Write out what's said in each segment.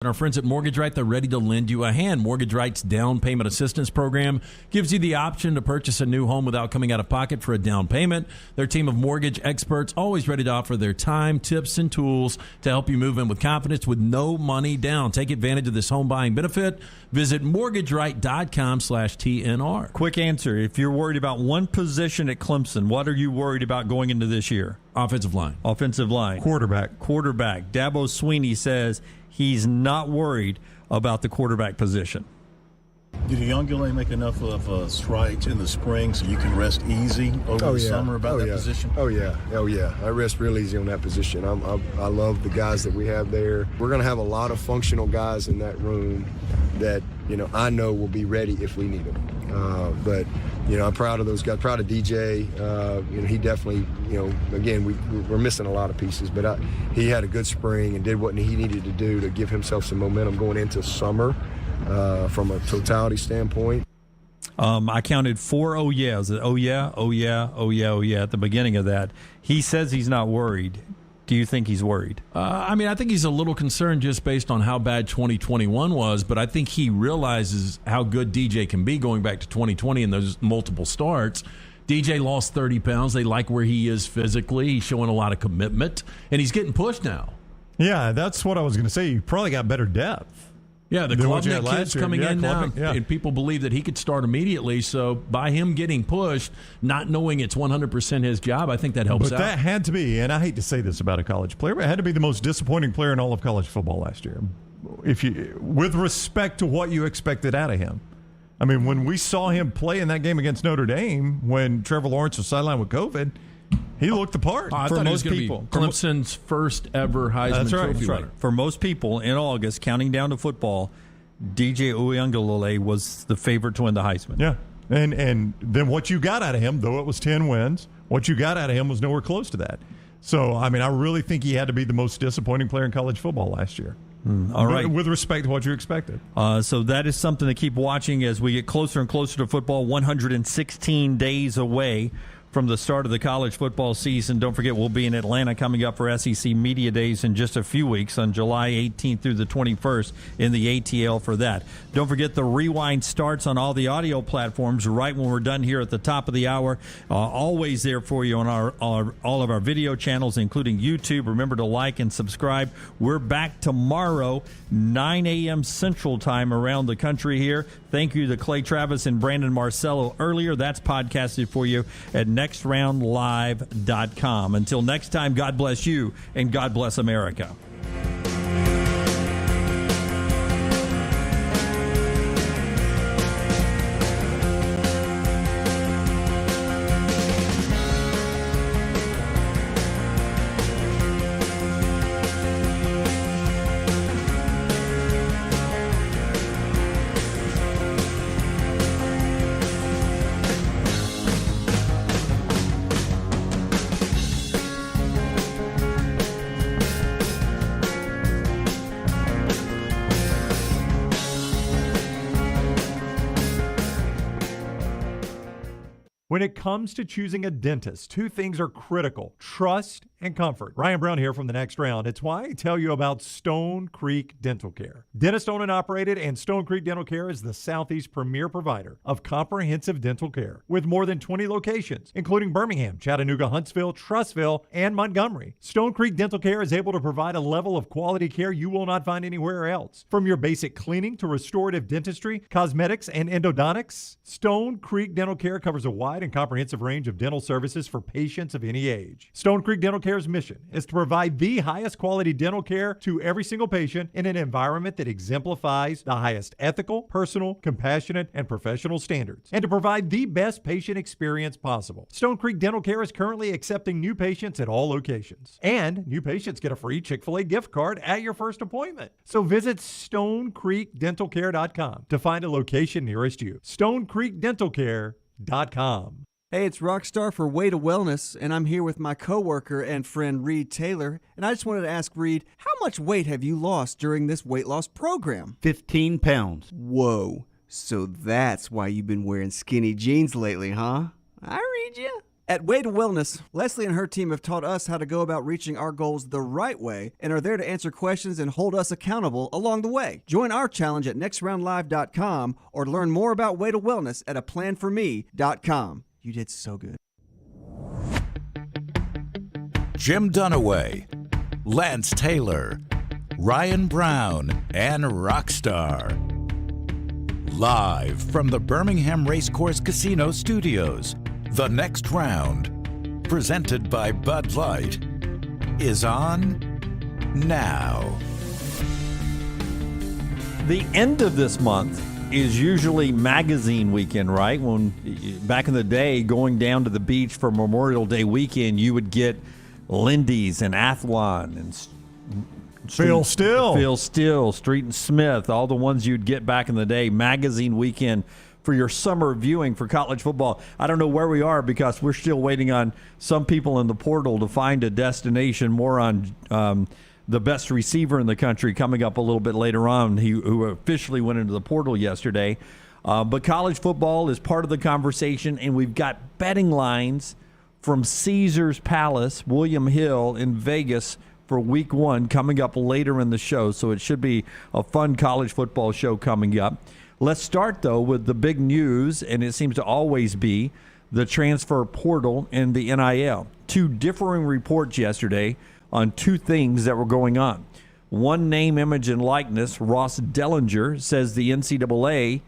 And our friends at Mortgage Right, they're ready to lend you a hand. Mortgage Right's down payment assistance program gives you the option to purchase a new home without coming out of pocket for a down payment. Their team of mortgage experts always ready to offer their time, tips, and tools to help you move in with confidence with no money down. Take advantage of this home buying benefit. Visit mortgageright.com/TNR. Quick answer. If you're worried about one position at Clemson, what are you worried about going into this year? Offensive line. Offensive line. Quarterback. Dabo Swinney says he's not worried about the quarterback position. Did Uyunglele make enough of strides in the spring so you can rest easy over the summer about that position? Oh, yeah. I rest real easy on that position. I love the guys that we have there. We're going to have a lot of functional guys in that room that, I know will be ready if we need them. But I'm proud of those guys, proud of DJ. He definitely, again, we're missing a lot of pieces, but he had a good spring and did what he needed to do to give himself some momentum going into summer from a totality standpoint. I counted 4 oh yeahs. Oh yeah at the beginning of that. He says he's not worried. Do you think he's worried? I think he's a little concerned just based on how bad 2021 was, but I think he realizes how good DJ can be going back to 2020 and those multiple starts. DJ lost 30 pounds. They like where he is physically. He's showing a lot of commitment, and he's getting pushed now. Yeah, that's what I was going to say. You probably got better depth. Yeah, the Klubnik kid's coming in now, and people believe that he could start immediately. So by him getting pushed, not knowing it's 100% his job, I think that helps out. But that had to be, and I hate to say this about a college player, but it had to be the most disappointing player in all of college football last year, with respect to what you expected out of him. I mean, when we saw him play in that game against Notre Dame, when Trevor Lawrence was sidelined with COVID, he looked the part for most people. Clemson's first ever Heisman Trophy winner. For most people in August, counting down to football, DJ Uyunglele was the favorite to win the Heisman. Yeah, and then what you got out of him, though it was 10 wins, what you got out of him was nowhere close to that. So, I really think he had to be the most disappointing player in college football last year. All right. With respect to what you expected. So that is something to keep watching as we get closer and closer to football, 116 days away from the start of the college football season. Don't forget, we'll be in Atlanta coming up for SEC Media Days in just a few weeks on July 18th through the 21st in the ATL for that. Don't forget, the rewind starts on all the audio platforms right when we're done here at the top of the hour. Always there for you on all of our video channels, including YouTube. Remember to like and subscribe. We're back tomorrow, 9 a.m. Central Time around the country here. Thank you to Clay Travis and Brandon Marcello earlier. That's podcasted for you at nextroundlive.com. Until next time, God bless you and God bless America. When it comes to choosing a dentist, two things are critical: trust and comfort. Ryan Brown here from The Next Round. It's why I tell you about Stone Creek Dental Care. Dentist owned and operated, and Stone Creek Dental Care is the Southeast premier provider of comprehensive dental care with more than 20 locations, including Birmingham, Chattanooga, Huntsville, Trussville, and Montgomery. Stone Creek Dental Care is able to provide a level of quality care you will not find anywhere else. From your basic cleaning to restorative dentistry, cosmetics, and endodontics, Stone Creek Dental Care covers a wide and comprehensive range of dental services for patients of any age. Stone Creek Dental Care's mission is to provide the highest quality dental care to every single patient in an environment that exemplifies the highest ethical, personal, compassionate, and professional standards, and to provide the best patient experience possible. Stone Creek Dental Care is currently accepting new patients at all locations, and new patients get a free Chick-fil-A gift card at your first appointment. So visit StoneCreekDentalCare.com to find a location nearest you. StoneCreekDentalCare.com. Hey, it's Rockstar for Way to Wellness, and I'm here with my coworker and friend Reed Taylor. And I just wanted to ask Reed, how much weight have you lost during this weight loss program? 15 pounds. Whoa, so that's why you've been wearing skinny jeans lately, huh? I read you. At Way to Wellness, Leslie and her team have taught us how to go about reaching our goals the right way and are there to answer questions and hold us accountable along the way. Join our challenge at nextroundlive.com or learn more about Way to Wellness at aplanforme.com. You did so good. Jim Dunaway, Lance Taylor, Ryan Brown, and Rockstar. Live from the Birmingham Racecourse Casino Studios, the next round, presented by Bud Light, is on now. The end of this month is usually magazine weekend, right? When back in the day, going down to the beach for Memorial Day weekend, you would get Lindy's and Athlon and Phil Still, Street and Smith, all the ones you'd get back in the day. Magazine weekend for your summer viewing for college football. I don't know where we are because we're still waiting on some people in the portal to find a destination. More on the best receiver in the country coming up a little bit later on, who officially went into the portal yesterday. But college football is part of the conversation, and we've got betting lines from Caesars Palace, William Hill in Vegas for week 1 coming up later in the show. So it should be a fun college football show coming up. Let's start, though, with the big news, and it seems to always be the transfer portal and the NIL. 2 differing reports yesterday on 2 things that were going on. One, name, image, and likeness. Ross Dellinger says the NCAA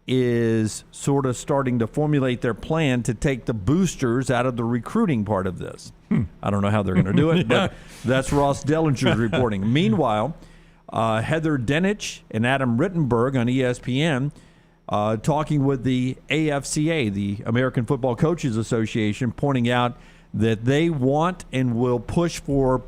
is sort of starting to formulate their plan to take the boosters out of the recruiting part of this. I don't know how they're going to do it, but that's Ross Dellinger's reporting. Meanwhile, Heather Dinich and Adam Rittenberg on ESPN talking with the AFCA, the American Football Coaches Association, pointing out that they want and will push for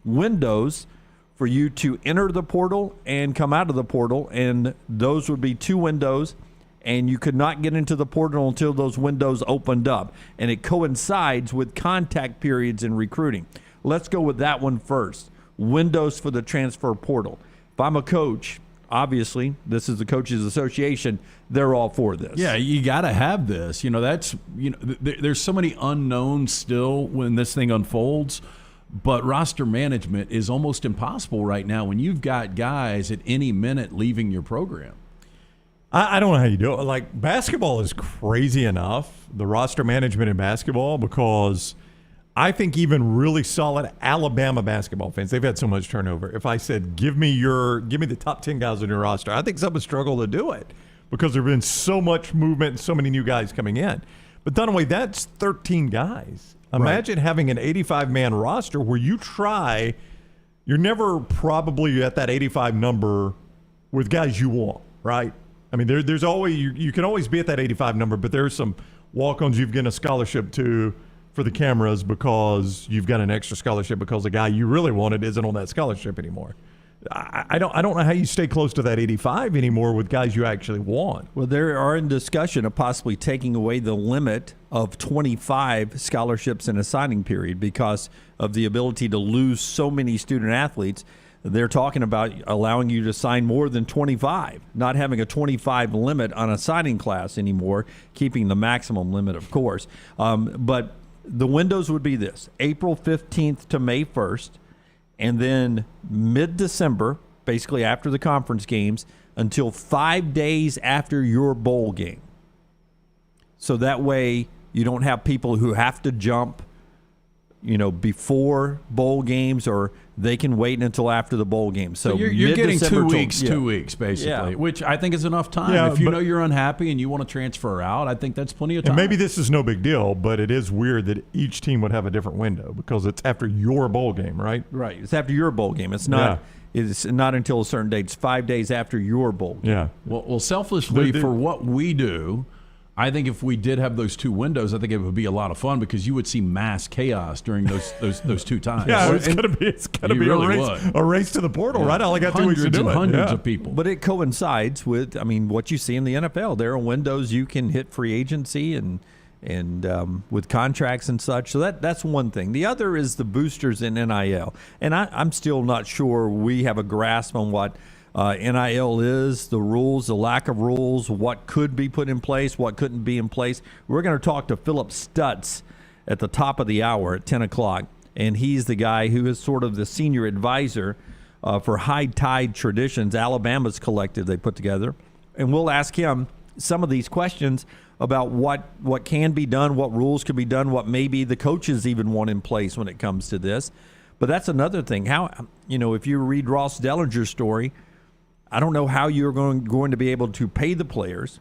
windows for you to enter the portal and come out of the portal, and those would be 2 windows, and you could not get into the portal until those windows opened up, and it coincides with contact periods in recruiting. Let's go with that one first. Windows for the transfer portal. If I'm a coach, obviously, this is the Coaches Association, they're all for this. Yeah, you got to have this. There's so many unknowns still when this thing unfolds, but roster management is almost impossible right now when you've got guys at any minute leaving your program. I don't know how you do it. Like, basketball is crazy enough, the roster management in basketball, because I think even really solid Alabama basketball fans, they've had so much turnover. If I said, give me the top 10 guys on your roster, I think some would struggle to do it because there have been so much movement and so many new guys coming in. But Dunaway, that's 13 guys. Imagine having an 85-man roster where you're never probably at that 85 number with guys you want, right? I mean, there's always you can always be at that 85 number, but there's some walk-ons you've given a scholarship to for the cameras because you've got an extra scholarship because the guy you really wanted isn't on that scholarship anymore. I don't know how you stay close to that 85 anymore with guys you actually want. Well, there are in discussion of possibly taking away the limit of 25 scholarships in a signing period because of the ability to lose so many student athletes. They're talking about allowing you to sign more than 25, not having a 25 limit on a signing class anymore, keeping the maximum limit, of course. But the windows would be this: April 15th to May 1st, and then mid-December, basically after the conference games, until 5 days after your bowl game. So that way you don't have people who have to jump, before bowl games, or they can wait until after the bowl game. So you're getting 2 weeks, 2 weeks, basically, which I think is enough time. Yeah, if you know you're unhappy and you want to transfer out, I think that's plenty of time. And maybe this is no big deal, but it is weird that each team would have a different window because it's after your bowl game, right? Right. It's after your bowl game. It's not. Yeah. It's not until a certain date. It's 5 days after your bowl game. Yeah. Well, selfishly, for what we do, I think if we did have those 2 windows, I think it would be a lot of fun because you would see mass chaos during those 2 times. Yeah, it's gonna be a race to the portal, right? All I got 2 weeks to do it. Hundreds of people. But it coincides with, what you see in the NFL. There are windows you can hit free agency and with contracts and such. So that's one thing. The other is the boosters in NIL. And I'm still not sure we have a grasp on what NIL is, the rules, the lack of rules, what could be put in place, what couldn't be in place. We're going to talk to Phillip Stutts at the top of the hour at 10 o'clock. And he's the guy who is sort of the senior advisor for High Tide Traditions, Alabama's collective they put together. And we'll ask him some of these questions about what can be done, what rules can be done, what maybe the coaches even want in place when it comes to this. But that's another thing. How, if you read Ross Dellinger's story, I don't know how you're going to be able to pay the players,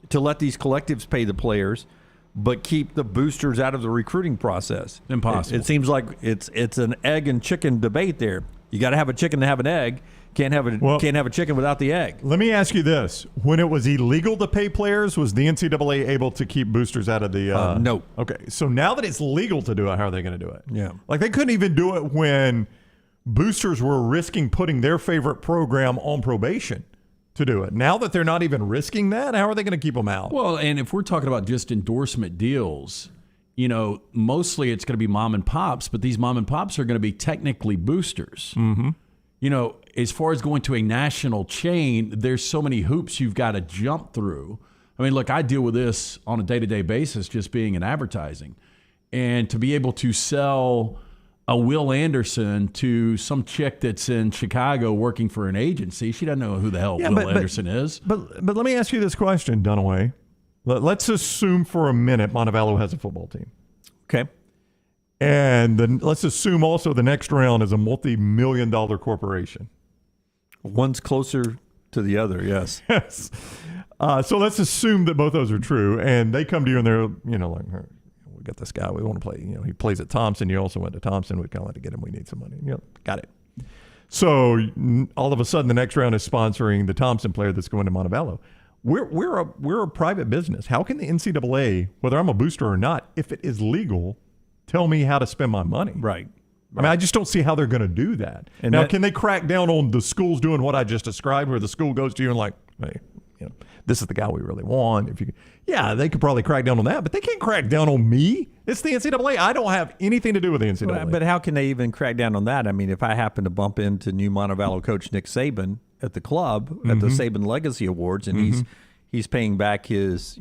to let these collectives pay the players, but keep the boosters out of the recruiting process. Impossible. It seems like it's an egg and chicken debate there. You got to have a chicken to have an egg. Can't have a chicken without the egg. Let me ask you this. When it was illegal to pay players, was the NCAA able to keep boosters out of the no. Okay. So now that it's legal to do it, how are they going to do it? Yeah. Like they couldn't even do it when boosters were risking putting their favorite program on probation to do it. Now that they're not even risking that, how are they going to keep them out? Well, and if we're talking about just endorsement deals, mostly it's going to be mom and pops, but these mom and pops are going to be technically boosters. Mm-hmm. As far as going to a national chain, there's so many hoops you've got to jump through. I mean, look, I deal with this on a day-to-day basis just being in advertising. And to be able to sell a Will Anderson to some chick that's in Chicago working for an agency, she doesn't know who the hell Will Anderson is. But let me ask you this question, Dunaway. Let's assume for a minute Montevallo has a football team. Okay. And then let's assume also the next round is a multi-million-dollar corporation. One's closer to the other, yes. Yes. So let's assume that both those are true, and they come to you and they're, like, we got this guy we want to play. He plays at Thompson. You also went to Thompson. We kind of want to get him. We need some money. Got it. So all of a sudden, the next round is sponsoring the Thompson player that's going to Montevallo. We're a private business. How can the NCAA, whether I'm a booster or not, if it is legal, tell me how to spend my money? Right. I mean, I just don't see how they're going to do that. And now, can they crack down on the schools doing what I just described, where the school goes to you and like, hey, this is the guy we really want? They could probably crack down on that, but they can't crack down on me. It's the NCAA. I don't have anything to do with the NCAA. Well, but how can they even crack down on that? I mean, if I happen to bump into new Montevallo coach Nick Saban at the club at the Saban Legacy Awards, and he's paying back his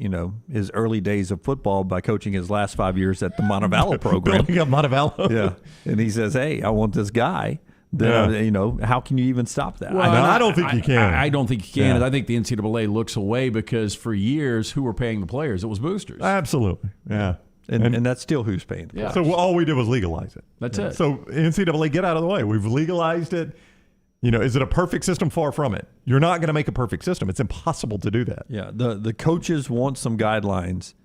early days of football by coaching his last 5 years at the Montevallo program. Building up Montevallo. Yeah. And he says, hey, I want this guy. Then, how can you even stop that? Well, I don't think you can. I don't think you can. And I think the NCAA looks away because for years, who were paying the players? It was boosters. Absolutely. Yeah. And that's still who's paying the players. So all we did was legalize it. That's it. So NCAA, get out of the way. We've legalized it. Is it a perfect system? Far from it. You're not going to make a perfect system. It's impossible to do that. Yeah. The coaches want some guidelines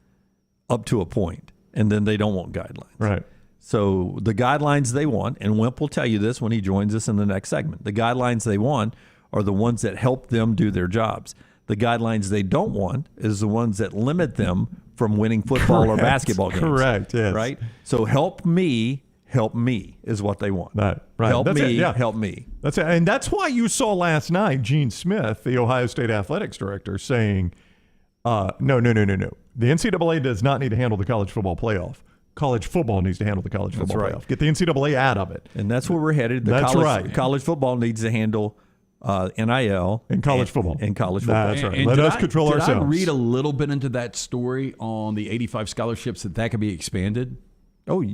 up to a point, and then they don't want guidelines. Right. So the guidelines they want, and Wimp will tell you this when he joins us in the next segment, the guidelines they want are the ones that help them do their jobs. The guidelines they don't want is the ones that limit them from winning football or basketball games. Correct, yes. Right? So help me is what they want. Right. Help that's me, it, yeah. help me. That's it. And that's why you saw last night Gene Smith, the Ohio State athletics director, saying, no. The NCAA does not need to handle the college football playoff. College football needs to handle the college football playoff. Get the NCAA out of it. And that's where we're headed. That's right. College football needs to handle NIL and college football. And college football. That's right. Let us control ourselves. Did I read a little bit into that story on the 85 scholarships that could be expanded? Oh,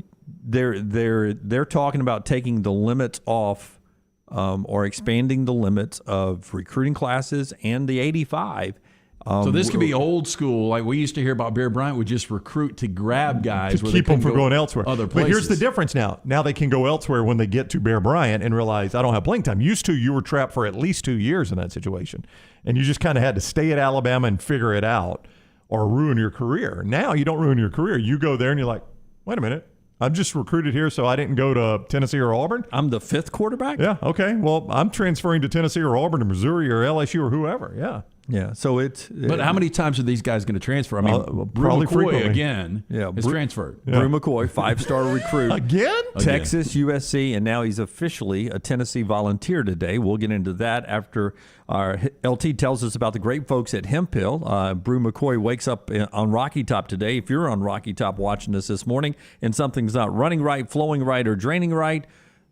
they're talking about taking the limits off or expanding the limits of recruiting classes and the 85. So this could be old school, like we used to hear about. Bear Bryant would just recruit to grab guys to keep them from going elsewhere. Other places. But here's the difference now. Now they can go elsewhere when they get to Bear Bryant and realize I don't have playing time. Used to, you were trapped for at least 2 years in that situation, and you just kind of had to stay at Alabama and figure it out or ruin your career. Now you don't ruin your career. You go there and you're like, wait a minute. I'm just recruited here so I didn't go to Tennessee or Auburn. I'm the fifth quarterback? Yeah, okay. Well, I'm transferring to Tennessee or Auburn or Missouri or LSU or whoever, yeah. Yeah, so But how many times are these guys going to transfer? I mean, Bru probably McCoy frequently. Again is transferred. Yeah. Bru McCoy, 5-star recruit. Again? Texas, USC, and now he's officially a Tennessee Volunteer today. We'll get into that after our LT tells us about the great folks at Hemp Hill. Bru McCoy wakes up on Rocky Top today. If you're on Rocky Top watching us this morning and something's not running right, flowing right, or draining right,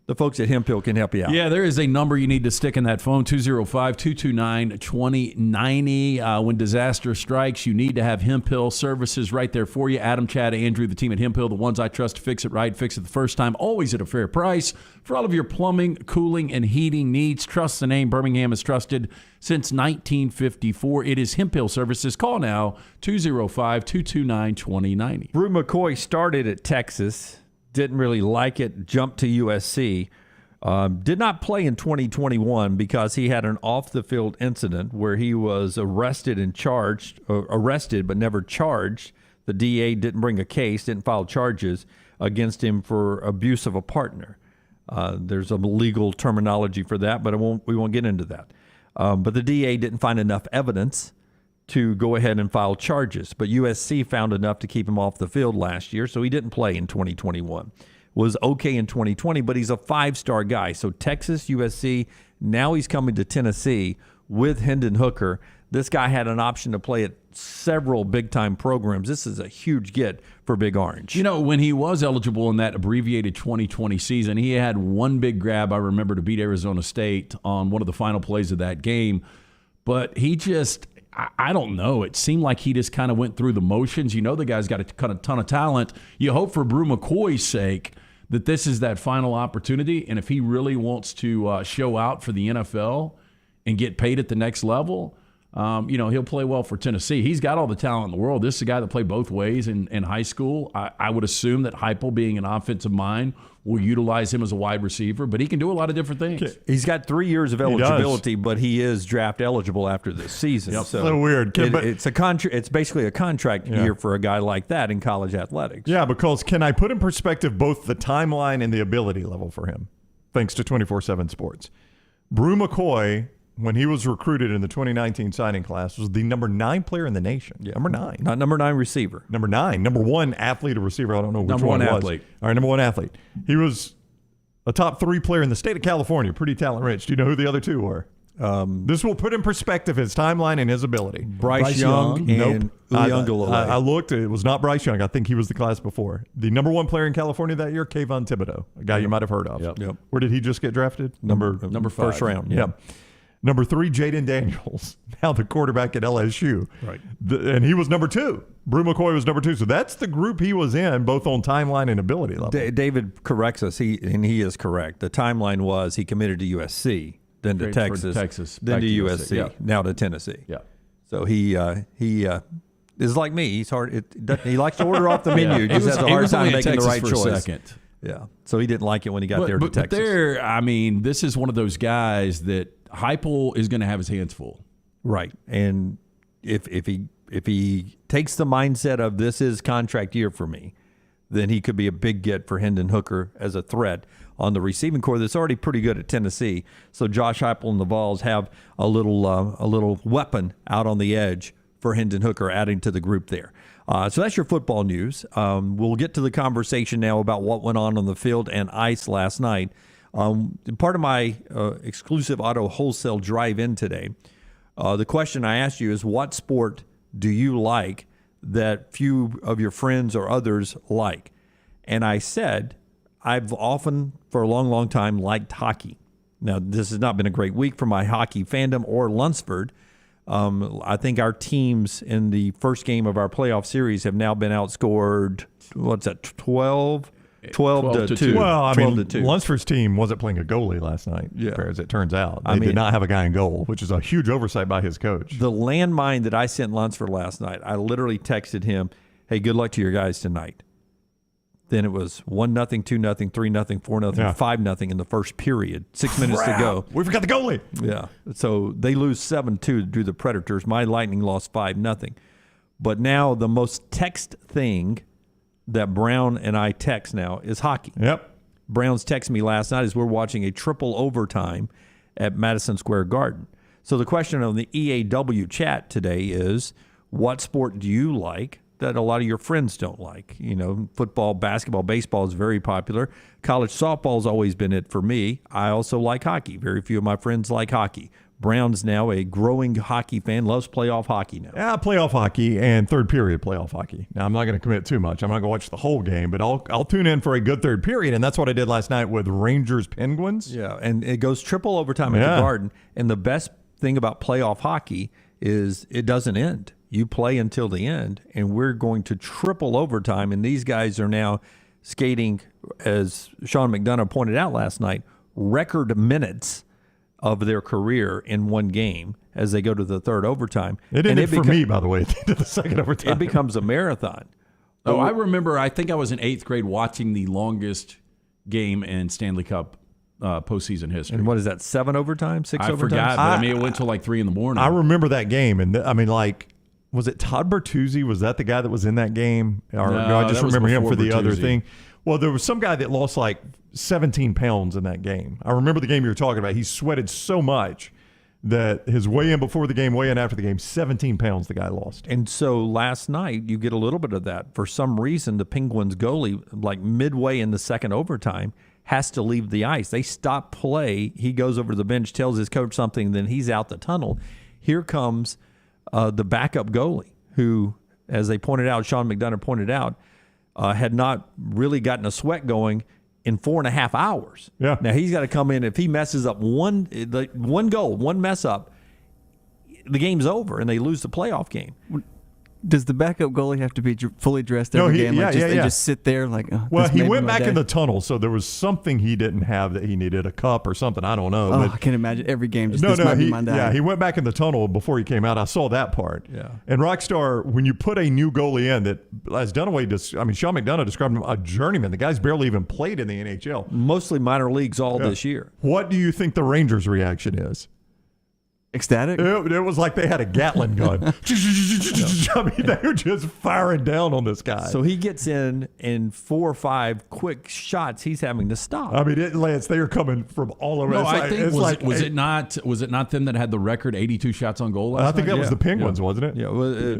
The folks at Hemp Hill can help you out. Yeah, there is a number you need to stick in that phone, 205-229-2090. When disaster strikes, you need to have Hemp Hill services right there for you. Adam, Chad, Andrew, the team at Hemp Hill, the ones I trust to fix it right, fix it the first time, always at a fair price. For all of your plumbing, cooling, and heating needs, trust the name. Birmingham has trusted since 1954. It is Hemp Hill Services. Call now, 205-229-2090. Bru McCoy started at Texas. Didn't really like it, jumped to USC. Did not play in 2021 because he had an off-the-field incident where he was arrested but never charged. The DA didn't bring a case, didn't file charges against him for abuse of a partner. There's a legal terminology for that, but we won't get into that. But the DA didn't find enough evidence to go ahead and file charges. But USC found enough to keep him off the field last year, so he didn't play in 2021. Was okay in 2020, but he's a five-star guy. So Texas, USC, now he's coming to Tennessee with Hendon Hooker. This guy had an option to play at several big-time programs. This is a huge get for Big Orange. You know, when he was eligible in that abbreviated 2020 season, he had one big grab, I remember, to beat Arizona State on one of the final plays of that game. But he just... I don't know. It seemed like he just kind of went through the motions. You know, the guy's got a ton of talent. You hope for Bru McCoy's sake that this is that final opportunity. And if he really wants to show out for the NFL and get paid at the next level, he'll play well for Tennessee. He's got all the talent in the world. This is a guy that played both ways in high school. I would assume that Heupel, being an offensive mind, will utilize him as a wide receiver, but he can do a lot of different things. He's got 3 years of eligibility, but he is draft eligible after this season. Yep. So weird. It's basically a contract year for a guy like that in college athletics. Yeah, because can I put in perspective both the timeline and the ability level for him, thanks to 24/7 Sports? Bru McCoy, when he was recruited in the 2019 signing class, was the number 9 player in the nation. Yeah. Number 9. Not number 9 receiver. Number 9. Number 1 athlete or receiver. I don't know which number one it was. Athlete. All right, number 1 athlete. He was a top 3 player in the state of California. Pretty talent rich. Do you know who the other 2 were? This will put in perspective his timeline and his ability. Bryce Young and Uyunglele. I looked. It was not Bryce Young. I think he was the class before. The number 1 player in California that year, Kayvon Thibodeau, a guy you might have heard of. Yep. Where did he just get drafted? Number 5. First round. Yep. Number 3, Jaden Daniels, now the quarterback at LSU. Right. And he was number 2. Bru McCoy was number 2. So that's the group he was in, both on timeline and ability level. David corrects us, he is correct. The timeline was he committed to USC, then to Texas, then to USC, yeah. Now to Tennessee. Yeah. So he is like me. He's hard. He likes to order off the menu. He just has a hard time making the right choice. Yeah. So he didn't like it when he got there to Texas. But this is one of those guys that Heupel is going to have his hands full. Right. And if he takes the mindset of this is contract year for me, then he could be a big get for Hendon Hooker as a threat on the receiving corps that's already pretty good at Tennessee. So Josh Heupel and the Vols have a little weapon out on the edge for Hendon Hooker, adding to the group there. So that's your football news. We'll get to the conversation now about what went on the field and ice last night. Part of my exclusive auto wholesale drive-in today, the question I asked you is, what sport do you like that few of your friends or others like? And I said, I've often, for a long, long time, liked hockey. Now, this has not been a great week for my hockey fandom or Lunsford. I think our teams in the first game of our playoff series have now been outscored, 12 to 2. Well, Lunsford's team wasn't playing a goalie last night, as it turns out. They did not have a guy in goal, which is a huge oversight by his coach. The landmine that I sent Lunsford last night, I literally texted him, hey, good luck to your guys tonight. Then it was 1-0, 2-0, 3-0, 4-0, 5-0 in the first period. 6 minutes to go. We forgot the goalie. Yeah. So they lose 7-2 to the Predators. My Lightning lost 5-0. But now the most text thing that Brown and I text now is hockey. Yep. Brown's texted me last night as we're watching a triple overtime at Madison Square Garden. So the question on the EAW chat today is, what sport do you like that a lot of your friends don't like? You know, football, basketball, baseball is very popular. College softball has always been it for me. I also like hockey. Very few of my friends like hockey. Brown's now a growing hockey fan, loves playoff hockey now. Yeah, playoff hockey and third period playoff hockey. Now, I'm not going to commit too much. I'm not going to watch the whole game, but I'll tune in for a good third period, and that's what I did last night with Rangers Penguins. Yeah, and it goes triple overtime at the Garden. And the best thing about playoff hockey is it doesn't end. You play until the end, and we're going to triple overtime, and these guys are now skating, as Sean McDonough pointed out last night, record minutes of their career in one game as they go to the third overtime. It ended for me, by the way, at the end of the second overtime. It becomes a marathon. Oh, I remember, I think I was in 8th grade watching the longest game in Stanley Cup postseason history. And what is that, 7 overtime, 6 overtime? I forgot, but it went till like 3 in the morning. I remember that game, and was it Todd Bertuzzi? Was that the guy that was in that game? Or no, I just remember him for the other thing. Well, there was some guy that lost like 17 pounds in that game. I remember the game you were talking about. He sweated so much that his weigh-in before the game, weigh-in after the game, 17 pounds the guy lost. And so last night, you get a little bit of that. For some reason, the Penguins goalie, like midway in the second overtime, has to leave the ice. They stop play. He goes over to the bench, tells his coach something, then he's out the tunnel. Here comes the backup goalie who, as they pointed out, Sean McDonough pointed out, had not really gotten a sweat going in 4.5 hours. Yeah. Now he's got to come in. If he messes up one goal, one mess up, the game's over and they lose the playoff game. Does the backup goalie have to be fully dressed every game? They just sit there like. Oh, well, he went back in the tunnel, so there was something he didn't have that he needed, a cup or something. I don't know. I can't imagine every game. Might be my day. Yeah, he went back in the tunnel before he came out. I saw that part. Yeah. And Rockstar, when you put a new goalie in that, as Sean McDonough described him, a journeyman. The guy's barely even played in the NHL. Mostly minor leagues this year. What do you think the Rangers' reaction is? Ecstatic? It was like they had a Gatling gun. I mean, they were just firing down on this guy. So he gets in 4 or 5 quick shots. He's having to stop. I mean, Lance, they are coming from all over. No, I think was it not them that had the record 82 shots on goal last night? I think that was the Penguins, wasn't it? Yeah,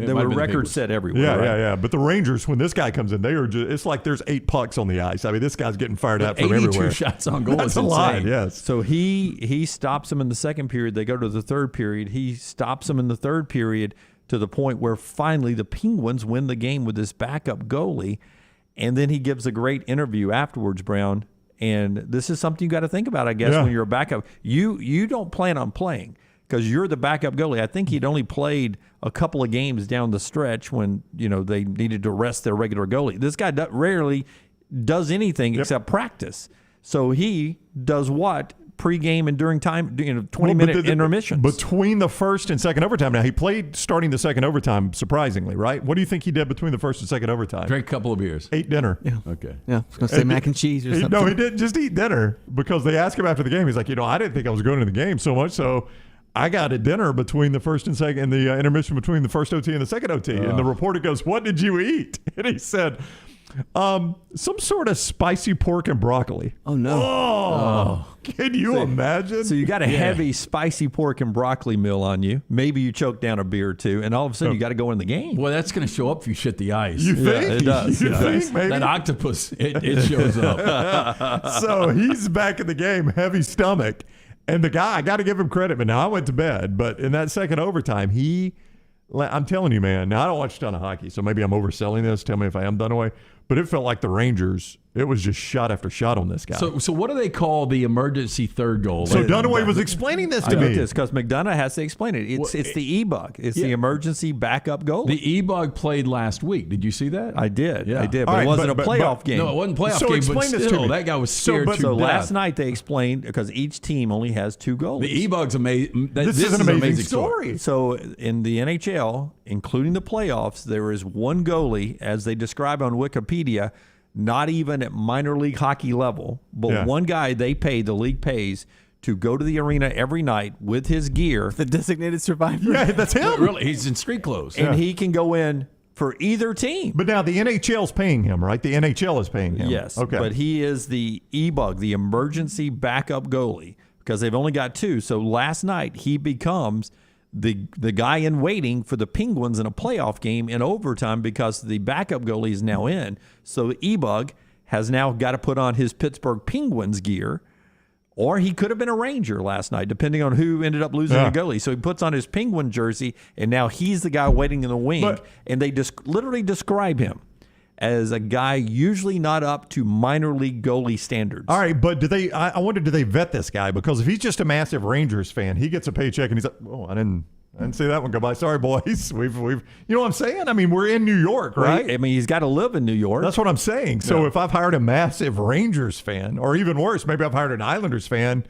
there were records set everywhere. Yeah, right? yeah. But the Rangers, when this guy comes in, they are it's like there's 8 pucks on the ice. I mean, this guy's getting fired out from everywhere. 82 shots on goal. That's a lot. Yes. So he stops him in the second period. They go to the third period. He stops them in the third period to the point where finally the Penguins win the game with this backup goalie. And then he gives a great interview afterwards, Brown. And this is something you got to think about, I guess, when you're a backup. You don't plan on playing because you're the backup goalie. I think he'd only played a couple of games down the stretch when they needed to rest their regular goalie. This guy rarely does anything except practice. So he does what? Pre-game and during time, 20-minute intermissions. Between the first and second overtime. Now, he played starting the second overtime, surprisingly, right? What do you think he did between the first and second overtime? Drank a couple of beers. Ate dinner. Yeah. Okay. Yeah, I was going to say mac and cheese or something. No, he didn't just eat dinner because they asked him after the game. He's like, I didn't think I was going to the game so much, so I got a dinner between the first and second, and the intermission between the first OT and the second OT. And the reporter goes, "What did you eat?" And he said, some sort of spicy pork and broccoli. Oh, no. Oh. Can you imagine? So you got a heavy spicy pork and broccoli meal on you. Maybe you choke down a beer or two, and all of a sudden you got to go in the game. Well, that's going to show up if you shit the ice. You think? Yeah, it does. You think, maybe? That octopus, it shows up. So he's back in the game, heavy stomach. And the guy, I got to give him credit, but now I went to bed. But in that second overtime, I'm telling you, man, now I don't watch a ton of hockey, so maybe I'm overselling this. Tell me if I am Dunaway. But it felt like the Rangers, it was just shot after shot on this guy. So what do they call the emergency third goal? So Dunaway was explaining this to me. It's because McDonough has to explain it. It's the E-Bug. It's the emergency backup goal. The E-Bug played last week. Did you see that? I did. Yeah. I did. But All right, it wasn't a playoff game. No, it wasn't a playoff So game, explain but this to me. that guy was scared to death. So last night they explained, because each team only has 2 goalies. The E-Bug's amazing. This is an amazing story. So in the NHL, including the playoffs, there is one goalie, as they describe on Wikipedia, not even at minor league hockey level, but one guy the league pays to go to the arena every night with his gear. The designated survivor. Yeah, that's him. Really, he's in street clothes. And he can go in for either team. But now the NHL's paying him, right? The NHL is paying him. Yes. Okay. But he is the E-Bug, the emergency backup goalie, because they've only got 2. So last night he becomes the guy in waiting for the Penguins in a playoff game in overtime because the backup goalie is now in. So E-Bug has now got to put on his Pittsburgh Penguins gear, Or he could have been a Ranger last night, depending on who ended up losing the goalie. So he puts on his Penguin jersey, and now he's the guy waiting in the wing. And they literally describe him as a guy usually not up to minor league goalie standards. All right, but I wonder, do they vet this guy? Because if he's just a massive Rangers fan, he gets a paycheck and he's like, oh, I didn't see that one go by. Sorry, boys. We've you know what I'm saying? I mean, we're in New York, right? I mean, he's got to live in New York. That's what I'm saying. So if I've hired a massive Rangers fan, or even worse, maybe I've hired an Islanders fan,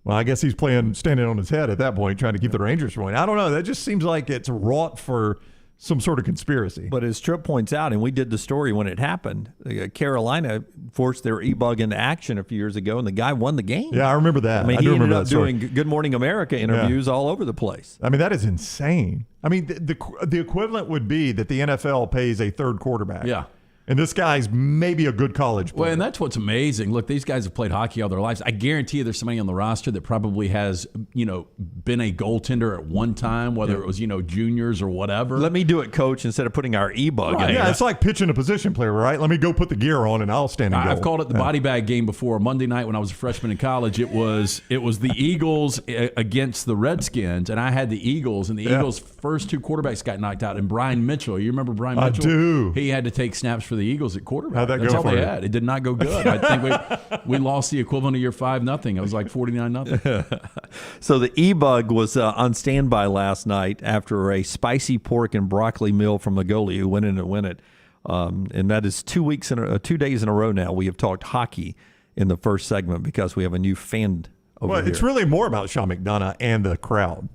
well, I guess he's standing on his head at that point, trying to keep the Rangers from winning. I don't know. That just seems like it's wrought for some sort of conspiracy. But as Tripp points out, and we did the story when it happened, Carolina forced their e-bug into action a few years ago, and the guy won the game. Yeah, I remember that. I mean, he ended up doing Good Morning America interviews all over the place. I mean, that is insane. I mean, the equivalent would be that the NFL pays a third quarterback. Yeah. And this guy's maybe a good college player. Well, and that's what's amazing. Look, these guys have played hockey all their lives. I guarantee you there's somebody on the roster that probably has, been a goaltender at one time, whether it was, juniors or whatever. Let me do it, coach, instead of putting our e-bug in. Yeah, it's like pitching a position player, right? Let me go put the gear on and I'll stand and go. I've called it the body bag game before. Monday night when I was a freshman in college, it was the Eagles against the Redskins, and I had the Eagles, and the Eagles' first two quarterbacks got knocked out. And Brian Mitchell, you remember Brian Mitchell? I do. He had to take snaps for the Eagles at quarterback. How'd that That's go all for they you? had. It did not go good. I think we lost the equivalent of your 5-0. It was like 49-0. So the e-bug was on standby last night after a spicy pork and broccoli meal from the goalie who went in and win it. And that is 2 days in a row now. We have talked hockey in the first segment because we have a new fan over here. It's really more about Sean McDonough and the crowd.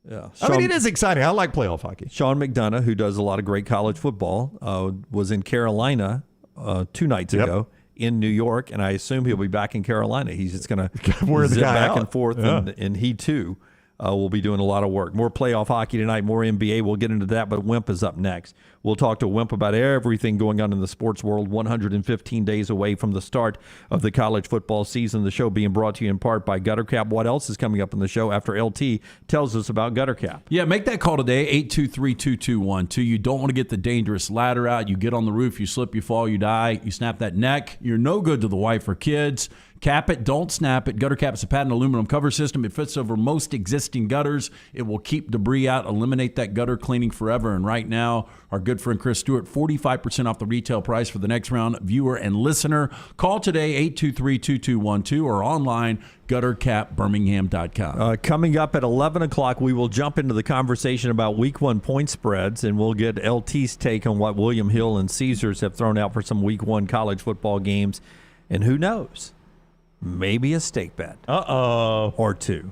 Yeah, I mean, it is exciting. I like playoff hockey. Sean McDonough, who does a lot of great college football, was in Carolina 2 nights ago in New York, and I assume he'll be back in Carolina. He's just going to zip back and forth, and he too will be doing a lot of work. More playoff hockey tonight, more NBA. We'll get into that, but Wimp is up next. We'll talk to Wimp about everything going on in the sports world 115 days away from the start of the college football season. The show being brought to you in part by Gutter Cap. What else is coming up in the show after LT tells us about Gutter Cap? Yeah, make that call today, 823-2212. You don't want to get the dangerous ladder out. You get on the roof, you slip, you fall, you die, you snap that neck. You're no good to the wife or kids. Cap it, don't snap it. Gutter Cap is a patented aluminum cover system. It fits over most existing gutters. It will keep debris out, eliminate that gutter cleaning forever. And right now, our good friend Chris Stewart, 45% off the retail price for the next round, viewer and listener. Call today, 823-2212, or online, guttercapbirmingham.com. Coming up at 11 o'clock, we will jump into the conversation about Week 1 point spreads, and we'll get LT's take on what William Hill and Caesars have thrown out for some Week 1 college football games. And who knows? Maybe a stake bet. Or 2,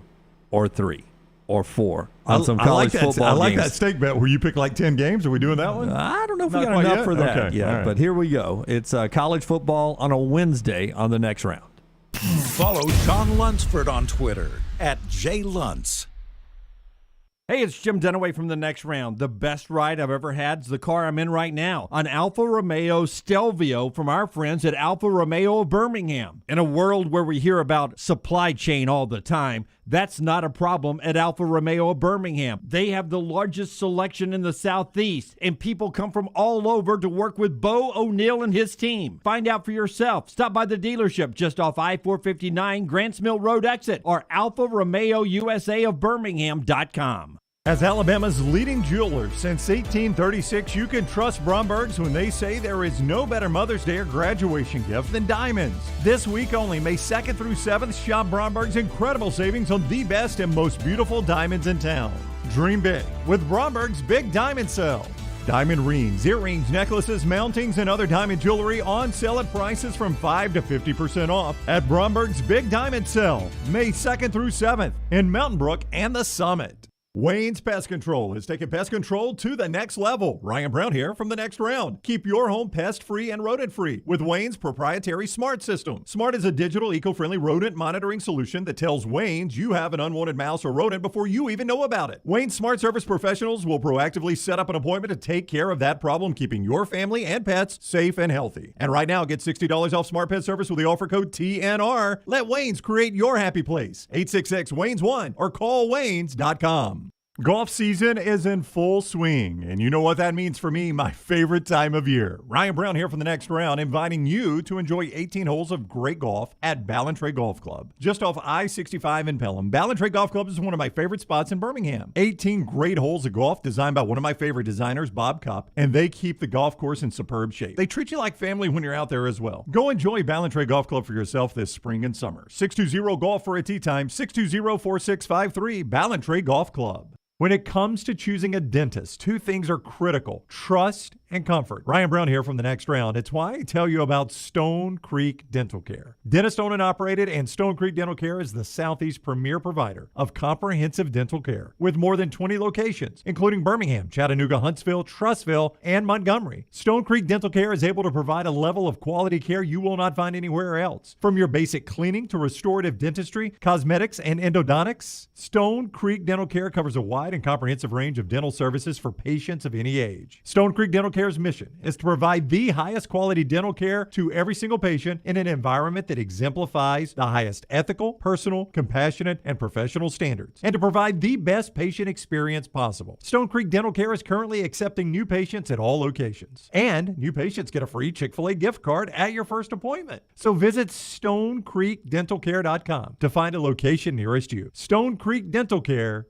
or 3, or 4 on some college football games. I like that stake bet where you pick like 10 games. Are we doing that one? I don't know if we got enough for that yet. Right. But here we go. It's college football on a Wednesday on the next round. Follow John Lunsford on Twitter @JLuntz. Hey, it's Jim Dunaway from The Next Round. The best ride I've ever had is the car I'm in right now, an Alfa Romeo Stelvio from our friends at Alfa Romeo of Birmingham. In a world where we hear about supply chain all the time, that's not a problem at Alfa Romeo of Birmingham. They have the largest selection in the Southeast, and people come from all over to work with Bo O'Neill and his team. Find out for yourself. Stop by the dealership just off I-459 Grants Mill Road exit or Alfa Romeo USA of Birmingham.com. As Alabama's leading jeweler since 1836, you can trust Bromberg's when they say there is no better Mother's Day or graduation gift than diamonds. This week only, May 2nd through 7th, shop Bromberg's incredible savings on the best and most beautiful diamonds in town. Dream big with Bromberg's Big Diamond Sale. Diamond rings, earrings, necklaces, mountings, and other diamond jewelry on sale at prices from 5 to 50% off at Bromberg's Big Diamond Sale, May 2nd through 7th in Mountain Brook and the Summit. Wayne's Pest Control has taken pest control to the next level. Ryan Brown here from The Next Round. Keep your home pest-free and rodent-free with Wayne's proprietary Smart System. Smart is a digital, eco-friendly rodent monitoring solution that tells Wayne's you have an unwanted mouse or rodent before you even know about it. Wayne's Smart Service professionals will proactively set up an appointment to take care of that problem, keeping your family and pets safe and healthy. And right now, get $60 off Smart Pet Service with the offer code TNR. Let Wayne's create your happy place. 866-WAYNES1 or call Waynes.com. Golf season is in full swing, and you know what that means for me, my favorite time of year. Ryan Brown here from the Next Round, inviting you to enjoy 18 holes of great golf at Ballantrae Golf Club. Just off I-65 in Pelham, Ballantrae Golf Club is one of my favorite spots in Birmingham. 18 great holes of golf designed by one of my favorite designers, Bob Cupp, and they keep the golf course in superb shape. They treat you like family when you're out there as well. Go enjoy Ballantrae Golf Club for yourself this spring and summer. 620-GOLF for a tee time, 620-4653, Ballantrae Golf Club. When it comes to choosing a dentist, two things are critical: trust and comfort. Ryan Brown here from the Next Round. It's why I tell you about Stone Creek Dental Care. Dentist owned and operated, and Stone Creek Dental Care is the Southeast premier provider of comprehensive dental care with more than 20 locations, including Birmingham, Chattanooga, Huntsville, Trussville, and Montgomery. Stone Creek Dental Care is able to provide a level of quality care you will not find anywhere else. From your basic cleaning to restorative dentistry, cosmetics, and endodontics, Stone Creek Dental Care covers a wide and comprehensive range of dental services for patients of any age. Stone Creek Dental Care's mission is to provide the highest quality dental care to every single patient in an environment that exemplifies the highest ethical, personal, compassionate, and professional standards, and to provide the best patient experience possible. Stone Creek Dental Care is currently accepting new patients at all locations, and new patients get a free Chick-fil-A gift card at your first appointment. So visit StoneCreekDentalCare.com to find a location nearest you. StoneCreekDentalCare.com.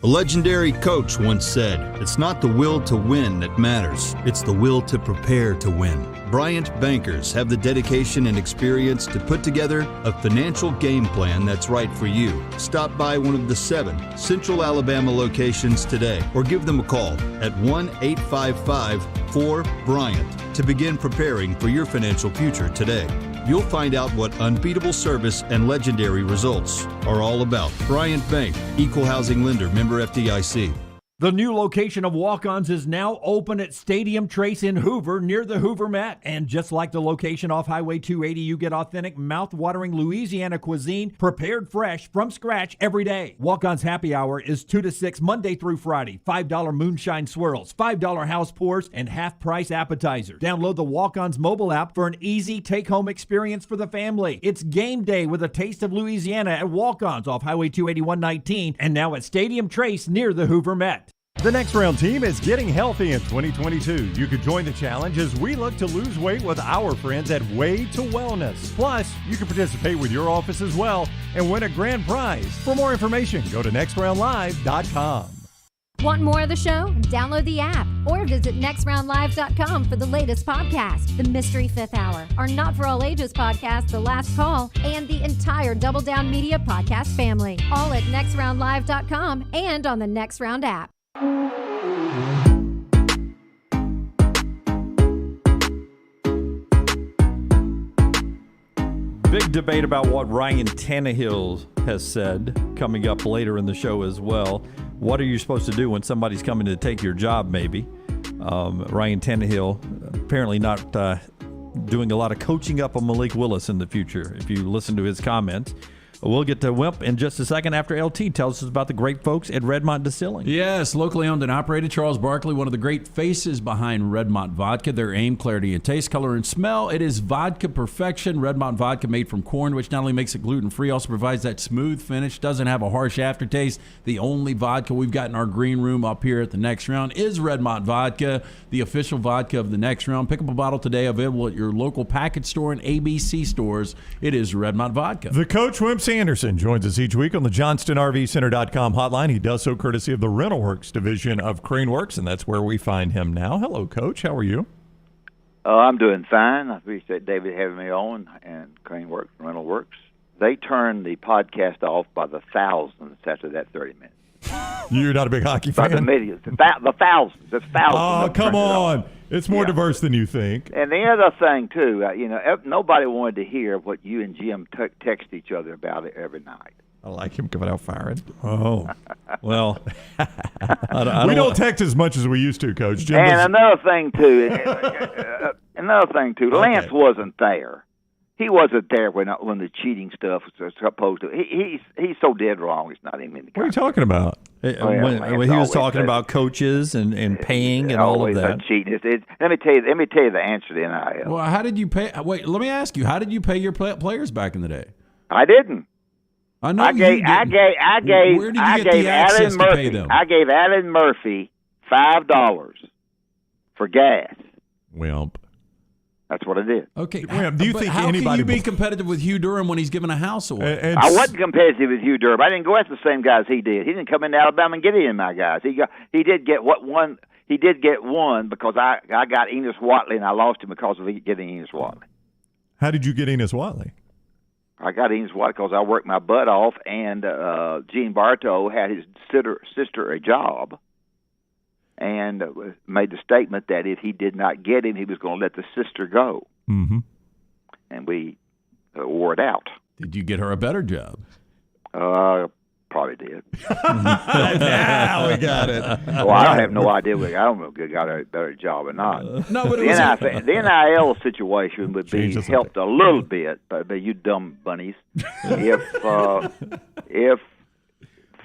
A legendary coach once said, "It's not the will to win that matters, it's the will to prepare to win." Bryant bankers have the dedication and experience to put together a financial game plan that's right for you. Stop by one of the 7 Central Alabama locations today or give them a call at 1-855-4-BRYANT to begin preparing for your financial future today. You'll find out what unbeatable service and legendary results are all about. Bryant Bank, Equal Housing Lender, member FDIC. The new location of Walk-Ons is now open at Stadium Trace in Hoover, near the Hoover Met. And just like the location off Highway 280, you get authentic, mouth-watering Louisiana cuisine prepared fresh from scratch every day. Walk-Ons happy hour is 2 to 6 Monday through Friday. $5 moonshine swirls, $5 house pours, and half-price appetizers. Download the Walk-Ons mobile app for an easy take-home experience for the family. It's game day with a taste of Louisiana at Walk-Ons off Highway 281-19 and now at Stadium Trace near the Hoover Met. The Next Round team is getting healthy in 2022. You could join the challenge as we look to lose weight with our friends at Way to Wellness. Plus, you can participate with your office as well and win a grand prize. For more information, go to nextroundlive.com. Want more of the show? Download the app or visit nextroundlive.com for the latest podcast, The Mystery Fifth Hour, our Not For All Ages podcast, The Last Call, and the entire Double Down Media podcast family. All at nextroundlive.com and on the Next Round app. Big debate about what Ryan Tannehill has said coming up later in the show as well. What are you supposed to do when somebody's coming to take your job, maybe? Ryan Tannehill apparently not doing a lot of coaching up on Malik Willis in the future, if you listen to his comments. We'll get to Wimp in just a second after LT tells us about the great folks at Redmont Distilling. Yes, locally owned and operated. Charles Barkley, one of the great faces behind Redmont Vodka. Their aim, clarity and taste, color and smell. It is vodka perfection. Redmont Vodka made from corn, which not only makes it gluten-free, also provides that smooth finish, doesn't have a harsh aftertaste. The only vodka we've got in our green room up here at the Next Round is Redmont Vodka, the official vodka of the Next Round. Pick up a bottle today, available at your local package store and ABC stores. It is Redmont Vodka. The Coach Wimp Sanderson joins us each week on the JohnstonRVCenter.com hotline. He does so courtesy of the Rental Works division of Crane Works, and that's where we find him now. Hello, Coach. How are you? Oh, I'm doing fine. I appreciate David having me on, and Crane Works, Rental Works. They turn the podcast off by the thousands after that 30 minutes. You're not a big hockey fan? By the millions. The thousands. It's thousands. Oh, come on. It's more diverse than you think. And the other thing, too, nobody wanted to hear what you and Jim text each other about every night. I like him coming out firing. Oh, well. We don't text as much as we used to, Coach. Jim another thing, too, Lance wasn't there. He wasn't there when the cheating stuff was supposed to. He's so dead wrong. He's not even in the. What are you talking about? When he was talking about coaches and paying and all of that. Cheating. Let me tell you the answer to NIL. Well, how did you pay? Wait, let me ask you. How did you pay your players back in the day? I didn't. I know I gave Where did you get the access Alan to Murphy. pay them? I gave Alan Murphy $5 for gas. Wimp. That's what I did. Okay. Wimp, do you think how anybody can you be competitive with Hugh Durham when he's giving a house away? I wasn't competitive with Hugh Durham. I didn't go after the same guys he did. He didn't come into Alabama and get any of my guys. He did get one. He did get one because I got Enos Watley and I lost him because of getting Enos Watley. How did you get Enos Watley? I got Enos Watley because I worked my butt off, and Gene Bartow had his sister a job, and made the statement that if he did not get him, he was going to let the sister go. Mm-hmm. And we wore it out. Did you get her a better job? Probably did. Now we got it. Well, I have no idea. I don't know if we got a better job or not. No, but the NIL situation would be helped a little bit by you dumb bunnies if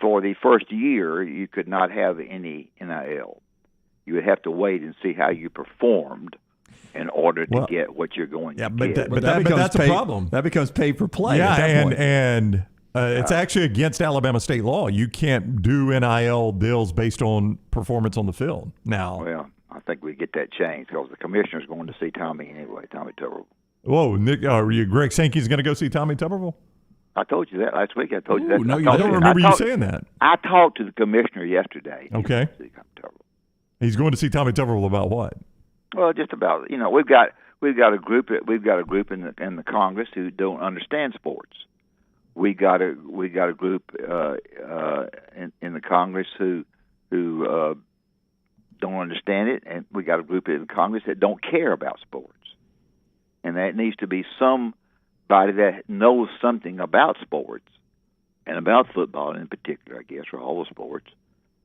for the first year you could not have any NIL. You would have to wait and see how you performed in order to get what you're going to get. But that's a problem. That becomes pay for play. Yeah, at that point. and it's actually against Alabama state law. You can't do NIL deals based on performance on the field now. Well, I think we get that changed because the commissioner's going to see Tommy anyway, Tommy Tuberville. Whoa, Nick, Greg Sankey's going to go see Tommy Tuberville? I told you that last week. I told you that. No, I don't remember you saying that. I talked to the commissioner yesterday. Okay. He's going to see Tommy Tuberville about what? Well, just about we've got a group in the Congress who don't understand sports. We got a group in the Congress who don't understand it, and we got a group in Congress that don't care about sports. And that needs to be somebody that knows something about sports and about football in particular, I guess, or all the sports,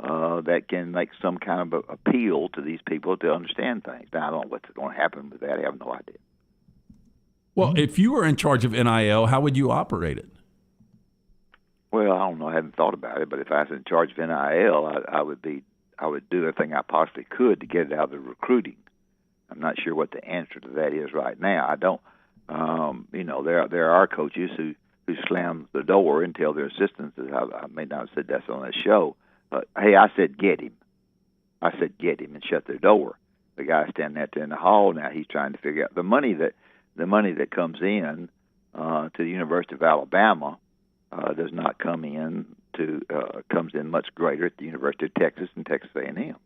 that can make some kind of appeal to these people to understand things. Now, I don't know what's going to happen with that. I have no idea. Well, if you were in charge of NIL, how would you operate it? Well, I don't know. I haven't thought about it, but if I was in charge of NIL, I would do everything I possibly could to get it out of the recruiting. I'm not sure what the answer to that is right now. I don't. There are coaches who slam the door and tell their assistants. I may not have said that's on the show, but hey, I said get him. I said get him and shut their door. The guy standing out there in the hall now, he's trying to figure out the money that comes in to the University of Alabama. Does not come in comes in much greater at the University of Texas and Texas A&M.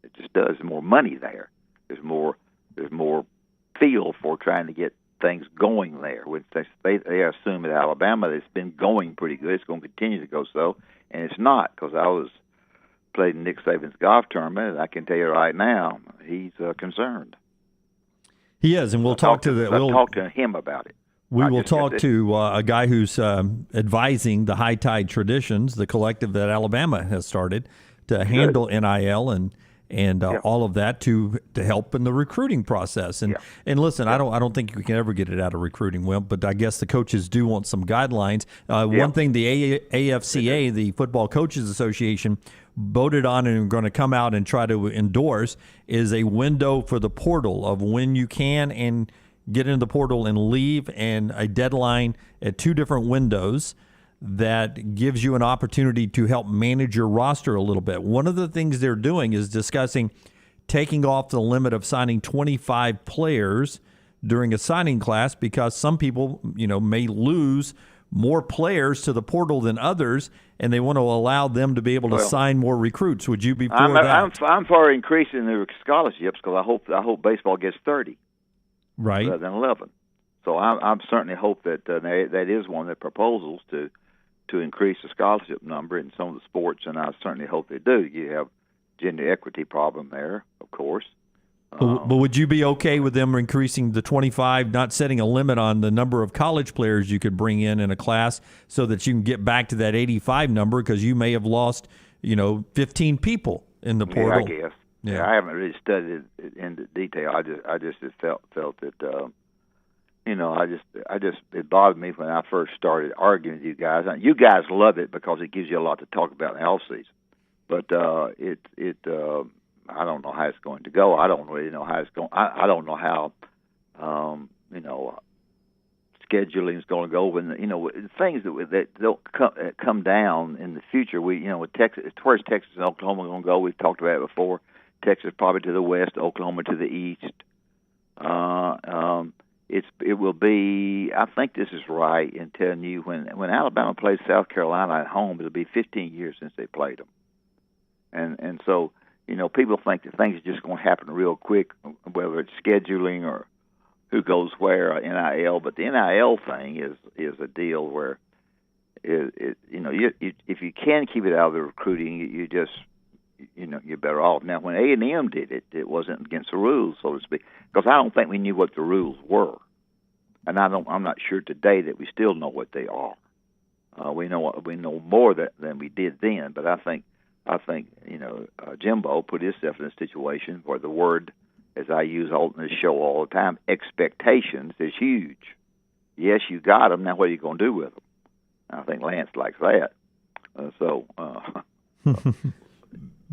It just does. There's more money there. There's more feel for trying to get things going there. They assume at Alabama that it's been going pretty good. It's going to continue to go so, and it's not, because I played in Nick Saban's golf tournament, and I can tell you right now he's concerned. He is, and we'll talk to him about it. We will talk to a guy who's advising the High Tide Traditions, the collective that Alabama has started to handle NIL and all of that to help in the recruiting process. And listen, I don't think you can ever get it out of recruiting, Wimp, but I guess the coaches do want some guidelines. One thing the AFCA, the Football Coaches Association, voted on and are going to come out and try to endorse is a window for the portal of when you can and get into the portal and leave, and a deadline at 2 different windows that gives you an opportunity to help manage your roster a little bit. One of the things they're doing is discussing taking off the limit of signing 25 players during a signing class, because some people, may lose more players to the portal than others, and they want to allow them to be able to sign more recruits. Would you be for that? I'm for increasing the scholarships, because I hope baseball gets 30. Right. Rather than 11. So I certainly hope that that is one of the proposals to increase the scholarship number in some of the sports, and I certainly hope they do. You have gender equity problem there, of course. But would you be okay with them increasing the 25, not setting a limit on the number of college players you could bring in a class, so that you can get back to that 85 number, because you may have lost, 15 people in the portal? Yeah, I guess. Yeah, I haven't really studied it in detail. I just felt that it bothered me when I first started arguing with you guys. You guys love it because it gives you a lot to talk about in the off season. But I don't know how it's going to go. I don't really know how it's going. I don't know how scheduling is going to go. When things that don't come down in the future. With Texas, where's Texas and Oklahoma going to go? We've talked about it before. Texas probably to the west, Oklahoma to the east. It will be. I think this is right in telling you when Alabama plays South Carolina at home, it'll be 15 years since they played them, and so people think that things are just going to happen real quick, whether it's scheduling or who goes where, NIL. But the NIL thing is a deal where if you can keep it out of the recruiting, you're better off. Now, when A&M did it, it wasn't against the rules, so to speak, because I don't think we knew what the rules were, and I'm not sure today that we still know what they are. We know more than we did then, but I think Jimbo put himself in a situation where the word, as I use on this show all the time, expectations is huge. Yes, you got them. Now, what are you going to do with them? I think Lance likes that.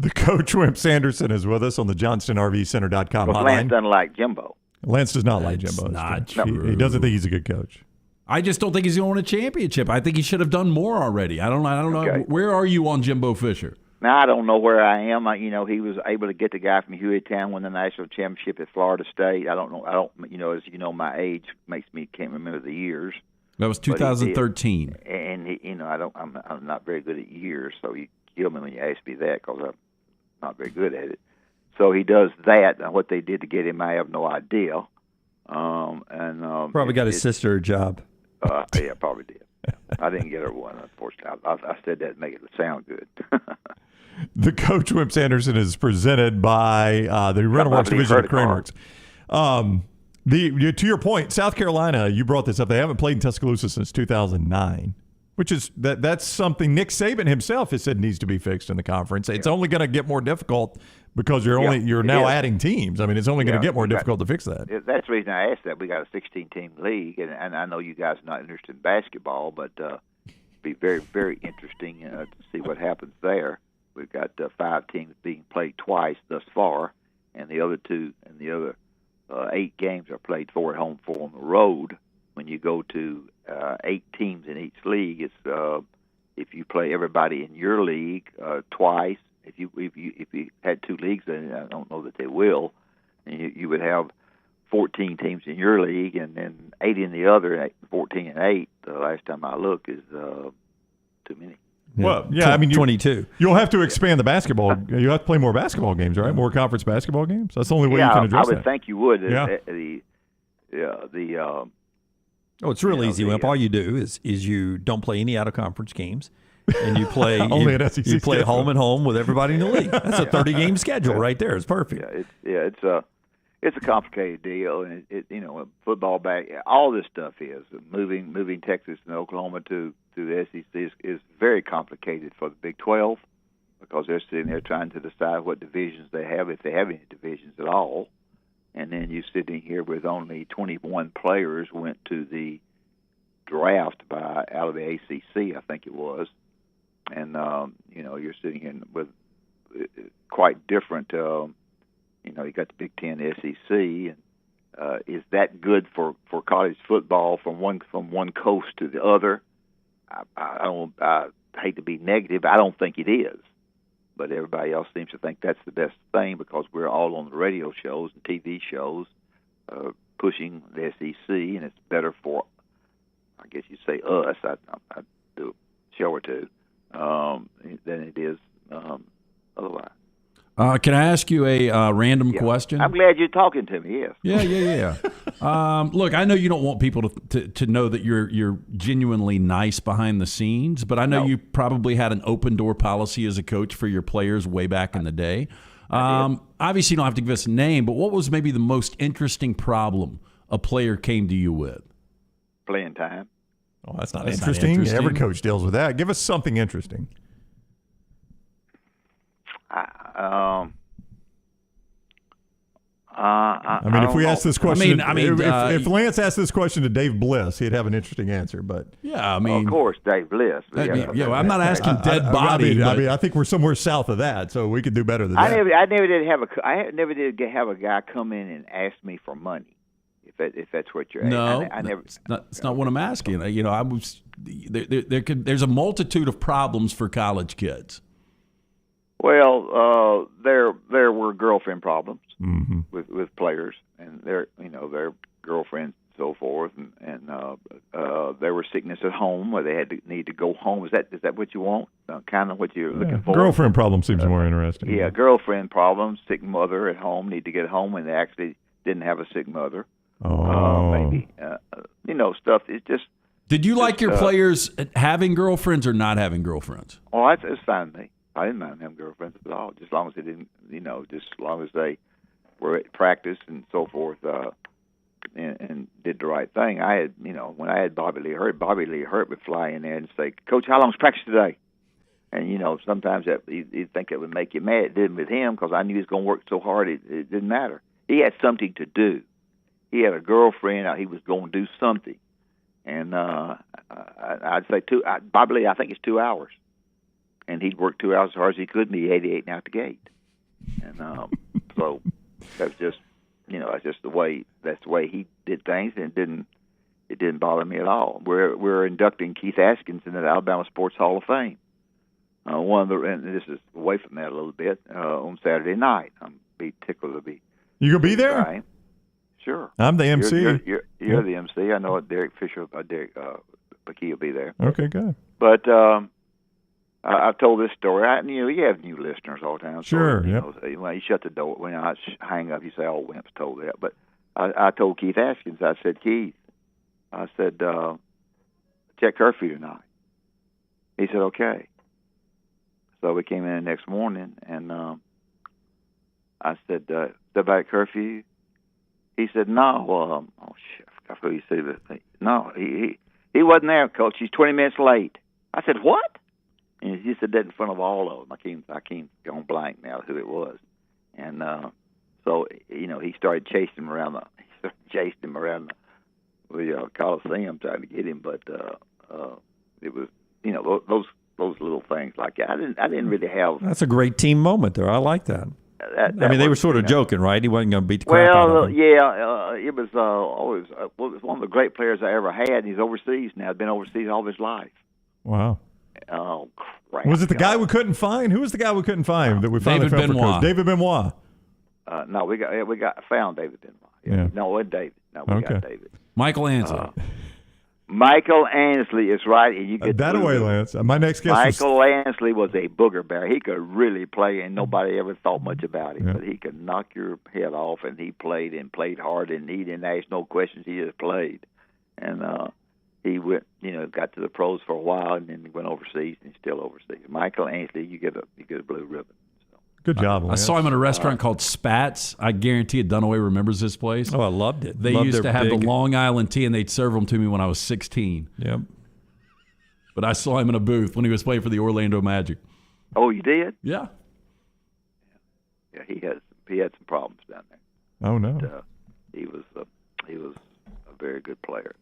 The Coach Wimp Sanderson is with us on the JohnstonRVCenter.com hotline. Lance doesn't like Jimbo. Lance does not like Jimbo. Not true. He doesn't think he's a good coach. I just don't think he's going to win a championship. I think he should have done more already. I don't know. Okay. Where are you on Jimbo Fisher? Now, I don't know where I am. He was able to get the guy from Hueytown win the national championship at Florida State. I don't know. As you know, my age makes me can't remember the years. That was 2013. And I'm not very good at years, so you kill me when you ask me that because I'm not very good at it. So he does that. Now, what they did to get him, I have no idea. Probably got his sister a job. Yeah, probably did. I didn't get her one, unfortunately. I said that to make it sound good. The Coach Wimp Sanderson is presented by the Rental Works Division of Craneworks. To your point, South Carolina, you brought this up. They haven't played in Tuscaloosa since 2009, which is that's something Nick Saban himself has said needs to be fixed in the conference. It's only going to get more difficult because you're now adding teams. I mean, it's only going to get more difficult to fix that. That's the reason I asked that. We got a 16-team league, and I know you guys are not interested in basketball, but it'd be very, very interesting to see what happens there. We've got 5 teams being played twice thus far, and the other 8 games are played 4 at home, 4 on the road. When you go to 8 teams in each league, it's if you play everybody in your league twice. If you had 2 leagues, then I don't know that they will. And you would have 14 teams in your league, and then 8 in the other. 14 and 8. The last time I looked is too many. Well, yeah, I mean, 22. You'll have to expand the basketball. You have to play more basketball games, right? More conference basketball games. That's the only way you can address that. I would think you would. It's real easy, Wimp. All you do is you don't play any out-of-conference games, and you play only an SEC you play schedule. home and home with everybody in the league. That's a 30-game schedule right there. It's perfect. It's a complicated deal, and football back. All this stuff is moving Texas and Oklahoma to the SEC is very complicated for the Big 12 because they're sitting there trying to decide what divisions they have, if they have any divisions at all. And then you're sitting here with only 21 players went to the draft out of the ACC, I think it was. And, you're sitting in with quite different, you got the Big Ten, the SEC, and is that good for college football from one coast to the other? I hate to be negative. I don't think it is. But everybody else seems to think that's the best thing because we're all on the radio shows and TV shows pushing the SEC, and it's better for, I guess you'd say us, I do a show or two, than it is otherwise. Can I ask you a random question? I'm glad you're talking to me, yes. Yeah. Look, I know you don't want people to know that you're genuinely nice behind the scenes, but I know you probably had an open door policy as a coach for your players way back in the day. Obviously, you don't have to give us a name, but what was maybe the most interesting problem a player came to you with? Playing time. Oh, that's not interesting. Every coach deals with that. Give us something interesting. If we ask this question, if Lance asked this question to Dave Bliss, he'd have an interesting answer. But of course, Dave Bliss. I'm not asking dead body. I think we're somewhere south of that, so we could do better than that. I never did have a guy come in and ask me for money. if that's what you're no, asking. I never. It's not what I'm asking. I was there's a multitude of problems for college kids. Well, there were girlfriend problems Mm-hmm. with players, and their girlfriends and so forth, and there were sickness at home where they need to go home. Is that what you want? Kind of what you're looking for? Girlfriend problem seems more interesting. Yeah, girlfriend problems, sick mother at home, need to get home when they actually didn't have a sick mother. Maybe stuff. It's just. Did you like your players having girlfriends or not having girlfriends? Oh, it's fine with me. I didn't mind having girlfriends at all, just as long as they didn't, just as long as they were at practice and so forth, and did the right thing. I had, when I had Bobby Lee Hurt would fly in there and say, "Coach, how long's practice today?" And sometimes you'd think it would make you mad. It didn't with him because I knew he was going to work so hard it didn't matter. He had something to do. He had a girlfriend. He was going to do something, and I'd say Bobby Lee, I think it's 2 hours. And he'd work 2 hours as hard as he could and be 88 and out the gate. And so that's just, that's just that's the way he did things, and it didn't bother me at all. We're inducting Keith Askins into the Alabama Sports Hall of Fame. And this is away from that a little bit, on Saturday night. I'm be tickled to be. You gonna be there? Right. Sure. I'm the MC. You're the MC. I know Derek Fisher, Derek McKee will be there. Okay, good. But I've told this story. You have new listeners all the time. Sure. When you shut the door, when I hang up, you say, "Oh, Wimp's told that." But I told Keith Askins, I said, "Keith," I said, "check curfew tonight." He said, "Okay." So we came in the next morning, and I said, "Is about curfew?" He said, "No." Oh shit! I forgot you said that. No, he wasn't there, Coach. He's 20 minutes late. I said, "What?" And he said that in front of all of them. I can't go blank now who it was. And so he started chasing him around the Coliseum trying to get him. But it was those little things like that. I didn't really have. That's a great team moment there. I like that. They were sort of joking, right? He wasn't going to beat the crap out of him. It was always it was one of the great players I ever had. He's overseas now. Been overseas all his life. Wow. Oh, crap. Was it the guy we couldn't find? Who was the guy we couldn't find that we finally found for Coach? David Benoit. No, we found David Benoit. Yeah. No, it wasn't David. No, we got David. Michael Ansley. Michael Ansley is right. And you get that away, Lance. My next guest Michael Ansley was a booger bear. He could really play, and nobody ever thought much about him. Yeah. But he could knock your head off, and he played hard, and he didn't ask no questions. He just played. And he went, got to the pros for a while, and then he went overseas, and he's still overseas. Michael Ansley, you get a blue ribbon. So. Good job, Lance. I saw him in a restaurant called Spats. I guarantee Dunaway remembers this place. Oh, I loved it. They used to have the Long Island tea, and they'd serve them to me when I was 16. Yep. But I saw him in a booth when he was playing for the Orlando Magic. Oh, you did? Yeah. Yeah, he had some problems down there. Oh no. But, he was a very good player.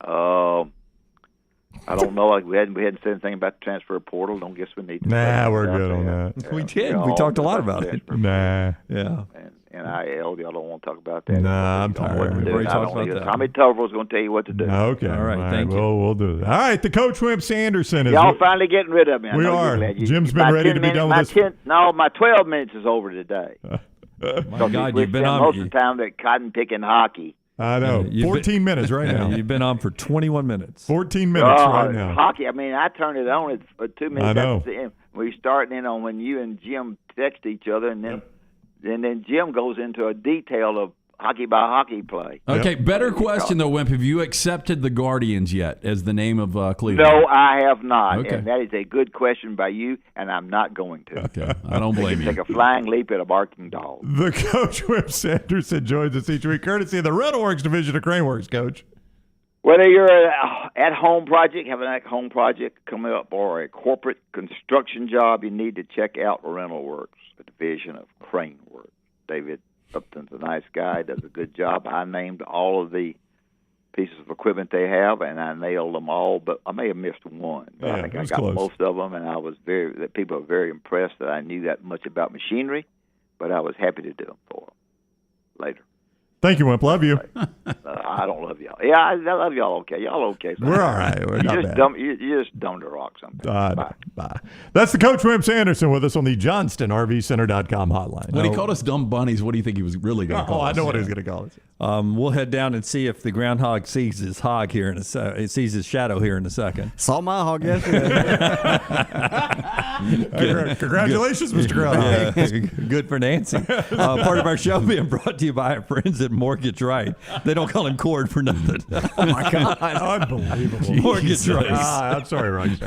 I don't know. We hadn't said anything about the transfer portal. Don't guess we need to. Nah, we're good on that. We did. We talked a lot about it. Nah. Yeah. And NIL, y'all don't want to talk about that. Nah, I'm tired. We've already talked about that. Tommy Tuberville's going to tell you what to do. Okay. All right. Thank you. We'll do that. All right. The Coach Wimp Sanderson is. Y'all finally getting rid of me. We are. Jim's been ready to be done with this. My 12 minutes is over today. My God, you've been on. Most of the time that cotton picking hockey. I know. 14 minutes right now. You've been on for 21 minutes. 14 minutes right now. Hockey, I turned it on at 2 minutes. I know. After the end. We starting in on when you and Jim text each other, and then Jim goes into a detail of hockey by hockey play. Okay, better question though, Wimp. Have you accepted the Guardians yet as the name of Cleveland? No, I have not. Okay. And that is a good question by you, and I'm not going to. Okay, I don't blame you. Take a flying leap at a barking dog. The Coach Wimp Sanderson joins us each week, courtesy of the Rental Works division of Craneworks, Coach. Whether you're an at-home project, have an at-home project coming up, or a corporate construction job, you need to check out Rental Works, a division of Craneworks. David Upton's a nice guy, does a good job. I named all of the pieces of equipment they have, and I nailed them all, but I may have missed one. But I think I got most of them, and people are very impressed that I knew that much about machinery, but I was happy to do them for them later. Thank you, Wimp. Love you. I don't love y'all. Yeah, I love y'all. Okay, y'all okay? We're all right. We're not bad. You're just dumb to rock sometimes. Bye. That's the Coach Wimp Sanderson with us on the JohnstonRVCenter.com hotline. When he called us dumb bunnies, what do you think he was really going to call us? I know what he was going to call us. We'll head down and see if the groundhog sees his hog here in sees his shadow here in a second. Saw my hog yesterday. Congratulations, Mr. Groundhog. Good for Nancy. Part of our show being brought to you by our friends at Mortgage Right. They don't call him Cord for nothing. Oh, my God. Unbelievable. Mortgage Right. I'm sorry, Ron.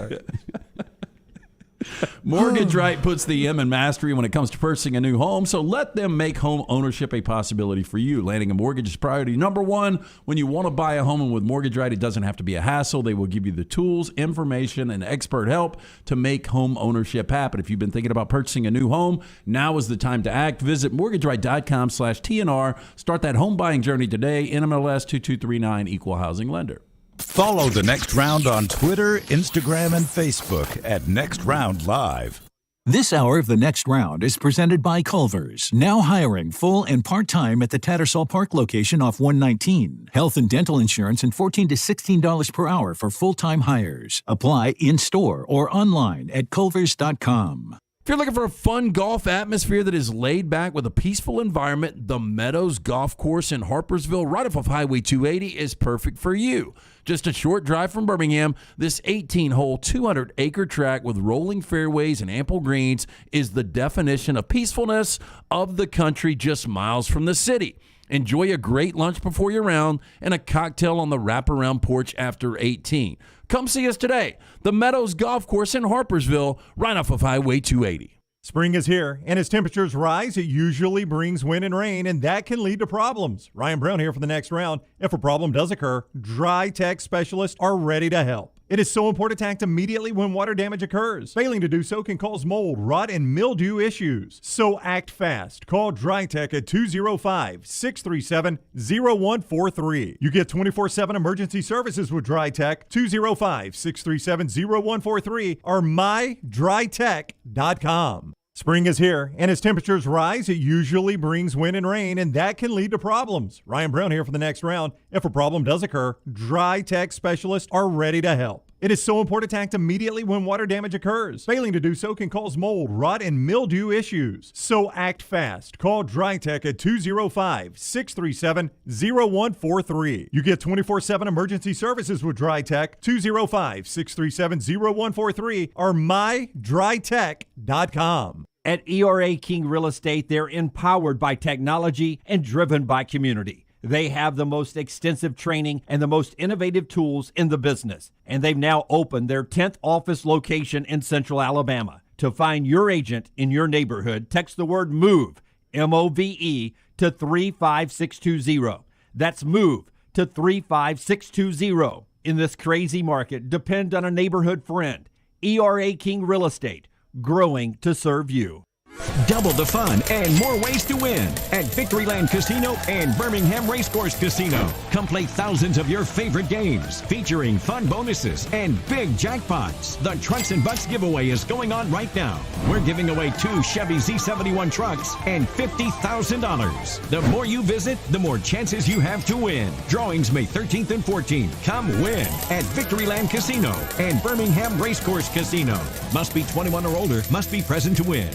Mortgage Right puts the M in mastery when it comes to purchasing a new home, so let them make home ownership a possibility for you. Landing a mortgage is priority number one when you want to buy a home, and with Mortgage Right, it doesn't have to be a hassle. They will give you the tools, information, and expert help to make home ownership happen. If you've been thinking about purchasing a new home, now is the time to act. Visit mortgageright.com/TNR. Start that home buying journey today. NMLS 2239, Equal Housing Lender. Follow The Next Round on Twitter, Instagram, and Facebook at Next Round Live. This hour of The Next Round is presented by Culver's, now hiring full and part-time at the Tattersall Park location off 119. Health and dental insurance and $14 to $16 per hour for full-time hires. Apply in-store or online at culvers.com. If you're looking for a fun golf atmosphere that is laid back with a peaceful environment, the Meadows Golf Course in Harpersville, right off of Highway 280, is perfect for you. Just a short drive from Birmingham, this 18-hole, 200-acre track with rolling fairways and ample greens is the definition of peacefulness of the country just miles from the city. Enjoy a great lunch before your round and a cocktail on the wraparound porch after 18. Come see us today. The Meadows Golf Course in Harpersville, right off of Highway 280. Spring is here, and as temperatures rise, it usually brings wind and rain, and that can lead to problems. Ryan Brown here for the Next Round. If a problem does occur, Dry Tech specialists are ready to help. It is so important to act immediately when water damage occurs. Failing to do so can cause mold, rot, and mildew issues. So act fast. Call Dry Tech at 205-637-0143. You get 24/7 emergency services with Dry Tech, 205-637-0143 or mydrytech.com. Spring is here, and as temperatures rise, it usually brings wind and rain, and that can lead to problems. Ryan Brown here for the Next Round. If a problem does occur, Dry Tech specialists are ready to help. It is so important to act immediately when water damage occurs. Failing to do so can cause mold, rot, and mildew issues. So act fast. Call Dry Tech at 205-637-0143. You get 24/7 emergency services with Dry Tech, 205-637-0143 or mydrytech.com. At ERA King Real Estate, they're empowered by technology and driven by community. They have the most extensive training and the most innovative tools in the business. And they've now opened their 10th office location in Central Alabama. To find your agent in your neighborhood, text the word MOVE, M-O-V-E, to 35620. That's MOVE to 35620. In this crazy market, depend on a neighborhood friend. ERA King Real Estate, growing to serve you. Double the fun and more ways to win at Victoryland Casino and Birmingham Racecourse Casino. Come play thousands of your favorite games featuring fun bonuses and big jackpots. The Trucks and Bucks giveaway is going on right now. We're giving away 2 Chevy Z71 trucks and $50,000. The more you visit, the more chances you have to win. Drawings May 13th and 14th. Come win at Victoryland Casino and Birmingham Racecourse Casino. Must be 21 or older. Must be present to win.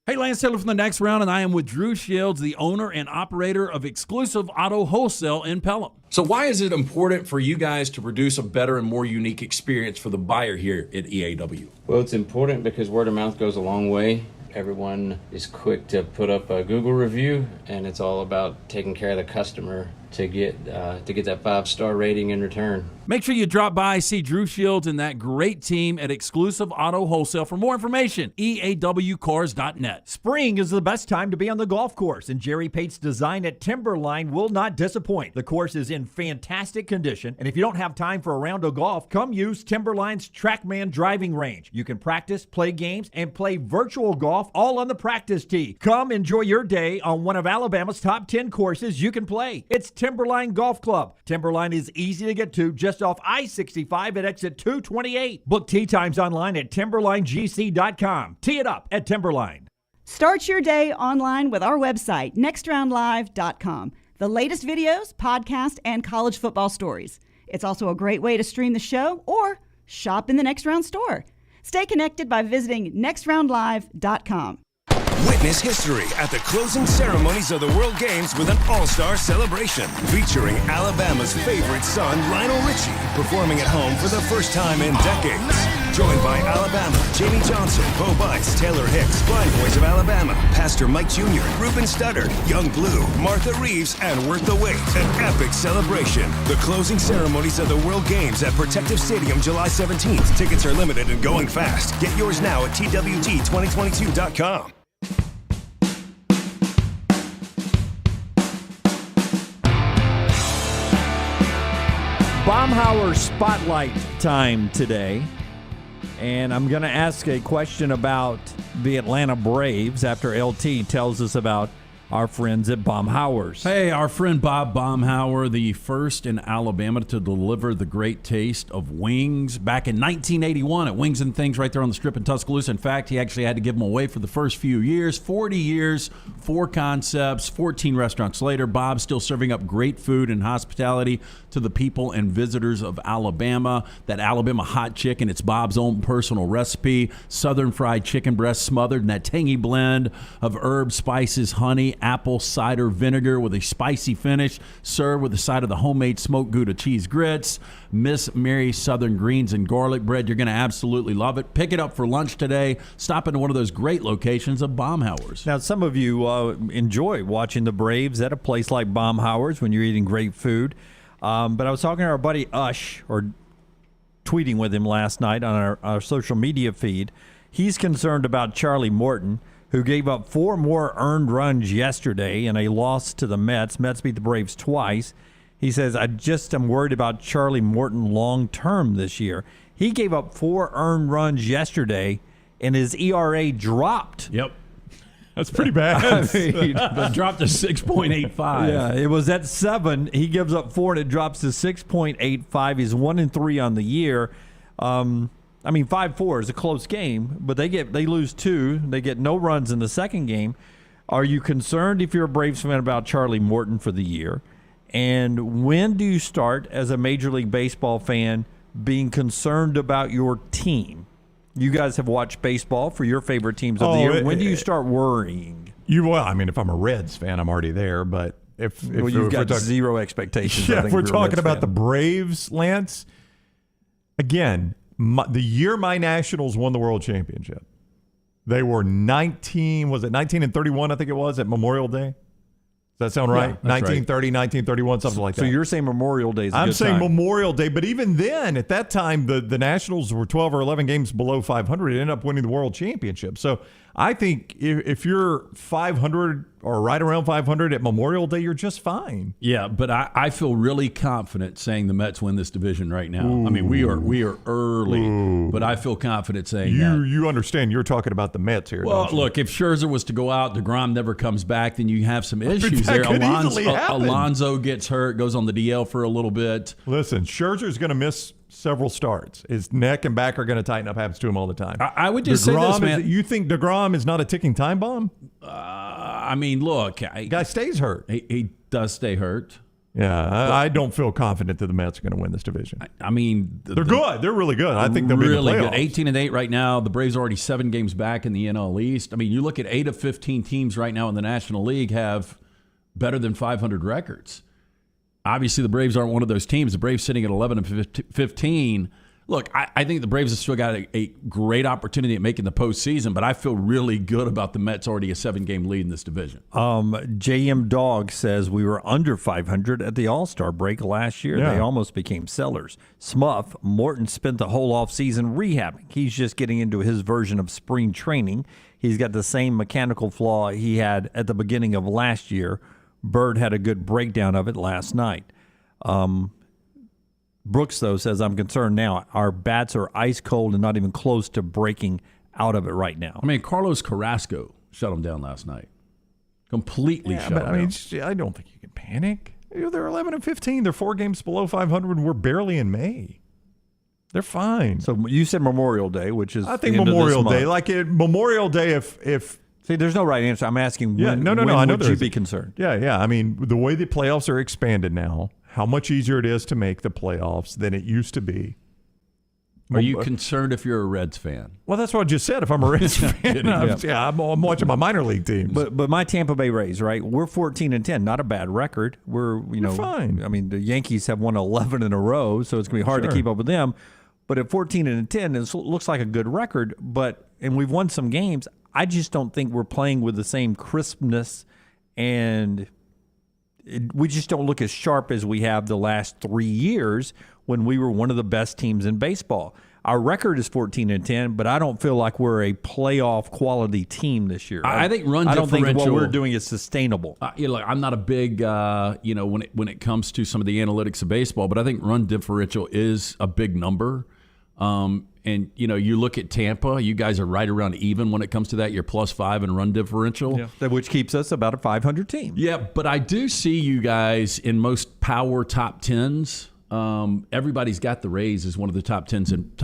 Hey, Lance Taylor from the Next Round, and I am with Drew Shields, the owner and operator of Exclusive Auto Wholesale in Pelham. So why is it important for you guys to produce a better and more unique experience for the buyer here at EAW? Well, it's important because word of mouth goes a long way. Everyone is quick to put up a Google review, and it's all about taking care of the customer to get that 5-star rating in return. Make sure you drop by, see Drew Shields and that great team at Exclusive Auto Wholesale. For more information, eawcars.net. Spring is the best time to be on the golf course, and Jerry Pate's design at Timberline will not disappoint. The course is in fantastic condition, and if you don't have time for a round of golf, come use Timberline's TrackMan driving range. You can practice, play games, and play virtual golf all on the practice tee. Come enjoy your day on one of Alabama's top 10 courses you can play. It's Timberline Golf Club. Timberline is easy to get to just off I-65 at exit 228. Book tee times online at timberlinegc.com. Tee it up at Timberline. Start your day online with our website, nextroundlive.com. the latest videos, podcasts, and college football stories. It's also a great way to stream the show or shop in the Next Round store. Stay connected by visiting nextroundlive.com. Witness history at the closing ceremonies of the World Games with an all-star celebration featuring Alabama's favorite son, Lionel Richie, performing at home for the first time in decades. Joined by Alabama, Jamie Johnson, Bo Bice, Taylor Hicks, Blind Boys of Alabama, Pastor Mike Jr., Ruben Studdard, Young Blue, Martha Reeves, and Worth the Wait. An epic celebration. The closing ceremonies of the World Games at Protective Stadium, July 17th. Tickets are limited and going fast. Get yours now at TWG2022.com. Baumhauer Spotlight time today. And I'm going to ask a question about the Atlanta Braves after LT tells us about our friends at Baumhauer's. Hey, our friend Bob Baumhauer, the first in Alabama to deliver the great taste of wings back in 1981 at Wings and Things right there on the Strip in Tuscaloosa. In fact, he actually had to give them away for the first few years. 40 years, 4 concepts, 14 restaurants later. Bob's still serving up great food and hospitality to the people and visitors of Alabama. That Alabama hot chicken, it's Bob's own personal recipe. Southern fried chicken breast smothered in that tangy blend of herbs, spices, honey, apple cider vinegar with a spicy finish, served with a side of the homemade smoked Gouda cheese grits. Miss Mary's Southern greens and garlic bread. You're going to absolutely love it. Pick it up for lunch today. Stop into one of those great locations of Baumhauer's. Now, some of you enjoy watching the Braves at a place like Baumhauer's when you're eating great food. But I was talking to our buddy Ush, or tweeting with him last night on our social media feed. He's concerned about Charlie Morton, who gave up 4 more earned runs yesterday in a loss to the Mets. Mets beat the Braves twice. He says, I just am worried about Charlie Morton long-term this year. He gave up 4 earned runs yesterday, and his ERA dropped. Yep. That's pretty bad. I mean, it dropped to 6.85. Yeah, it was at 7. He gives up 4, and it drops to 6.85. He's 1-3 on the year. 5-4 is a close game, but they lose 2. They get no runs in the second game. Are you concerned, if you're a Braves fan, about Charlie Morton for the year? And when do you start, as a Major League Baseball fan, being concerned about your team? You guys have watched baseball for your favorite teams of the year. When do you start worrying? If I'm a Reds fan, I'm already there. But if you've got zero expectations. Yeah, if we're talking about the Braves, Lance, again, the year my Nationals won the World Championship, they were 19-31, I think it was, at Memorial Day. Does that sound right? Yeah, 1930, 1931, something like that. So you're saying Memorial Day is a I'm good saying time. Memorial Day, but even then, at that time, the Nationals were 12 or 11 games below 500 and ended up winning the World Championship. So I think if you're 500 or right around 500 at Memorial Day, you're just fine. Yeah, but I feel really confident saying the Mets win this division right now. Ooh. I mean, we are early, but I feel confident saying that. You understand you're talking about the Mets here, Well, don't you? look, if Scherzer was to go out, DeGrom never comes back, then you have some issues that there. could easily happen. Alonso gets hurt, goes on the DL for a little bit. Listen, Scherzer's going to miss several starts. His neck and back are going to tighten up. Happens to him all the time. I would just say this, man. You think DeGrom is not a ticking time bomb? Look. Guy stays hurt. He does stay hurt. Yeah, I don't feel confident that the Mets are going to win this division. They're good. They're really good. I think they'll really be in the good. playoffs. 18-8 right now. The Braves are already 7 games back in the NL East. I mean, you look at 8 of 15 teams right now in the National League have better than 500 records. Obviously, the Braves aren't one of those teams. The Braves sitting at 11 and 15. Look, I think the Braves have still got a great opportunity at making the postseason, but I feel really good about the Mets already a 7-game lead in this division. JM Dog says we were under 500 at the All-Star break last year. Yeah. They almost became sellers. Smuff, Morton spent the whole offseason rehabbing. He's just getting into his version of spring training. He's got the same mechanical flaw he had at the beginning of last year. Bird had a good breakdown of it last night. Brooks, though, says, I'm concerned now. Our bats are ice cold and not even close to breaking out of it right now. I mean, Carlos Carrasco shut him down last night. Completely shut him down. I don't think you can panic. They're 11 and 15. They're 4 games below 500, and we're barely in May. They're fine. So you said Memorial Day, which is I think the end of this Memorial month. Day. Memorial Day, if See, there's no right answer. I'm asking when, I know would you be concerned? Yeah. I mean, the way the playoffs are expanded now, how much easier it is to make the playoffs than it used to be. Are you concerned if you're a Reds fan? Well, that's what I just said. If I'm a Reds fan, I'm watching my minor league teams. But my Tampa Bay Rays, right? We're 14-10, not a bad record. We're fine. I mean, the Yankees have won 11 in a row, so it's going to be hard to keep up with them. But at 14-10, it looks like a good record. And we've won some games. I just don't think we're playing with the same crispness, and we just don't look as sharp as we have the last 3 years when we were one of the best teams in baseball. Our record is 14-10, but I don't feel like we're a playoff quality team this year. I think run differential. I don't think what we're doing is sustainable. Look, I'm not a big, when it comes to some of the analytics of baseball, but I think run differential is a big number. And you look at Tampa, you guys are right around even when it comes to that. You're +5 in run differential. Yeah. Which keeps us about a 500 team. Yeah, but I do see you guys in most power top 10s. Everybody's got the Rays as one of the top 10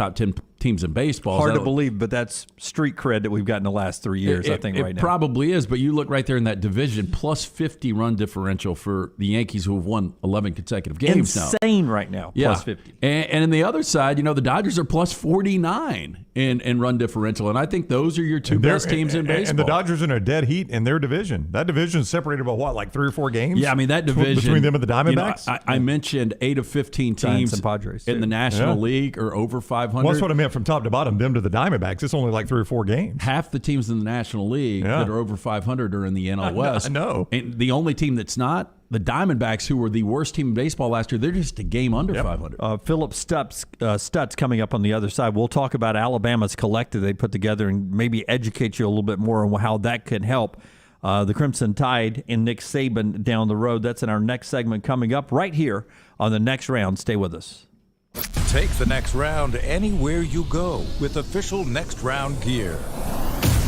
teams in baseball. Hard to believe, but that's street cred that we've got in the last 3 years, I think, right now. It probably is, but you look right there in that division, +50 run differential for the Yankees, who have won 11 consecutive games now. Insane right now, +50. And on the other side, the Dodgers are +49 in run differential, and I think those are your two best teams in baseball. And the Dodgers are in a dead heat in their division. That division is separated by like 3 or 4 games? Yeah, I mean, that division. Between them and the Diamondbacks? I mentioned 8 of 15 Giants teams and Padres, in the National League are over 500. Well, that's what I meant from top to bottom, them to the Diamondbacks. It's only like 3 or 4 games. Half the teams in the National League that are over 500 are in the NL West. I know. And the only team that's not, the Diamondbacks, who were the worst team in baseball last year, they're just a game under 500. Phillip Stutts coming up on the other side. We'll talk about Alabama's collective they put together and maybe educate you a little bit more on how that could help the Crimson Tide and Nick Saban down the road. That's in our next segment coming up right here on The Next Round. Stay with us. Take the next round anywhere you go with official Next Round gear.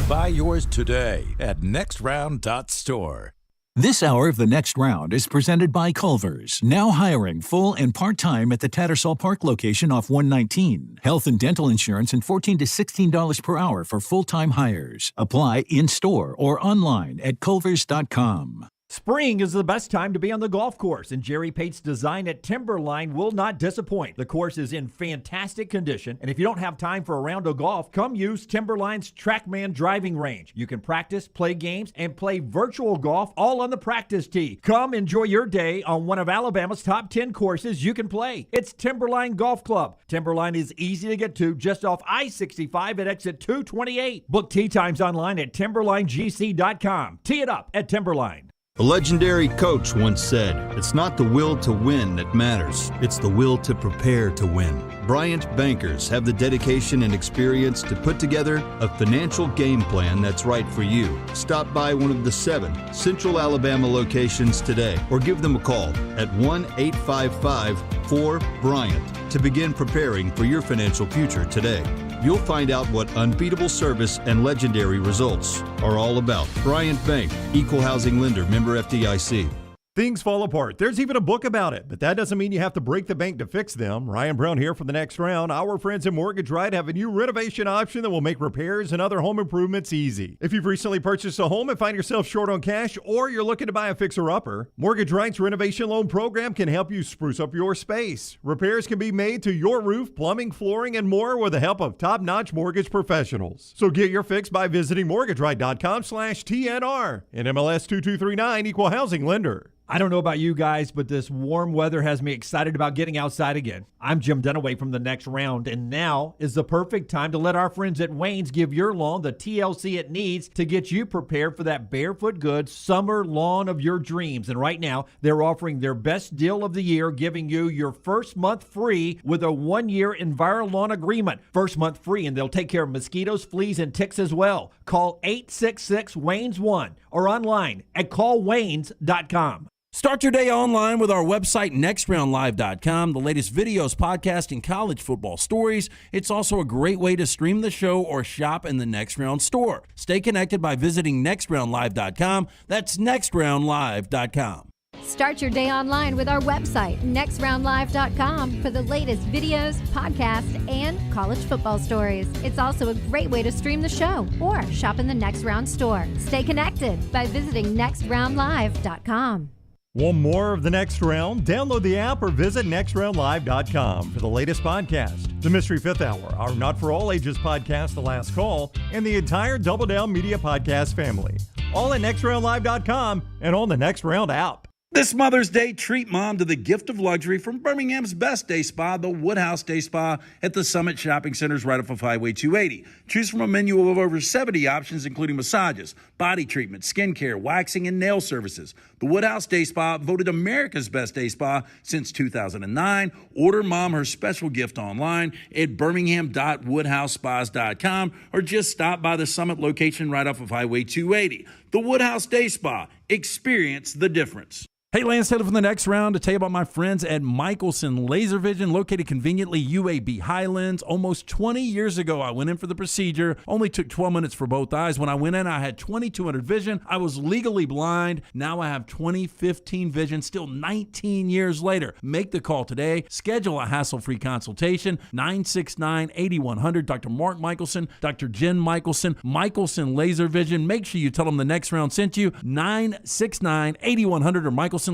Buy yours today at nextround.store. This hour of The Next Round is presented by Culver's, now hiring full and part-time at the Tattersall Park location off 119. Health and dental insurance and $14 to $16 per hour for full-time hires. Apply in-store or online at culvers.com. Spring is the best time to be on the golf course, and Jerry Pate's design at Timberline will not disappoint. The course is in fantastic condition, and if you don't have time for a round of golf, come use Timberline's TrackMan driving range. You can practice, play games, and play virtual golf all on the practice tee. Come enjoy your day on one of Alabama's top 10 courses you can play. It's Timberline Golf Club. Timberline is easy to get to just off I-65 at exit 228. Book tee times online at timberlinegc.com. Tee it up at Timberline. A legendary coach once said, "It's not the will to win that matters, it's the will to prepare to win." Bryant bankers have the dedication and experience to put together a financial game plan that's right for you. Stop by one of the 7 Central Alabama locations today or give them a call at 1-855-4-BRYANT to begin preparing for your financial future today. You'll find out what unbeatable service and legendary results are all about. Bryant Bank, Equal Housing Lender, member FDIC. Things fall apart. There's even a book about it, but that doesn't mean you have to break the bank to fix them. Ryan Brown here for The Next Round. Our friends at Mortgage Right have a new renovation option that will make repairs and other home improvements easy. If you've recently purchased a home and find yourself short on cash, or you're looking to buy a fixer-upper, Mortgage Right's renovation loan program can help you spruce up your space. Repairs can be made to your roof, plumbing, flooring, and more with the help of top-notch mortgage professionals. So get your fix by visiting mortgageright.com/TNR. And MLS 2239, Equal Housing Lender. I don't know about you guys, but this warm weather has me excited about getting outside again. I'm Jim Dunaway from The Next Round, and now is the perfect time to let our friends at Wayne's give your lawn the TLC it needs to get you prepared for that barefoot good summer lawn of your dreams. And right now, they're offering their best deal of the year, giving you your first month free with a 1-year EnviroLawn agreement. First month free, and they'll take care of mosquitoes, fleas, and ticks as well. Call 866-WAYNES1 or online at callwaynes.com. Start your day online with our website, nextroundlive.com, the latest videos, podcasts, and college football stories. It's also a great way to stream the show or shop in the Next Round store. Stay connected by visiting nextroundlive.com. That's nextroundlive.com. Start your day online with our website, nextroundlive.com, for the latest videos, podcasts, and college football stories. It's also a great way to stream the show or shop in the Next Round store. Stay connected by visiting nextroundlive.com. Want more of The Next Round? Download the app or visit nextroundlive.com for the latest podcast, The Mystery Fifth Hour, our Not For All Ages podcast, The Last Call, and the entire Double Down Media podcast family. All at nextroundlive.com and on the Next Round app. This Mother's Day, treat mom to the gift of luxury from Birmingham's best day spa, the Woodhouse Day Spa at the Summit Shopping Centers right off of Highway 280. Choose from a menu of over 70 options, including massages, body treatment, skincare, waxing, and nail services. The Woodhouse Day Spa, voted America's best day spa since 2009. Order mom her special gift online at birmingham.woodhousespas.com or just stop by the Summit location right off of Highway 280. The Woodhouse Day Spa. Experience the difference. Hey, Lance Taylor from the Next Round to tell you about my friends at Michelson Laser Vision, located conveniently UAB Highlands. Almost 20 years ago, I went in for the procedure. Only took 12 minutes for both eyes. When I went in, I had 20/200 vision. I was legally blind. Now I have 20/15 vision, still 19 years later. Make the call today. Schedule a hassle-free consultation. 969-8100. Dr. Mark Michelson, Dr. Jen Michelson, Michelson Laser Vision. Make sure you tell them the Next Round sent you. 969-8100 or MichelsonLaserVision.com.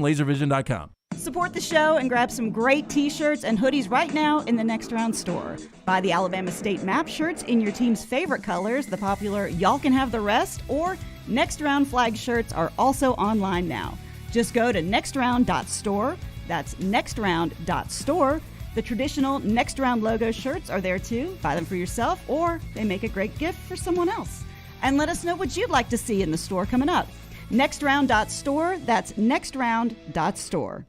Support the show and grab some great t-shirts and hoodies right now in the Next Round store. Buy the Alabama State Map shirts in your team's favorite colors, the popular Y'all Can Have the Rest, or Next Round flag shirts are also online now. Just go to nextround.store. That's nextround.store. The traditional Next Round logo shirts are there too. Buy them for yourself, or they make a great gift for someone else. And let us know what you'd like to see in the store coming up. Nextround.store. That's nextround.store.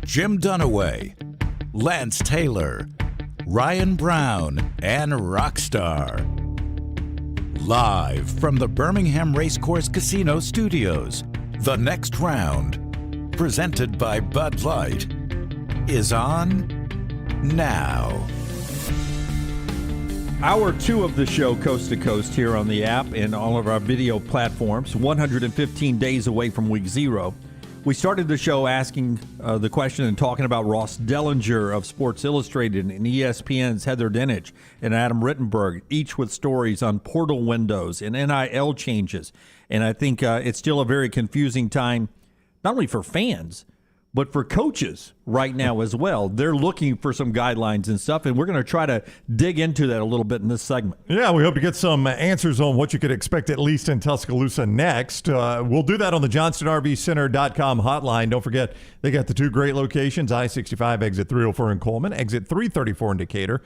Jim Dunaway, Lance Taylor, Ryan Brown, and Rockstar. Live from the Birmingham Racecourse Casino Studios, The Next Round, presented by Bud Light, is on now. Hour 2 of the show, coast to coast, here on the app and all of our video platforms, 115 days away from week 0. We started the show asking the question and talking about Ross Dellinger of Sports Illustrated and ESPN's Heather Dinich and Adam Rittenberg, each with stories on portal windows and NIL changes. And I think it's still a very confusing time, not only for fans, but for coaches right now as well. They're looking for some guidelines and stuff, and we're going to try to dig into that a little bit in this segment. Yeah, we hope to get some answers on what you could expect, at least in Tuscaloosa next. We'll do that on the JohnstonRVCenter.com hotline. Don't forget, they got the 2 great locations, I-65 exit 304 in Coleman, exit 334 in Decatur.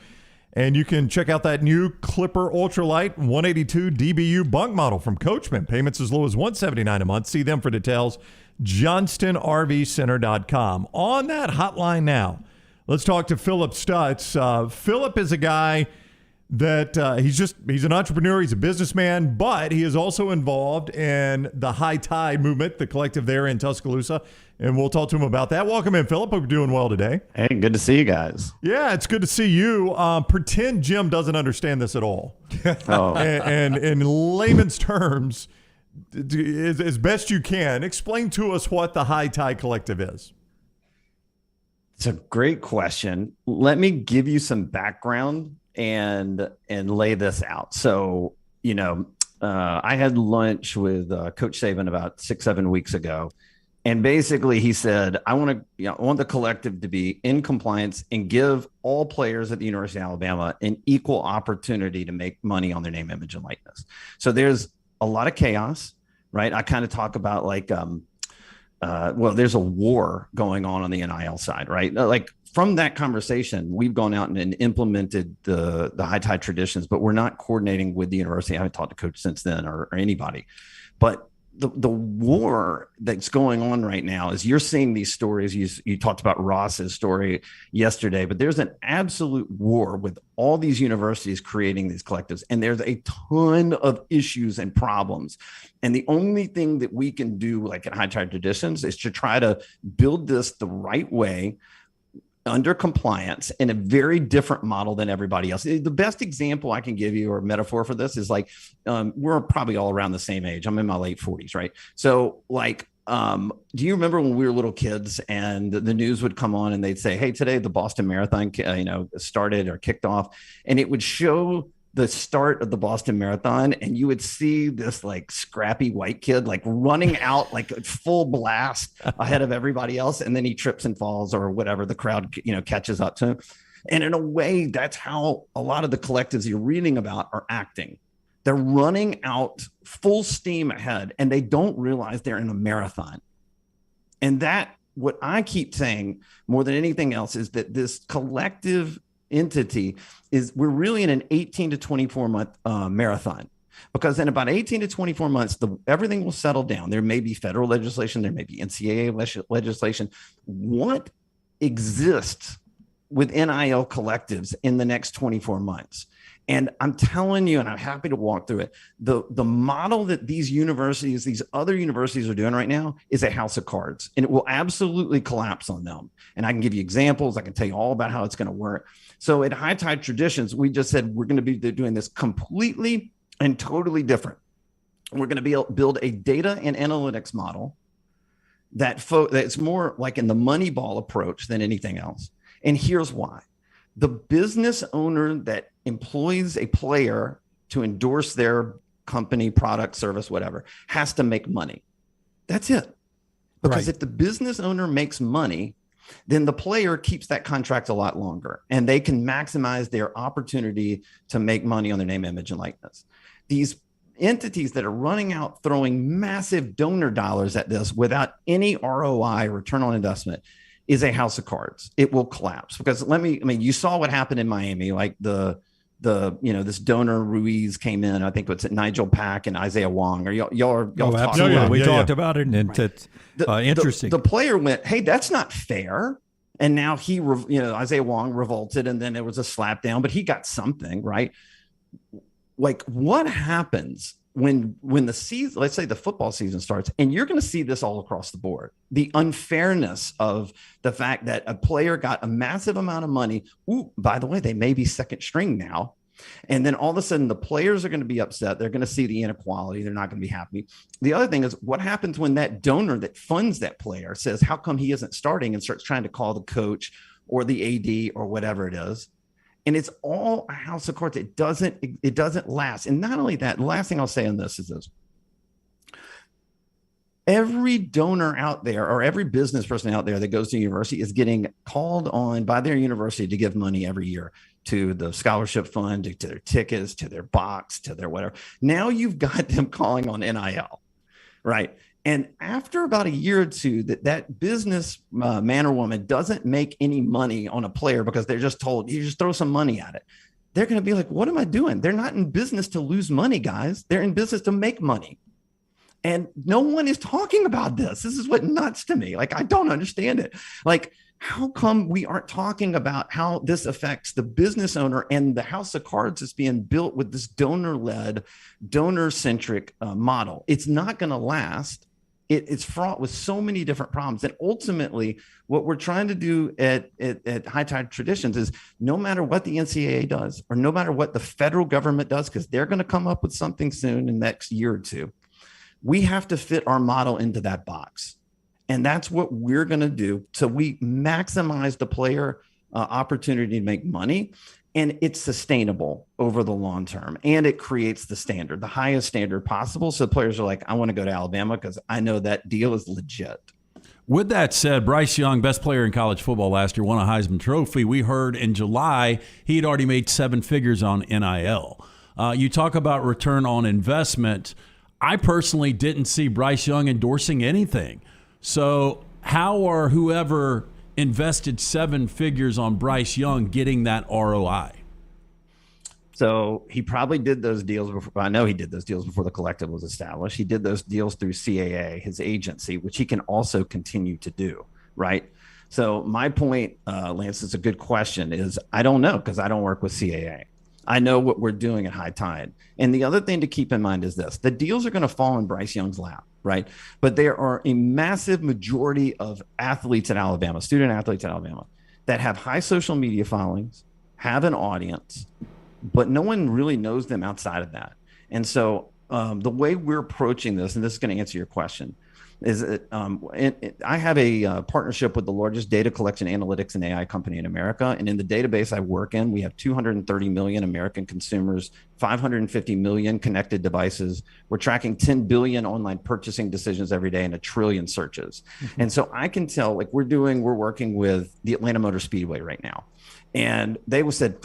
And you can check out that new Clipper Ultralight 182 DBU bunk model from Coach Wimp. Payments as low as $179 a month. See them for details. JohnstonRVCenter.com. On that hotline now, let's talk to Phillip Stutts. Phillip is a guy that he's an entrepreneur, he's a businessman, but he is also involved in the High Tide movement, the collective there in Tuscaloosa, and we'll talk to him about that. Welcome in, Phillip. Hope you're doing well today. Hey, good to see you guys. Yeah, it's good to see you. Pretend Jim doesn't understand this at all. Oh. and in layman's terms, as best you can, explain to us what the High Tide Collective is. It's a great question. Let me give you some background and lay this out. So, I had lunch with Coach Saban about 6-7 weeks ago, and basically he said, I want the collective to be in compliance and give all players at the University of Alabama an equal opportunity to make money on their name, image, and likeness. So there's a lot of chaos, right? I kind of talk about there's a war going on the NIL side, right? Like from that conversation, we've gone out and implemented the High Tide traditions, but we're not coordinating with the university. I haven't talked to Coach since then or anybody. But the war that's going on right now is you're seeing these stories. You talked about Ross's story yesterday, but there's an absolute war with all these universities creating these collectives, and there's a ton of issues and problems. And the only thing that we can do, like at High Tide Traditions, is to try to build this the right way, under compliance in a very different model than everybody else. The best example I can give you, or metaphor for this, is like we're probably all around the same age. I'm in my late 40s, right? So like, do you remember when we were little kids and the news would come on and they'd say, hey, today the Boston Marathon started or kicked off, and it would show the start of the Boston Marathon, and you would see this like scrappy white kid like running out like full blast ahead of everybody else, and then he trips and falls or whatever, the crowd catches up to him. And in a way, that's how a lot of the collectives you're reading about are acting. They're running out full steam ahead, and they don't realize they're in a marathon. And that, what I keep saying more than anything else, is that this collective entity is, we're really in an 18 to 24 month marathon, because in about 18 to 24 months, everything will settle down. There may be federal legislation, there may be NCAA legislation. What exists with NIL collectives in the next 24 months? And I'm telling you, and I'm happy to walk through it, the model that these universities, these other universities are doing right now is a house of cards, and it will absolutely collapse on them. And I can give you examples. I can tell you all about how it's going to work. So at High Tide Traditions, we just said we're going to be doing this completely and totally different. We're going to build a data and analytics model that's more like in the Moneyball approach than anything else. And here's why. The business owner that employs a player to endorse their company, product, service, whatever, has to make money. That's it. Because if the business owner makes money, then the player keeps that contract a lot longer, and they can maximize their opportunity to make money on their name, image, and likeness. These entities that are running out throwing massive donor dollars at this without any ROI, return on investment, is a house of cards. It will collapse, because you saw what happened in Miami, like this donor Ruiz came in. I think it's Nigel Pack and Isaiah Wong. Or y'all absolutely. We talked about it, and it's interesting. The player went, hey, that's not fair. And now Isaiah Wong revolted, and then there was a slap down, but he got something, right? Like, what happens when the season, let's say the football season starts, and you're going to see this all across the board, the unfairness of the fact that a player got a massive amount of money. Ooh, by the way, they may be second string now. And then all of a sudden the players are going to be upset. They're going to see the inequality. They're not going to be happy. The other thing is, what happens when that donor that funds that player says, how come he isn't starting, and starts trying to call the coach or the AD or whatever it is. And it's all a house of cards. It doesn't last. And not only that, the last thing I'll say on this is this. Every donor out there, or every business person out there that goes to university, is getting called on by their university to give money every year to the scholarship fund, to their tickets, to their box, to their whatever. Now you've got them calling on NIL, right? And after about a year or two, that business man or woman doesn't make any money on a player, because they're just told, you just throw some money at it. They're going to be like, what am I doing? They're not in business to lose money, guys. They're in business to make money. And no one is talking about this. This is what nuts to me. Like, I don't understand it. Like, how come we aren't talking about how this affects the business owner and the house of cards that's being built with this donor-led, donor-centric model? It's not going to last. It's fraught with so many different problems. And ultimately, what we're trying to do at High Tide Traditions is, no matter what the NCAA does, or no matter what the federal government does, because they're going to come up with something soon in the next year or two, we have to fit our model into that box. And that's what we're going to do. So we maximize the player opportunity to make money, and it's sustainable over the long term. And it creates the standard, the highest standard possible. So players are like, I want to go to Alabama because I know that deal is legit. With that said, Bryce Young, best player in college football last year, won a Heisman Trophy. We heard in July he had already made 7 figures on NIL. You talk about return on investment. I personally didn't see Bryce Young endorsing anything. So how are whoever invested 7 figures on Bryce Young getting that ROI? So he probably did those deals before. I know he did those deals before the collective was established. He did those deals through CAA, his agency, which he can also continue to do, right? So my point, Lance, it's a good question, is I don't know, because I don't work with CAA. I know what we're doing at High Tide. And the other thing to keep in mind is this: the deals are going to fall in Bryce Young's lap, right? But there are a massive majority of athletes at Alabama, student athletes at Alabama, that have high social media followings, have an audience, but no one really knows them outside of that. And so the way we're approaching this, and this is going to answer your question, is that I have a partnership with the largest data collection analytics and AI company in America. And in the database I work in, we have 230 million American consumers, 550 million connected devices. We're tracking 10 billion online purchasing decisions every day and 1 trillion searches. Mm-hmm. And so I can tell, like we're working with the Atlanta Motor Speedway right now. And they said,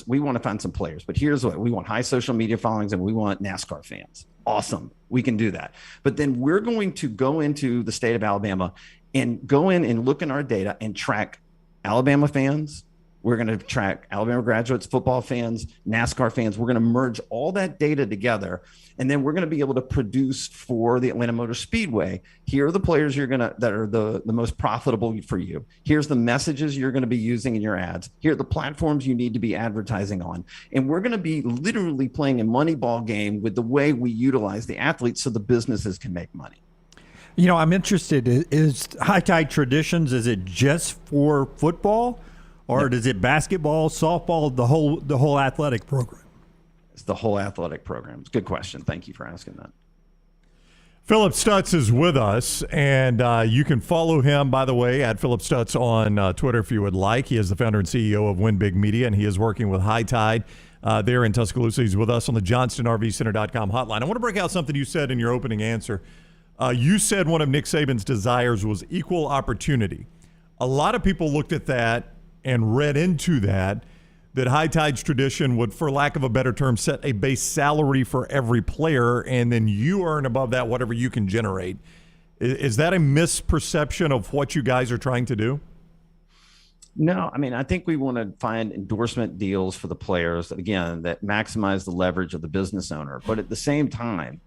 we want to find some players, but here's what we want: high social media followings, and we want NASCAR fans. Awesome. We can do that. But then we're going to go into the state of Alabama and go in and look in our data and track Alabama fans. We're going to track Alabama graduates, football fans, NASCAR fans. We're going to merge all that data together. And then we're going to be able to produce for the Atlanta Motor Speedway. Here are the players that are the most profitable for you. Here's the messages you're going to be using in your ads. Here are the platforms you need to be advertising on. And we're going to be literally playing a money ball game with the way we utilize the athletes so the businesses can make money. You know, I'm interested, is High Tide Traditions, is it just for football? Or is it basketball, softball, the whole athletic program? It's the whole athletic program. It's a good question. Thank you for asking that. Phillip Stutts is with us, and you can follow him, by the way, at Phillip Stutts on Twitter if you would like. He is the founder and CEO of Win Big Media, and he is working with High Tide there in Tuscaloosa. He's with us on the JohnstonRVCenter.com hotline. I want to break out something you said in your opening answer. You said one of Nick Saban's desires was equal opportunity. A lot of people looked at that and read into that High Tide's tradition would, for lack of a better term, set a base salary for every player, and then you earn above that whatever you can generate. Is that a misperception of what you guys are trying to do? No, I mean, I think we want to find endorsement deals for the players, again, that maximize the leverage of the business owner. But at the same time,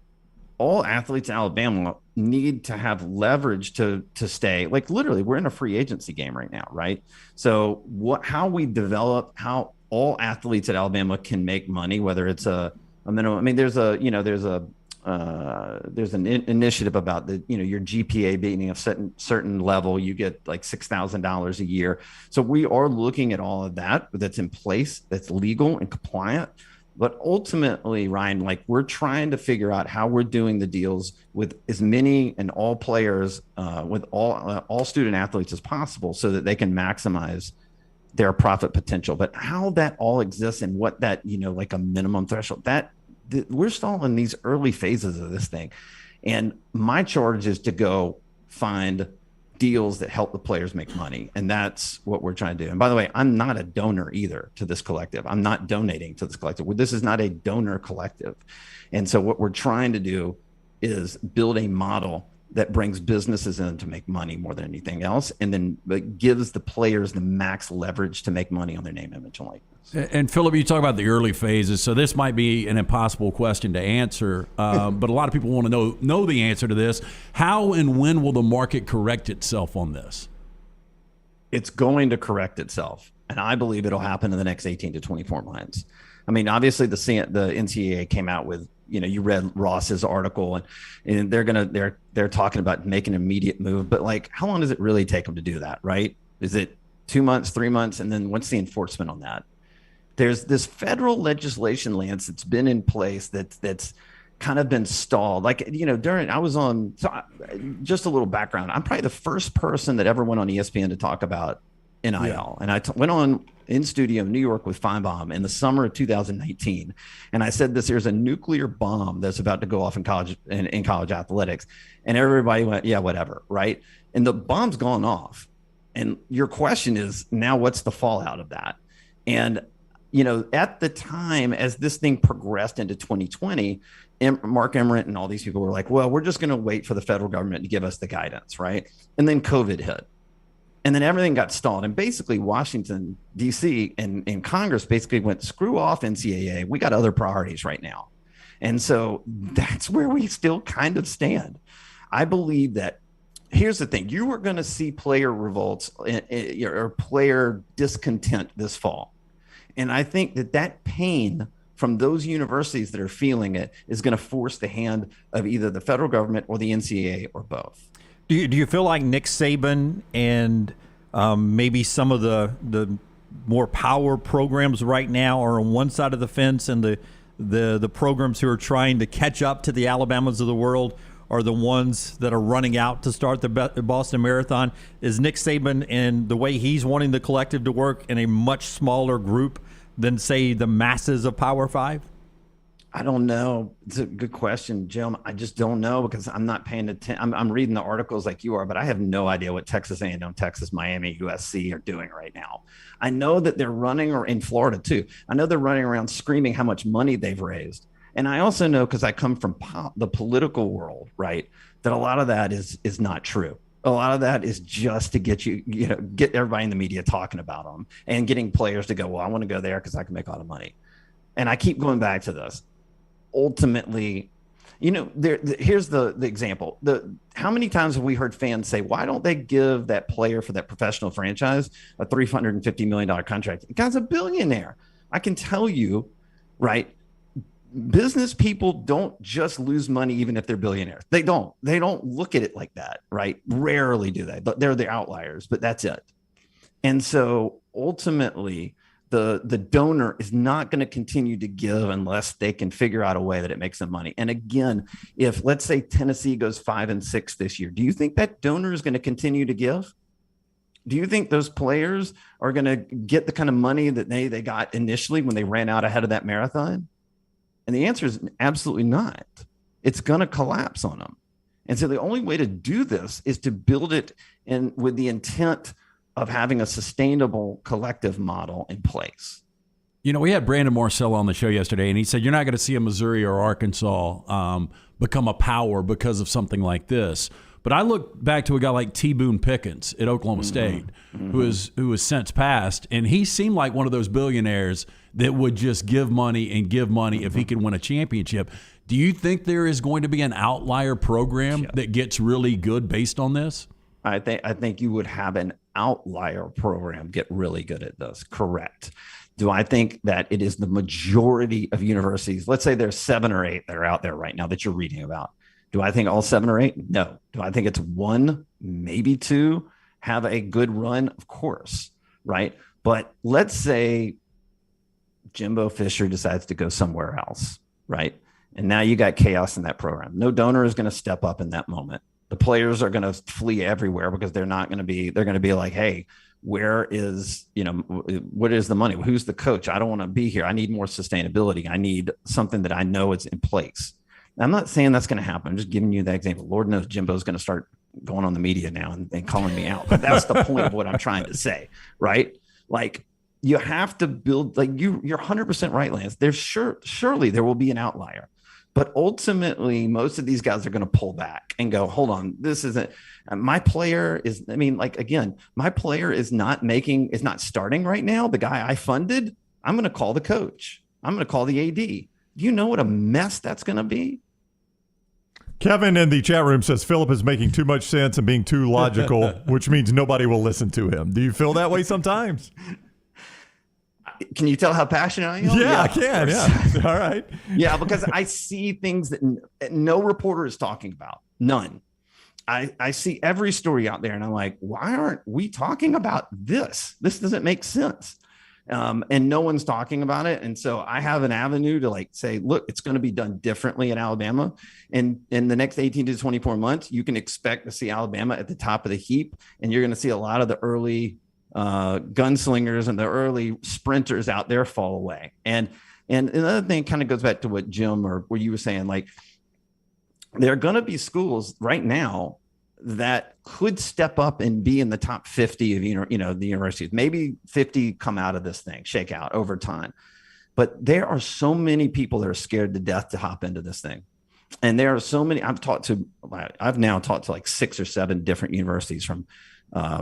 all athletes in Alabama need to have leverage to stay. Like literally, we're in a free agency game right now, right? So how we develop, how all athletes at Alabama can make money, whether it's a minimum. I mean, there's an initiative about your GPA being a certain level, you get like $6,000 a year. So we are looking at all of that that's in place, that's legal and compliant. But ultimately, Ryan, like we're trying to figure out how we're doing the deals with as many and all players, with all student athletes as possible, so that they can maximize their profit potential. But how that all exists and what that, like a minimum threshold, we're still in these early phases of this thing. And my charge is to go find deals that help the players make money. And that's what we're trying to do. And by the way, I'm not a donor either to this collective. I'm not donating to this collective. This is not a donor collective. And so what we're trying to do is build a model that brings businesses in to make money more than anything else, and then gives the players the max leverage to make money on their name, image, and likeness. And Phillip, you talk about the early phases, so this might be an impossible question to answer, but a lot of people want to know the answer to this. How and when will the market correct itself on this? It's going to correct itself, and I believe it'll happen in the next 18 to 24 months. I mean, obviously the NCAA came out with, you read Ross's article, and they're talking about making an immediate move, but like, how long does it really take them to do that, right? Is it 2 months, 3 months? And then what's the enforcement on that? There's this federal legislation, Lance, that's been in place that's kind of been stalled. Like, just a little background. I'm probably the first person that ever went on ESPN to talk about NIL. Yeah. And I went on in studio in New York with Feinbaum in the summer of 2019. And I said there's a nuclear bomb that's about to go off in college athletics. And everybody went, yeah, whatever, right? And the bomb's gone off. And your question is, now what's the fallout of that? And, at the time, as this thing progressed into 2020, Mark Emmert and all these people were like, well, we're just going to wait for the federal government to give us the guidance, right? And then COVID hit. And then everything got stalled. And basically Washington, D.C. and Congress basically went, screw off NCAA. We got other priorities right now. And so that's where we still kind of stand. I believe that, here's the thing. You are going to see player revolts or player discontent this fall. And I think that pain from those universities that are feeling it is going to force the hand of either the federal government or the NCAA or both. Do you feel like Nick Saban and Maybe some of the more power programs right now are on one side of the fence, and the programs who are trying to catch up to the Alabamas of the world are the ones that are running out to start the Boston Marathon. Is Nick Saban and the way he's wanting the collective to work in a much smaller group than, say, the masses of Power 5? I don't know. It's a good question, Jim. I just don't know because I'm not paying attention. I'm reading the articles like you are, but I have no idea what Texas A&M, Texas, Miami, USC are doing right now. I know that they're running, or in Florida too. I know they're running around screaming how much money they've raised. And I also know, because I come from the political world, right, that a lot of that is not true. A lot of that is just to get get everybody in the media talking about them and getting players to go, well, I want to go there because I can make a lot of money. And I keep going back to this. Ultimately, here's the example. How many times have we heard fans say, why don't they give that player for that professional franchise a $350 million contract? The guy's a billionaire. I can tell you, right, business people don't just lose money even if they're billionaires. They don't look at it like that, right? Rarely do they. They're the outliers, but that's it. And so ultimately, the donor is not going to continue to give unless they can figure out a way that it makes them money. And again, if let's say Tennessee goes 5-6 this year, do you think that donor is going to continue to give? Do you think those players are going to get the kind of money that they got initially when they ran out ahead of that marathon? And the answer is absolutely not. It's going to collapse on them. And so the only way to do this is to build it in with the intent of having a sustainable collective model in place. We had Brandon Marcel on the show yesterday, and he said you're not going to see a Missouri or Arkansas become a power because of something like this. But I look back to a guy like T. Boone Pickens at Oklahoma State, who has since passed, and he seemed like one of those billionaires that would just give money if he could win a championship. Do you think there is going to be an outlier program that gets really good based on this? I think you would have an outlier program get really good at this. Correct. Do I think that it is the majority of universities? Let's say there's 7 or 8 that are out there right now that you're reading about. Do I think all 7 or 8? No. Do I think it's 1, maybe 2 have a good run? Of course. Right. But let's say Jimbo Fisher decides to go somewhere else. Right. And now you got chaos in that program. No donor is going to step up in that moment. The players are going to flee everywhere because they're going to be like, hey, where is, what is the money? Who's the coach? I don't want to be here. I need more sustainability. I need something that I know is in place. Now, I'm not saying that's going to happen. I'm just giving you that example. Lord knows Jimbo's going to start going on the media now and calling me out. But that's the point of what I'm trying to say, right? Like, you have to build, like you're 100% right, Lance. There's surely there will be an outlier. But ultimately, most of these guys are going to pull back and go, hold on, this isn't my player is. I mean, like, again, my player is not starting right now. The guy I funded, I'm going to call the coach. I'm going to call the AD. Do you know what a mess that's going to be? Kevin in the chat room says Phillip is making too much sense and being too logical, which means nobody will listen to him. Do you feel that way sometimes? Can you tell how passionate I am? Yeah, I can. Yeah. All right. Yeah, because I see things that no reporter is talking about. None. I see every story out there and I'm like, why aren't we talking about this? This doesn't make sense. And no one's talking about it. And so I have an avenue to say, look, it's going to be done differently in Alabama. And in the next 18 to 24 months, you can expect to see Alabama at the top of the heap. And you're going to see a lot of the early gunslingers and the early sprinters out there fall away. And another thing kind of goes back to what Jim or what you were saying, like there are going to be schools right now that could step up and be in the top 50 of, the universities. Maybe 50 come out of this thing, shake out over time. But there are so many people that are scared to death to hop into this thing. And there are so many, I've now taught to like 6 or 7 different universities from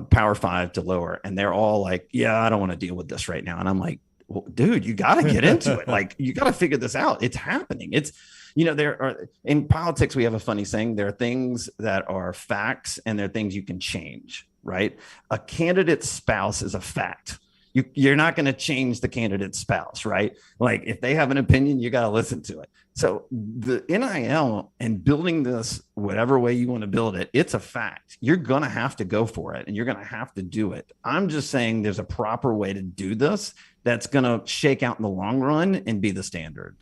Power 5 to lower. And they're all like, yeah, I don't want to deal with this right now. And I'm like, well, dude, you got to get into it. Like, you got to figure this out. It's happening. It's, there are, in politics, we have a funny saying, there are things that are facts and there are things you can change, right? A candidate's spouse is a fact. You're not going to change the candidate's spouse, right? Like if they have an opinion, you got to listen to it. So the NIL and building this, whatever way you want to build it, it's a fact. You're going to have to go for it and you're going to have to do it. I'm just saying there's a proper way to do this that's going to shake out in the long run and be the standard.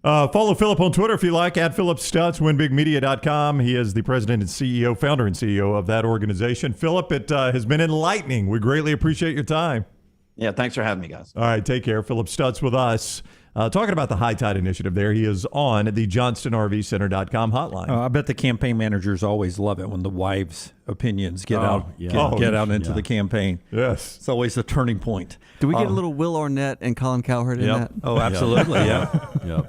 Follow Phillip on Twitter if you like, at Phillip Stutts, winbigmedia.com. He is the president and CEO, founder and CEO of that organization. Phillip, it has been enlightening. We greatly appreciate your time. Yeah, thanks for having me, guys. All right, take care. Phillip Stutts with us. Talking about the High Tide Initiative there. He is on the JohnstonRVCenter.com hotline. I bet the campaign managers always love it when the wives' opinions get out into the campaign. Yes. It's always a turning point. Do we get a little Will Arnett and Colin Cowherd in that? Oh, absolutely, yeah.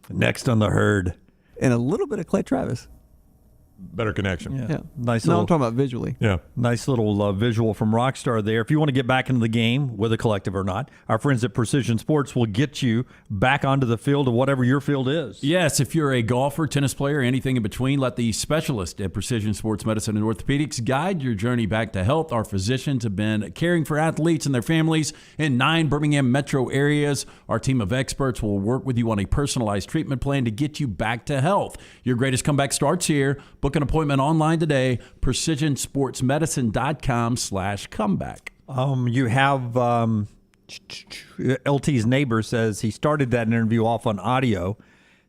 Next on the herd. And a little bit of Clay Travis. Better connection. Yeah. Nice No, little, I'm talking about visually. Yeah. Nice little visual from Rockstar there. If you want to get back into the game, with a collective or not, our friends at Precision Sports will get you back onto the field of whatever your field is. Yes, if you're a golfer, tennis player, anything in between, let the specialist at Precision Sports Medicine and Orthopedics guide your journey back to health. Our physicians have been caring for athletes and their families in 9 Birmingham metro areas. Our team of experts will work with you on a personalized treatment plan to get you back to health. Your greatest comeback starts here. Book an appointment online today, precisionsportsmedicine.com/comeback. You have LT's neighbor says he started that interview off on audio,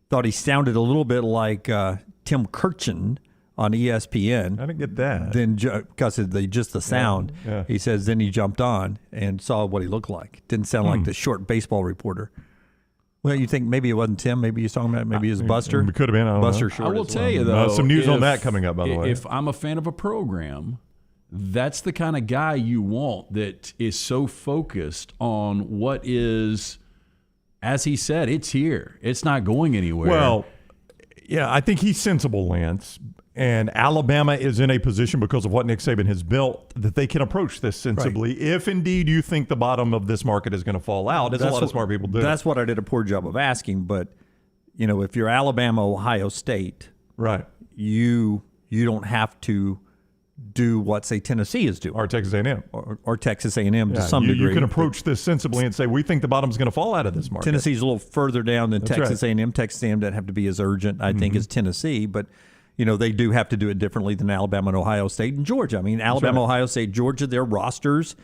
thought he sounded a little bit like Tim Kirchin on ESPN. I didn't get that. Then because of just the sound, he says then he jumped on and saw what he looked like. Didn't sound like the short baseball reporter. Well, you think maybe it wasn't Tim? Maybe he's talking about maybe it was Buster? It could have been. Buster Short. I will tell you, though. Some news on that coming up, by the way. If I'm a fan of a program, that's the kind of guy you want that is so focused on what is, as he said, it's here. It's not going anywhere. Well, yeah, I think he's sensible, Lance. And Alabama is in a position because of what Nick Saban has built that they can approach this sensibly. Right. If indeed you think the bottom of this market is going to fall out, as a lot of smart people do. That's what I did a poor job of asking. But, if you're Alabama, Ohio State, right, you don't have to do what, say, Tennessee is doing. Or Texas A&M. Or Texas A&M to some degree. You can approach this sensibly and say, we think the bottom's going to fall out of this market. Tennessee's a little further down than Texas A&M. Texas A&M doesn't have to be as urgent, I think, as Tennessee. But they do have to do it differently than Alabama and Ohio State and Georgia. I mean, Alabama, Ohio State, Georgia, their rosters,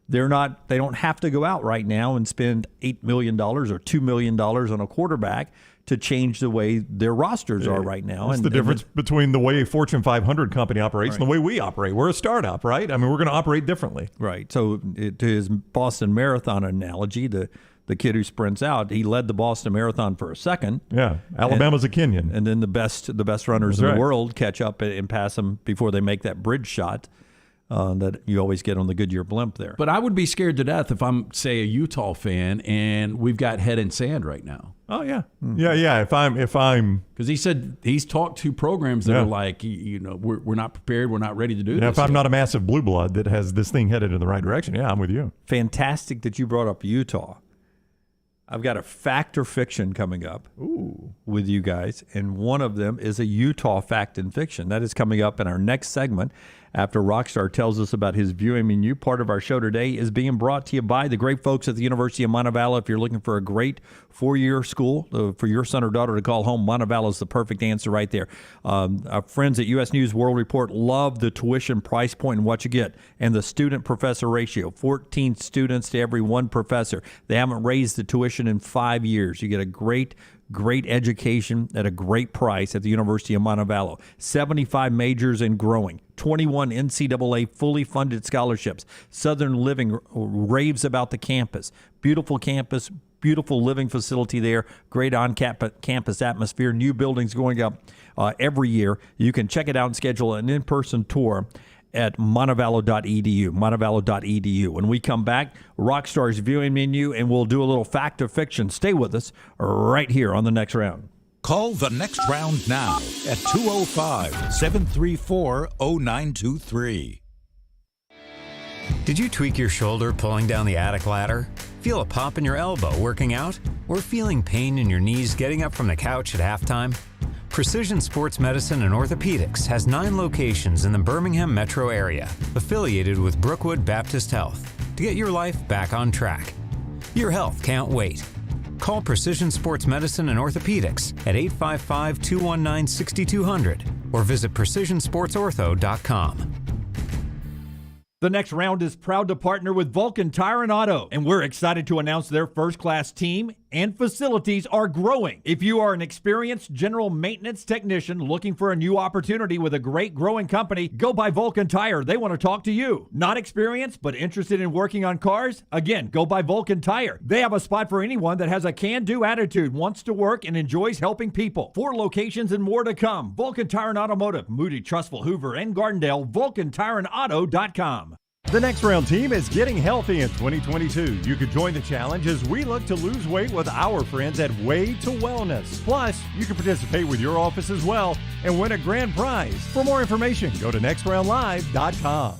they don't have to go out right now and spend $8 million or $2 million on a quarterback to change the way their rosters are right now. It's the difference between the way a Fortune 500 company operates and the way we operate. We're a startup, right? I mean, we're going to operate differently. Right. So to his Boston Marathon analogy, the kid who sprints out, he led the Boston Marathon for a second. Yeah, Alabama's a Kenyan. And then the best runners in the world catch up and pass them before they make that bridge shot that you always get on the Goodyear blimp there. But I would be scared to death if I'm, say, a Utah fan and we've got head in sand right now. Oh, yeah. Yeah. If I'm because he said he's talked to programs that are like, we're not prepared, we're not ready to do this. If I'm not a massive blue blood that has this thing headed in the right direction, I'm with you. Fantastic that you brought up Utah. I've got a fact or fiction coming up with you guys, and one of them is a Utah fact and fiction. That is coming up in our next segment after Rockstar tells us about his viewing menu. Part of our show today is being brought to you by the great folks at the University of Montevallo. If you're looking for a great four-year school for your son or daughter to call home, Montevallo is the perfect answer right there. Our friends at U.S. News World Report love the tuition price point and what you get, and the student-professor ratio, 14 students to every one professor. They haven't raised the tuition in 5 years. You get a great education at a great price at the University of Montevallo. 75 majors and growing. 21 NCAA fully funded scholarships. Southern Living raves about the campus. Beautiful campus, beautiful living facility there. Great on-campus atmosphere. New buildings going up every year. You can check it out and schedule an in-person tour at montevallo.edu. When we come back, Rockstar's viewing menu, and we'll do a little fact or fiction. Stay with us right here on The Next Round. Call The Next Round now at 205-734-0923. Did you tweak your shoulder pulling down the attic ladder? Feel a pop in your elbow working out? Or feeling pain in your knees getting up from the couch at halftime? Precision Sports Medicine and Orthopedics has 9 locations in the Birmingham metro area, affiliated with Brookwood Baptist Health, to get your life back on track. Your health can't wait. Call Precision Sports Medicine and Orthopedics at 855-219-6200 or visit PrecisionSportsOrtho.com. The Next Round is proud to partner with Vulcan Tire and Auto, and we're excited to announce their first-class team and facilities are growing. If you are an experienced general maintenance technician looking for a new opportunity with a great growing company, go by Vulcan Tire. They want to talk to you. Not experienced, but interested in working on cars? Again, go by Vulcan Tire. They have a spot for anyone that has a can-do attitude, wants to work, and enjoys helping people. 4 locations and more to come. Vulcan Tire and Automotive, Moody, Trustful, Hoover, and Gardendale, VulcanTireandAuto.com. The Next Round team is getting healthy in 2022. You could join the challenge as we look to lose weight with our friends at Way to Wellness. Plus, you can participate with your office as well and win a grand prize. For more information, go to nextroundlive.com.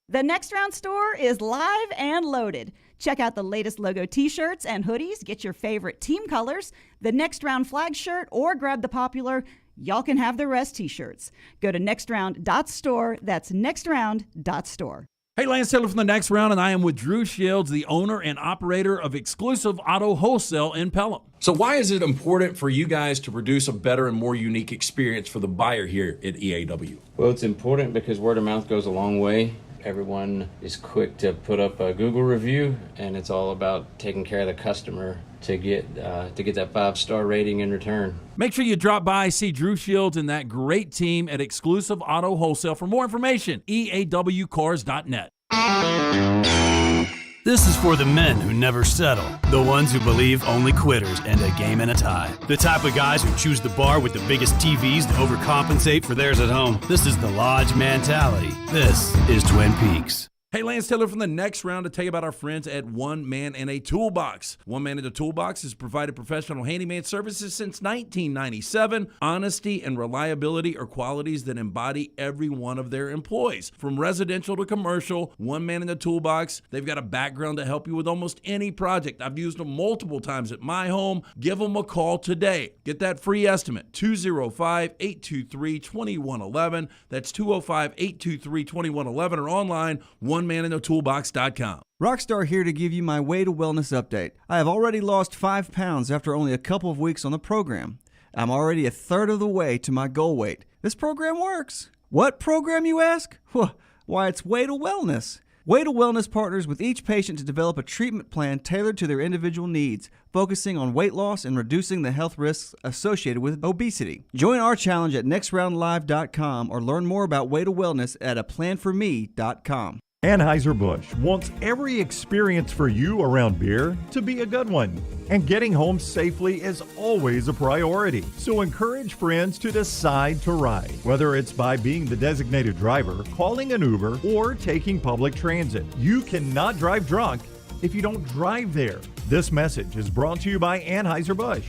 The Next Round store is live and loaded. Check out the latest logo t-shirts and hoodies. Get your favorite team colors, the Next Round flag shirt, or grab the popular Y'all Can Have the Rest t-shirts. Go to nextround.store. That's nextround.store. Hey, Lance Taylor from the Next Round, and I am with Drew Shields, the owner and operator of Exclusive Auto Wholesale in Pelham. So why is it important for you guys to produce a better and more unique experience for the buyer here at EAW? Well, it's important because word of mouth goes a long way. Everyone is quick to put up a Google review, and it's all about taking care of the customer to get that 5-star rating in return. Make sure you drop by, see Drew Shields and that great team at Exclusive Auto Wholesale. For more information, eawcars.net. This is for the men who never settle, the ones who believe only quitters end a game in a tie, the type of guys who choose the bar with the biggest TVs to overcompensate for theirs at home. This is the Lodge mentality. This is Twin Peaks. Hey, Lance Taylor from the Next Round to tell you about our friends at One Man and a Toolbox. One Man and a Toolbox has provided professional handyman services since 1997. Honesty and reliability are qualities that embody every one of their employees. From residential to commercial, One Man and a Toolbox, they've got a background to help you with almost any project. I've used them multiple times at my home. Give them a call today. Get that free estimate, 205-823-2111. That's 205-823-2111 or online, OneManInAToolbox.com. Rockstar here to give you my Way to Wellness update. I have already lost 5 pounds after only a couple of weeks on the program. I'm already a third of the way to my goal weight. This program works. What program, you ask? Why, it's Way to Wellness. Way to Wellness partners with each patient to develop a treatment plan tailored to their individual needs, focusing on weight loss and reducing the health risks associated with obesity. Join our challenge at nextroundlive.com or learn more about Way to Wellness at aplanforme.com. Anheuser-Busch wants every experience for you around beer to be a good one. And getting home safely is always a priority. So encourage friends to decide to ride, whether it's by being the designated driver, calling an Uber, or taking public transit. You cannot drive drunk if you don't drive there. This message is brought to you by Anheuser-Busch,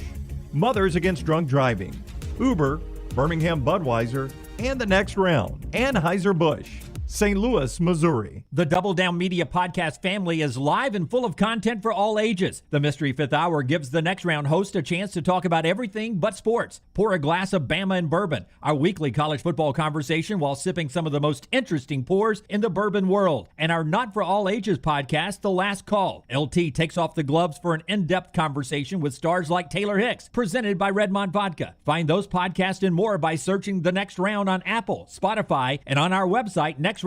Mothers Against Drunk Driving, Uber, Birmingham Budweiser, and the Next Round. Anheuser-Busch, St. Louis, Missouri. The Double Down Media podcast family is live and full of content for all ages. The Mystery Fifth Hour gives the Next Round host a chance to talk about everything but sports. Pour a glass of Bama and bourbon, our weekly college football conversation while sipping some of the most interesting pours in the bourbon world. And our Not For All Ages podcast, The Last Call. LT takes off the gloves for an in-depth conversation with stars like Taylor Hicks, presented by Redmond Vodka. Find those podcasts and more by searching The Next Round on Apple, Spotify, and on our website, nextroundlive.com.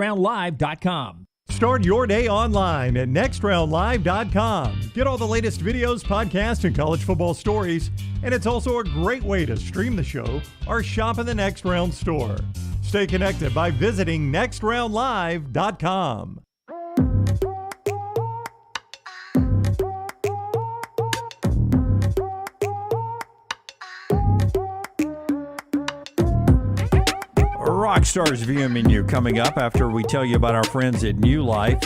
Start your day online at nextroundlive.com. Get all the latest videos, podcasts, and college football stories. And it's also a great way to stream the show or shop in the Next Round store. Stay connected by visiting nextroundlive.com. Rockstar's View Menu coming up after we tell you about our friends at New Life.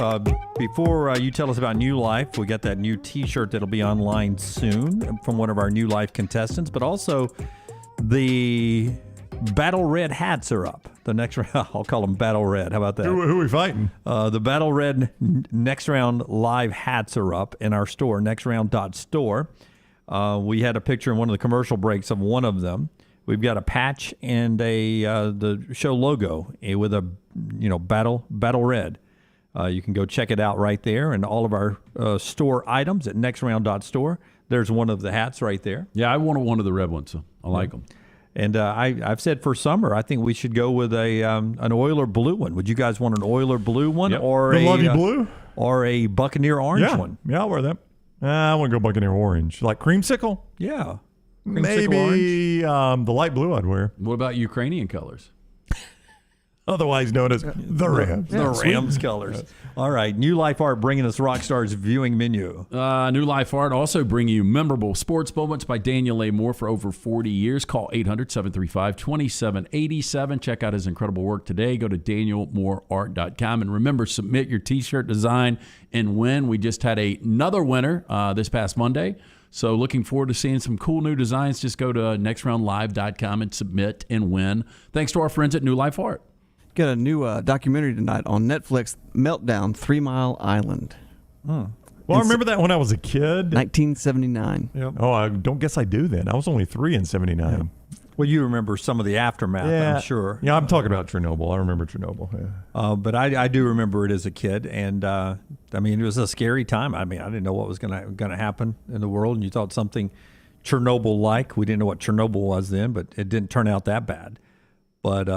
Before you tell us about New Life, we got that new t-shirt that'll be online soon from one of our New Life contestants, but also the Battle Red hats are up. The next round, I'll call them Battle Red. How about that? Who are we fighting? The Battle Red Next Round Live hats are up in our store, nextround.store. We had a picture in one of the commercial breaks of one of them. We've got a patch and the show logo with a Battle Red. You can go check it out right there, and all of our store items at nextround.store. There's one of the hats right there. Yeah, I wanted one of the red ones. So I like them. And I've said for summer, I think we should go with an Oiler blue one. Would you guys want an Oiler blue one or the Lovey blue or a Buccaneer orange one? Yeah, I'll wear that. I want to go Buccaneer orange, like creamsicle. Yeah, maybe the light blue I'd wear. What about Ukrainian colors? Otherwise known as the Rams. The Rams colors. All right. New Life Art bringing us Rockstar's viewing menu. New Life Art also bringing you memorable sports moments by Daniel A. Moore for over 40 years. Call 800-735-2787. Check out his incredible work today. Go to danielmooreart.com. And remember, submit your T-shirt design and win. We just had another winner this past Monday. So looking forward to seeing some cool new designs. Just go to nextroundlive.com and submit and win. Thanks to our friends at New Life Art. Got a new documentary tonight on Netflix, Meltdown, 3 Mile Island. Well, I remember that when I was a kid. 1979. Yep. Oh, I don't guess I do then. I was only 3 in 79. Yeah. Well, you remember some of the aftermath, I'm sure. Yeah, I'm talking about Chernobyl. I remember Chernobyl. Yeah. But I do remember it as a kid, and I mean, it was a scary time. I mean, I didn't know what was going to happen in the world, and you thought something Chernobyl-like. We didn't know what Chernobyl was then, but it didn't turn out that bad. But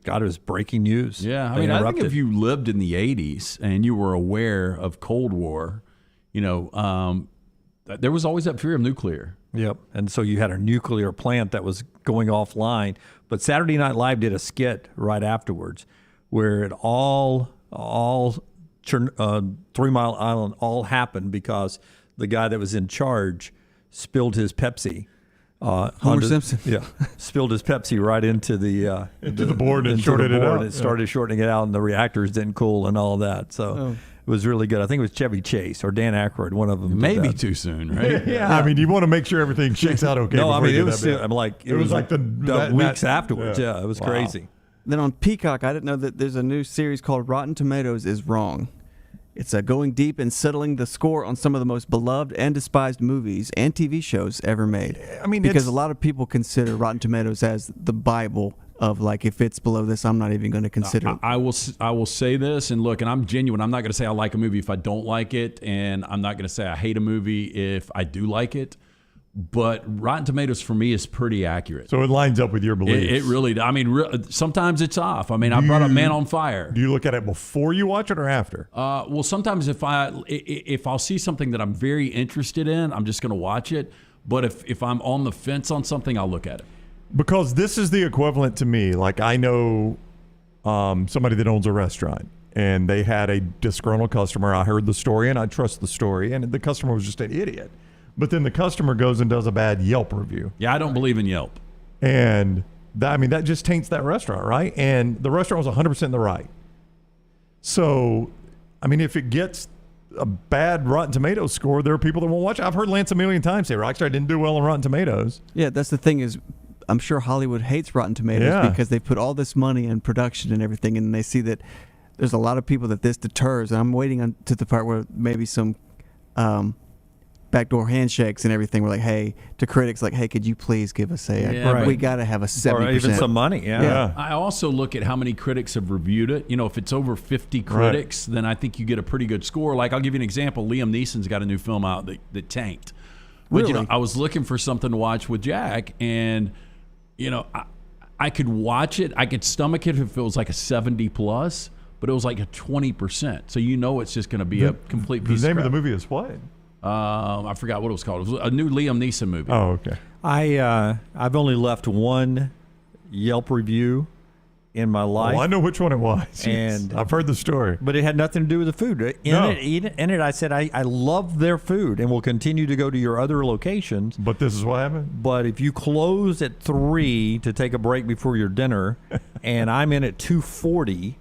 God, it was breaking news. Yeah, I mean, I think if you lived in the 80s and you were aware of Cold War, there was always that fear of nuclear. Yep, and so you had a nuclear plant that was going offline. But Saturday Night Live did a skit right afterwards where it all 3 Mile Island all happened because the guy that was in charge spilled his Pepsi. Homer Simpson. Yeah, spilled his Pepsi right into the board and shorted it out. It started shortening it out, and the reactors didn't cool and all that. So it was really good. I think it was Chevy Chase or Dan Aykroyd, one of them. Maybe too soon, right? Yeah. I mean, you want to make sure everything shakes out okay. No, I mean, it was like the weeks afterwards. Yeah, it was crazy. Then on Peacock, I didn't know that there's a new series called Rotten Tomatoes is Wrong. It's going deep and settling the score on some of the most beloved and despised movies and TV shows ever made. I mean, because a lot of people consider Rotten Tomatoes as the Bible of, like, if it's below this, I'm not even going to consider it. I will say this, and look, and I'm genuine. I'm not going to say I like a movie if I don't like it, and I'm not going to say I hate a movie if I do like it. But Rotten Tomatoes for me is pretty accurate. So it lines up with your beliefs. It really. I mean, sometimes it's off. I mean, I brought up Man on Fire. Do you look at it before you watch it or after? Well, sometimes if I'll see something that I'm very interested in, I'm just going to watch it. But if I'm on the fence on something, I'll look at it. Because this is the equivalent to me. Like, I know somebody that owns a restaurant, and they had a disgruntled customer. I heard the story, and I trust the story, and the customer was just an idiot. But then the customer goes and does a bad Yelp review. Yeah, I don't believe in Yelp. And that just taints that restaurant, right? And the restaurant was 100% in the right. So, I mean, if it gets a bad Rotten Tomatoes score, there are people that won't watch it. I've heard Lance a million times say Rockstar didn't do well on Rotten Tomatoes. Yeah, that's the thing is, I'm sure Hollywood hates Rotten Tomatoes because they put all this money in production and everything, and they see that there's a lot of people that this deters. And I'm waiting to the part where maybe some backdoor handshakes and everything. We're like, hey, to critics, like, hey, could you please give us we got to have a 70%. Or even some money, yeah. I also look at how many critics have reviewed it. If it's over 50 critics, then I think you get a pretty good score. Like, I'll give you an example. Liam Neeson's got a new film out that tanked. But, really? I was looking for something to watch with Jack, and, I could watch it. I could stomach it if it was like a 70 plus, but it was like a 20%. So it's just going to be a complete piece of crap. The name of the movie is what? I forgot what it was called. It was a new Liam Neeson movie. Oh, okay. I've only left one Yelp review in my life. Oh, I know which one it was. And I've heard the story. But it had nothing to do with the food. In it, I said, I love their food and will continue to go to your other locations. But this is what happened? But if you close at 3 to take a break before your dinner, and I'm in at 2:40,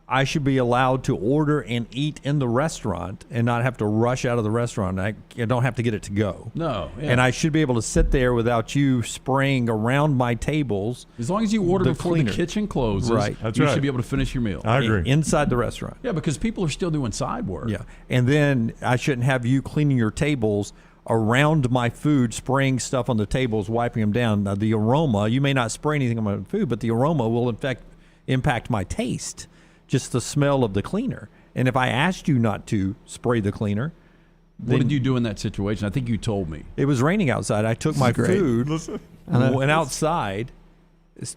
I should be allowed to order and eat in the restaurant and not have to rush out of the restaurant. I don't have to get it to go. No. Yeah. And I should be able to sit there without you spraying around my tables. As long as you order before the kitchen closes, right. You should be able to finish your meal. I agree. Inside the restaurant. Yeah, because people are still doing side work. Yeah. And then I shouldn't have you cleaning your tables around my food, spraying stuff on the tables, wiping them down. Now, the aroma, you may not spray anything on my food, but the aroma will impact my taste. Just the smell of the cleaner. And if I asked you not to spray the cleaner, What did you do in that situation? I think you told me. It was raining outside. I took my food, went outside,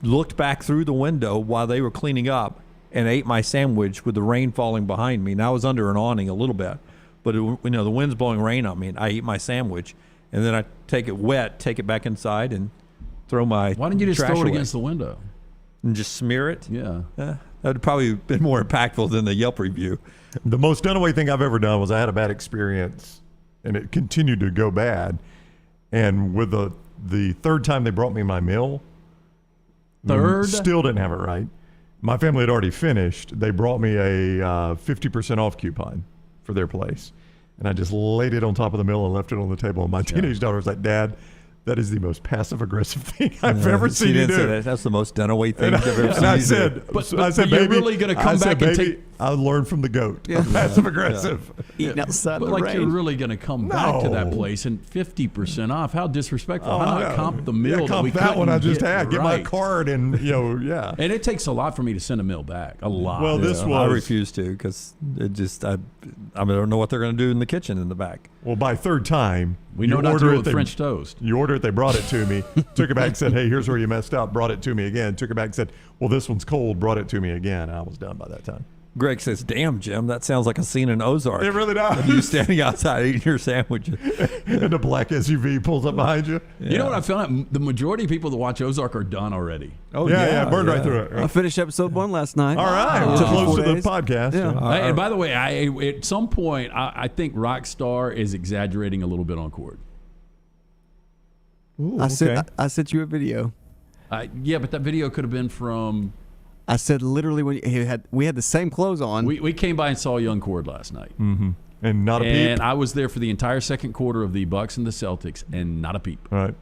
looked back through the window while they were cleaning up, and ate my sandwich with the rain falling behind me. And I was under an awning a little bit, but the wind's blowing rain on me, and I eat my sandwich, and then I take it wet, take it back inside, and throw my Why didn't you just trash throw it away. against the window? And just smear it? Yeah. That would probably have been more impactful than the Yelp review. The most Dunaway thing I've ever done was I had a bad experience, and it continued to go bad. And with the third time they brought me my meal, still didn't have it right. My family had already finished. They brought me a 50% off coupon for their place. And I just laid it on top of the meal and left it on the table. And my teenage daughter was like, Dad, that is the most passive-aggressive thing I've ever seen you do. That's the most Dunaway thing I've ever seen. And I you said, do. I said, you're baby, really going to come back and take... I learned from the goat. Passive-aggressive. Eating outside But the like rain. you're really going to come back to that place and 50% off. How disrespectful. How not comp the meal that we that one I just couldn't had. Get my card and, yeah. And it takes a lot for me to send a meal back. A lot. Well, this I refuse to because it just I don't know what they're going to do in the kitchen in the back. Well, by third time, we know not to do it with French toast. You order it, they brought it to me, took it back, said, hey, here's where you messed up, brought it to me again, took it back, said, well, this one's cold, brought it to me again. I was done by that time. Greg says, damn, Jim, that sounds like a scene in Ozark. It really does. You standing outside eating your sandwiches. And a black SUV pulls up behind you. Yeah. You know what I found out? The majority of people that watch Ozark are done already. Oh, yeah, burned right through it. I finished episode 1 last night. All right. Wow. We're close to the days. podcast. Yeah. And by the way, at some point, I think Rockstar is exaggerating a little bit on Cord. I sent you a video. Yeah, but that video could have been from... I said literally when we had the same clothes on. We came by and saw young Cord last night. Mm-hmm. And not a peep. And I was there for the entire second quarter of the Bucks and the Celtics, and not a peep. Right.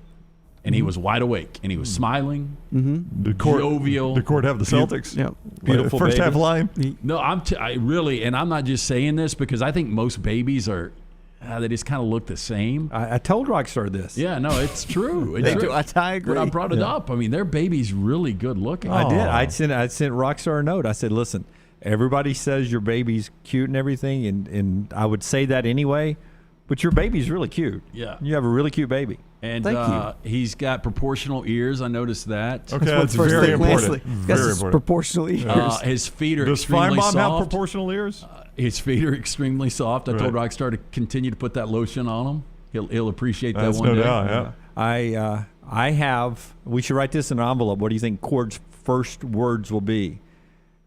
And he was wide awake, and he was smiling, jovial. Did Cord have the Celtics? Yeah. Beautiful first baby. half line? No, I really, and I'm not just saying this because I think most babies are, they just kind of look the same. I told Rockstar this. Yeah, no, it's true. They do. I agree. When I brought it up, I mean, their baby's really good looking. I did. I sent Rockstar a note. I said, listen, everybody says your baby's cute and everything, and I would say that anyway, but your baby's really cute. Yeah. You have a really cute baby. And Thank you. He's got proportional ears. I noticed that. Okay, that's very important. Very important. Proportional ears. His feet are Does extremely Feinbaum soft. have proportional ears? His feet are extremely soft. I told Right. Rockstar to continue to put that lotion on him. He'll appreciate that That's one no day. doubt, yeah. I have. We should write this in an envelope. What do you think Cord's first words will be?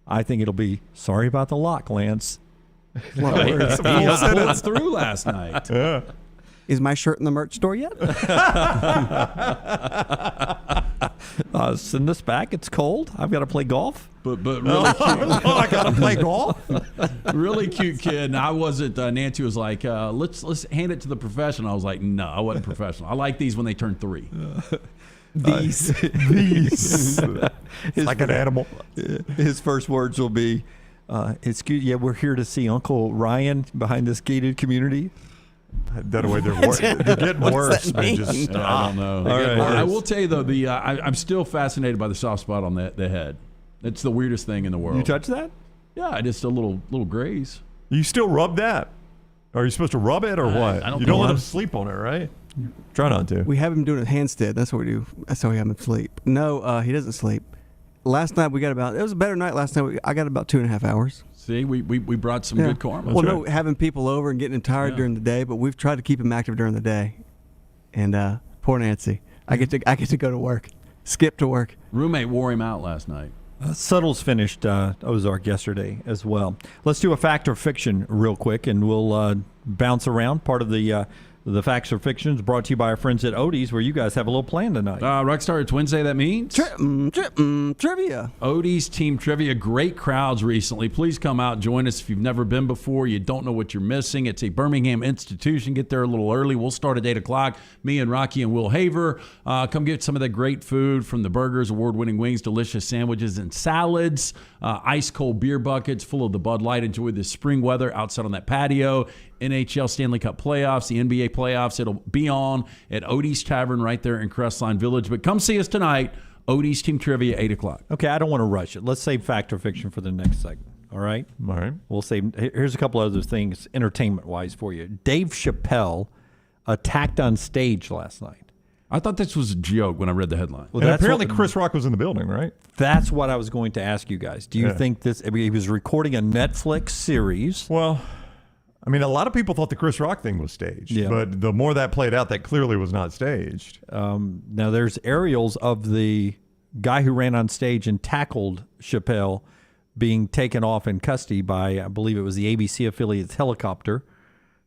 I think it'll be sorry about the lock, Lance. He pulled through last night. Yeah. Is my shirt in the merch store yet? Send this back. It's cold. I've got to play golf. But really cute. I got to play golf? Really cute kid. And I wasn't. Nancy was like, let's hand it to the professional. I was like, no, I wasn't professional. I like these when they turn 3. These. It's like an animal. His first words will be, "Excuse, yeah, we're here to see Uncle Ryan behind this gated community." That way they're getting worse. They just stop. I don't know. All right. I will tell you though, I'm still fascinated by the soft spot on the head. It's the weirdest thing in the world. You touch that? Yeah, just a little graze. You still rub that? Are you supposed to rub it or what? I don't you don't think let him so. sleep on it, right? Try not to. We have him doing a handstand. That's what we do. That's how we have him sleep. No, he doesn't sleep. Last night it was a better night last night. I got about 2.5 hours. See, we brought some good karma. Well, no, having people over and getting him tired during the day, but we've tried to keep him active during the day. And poor Nancy, I get to go to work, skip to work. Roommate wore him out last night. Suttles finished Ozark yesterday as well. Let's do a fact or fiction real quick, and we'll bounce around. Part of the facts or fictions brought to you by our friends at Odie's, where you guys have a little plan tonight. Rockstar, it's Wednesday, that means? Trivia. Odie's Team Trivia. Great crowds recently. Please come out and join us if you've never been before. You don't know what you're missing. It's a Birmingham institution. Get there a little early. We'll start at 8 o'clock. Me and Rocky and Will Haver. Come get some of that great food from the burgers, award-winning wings, delicious sandwiches and salads, ice-cold beer buckets full of the Bud Light. Enjoy the spring weather outside on that patio. NHL Stanley Cup playoffs, the NBA playoffs. It'll be on at Odie's Tavern right there in Crestline Village. But come see us tonight. Odie's Team Trivia, 8 o'clock. Okay, I don't want to rush it. Let's save fact or fiction for the next segment. All right? All right. We'll say, here's a couple other things entertainment-wise for you. Dave Chappelle attacked on stage last night. I thought this was a joke when I read the headline. Well, and apparently Chris Rock was in the building, right? That's what I was going to ask you guys. Do you think this, he was recording a Netflix series? Well, I mean, a lot of people thought the Chris Rock thing was staged, but the more that played out, that clearly was not staged. Now, there's aerials of the guy who ran on stage and tackled Chappelle being taken off in custody by, I believe it was the ABC affiliate's helicopter,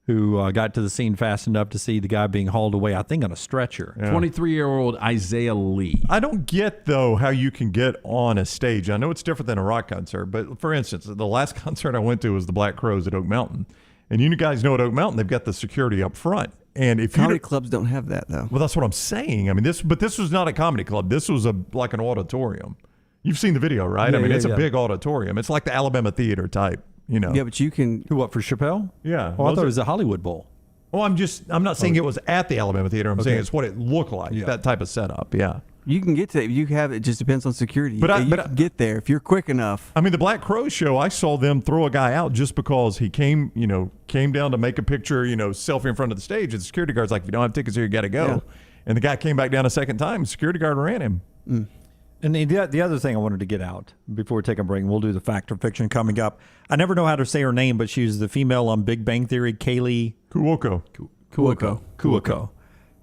who got to the scene fast enough to see the guy being hauled away, I think, on a stretcher. 23-year-old Isaiah Lee. I don't get, though, how you can get on a stage. I know it's different than a rock concert, but for instance, the last concert I went to was the Black Crowes at Oak Mountain. And you guys know at Oak Mountain, they've got the security up front. And if comedy clubs don't have that, though. Well, that's what I'm saying. I mean, this was not a comedy club. This was like an auditorium. You've seen the video, right? Yeah, I mean, yeah, it's a big auditorium. It's like the Alabama Theater type, you know. Yeah, but you can. Who, what, for Chappelle? Yeah. Oh, I thought it was the Hollywood Bowl. Oh, I'm not saying it was at the Alabama Theater. I'm saying it's what it looked like, that type of setup. Yeah. You can get to it. You have it. Just depends on security. But you can get there if you're quick enough. I mean, the Black Crowes show, I saw them throw a guy out just because he came down to make a picture, selfie in front of the stage. And the security guard's like, if you don't have tickets here, you got to go. Yeah. And the guy came back down a second time. The security guard ran him. Mm. And the other thing I wanted to get out before we take a break, and we'll do the fact or fiction coming up. I never know how to say her name, but she's the female on Big Bang Theory, Kaylee Cuoco.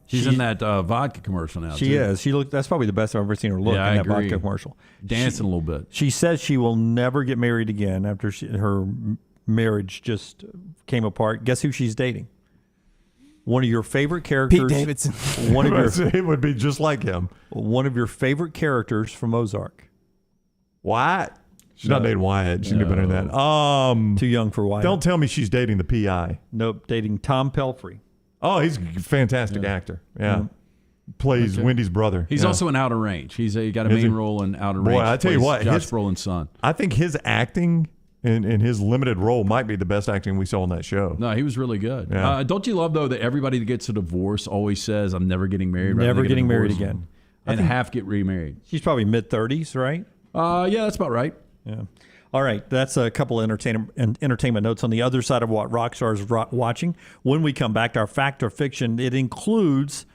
She's in that vodka commercial now. She is. That's probably the best I've ever seen her look in that vodka commercial. Dancing a little bit. She says she will never get married again after her marriage just came apart. Guess who she's dating? One of your favorite characters. Pete Davidson. It would be just like him. One of your favorite characters from Ozark. Wyatt. She's not dating Wyatt. She's better than that. Too young for Wyatt. Don't tell me she's dating the PI. Nope, dating Tom Pelphrey. Oh, he's a fantastic actor. Yeah. Plays Wendy's brother. He's also in Outer Range. He's got a main role in Outer Range. Boy, I tell you what. Josh Brolin's son. I think his acting in his limited role might be the best acting we saw on that show. No, he was really good. Yeah. Don't you love, though, that everybody that gets a divorce always says, I'm never getting married. Never getting married again. And half get remarried. She's probably mid-30s, right? Yeah, that's about right. Yeah. All right, that's a couple of entertainment notes on the other side of what Rockstar's watching. When we come back to our fact or fiction, it includes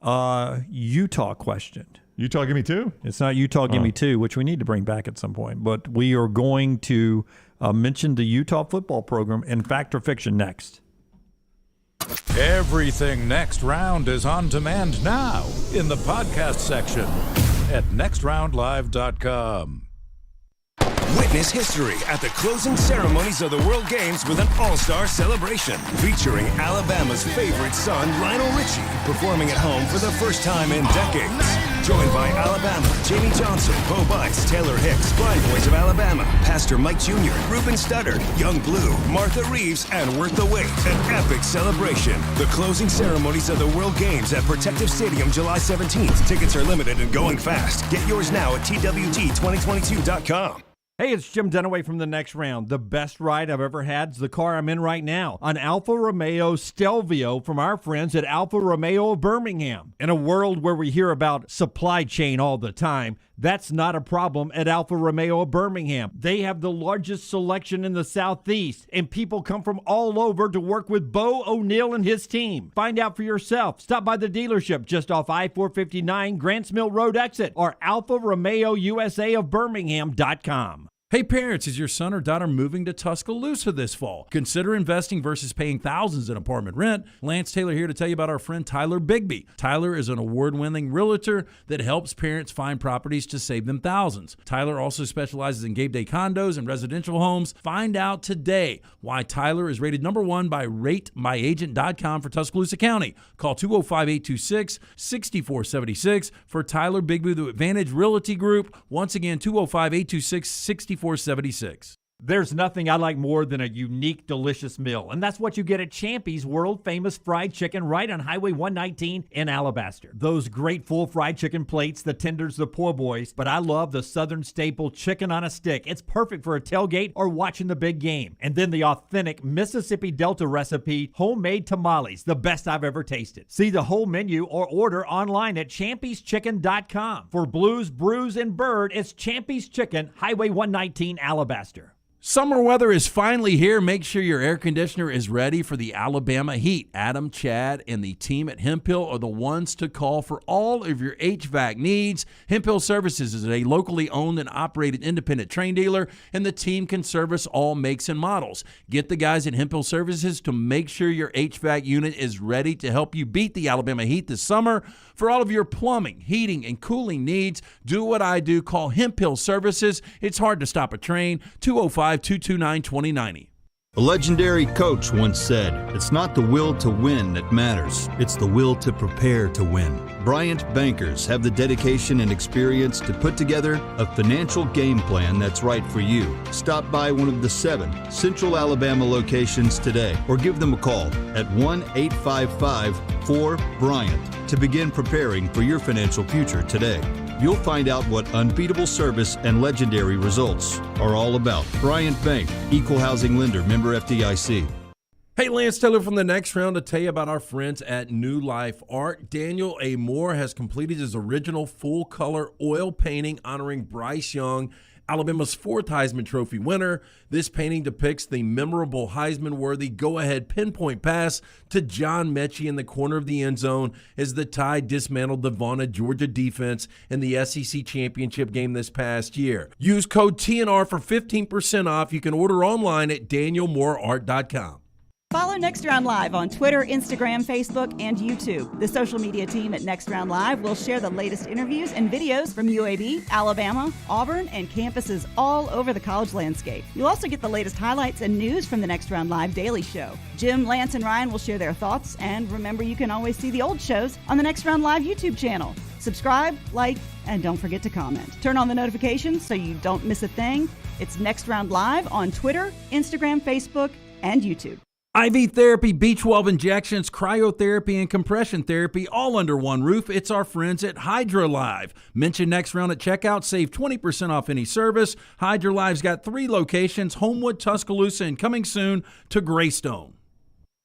Utah question. Utah Give Me Two? It's not Utah Give Me Two, which we need to bring back at some point. But we are going to mention the Utah football program in fact or fiction next. Everything Next Round is on demand now in the podcast section at nextroundlive.com. Witness history at the closing ceremonies of the World Games with an all-star celebration featuring Alabama's favorite son, Lionel Richie, performing at home for the first time in decades. Joined by Alabama, Jamie Johnson, Bo Bice, Taylor Hicks, Blind Boys of Alabama, Pastor Mike Jr., Ruben Studdard, Young Blue, Martha Reeves, and Worth the Wait. An epic celebration. The closing ceremonies of the World Games at Protective Stadium, July 17th. Tickets are limited and going fast. Get yours now at TWT2022.com. Hey, it's Jim Dunaway from The Next Round. The best ride I've ever had is the car I'm in right now, an Alfa Romeo Stelvio from our friends at Alfa Romeo of Birmingham. In a world where we hear about supply chain all the time, that's not a problem at Alfa Romeo of Birmingham. They have the largest selection in the Southeast, and people come from all over to work with Bo O'Neill and his team. Find out for yourself. Stop by the dealership just off I-459 Grants Mill Road exit or Alfa Romeo USA of Birmingham.com. Hey parents, is your son or daughter moving to Tuscaloosa this fall? Consider investing versus paying thousands in apartment rent. Lance Taylor here to tell you about our friend Tyler Bigby. Tyler is an award-winning realtor that helps parents find properties to save them thousands. Tyler also specializes in Gabe Day condos and residential homes. Find out today why Tyler is rated #1 by RateMyAgent.com for Tuscaloosa County. Call 205-826-6476 for Tyler Bigby, the Advantage Realty Group. Once again, 205-826-6476. There's nothing I like more than a unique, delicious meal, and that's what you get at Champy's world-famous fried chicken right on Highway 119 in Alabaster. Those great full fried chicken plates, the tenders, the po' boys, but I love the Southern staple chicken on a stick. It's perfect for a tailgate or watching the big game. And then the authentic Mississippi Delta recipe homemade tamales, the best I've ever tasted. See the whole menu or order online at champyschicken.com. For Blues, Brews, and Bird, it's Champy's Chicken, Highway 119, Alabaster. Summer weather is finally here. Make sure your air conditioner is ready for the Alabama heat. Adam, Chad, and the team at Hemphill are the ones to call for all of your HVAC needs. Hemphill Services is a locally owned and operated independent Trane dealer, and the team can service all makes and models. Get the guys at Hemphill Services to make sure your HVAC unit is ready to help you beat the Alabama heat this summer. For all of your plumbing, heating, and cooling needs, do what I do. Call Hemphill Services. It's hard to stop a train. 205-229-2090. A legendary coach once said, "It's not the will to win that matters. It's the will to prepare to win." Bryant bankers have the dedication and experience to put together a financial game plan that's right for you. Stop by one of the 7 Central Alabama locations today or give them a call at 1-855-4-BRYANT to begin preparing for your financial future today. You'll find out what unbeatable service and legendary results are all about. Bryant Bank, Equal Housing Lender, member FDIC. Hey, Lance Taylor from the Next Round to tell you about our friends at New Life Art. Daniel A. Moore has completed his original full-color oil painting honoring Bryce Young, Alabama's 4th Heisman Trophy winner. This painting depicts the memorable Heisman-worthy go-ahead pinpoint pass to John Mechie in the corner of the end zone as the Tide dismantled the vaunted Georgia defense in the SEC championship game this past year. Use code TNR for 15% off. You can order online at danielmooreart.com. Follow Next Round Live on Twitter, Instagram, Facebook, and YouTube. The social media team at Next Round Live will share the latest interviews and videos from UAB, Alabama, Auburn, and campuses all over the college landscape. You'll also get the latest highlights and news from the Next Round Live Daily Show. Jim, Lance, and Ryan will share their thoughts, and remember, you can always see the old shows on the Next Round Live YouTube channel. Subscribe, like, and don't forget to comment. Turn on the notifications so you don't miss a thing. It's Next Round Live on Twitter, Instagram, Facebook, and YouTube. IV therapy, B12 injections, cryotherapy, and compression therapy all under one roof. It's our friends at HydroLive. Mention Next Round at checkout. Save 20% off any service. HydroLive's got 3 locations, Homewood, Tuscaloosa, and coming soon to Greystone.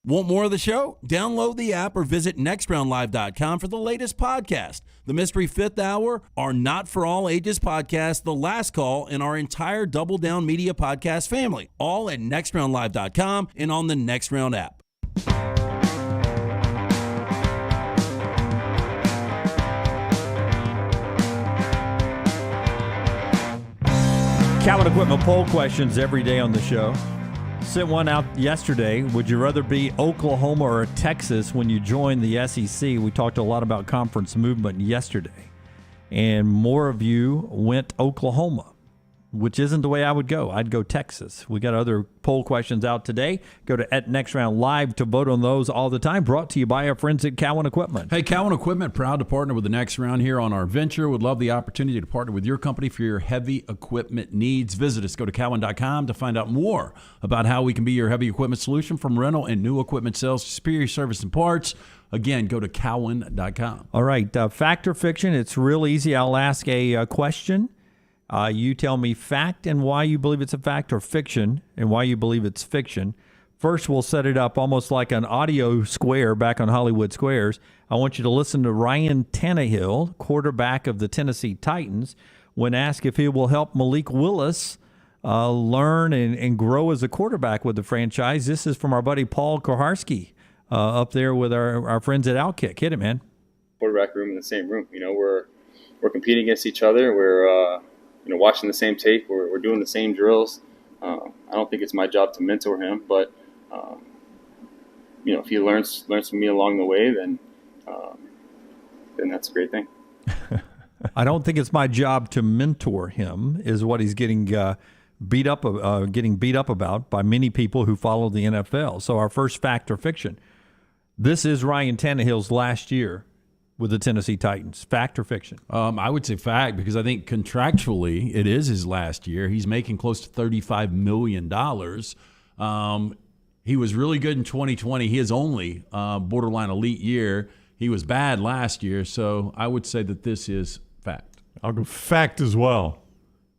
Want more of the show? Download the app or visit nextroundlive.com for the latest podcast. The Mystery Fifth Hour, our Not For All Ages podcast, The Last Call, and our entire Double Down Media podcast family. All at nextroundlive.com and on the Next Round app. Cowan Equipment poll questions every day on the show. Sent one out yesterday. Would you rather be Oklahoma or Texas when you join the SEC? We talked a lot about conference movement yesterday. And more of you went Oklahoma, which isn't the way I would go. I'd go Texas. We got other poll questions out today. Go to @NextRound Live to vote on those all the time. Brought to you by our friends at Cowan Equipment. Hey, Cowan Equipment, proud to partner with the Next Round here on our venture. Would love the opportunity to partner with your company for your heavy equipment needs. Visit us. Go to Cowan.com to find out more about how we can be your heavy equipment solution, from rental and new equipment sales to superior service and parts. Again, go to Cowan.com. All right, fact or fiction? It's real easy. I'll ask a question. You tell me fact and why you believe it's a fact, or fiction and why you believe it's fiction. First, we'll set it up almost like an audio square back on Hollywood Squares. I want you to listen to Ryan Tannehill, quarterback of the Tennessee Titans, when asked if he will help Malik Willis learn and grow as a quarterback with the franchise. This is from our buddy Paul Koharski up there with our friends at Outkick. Hit it, man. Quarterback room in the same room. You know, we're competing against each other. We're watching the same tape. We're doing the same drills. I don't think it's my job to mentor him, but if he learns from me along the way, then that's a great thing. I don't think it's my job to mentor him, is what he's getting beat up about by many people who follow the NFL. So our first fact or fiction: this is Ryan Tannehill's last year with the Tennessee Titans. Fact or fiction? I would say fact, because I think contractually it is his last year. He's making close to $35 million. He was really good in 2020. His only borderline elite year. He was bad last year, so I would say that this is fact. I'll go fact as well.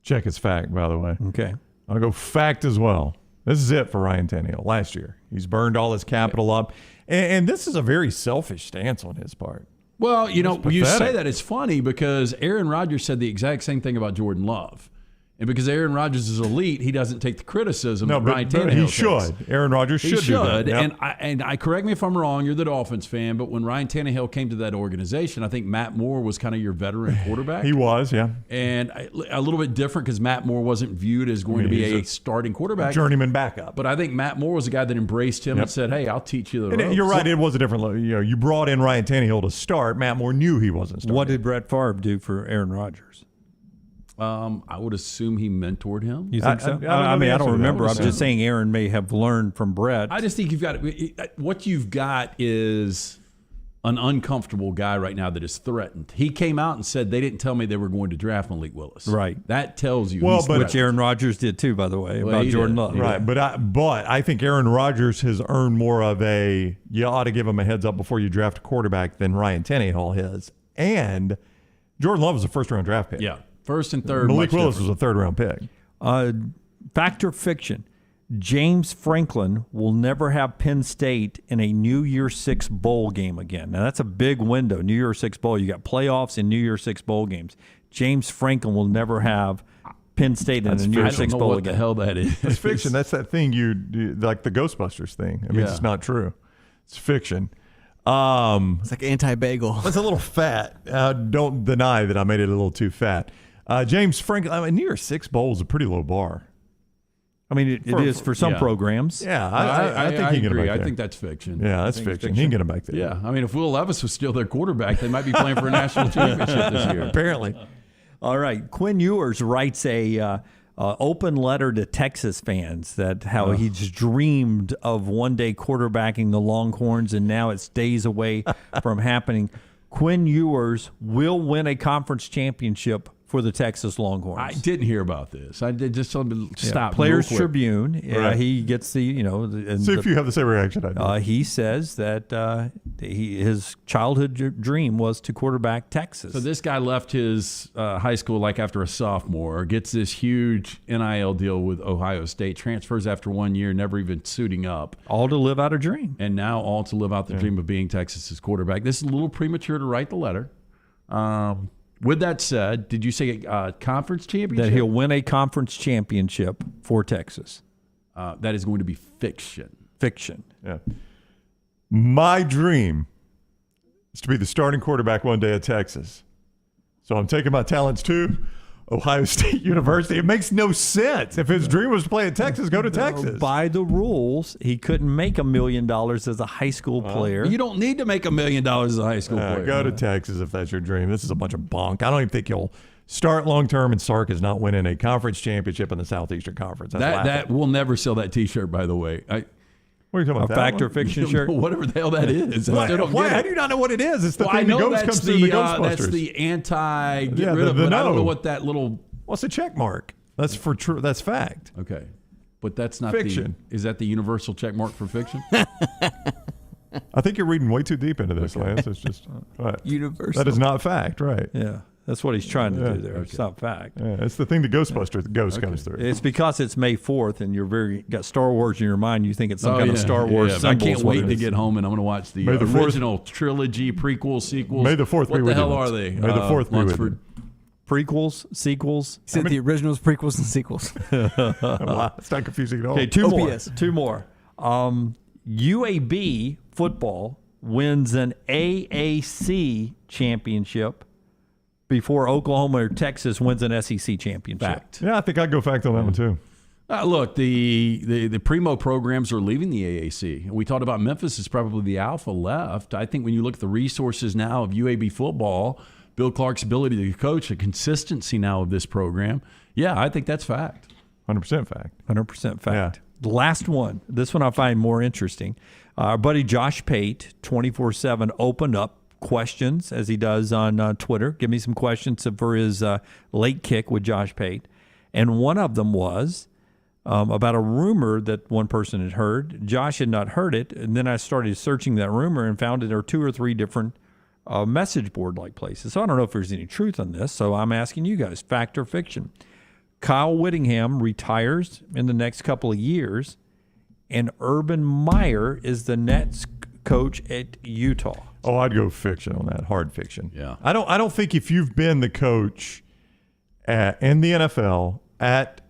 Check his fact, by the way. Okay. I'll go fact as well. This is it for Ryan Tannehill last year. He's burned all his capital up. And this is a very selfish stance on his part. Well, you say that, it's funny because Aaron Rodgers said the exact same thing about Jordan Love. And because Aaron Rodgers is elite, he doesn't take the criticism that Ryan but Tannehill he takes. should. Aaron Rodgers should do that. Yep. And I correct me if I'm wrong, you're the Dolphins fan, but when Ryan Tannehill came to that organization, I think Matt Moore was kind of your veteran quarterback. He was, yeah. And a little bit different because Matt Moore wasn't viewed as going to be a starting quarterback. Journeyman backup. But I think Matt Moore was a guy that embraced him and said, hey, I'll teach you the ropes. You're right, it was a different you brought in Ryan Tannehill to start. Matt Moore knew he wasn't starting. What did Brett Favre do for Aaron Rodgers? I would assume he mentored him. You think so? I don't remember. I'm just saying Aaron may have learned from Brett. I just think what you've got is an uncomfortable guy right now that is threatened. He came out and said they didn't tell me they were going to draft Malik Willis. Right. That tells you. Which Aaron Rodgers did too, by the way, about Jordan Love. Right. But I think Aaron Rodgers has earned more of you ought to give him a heads up before you draft a quarterback than Ryan Tannehill has. And Jordan Love was a first-round draft pick. Yeah. First and third. Malik Willis was a third-round pick. Fact or fiction? James Franklin will never have Penn State in a New Year's Six bowl game again. Now, that's a big window, New Year's Six bowl. You got playoffs and New Year's Six bowl games. James Franklin will never have Penn State in a New Year's Six bowl again. I don't know what the hell that is. It's fiction. That's that thing you like the Ghostbusters thing. I mean, it's not true. It's fiction. It's like anti-bagel. It's a little fat. Don't deny that I made it a little too fat. James Franklin, New Year's Six bowl is a pretty low bar. I mean, it is for some programs. Yeah, I think he can get him back there. I think that's fiction. Yeah, that's fiction. He can get him back there. Yeah, I mean, if Will Levis was still their quarterback, they might be playing for a national championship this year. Apparently. All right, Quinn Ewers writes a open letter to Texas fans that how he's dreamed of one day quarterbacking the Longhorns, and now it's days away from happening. Quinn Ewers will win a conference championship for the Texas Longhorns. I didn't hear about this. I did just stop. Players Tribune. He gets the see if you have the same reaction I do. He says that his childhood dream was to quarterback Texas. So this guy left his high school like after a sophomore, gets this huge NIL deal with Ohio State, transfers after 1 year, never even suiting up. All to live out a dream. And now all to live out the dream of being Texas's quarterback. This is a little premature to write the letter. With that said, did you say a conference championship? That he'll win a conference championship for Texas. That is going to be fiction. Fiction. Yeah. My dream is to be the starting quarterback one day at Texas. So I'm taking my talents to Ohio State University. It makes no sense. If his dream was to play at Texas, go to Texas. By the rules, he couldn't make $1 million as a high school player. You don't need to make $1 million as a high school player. Go to Texas if that's your dream. This is a bunch of bunk. I don't even think you'll start long term, and Sark is not winning a conference championship in the Southeastern Conference. That we'll never sell that T-shirt, by the way. What are you talking about? A fact or fiction shirt? Whatever the hell that is. How do you not know what it is? It's the thing I know that comes through the Ghostbusters. That's the anti-get rid of, but I don't know what that little... What's a check mark? That's for true. That's fact. Okay. But that's not fiction. Is that the universal check mark for fiction? I think you're reading way too deep into this, Lance. It's just universal. That is not fact, right? Yeah. That's what he's trying to do there. Okay. It's not fact. Yeah, it's the thing the Ghostbusters, the ghost comes through. It's because it's May 4th and you're got Star Wars in your mind. You think it's some kind of Star Wars symbol. I can't wait to get home and I'm going to watch the original trilogy, prequel, sequels. May the 4th be with you. What the hell are they? May the 4th be with you. Prequels, sequels. He said the originals, prequels, and sequels. Wow, it's not confusing at all. Okay, two more. UAB football wins an AAC championship before Oklahoma or Texas wins an SEC championship. Fact. Yeah, I think I'd go fact on that one too. Look, the Primo programs are leaving the AAC. We talked about Memphis is probably the alpha left. I think when you look at the resources now of UAB football, Bill Clark's ability to coach, the consistency now of this program, I think that's fact. 100% fact. 100% fact. The last one, this one I find more interesting. Our buddy Josh Pate, 24/7, opened up questions as he does on Twitter. Give me some questions for his late kick with Josh Pate. And one of them was about a rumor that one person had heard. Josh had not heard it. And then I started searching that rumor and found that there are 2 or 3 different message board-like places. So I don't know if there's any truth on this. So I'm asking you guys, fact or fiction? Kyle Whittingham retires in the next couple of years, and Urban Meyer is the Nets coach at Utah. Oh, I'd go fiction on that. Hard fiction. Yeah. I don't think if you've been the coach in the NFL at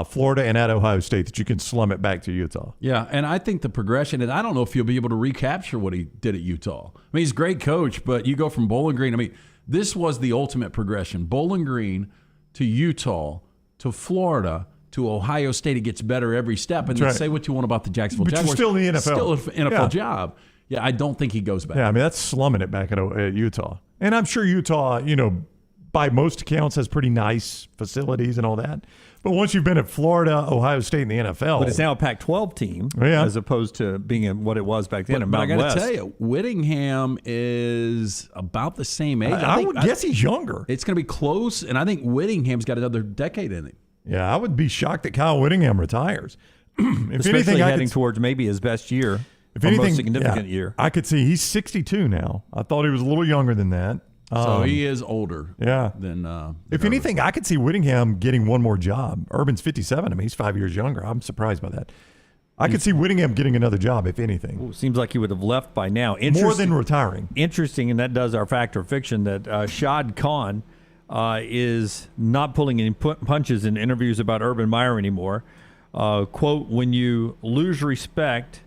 Florida and at Ohio State that you can slum it back to Utah. Yeah, and I think the progression, and I don't know if you'll be able to recapture what he did at Utah. I mean, he's a great coach, but you go from Bowling Green. I mean, this was the ultimate progression. Bowling Green to Utah to Florida to Ohio State. It gets better every step. And say what you want about the Jacksonville Jaguars. But you're still in the NFL. Still an NFL job. Yeah, I don't think he goes back. Yeah, I mean, that's slumming it back at Utah. And I'm sure Utah, by most accounts, has pretty nice facilities and all that. But once you've been at Florida, Ohio State, and the NFL. But it's now a Pac-12 team as opposed to being what it was back then in Mountain West. But I got to tell you, Whittingham is about the same age. I would guess he's younger. It's going to be close, and I think Whittingham's got another decade in him. Yeah, I would be shocked that Kyle Whittingham retires. Especially heading towards maybe his best year, most significant year. I could see he's 62 now. I thought he was a little younger than that. So he is older. Yeah. Than if anything, I could see Whittingham getting one more job. Urban's 57. I mean, he's 5 years younger. I'm surprised by that. I could see Whittingham getting another job, if anything. Seems like he would have left by now. More than retiring. Interesting, and that does our fact or fiction, that Shad Khan is not pulling any punches in interviews about Urban Meyer anymore. Quote, when you lose respect,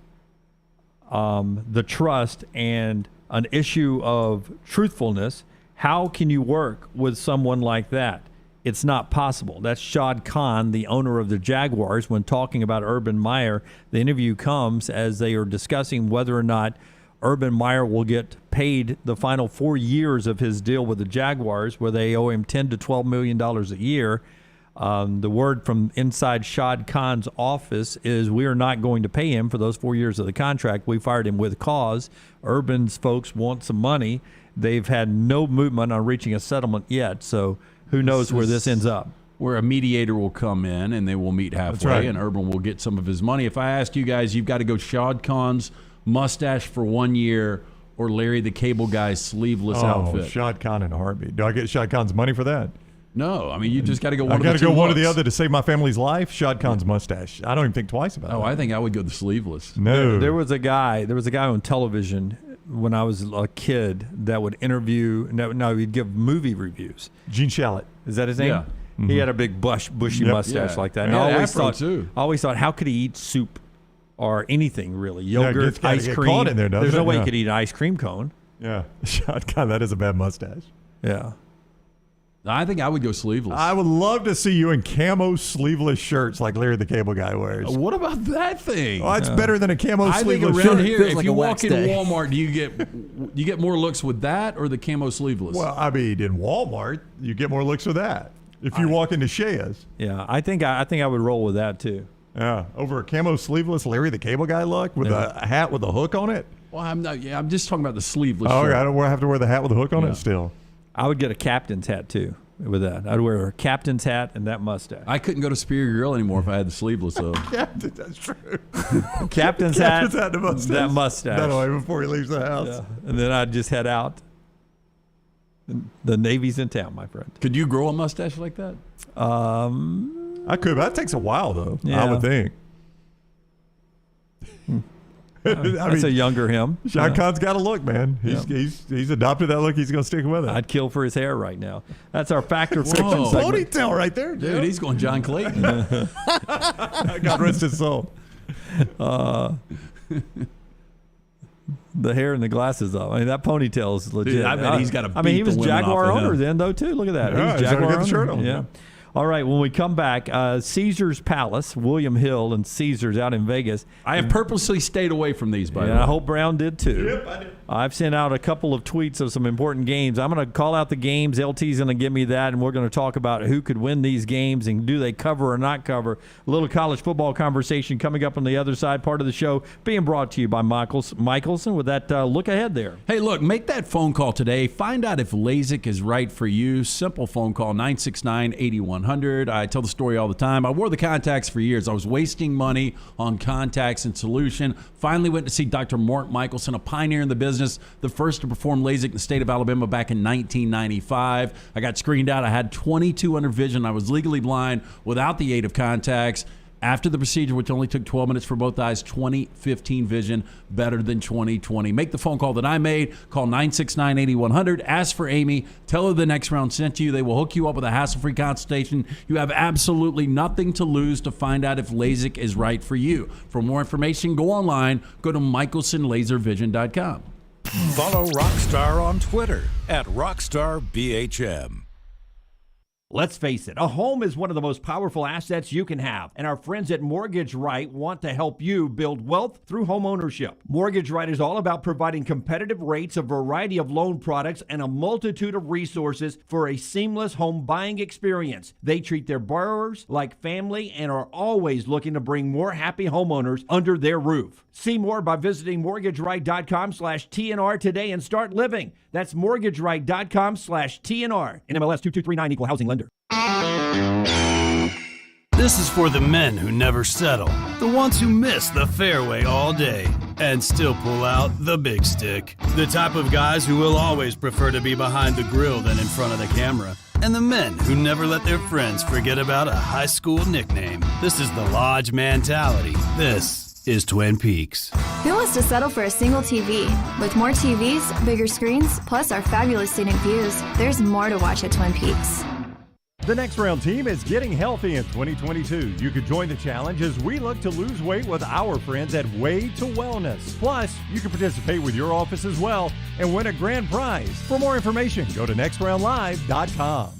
the trust, and an issue of truthfulness, how can you work with someone like that? It's not possible. That's Shad Khan, the owner of the Jaguars, when talking about Urban Meyer. The interview comes as they are discussing whether or not Urban Meyer will get paid the final 4 years of his deal with the Jaguars, where they owe him $10 to $12 million a year. The word from inside Shad Khan's office is we are not going to pay him for those 4 years of the contract. We fired him with cause. Urban's folks want some money. They've had no movement on reaching a settlement yet, so who knows where this ends up. Where a mediator will come in and they will meet halfway, and Urban will get some of his money. If I asked you guys, you've got to go Shad Khan's mustache for 1 year or Larry the Cable Guy's sleeveless outfit. Shad Khan in a heartbeat. Do I get Shad Khan's money for that? No, I mean, you just got to go one of the two. I got to go one or the looks. other to save my family's life. Shad Khan's mustache. I don't even think twice about it. Oh, I think I would go the sleeveless. No. There was a guy on television when I was a kid that would interview. No, he'd give movie reviews. Gene Shalit. Is that his name? Yeah. He had a big bushy mustache like that. And I always thought, how could he eat soup or anything really? Yogurt, ice cream. Caught in there, There's no way he could eat an ice cream cone. Yeah, Shad Khan. That is a bad mustache. Yeah. I think I would go sleeveless. I would love to see you in camo sleeveless shirts like Larry the Cable Guy wears. What about that thing? Oh, it's better than a camo sleeveless shirt. I think around here, if like you a walk into day. Walmart, do you get more looks with that or the camo sleeveless? Well, I mean, in Walmart, you get more looks with that. If you walk into Shea's. Yeah, I think I would roll with that too. Yeah, over a camo sleeveless Larry the Cable Guy look with a hat with a hook on it. Well, I'm just talking about the sleeveless Oh, shirt. I don't have to wear the hat with a hook on it still. I would get a captain's hat too with that. I'd wear a captain's hat and that mustache. I couldn't go to Superior Grill anymore if I had the sleeveless though. Captain, that's true. Captain's hat, and a mustache. that mustache. That way before he leaves the house. Yeah. And then I'd just head out. The Navy's in town, my friend. Could you grow a mustache like that? I could, but that takes a while though. Yeah. I would think. That's a younger him. Shad Khan's got a look, man. He's adopted that look. He's going to stick with it. I'd kill for his hair right now. That's our fact or fiction segment. Ponytail right there, dude. He's going John Clayton. God rest his soul. The hair and the glasses up. I mean, that ponytail is legit. Dude, I bet he's got to. I mean, he was Jaguar owner then, though, too. Look at that. Yeah, he's Jaguar get the shirt owner. on. Yeah. All right, when we come back, Caesar's Palace, William Hill and Caesar's out in Vegas. I have purposely stayed away from these, by the way. I hope Brown did too. Yep, I did. I've sent out a couple of tweets of some important games. I'm going to call out the games. LT's going to give me that, and we're going to talk about who could win these games and do they cover or not cover. A little college football conversation coming up on the other side, part of the show, being brought to you by Michelson with that look ahead there. Hey, look, make that phone call today. Find out if LASIK is right for you. Simple phone call, 969-8100. I tell the story all the time. I wore the contacts for years. I was wasting money on contacts and solution. Finally went to see Dr. Mark Michelson, a pioneer in the business, the first to perform LASIK in the state of Alabama back in 1995. I got screened out. I had 22 under vision. I was legally blind without the aid of contacts. After the procedure, which only took 12 minutes for both eyes, 20/15 vision, better than 20/20. Make the phone call that I made. Call 969-8100. Ask for Amy. Tell her the Next Round sent you. They will hook you up with a hassle-free consultation. You have absolutely nothing to lose to find out if LASIK is right for you. For more information, go online. Go to michelsonlaservision.com. Follow Rockstar on Twitter @RockstarBHM. Let's face it, a home is one of the most powerful assets you can have, and our friends at Mortgage Right want to help you build wealth through home ownership. Mortgage Right is all about providing competitive rates, a variety of loan products, and a multitude of resources for a seamless home buying experience. They treat their borrowers like family and are always looking to bring more happy homeowners under their roof. See more by visiting mortgageright.com/TNR today and start living. That's mortgageright.com/TNR. NMLS 2239, equal housing lender. This is for the men who never settle, the ones who miss the fairway all day and still pull out the big stick, the type of guys who will always prefer to be behind the grill than in front of the camera, and the men who never let their friends forget about a high school nickname. This is the Lodge mentality. This is Twin Peaks. Who wants to settle for a single TV? With more TVs, bigger screens, plus our fabulous scenic views, there's more to watch at Twin Peaks. The Next Round team is getting healthy in 2022. You could join the challenge as we look to lose weight with our friends at Way to Wellness. Plus, you can participate with your office as well and win a grand prize. For more information, go to nextroundlive.com.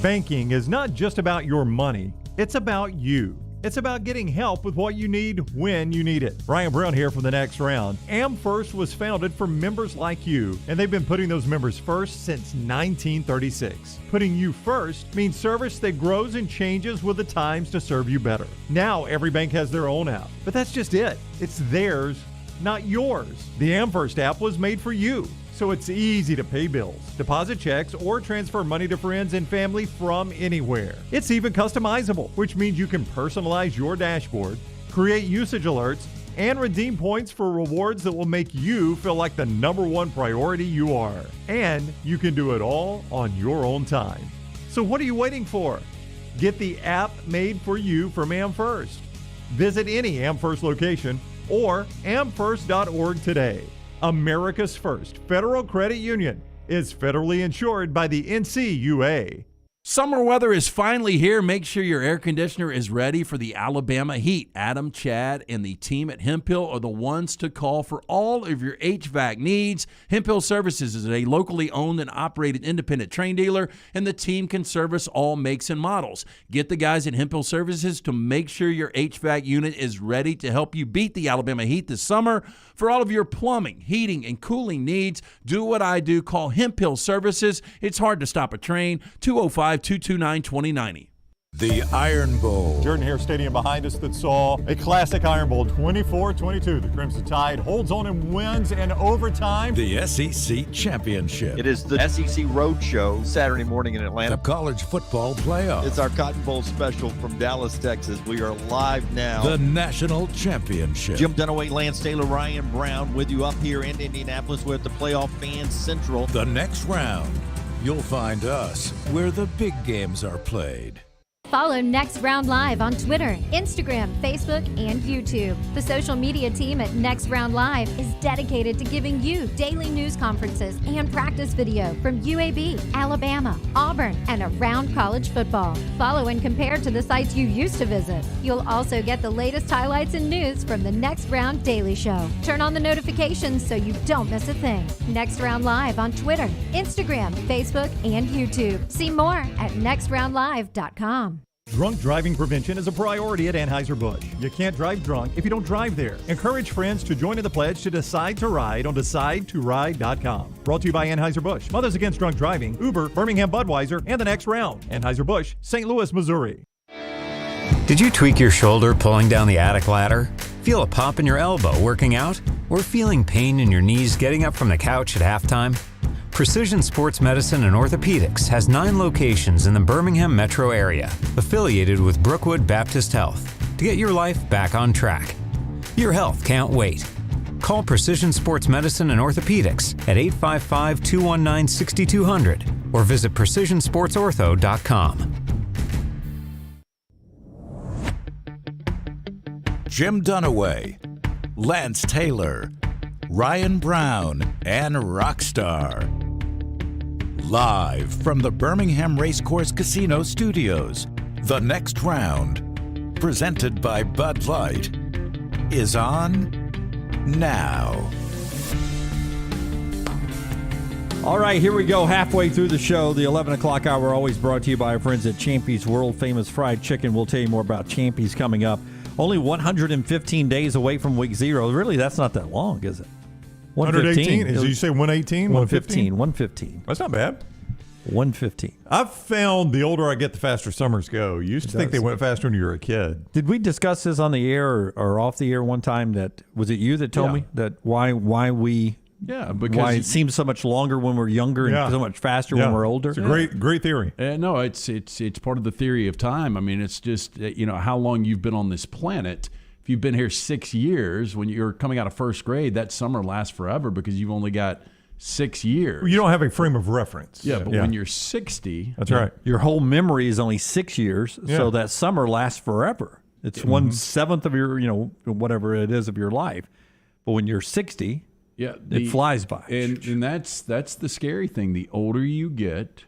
Banking is not just about your money, it's about you. It's about getting help with what you need when you need it. Brian Brown here from the Next Round. AmFirst was founded for members like you, and they've been putting those members first since 1936. Putting you first means service that grows and changes with the times to serve you better. Now every bank has their own app, but that's just it. It's theirs, not yours. The AmFirst app was made for you, so it's easy to pay bills, deposit checks, or transfer money to friends and family from anywhere. It's even customizable, which means you can personalize your dashboard, create usage alerts, and redeem points for rewards that will make you feel like the number one priority you are. And you can do it all on your own time. So what are you waiting for? Get the app made for you from AmFirst. Visit any AmFirst location or amfirst.org today. America's first federal credit union is federally insured by the NCUA. Summer weather is finally here. Make sure your air conditioner is ready for the Alabama heat. Adam, Chad, and the team at Hemphill are the ones to call for all of your HVAC needs. Hemphill Services is a locally owned and operated independent train dealer, and the team can service all makes and models. Get the guys at Hemphill Services to make sure your HVAC unit is ready to help you beat the Alabama heat this summer. For all of your plumbing, heating, and cooling needs, do what I do. Call Hemphill Services. It's hard to stop a train. 205-229-2090. The Iron Bowl. Jordan Hare Stadium behind us that saw a classic Iron Bowl, 24-22. The Crimson Tide holds on and wins in overtime. The SEC Championship. It is the SEC Road Show Saturday morning in Atlanta. The College Football Playoff. It's our Cotton Bowl special from Dallas, Texas. We are live now. The National Championship. Jim Dunaway, Lance Taylor, Ryan Brown with you up here in Indianapolis. We're at the Playoff Fan Central. The Next Round. You'll find us where the big games are played. Follow Next Round Live on Twitter, Instagram, Facebook, and YouTube. The social media team at Next Round Live is dedicated to giving you daily news conferences and practice video from UAB, Alabama, Auburn, and around college football. Follow and compare to the sites you used to visit. You'll also get the latest highlights and news from the Next Round Daily Show. Turn on the notifications so you don't miss a thing. Next Round Live on Twitter, Instagram, Facebook, and YouTube. See more at nextroundlive.com. Drunk driving prevention is a priority at Anheuser-Busch. You can't drive drunk if you don't drive there. Encourage friends to join in the pledge to Decide to Ride on DecideToRide.com. Brought to you by Anheuser-Busch, Mothers Against Drunk Driving, Uber, Birmingham Budweiser, and The Next Round. Anheuser-Busch, St. Louis, Missouri. Did you tweak your shoulder pulling down the attic ladder? Feel a pop in your elbow working out? Or feeling pain in your knees getting up from the couch at halftime? Precision Sports Medicine and Orthopedics has 9 locations in the Birmingham metro area, affiliated with Brookwood Baptist Health, to get your life back on track. Your health can't wait. Call Precision Sports Medicine and Orthopedics at 855-219-6200 or visit precisionsportsortho.com. Jim Dunaway, Lance Taylor, Ryan Brown, and Rockstar. Live from the Birmingham Racecourse Casino Studios, the next round, presented by Bud Light, is on now. All right, here we go. Halfway through the show, the 11 o'clock hour, always brought to you by our friends at Champy's World Famous Fried Chicken. We'll tell you more about Champy's coming up. Only 115 days away from week 0. Really, that's not that long, is it? 118? Did you say 118? 115. That's not bad. 115. I've found the older I get, the faster summers go. You used to think they went faster when you were a kid. Did we discuss this on the air or off the air one time? That was it you that told me that why because it seems so much longer when we're younger and so much faster when we're older? It's a great theory. No, it's part of the theory of time. I mean, it's just how long you've been on this planet. If you've been here 6 years, when you're coming out of first grade, that summer lasts forever because you've only got 6 years. You don't have a frame of reference. Yeah, but when you're 60, that's right. Your whole memory is only 6 years, so that summer lasts forever. It's 1/7 of your, whatever it is of your life. But when you're 60, it flies by. And that's the scary thing. The older you get,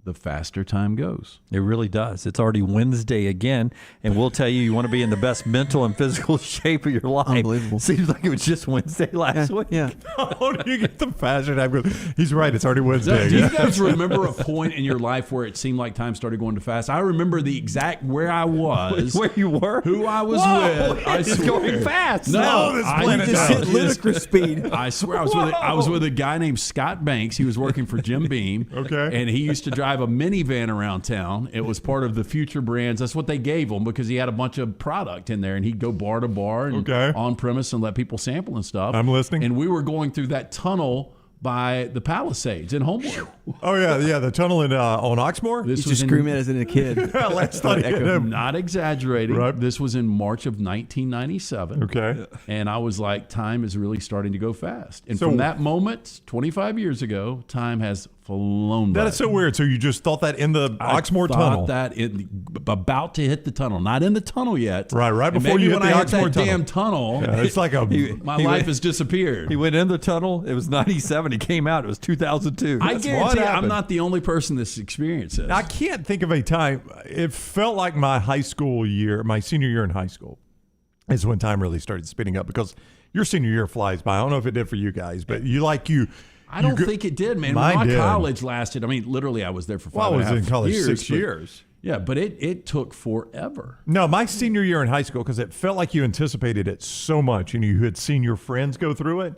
the faster time goes. It really does. It's already Wednesday again, and we'll tell you want to be in the best mental and physical shape of your life. Unbelievable. Seems like it was just Wednesday last week. Yeah. How do you get the faster time goes? He's right. It's already Wednesday. Do you guys remember a point in your life where it seemed like time started going too fast? I remember the exact where I was. Where you were? Who I was with. I It's swear. going fast. No, this planet just hit ludicrous speed. I swear I was with a guy named Scott Banks. He was working for Jim Beam. Okay. And he used to drive a minivan around town. It was part of the Future Brands. That's what they gave him because he had a bunch of product in there, and he'd go bar to bar and on premise and let people sample and stuff. I'm listening. And we were going through that tunnel by the Palisades in Homewood. Oh, yeah, the tunnel on Oxmoor? This was screaming as a kid. Last thought I'm not exaggerating. Right. This was in March of 1997. Okay. And I was like, time is really starting to go fast. And So- from that moment, 25 years ago, time has flown by. That is so weird. So you just thought that in the Oxmoor I tunnel? thought that about to hit the tunnel. Not in the tunnel yet. Right And before maybe you hit when the I hit Oxmoor that tunnel. damn tunnel, Yeah, it's like my life has disappeared. He went in the tunnel. It was 97. He came out. It was 2002. I That's guarantee what I'm happened. not the only person that's experienced this. I can't think of a time. It felt like my high school year, my senior year in high school, is when time really started speeding up because your senior year flies by. I don't know if it did for you guys, but I don't think it did, man. Mine My did. college lasted. I mean, literally, I was there for 5.5 Well, I was in college years. 6 but- years. Yeah, but it took forever. No, my senior year in high school, because it felt like you anticipated it so much, and you had seen your friends go through it,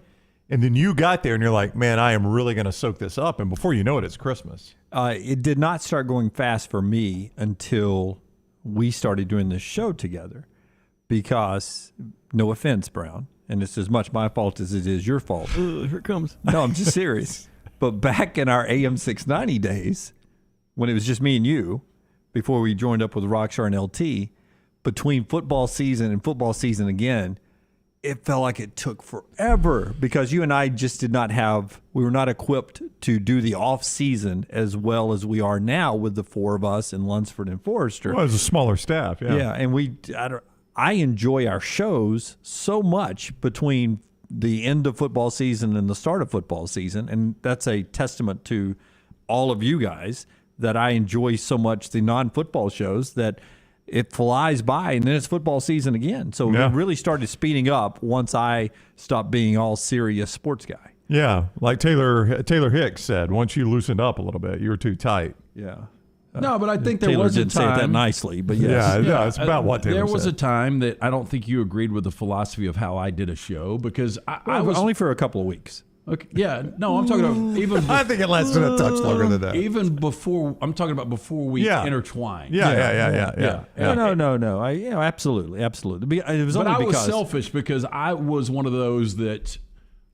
and then you got there, and you're like, man, I am really going to soak this up, and before you know it, it's Christmas. It did not start going fast for me until we started doing this show together because, no offense, Brown, and it's as much my fault as it is your fault. Here it comes. No, I'm just serious. But back in our AM 690 days, when it was just me and you, before we joined up with Rockstar and LT, between football season and football season again, it felt like it took forever because you and I just we were not equipped to do the off season as well as we are now with the four of us in Lunsford and Forrester. Well, it was a smaller staff, yeah. Yeah, and I enjoy our shows so much between the end of football season and the start of football season, and that's a testament to all of you guys that I enjoy so much the non-football shows that it flies by, and then it's football season again. So it really started speeding up once I stopped being all serious sports guy. Yeah, like Taylor Hicks said, once you loosened up a little bit, you were too tight. Yeah. No, but I think there Taylor was a didn't time. say it that nicely, but yes. Yeah, it's about what Taylor There was said. a time that I don't think you agreed with the philosophy of how I did a show because I was only for a couple of weeks. Okay, yeah, no, I'm talking about even. I think it lasted a touch longer than that. Even before, I'm talking about before we intertwined. Yeah. No. Absolutely. It was But only I was because selfish because I was one of those that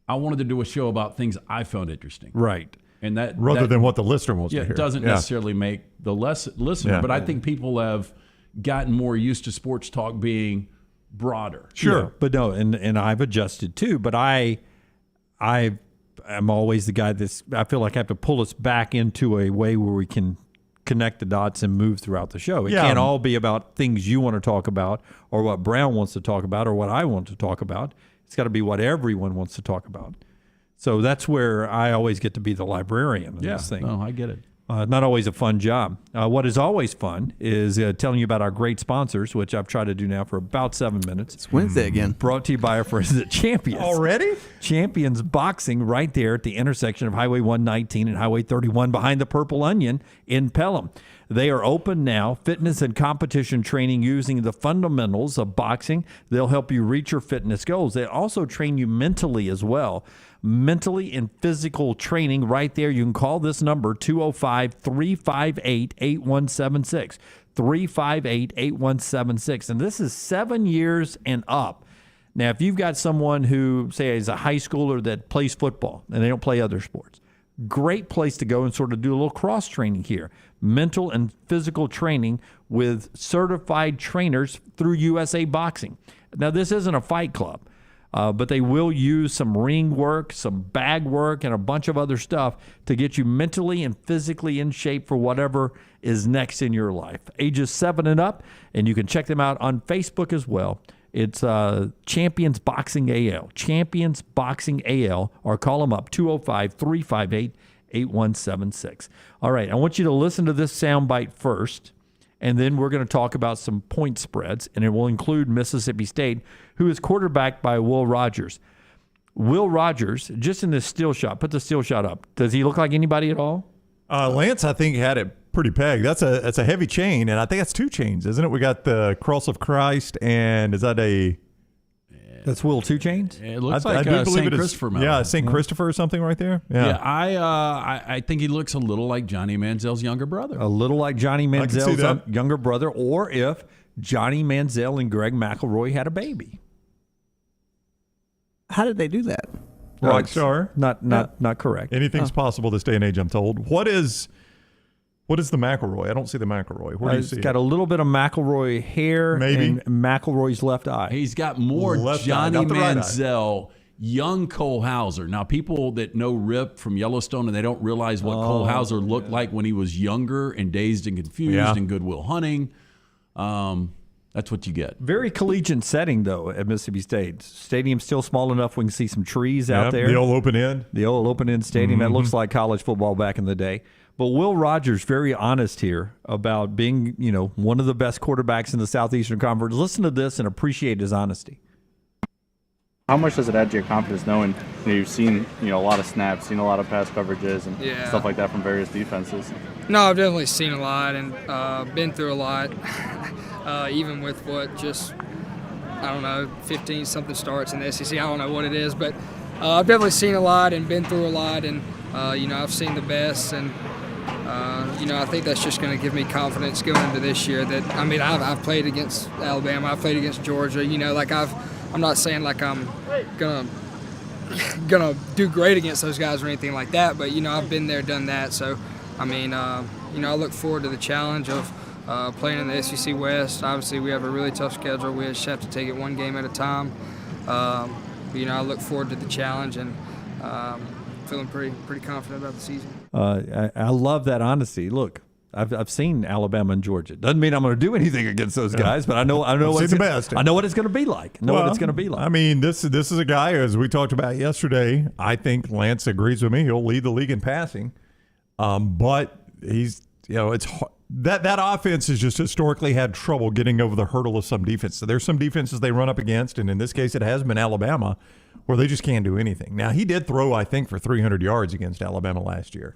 I wanted to do a show about things I found interesting. Right. And that rather than what the listener wants to hear. It doesn't necessarily make the listener, but I think people have gotten more used to sports talk being broader. Sure. Yeah, but no, and I've adjusted too, but I'm always the guy I feel like I have to pull us back into a way where we can connect the dots and move throughout the show. It Yeah. can't all be about things you want to talk about or what Brown wants to talk about or what I want to talk about. It's got to be what everyone wants to talk about. So that's where I always get to be the librarian in this thing. No, I get it. Not always a fun job. What is always fun is telling you about our great sponsors, which I've tried to do now for about 7 minutes. It's Wednesday again. Brought to you by our friends at Champions. Already? Champions Boxing right there at the intersection of Highway 119 and Highway 31 behind the Purple Onion in Pelham. They are open now, fitness and competition training using the fundamentals of boxing. They'll help you reach your fitness goals. They also train you mentally as well. Mentally and physical training right there. You can call this number, 205-358-8176. 358-8176. And this is 7 years and up. Now, if you've got someone who, say, is a high schooler that plays football and they don't play other sports, great place to go and sort of do a little cross training here. Mental and physical training with certified trainers through USA Boxing. Now, this isn't a fight club. But they will use some ring work, some bag work, and a bunch of other stuff to get you mentally and physically in shape for whatever is next in your life. Ages 7 and up, and you can check them out on Facebook as well. It's Champions Boxing AL, Champions Boxing AL, or call them up, 205-358-8176. All right, I want you to listen to this soundbite first. And then we're going to talk about some point spreads, and it will include Mississippi State, who is quarterbacked by Will Rogers. Will Rogers, just in this still shot, put the still shot up. Does he look like anybody at all? Lance, I think, had it pretty pegged. That's a heavy chain, and I think that's 2 chains, isn't it? We got the Cross of Christ, and is that a... That's Will 2 Chains? It looks like St. Christopher medal. Yeah, St. Christopher or something right there. Yeah, I think he looks a little like Johnny Manziel's younger brother. A little like Johnny Manziel's younger brother, or if Johnny Manziel and Greg McElroy had a baby. How did they do that? Right, sure. Not correct. Anything's possible this day and age, I'm told. What is the McElroy? I don't see the McElroy. Where do you see it? Got a little bit of McElroy hair and McElroy's left eye. He's got more Johnny Manziel, young Cole Hauser. Now, people that know Rip from Yellowstone and they don't realize what Cole Hauser looked like when he was younger and Dazed and Confused and Good Will Hunting. That's what you get. Very collegiate setting, though, at Mississippi State. Stadium's still small enough we can see some trees out there. The old open end. The old open end stadium. That looks like college football back in the day. But Will Rogers, very honest here about being, one of the best quarterbacks in the Southeastern Conference. Listen to this and appreciate his honesty. How much does it add to your confidence knowing you've seen a lot of snaps, seen a lot of pass coverages and stuff like that from various defenses? No, I've definitely seen a lot and been through a lot, even with 15-something starts in the SEC. I don't know what it is, but I've definitely seen a lot and been through a lot, and I've seen the best, and I think that's just going to give me confidence going into this year. That I've played against Alabama, I've played against Georgia. I'm not saying like I'm gonna do great against those guys or anything like that, but I've been there, done that. So I look forward to the challenge of playing in the SEC West. Obviously, we have a really tough schedule. We just have to take it one game at a time. I look forward to the challenge and feeling pretty confident about the season. I love that honesty. Look, I've seen Alabama and Georgia. Doesn't mean I'm going to do anything against those guys, but I know what it's going to be like. What it's going to be like. I mean, this is a guy, as we talked about yesterday. I think Lance agrees with me. He'll lead the league in passing, but he's it's hard. That offense has just historically had trouble getting over the hurdle of some defense. So there's some defenses they run up against, and in this case, it has been Alabama, where they just can't do anything. Now, he did throw, I think, for 300 yards against Alabama last year,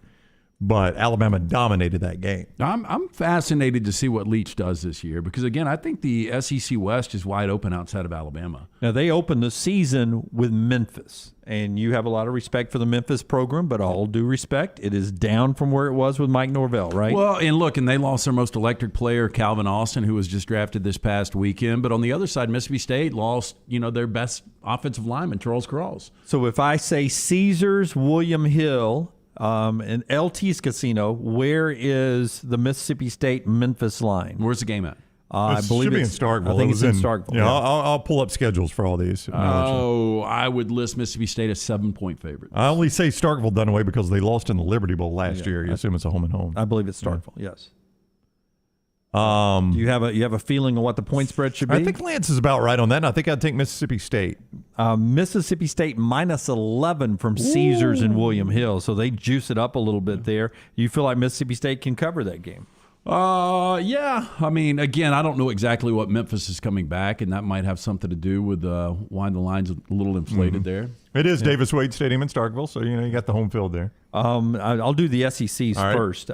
but Alabama dominated that game. I'm fascinated to see what Leach does this year because, again, I think the SEC West is wide open outside of Alabama. Now, they opened the season with Memphis, and you have a lot of respect for the Memphis program, but all due respect, it is down from where it was with Mike Norvell, right? Well, and they lost their most electric player, Calvin Austin, who was just drafted this past weekend. But on the other side, Mississippi State lost, their best offensive lineman, Charles Cross. So if I say Caesars, William Hill, and LT's Casino, where is the Mississippi State-Memphis line? Where's the game at? I believe should be in it's Starkville. I think It it's was in Starkville. Yeah, I'll pull up schedules for all these. Oh, I would list Mississippi State as 7-point favorite. I only say Starkville Dunaway because they lost in the Liberty Bowl last year. You assume it's a home and home. I believe it's Starkville. Yes. Do you have a feeling of what the point spread should be? I think Lance is about right on that, and I think I'd take Mississippi State. Mississippi State minus 11 from Caesars and William Hill, so they juice it up a little bit there. You feel like Mississippi State can cover that game? Yeah. I mean, again, I don't know exactly what Memphis is coming back, and that might have something to do with why the line's a little inflated there. It is Davis Wade Stadium in Starkville, so you got the home field there. I'll do the SECs right. first.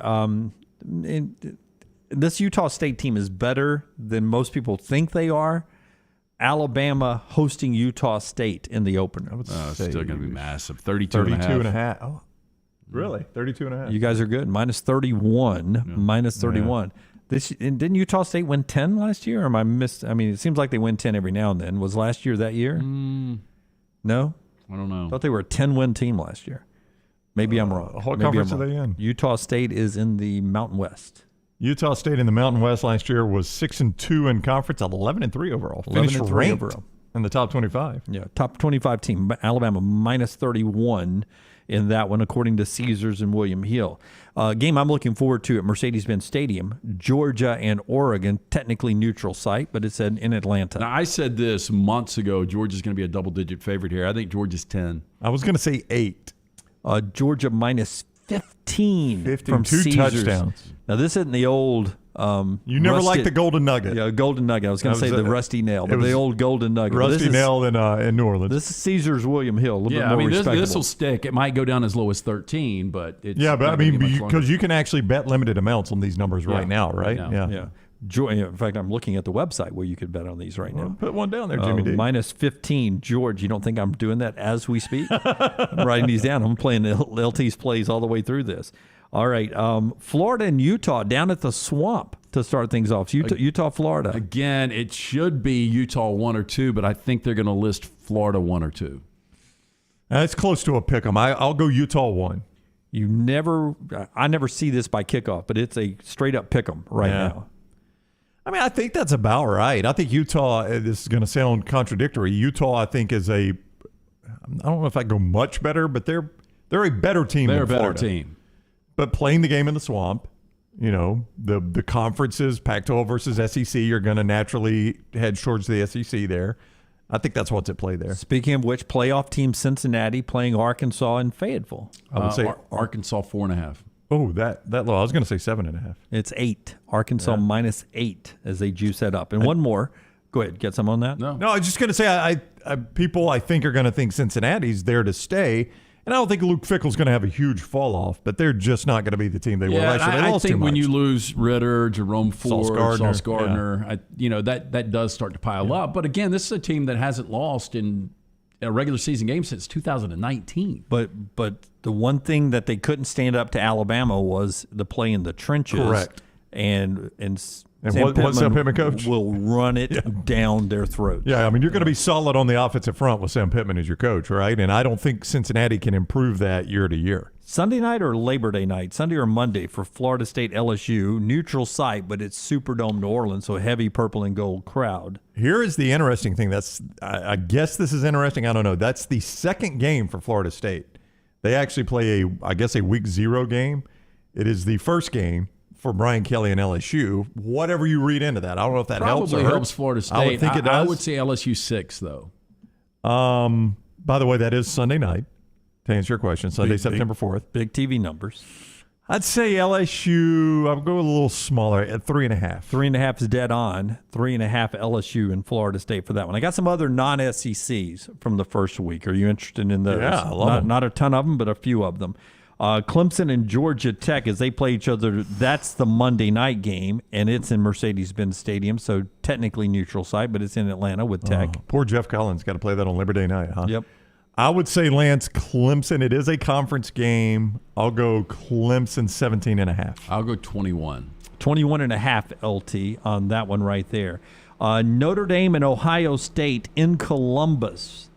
This Utah State team is better than most people think they are. Alabama hosting Utah State in the opener. It's still going to be massive. 32.5. Oh, really? 32.5. You guys are good. Minus 31. Yeah. Minus 31. Yeah. Didn't Utah State win 10 last year? Or am I missed? I mean, it seems like they win 10 every now and then. Was last year that year? No? I don't know. I thought they were a 10-win team last year. Maybe I'm wrong. What conference are they in? Utah State is in the Mountain West. Utah State in the Mountain West last year was 6-2 in conference, 11-3 overall. Finished ranked overall in the top 25. Yeah, top 25 team. Alabama minus 31 in that one, according to Caesars and William Hill. Game I'm looking forward to at Mercedes-Benz Stadium, Georgia and Oregon, technically neutral site, but it's in Atlanta. Now, I said this months ago, Georgia's going to be a double-digit favorite here. I think Georgia's 10. I was going to say 8. Georgia minus 15 from 2 Caesars. touchdowns. Now, this isn't the old... you never liked the Golden Nugget. Yeah, Golden Nugget. I was going to say the Rusty Nail, but the old Golden Nugget. Rusty Nail in New Orleans. This is Caesars William Hill. A little bit more respectable. This will stick. It might go down as low as 13, but it's because you can actually bet limited amounts on these numbers right now, right? Yeah. In fact, I'm looking at the website where you could bet on these right now. Put one down there, Jimmy D. Minus 15, George. You don't think I'm doing that as we speak? I'm writing these down. I'm playing LT's plays all the way through this. All right, Florida and Utah down at the Swamp to start things off. Utah, Florida. Again, it should be Utah 1 or 2, but I think they're going to list Florida 1 or 2. It's close to a pick 'em. I'll go Utah 1. I never see this by kickoff, but it's a straight up pick 'em now. I mean, I think that's about right. I think Utah, this is going to sound contradictory. Utah, I think, is I don't know if I go much better, but they're a better team than Florida. They're a better team. But playing the game in the Swamp, the conferences, Pac-12 versus SEC, you're going to naturally head towards the SEC there. I think that's what's at play there. Speaking of which, playoff team Cincinnati playing Arkansas in Fayetteville. I would say Arkansas 4.5. Oh, that low. I was going to say 7.5. It's 8. Arkansas minus 8 as they juice that up. And one more. Go ahead. Get some on that? No, I was just going to say people I think are going to think Cincinnati's there to stay. And I don't think Luke Fickell's going to have a huge fall off, but they're just not going to be the team they were last year. I think when you lose Ritter, Jerome Ford, Sauce Gardner, that does start to pile up. But again, this is a team that hasn't lost in a regular season game since 2019. But the one thing that they couldn't stand up to Alabama was the play in the trenches. Correct. And what's Sam Pittman coach? Will run it down their throats. Yeah, I mean, you're going to be solid on the offensive front with Sam Pittman as your coach, right? And I don't think Cincinnati can improve that year to year. Sunday night or Labor Day night? Sunday or Monday for Florida State LSU. Neutral site, but it's Superdome New Orleans, so heavy purple and gold crowd. Here is the interesting thing. I guess this is interesting. I don't know. That's the second game for Florida State. They actually play a week 0 game. It is the first game for Brian Kelly and LSU. Whatever you read into that, I don't know if that helps or hurts. Helps Florida State. I would think it does. I would say LSU 6 though. By the way, that is Sunday night. To answer your question, Sunday, September 4th. Big TV numbers. I'd say LSU. I'll go a little smaller at 3.5. 3.5 is dead on. 3.5 LSU and Florida State for that one. I got some other non-SECs from the first week. Are you interested in those? Yeah, I love them. Not a ton of them, but a few of them. Clemson and Georgia Tech, as they play each other, that's the Monday night game, and it's in Mercedes-Benz Stadium, so technically neutral site, but it's in Atlanta with Tech. Poor Jeff Collins got to play that on Labor Day night, huh? Yep. I would say, Lance, Clemson. It is a conference game. I'll go Clemson 17.5. I'll go 21. 21.5 LT on that one right there. Notre Dame and Ohio State in Columbus.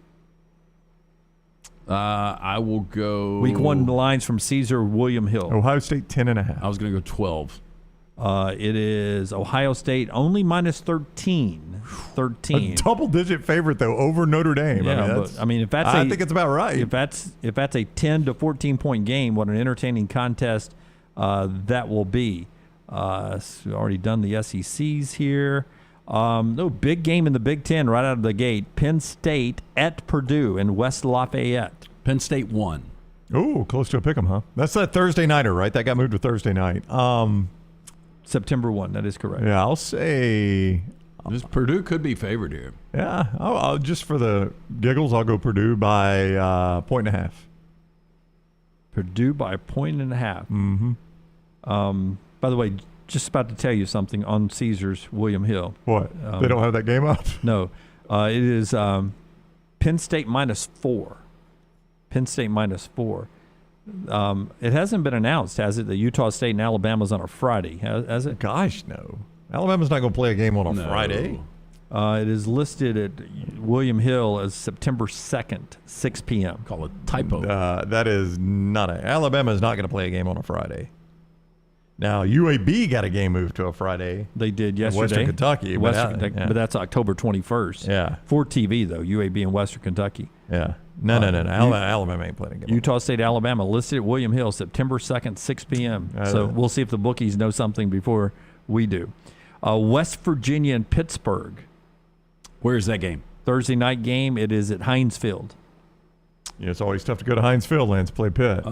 I will go. Week 1 lines from Caesar William Hill. Ohio State 10.5. I was going to go 12. It is Ohio State only minus 13. 13. A double-digit favorite though over Notre Dame. Yeah, I think it's about right. If that's a 10 to 14 point game, what an entertaining contest that will be. So we've already done the SECs here. No big game in the Big Ten right out of the gate. Penn State at Purdue in West Lafayette. Penn State won. Ooh, close to a pick'em, huh? That's that Thursday nighter, right? That got moved to Thursday night. September 1. That is correct. Yeah, I'll say Purdue could be favored here. Yeah, I'll just for the giggles, I'll go Purdue by 1.5. Purdue by 1.5. Mm-hmm. By the way, just about to tell you something on Caesars William Hill. What? They don't have that game up? No. It is Penn State minus 4. Penn State minus 4. It hasn't been announced, has it, that Utah State and Alabama's on a Friday, has it? Gosh, no. Alabama's not going to play a game on a Friday. It is listed at William Hill as September 2nd, 6 p.m. Call it typo. That is not Alabama is not going to play a game on a Friday. Now, UAB got a game moved to a Friday. They did yesterday. Western Kentucky. But that's October 21st. Yeah. For TV, though, UAB in Western Kentucky. Yeah. No. Alabama ain't playing a game. Utah State, Alabama, listed at William Hill, September 2nd, 6 p.m. So we'll see if the bookies know something before we do. West Virginia and Pittsburgh. Where's that game? Thursday night game. It is at Heinz Field. Yeah, it's always tough to go to Heinz Field, Lance, play Pitt.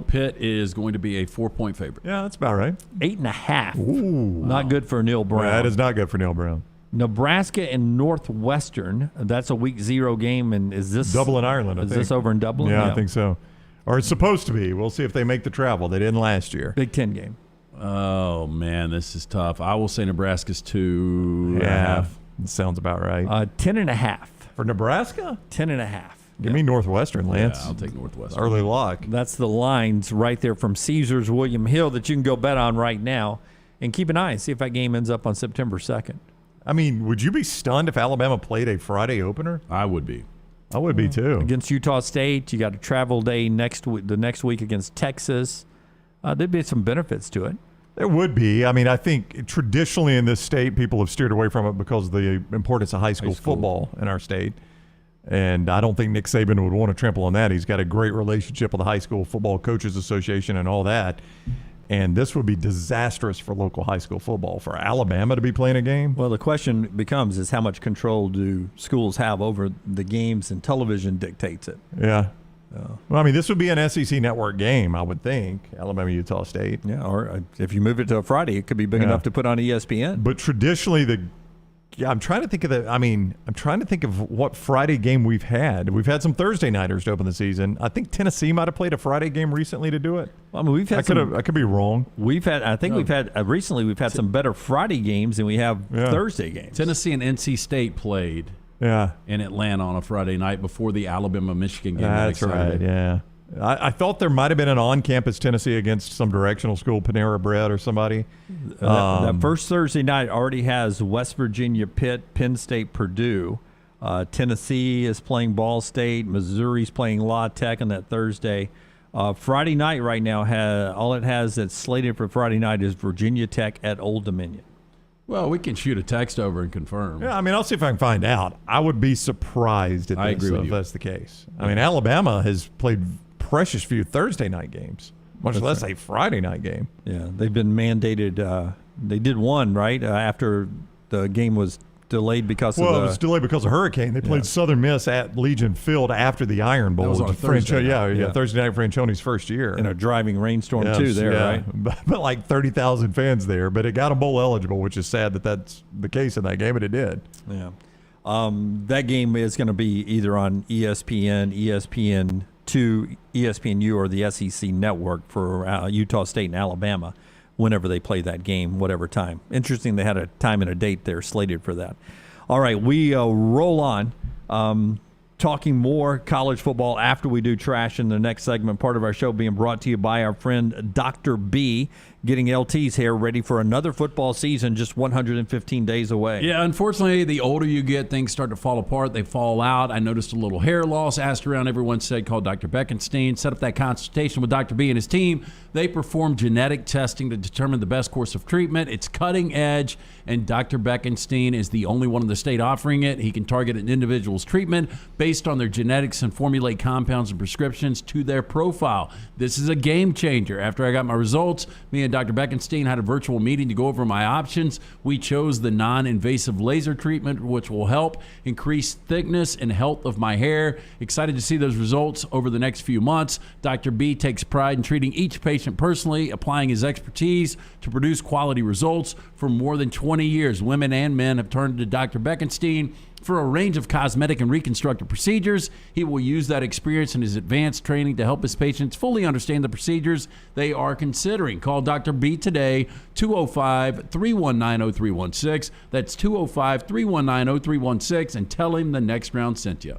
Pitt is going to be a 4-point favorite. Yeah, that's about right. 8.5. Ooh. Not good for Neil Brown. That is not good for Neil Brown. Nebraska and Northwestern. That's a week 0 game. And is this Dublin, Ireland? Is this over in Dublin? Yeah, I think so. Or it's supposed to be. We'll see if they make the travel. They didn't last year. Big Ten game. Oh, man, this is tough. I will say Nebraska's 2.5. Yeah, sounds about right. 10.5. For Nebraska? 10.5. Give me Northwestern, Lance. Yeah, I'll take Northwestern. Early lock. That's the lines right there from Caesars William Hill that you can go bet on right now. And keep an eye and see if that game ends up on September 2nd. I mean, would you be stunned if Alabama played a Friday opener? I would be. I would be too. Against Utah State, you got a travel day the next week against Texas. There'd be some benefits to it. There would be. I mean, I think traditionally in this state, people have steered away from it because of the importance of high school football in our state. And I don't think Nick Saban would want to trample on that. He's got a great relationship with the High School Football Coaches Association and all that. And this would be disastrous for local high school football. For Alabama to be playing a game? Well, the question becomes is how much control do schools have over the games, and television dictates it. Yeah. Well, I mean, this would be an SEC network game, I would think, Alabama-Utah State. Yeah, or if you move it to a Friday, it could be big enough to put on ESPN. But traditionally, I'm trying to think of what Friday game we've had. We've had some Thursday nighters to open the season. I think Tennessee might have played a Friday game recently to do it. Well, I mean, we've had I could be wrong. We've had recently we've had some better Friday games than we have Thursday games. Tennessee and NC State played. Yeah. In Atlanta on a Friday night before the Alabama-Michigan game. That's right, yeah. I thought there might have been an on-campus Tennessee against some directional school, Panera Bread or somebody. That first Thursday night already has West Virginia, Pitt, Penn State, Purdue. Tennessee is playing Ball State. Missouri's playing La Tech on that Thursday. Friday night right now, all it has that's slated for Friday night is Virginia Tech at Old Dominion. Well, we can shoot a text over and confirm. Yeah, I mean, I'll see if I can find out. I would be surprised if that's the case. I mean, Alabama has played precious few Thursday night games, much less a Friday night game. Yeah, they've been mandated. They did one, right, after the game was delayed because it was delayed because of hurricane. They played Southern Miss at Legion Field after the Iron Bowl. That was on Thursday night. Thursday night, Franchione's first year. In a driving rainstorm, right? But like 30,000 fans there. But it got them bowl eligible, which is sad that that's the case in that game, and it did. Yeah. That game is going to be either on ESPN, ESPN2, ESPNU, or the SEC network for Utah State and Alabama whenever they play that game, whatever time. Interesting they had a time and a date there slated for that. All right, we roll on. Talking more college football after we do trash in the next segment, part of our show being brought to you by our friend Dr. B. getting LT's hair ready for another football season just 115 days away. Yeah, unfortunately, the older you get, things start to fall apart. They fall out. I noticed a little hair loss. Asked around, everyone said call Dr. Beckenstein. Set up that consultation with Dr. B and his team. They perform genetic testing to determine the best course of treatment. It's cutting edge, and Dr. Beckenstein is the only one in the state offering it. He can target an individual's treatment based on their genetics and formulate compounds and prescriptions to their profile. This is a game changer. After I got my results, me and Dr. Beckenstein had a virtual meeting to go over my options. We chose the non-invasive laser treatment, which will help increase thickness and health of my hair. Excited to see those results over the next few months. Dr. B takes pride in treating each patient personally, applying his expertise to produce quality results. For more than 20 years, women and men have turned to Dr. Beckenstein for a range of cosmetic and reconstructive procedures. He will use that experience and his advanced training to help his patients fully understand the procedures they are considering. Call Dr. B today, 205-319-0316. That's 205-319-0316, and tell him the Next Round sent you.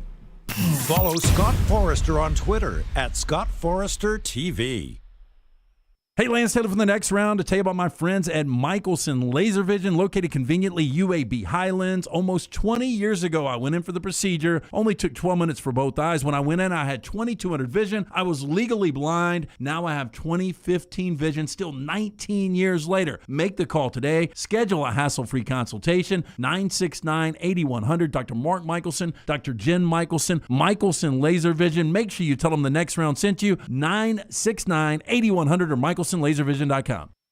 Follow Scott Forrester on Twitter at Scott Forrester TV. Hey, Lance Taylor from the Next Round to tell you about my friends at Michelson Laser Vision, located conveniently UAB Highlands. Almost 20 years ago, I went in for the procedure. Only took 12 minutes for both eyes. When I went in, I had 20/200 vision. I was legally blind. Now I have 20/15 vision, still 19 years later. Make the call today. Schedule a hassle-free consultation, 969-8100. Dr. Mark Michelson, Dr. Jen Michelson, Michelson Laser Vision. Make sure you tell them the Next Round sent you, 969-8100 or MichelsonLaserVision.com.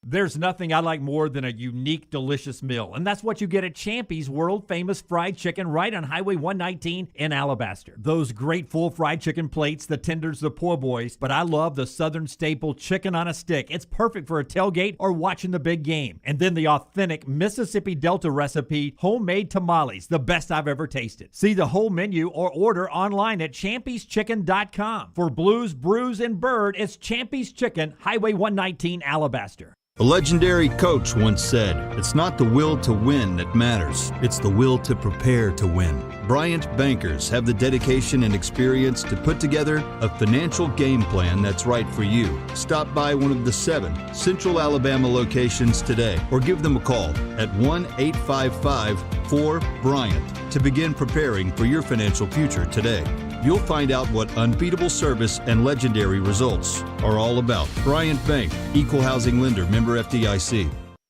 There's nothing I like more than a unique, delicious meal, and that's what you get at Champy's world-famous fried chicken right on Highway 119 in Alabaster. Those great full fried chicken plates, the tenders, the po' boys, but I love the southern staple chicken on a stick. It's perfect for a tailgate or watching the big game. And then the authentic Mississippi Delta recipe, homemade tamales, the best I've ever tasted. See the whole menu or order online at champyschicken.com. For Blues, Brews, and Bird, it's Champy's Chicken, Highway 119, Alabaster. A legendary coach once said, "It's not the will to win that matters, it's the will to prepare to win." Bryant bankers have the dedication and experience to put together a financial game plan that's right for you. Stop by one of the 7 Central Alabama locations today or give them a call at 1-855-4-BRYANT to begin preparing for your financial future today. You'll find out what unbeatable service and legendary results are all about. Bryant Bank, Equal Housing Lender, member FDIC.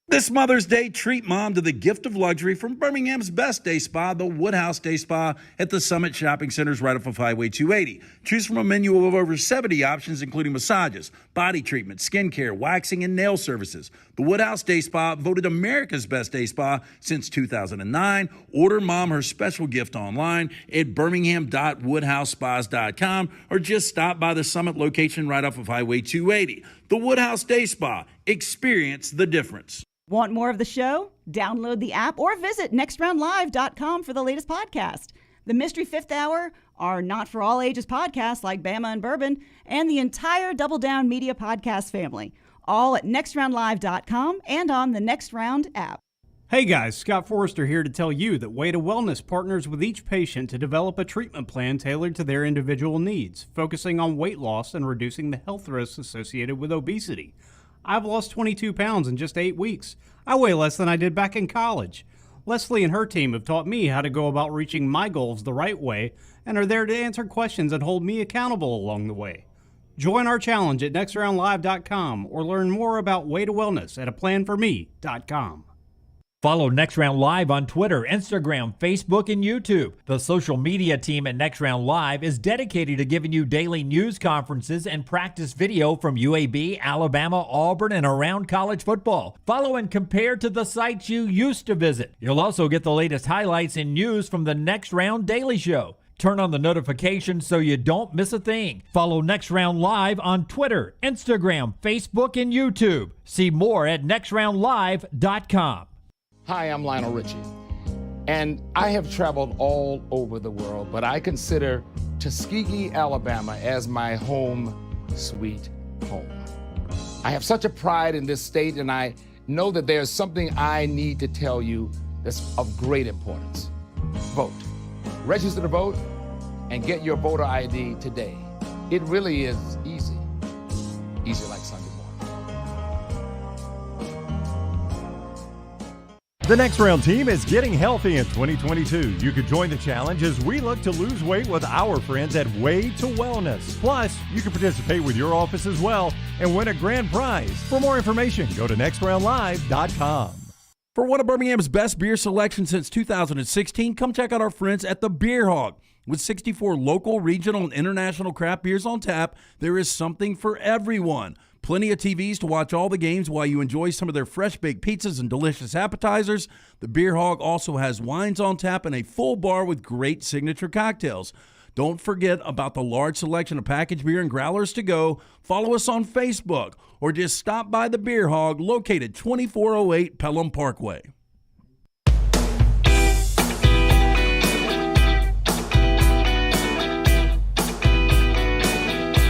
This Mother's Day, treat mom to the gift of luxury from Birmingham's best day spa, the Woodhouse Day Spa at the Summit Shopping Centers right off of Highway 280. Choose from a menu of over 70 options, including massages, body treatment, skincare, waxing, and nail services. The Woodhouse Day Spa, voted America's best day spa since 2009. Order mom her special gift online at birmingham.woodhousespas.com or just stop by the Summit location right off of Highway 280. The Woodhouse Day Spa. Experience the difference. Want more of the show? Download the app or visit nextroundlive.com for the latest podcast. The Mystery Fifth Hour, our Not For All Ages podcast like Bama and Bourbon, and the entire Double Down Media podcast family, all at nextroundlive.com and on the Next Round app. Hey guys, Scott Forrester here to tell you that Way to Wellness partners with each patient to develop a treatment plan tailored to their individual needs, focusing on weight loss and reducing the health risks associated with obesity. I've lost 22 pounds in just 8 weeks. I weigh less than I did back in college. Leslie and her team have taught me how to go about reaching my goals the right way and are there to answer questions and hold me accountable along the way. Join our challenge at nextroundlive.com or learn more about Way to Wellness at aplanforme.com. Follow Next Round Live on Twitter, Instagram, Facebook, and YouTube. The social media team at Next Round Live is dedicated to giving you daily news conferences and practice video from UAB, Alabama, Auburn, and around college football. Follow and compare to the sites you used to visit. You'll also get the latest highlights and news from the Next Round Daily Show. Turn on the notifications so you don't miss a thing. Follow Next Round Live on Twitter, Instagram, Facebook, and YouTube. See more at nextroundlive.com. Hi, I'm Lionel Richie, and I have traveled all over the world, but I consider Tuskegee, Alabama as my home sweet home. I have such a pride in this state, and I know that there's something I need to tell you that's of great importance. Vote. Register to vote and get your voter ID today. It really is easy. Easy like Sunday morning. The Next Round team is getting healthy in 2022. You could join the challenge as we look to lose weight with our friends at Way to Wellness. Plus, you can participate with your office as well and win a grand prize. For more information, go to nextroundlive.com. For one of Birmingham's best beer selections since 2016, come check out our friends at the Beer Hog. With 64 local, regional, and international craft beers on tap, there is something for everyone. Plenty of TVs to watch all the games while you enjoy some of their fresh-baked pizzas and delicious appetizers. The Beer Hog also has wines on tap and a full bar with great signature cocktails. Don't forget about the large selection of packaged beer and growlers to go. Follow us on Facebook or just stop by the Beer Hog located 2408 Pelham Parkway.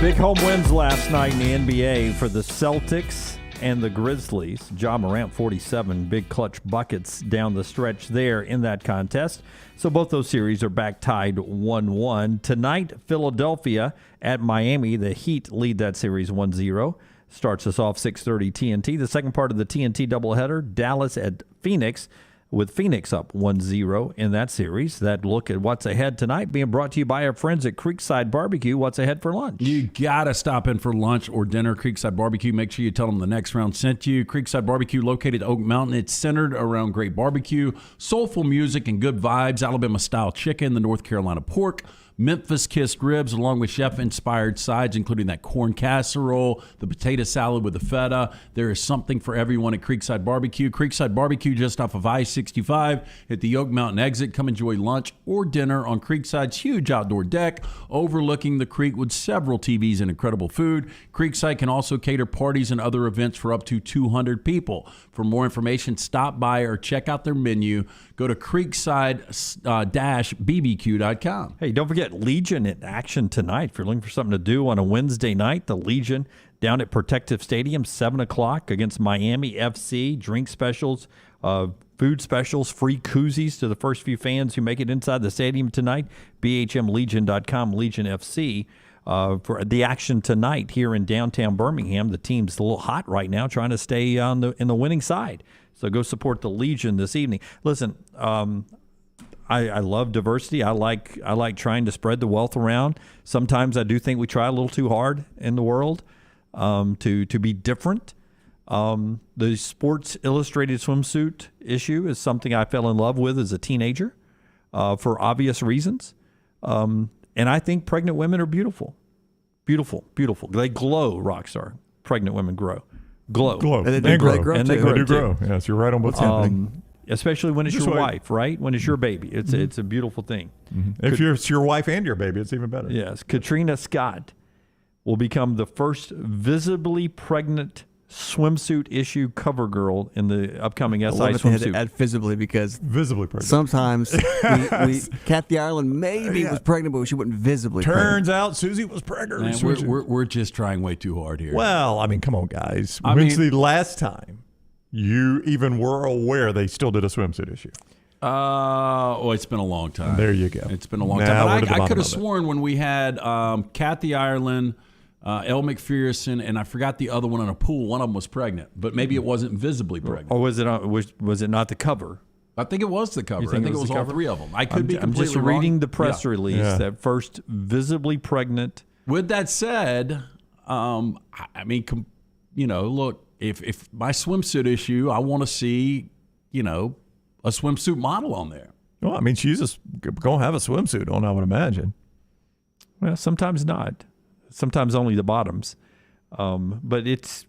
Big home wins last night in the NBA for the Celtics and the Grizzlies. Ja Morant, 47 big clutch buckets down the stretch there in that contest. So both those series are back tied 1-1. Tonight, Philadelphia at Miami. The Heat lead that series 1-0. Starts us off 6:30 TNT. The second part of the TNT doubleheader, Dallas at Phoenix, with Phoenix up 1-0 in that series. That look at what's ahead tonight being brought to you by our friends at Creekside Barbecue. What's ahead for lunch? You got to stop in for lunch or dinner. Creekside Barbecue. Make sure you tell them the Next Round sent you. Creekside Barbecue located at Oak Mountain. It's centered around great barbecue, soulful music, and good vibes. Alabama-style chicken, the North Carolina pork, Memphis-kissed ribs, along with chef-inspired sides, including that corn casserole, the potato salad with the feta. There is something for everyone at Creekside Barbecue. Creekside Barbecue just off of I-65 at the Oak Mountain exit. Come enjoy lunch or dinner on Creekside's huge outdoor deck overlooking the creek with several TVs and incredible food. Creekside can also cater parties and other events for up to 200 people. For more information, stop by or check out their menu. Go to creekside-bbq.com. Hey, don't forget Legion in action tonight. If you're looking for something to do on a Wednesday night, the Legion down at Protective Stadium, 7 o'clock against Miami FC. Drink specials, food specials, free koozies to the first few fans who make it inside the stadium tonight. BHMLegion.com, Legion FC. For the action tonight here in downtown Birmingham. The team's a little hot right now, trying to stay in the winning side. So go support the Legion this evening. Listen, I love diversity. I like trying to spread the wealth around. Sometimes I do think we try a little too hard in the world to be different. The Sports Illustrated swimsuit issue is something I fell in love with as a teenager for obvious reasons. And I think pregnant women are beautiful. Beautiful, beautiful. They glow, Rockstar. Pregnant women glow. And they do grow. And they grow. Yes, you're right on what's happening. Especially when it's your wife, right? When it's your baby. It's a beautiful thing. Mm-hmm. If it's your wife and your baby, it's even better. Yes. Katrina Scott will become the first visibly pregnant swimsuit issue cover girl in the upcoming SI swimsuit. Add visibly, because visibly pregnant. Sometimes Kathy Ireland maybe was pregnant, but she wasn't visibly pregnant. Turns out Susie was pregnant. Man, we're just trying way too hard here. Well, I mean, come on, guys. When's the last time you even were aware they still did a swimsuit issue? It's been a long time. There you go. It's been a long time. But I could have sworn when we had Kathy Ireland, Elle McPherson, and I forgot the other one in a pool. One of them was pregnant, but maybe it wasn't visibly pregnant. Or was it not the cover? I think it was the cover. I think it was all three of them. I could be completely I'm just reading the press release that first visibly pregnant. With that said, I mean, look, if my swimsuit issue, I want to see, a swimsuit model on there. Well, I mean, she's just going to have a swimsuit on, I would imagine. Well, sometimes not. Sometimes only the bottoms. But it's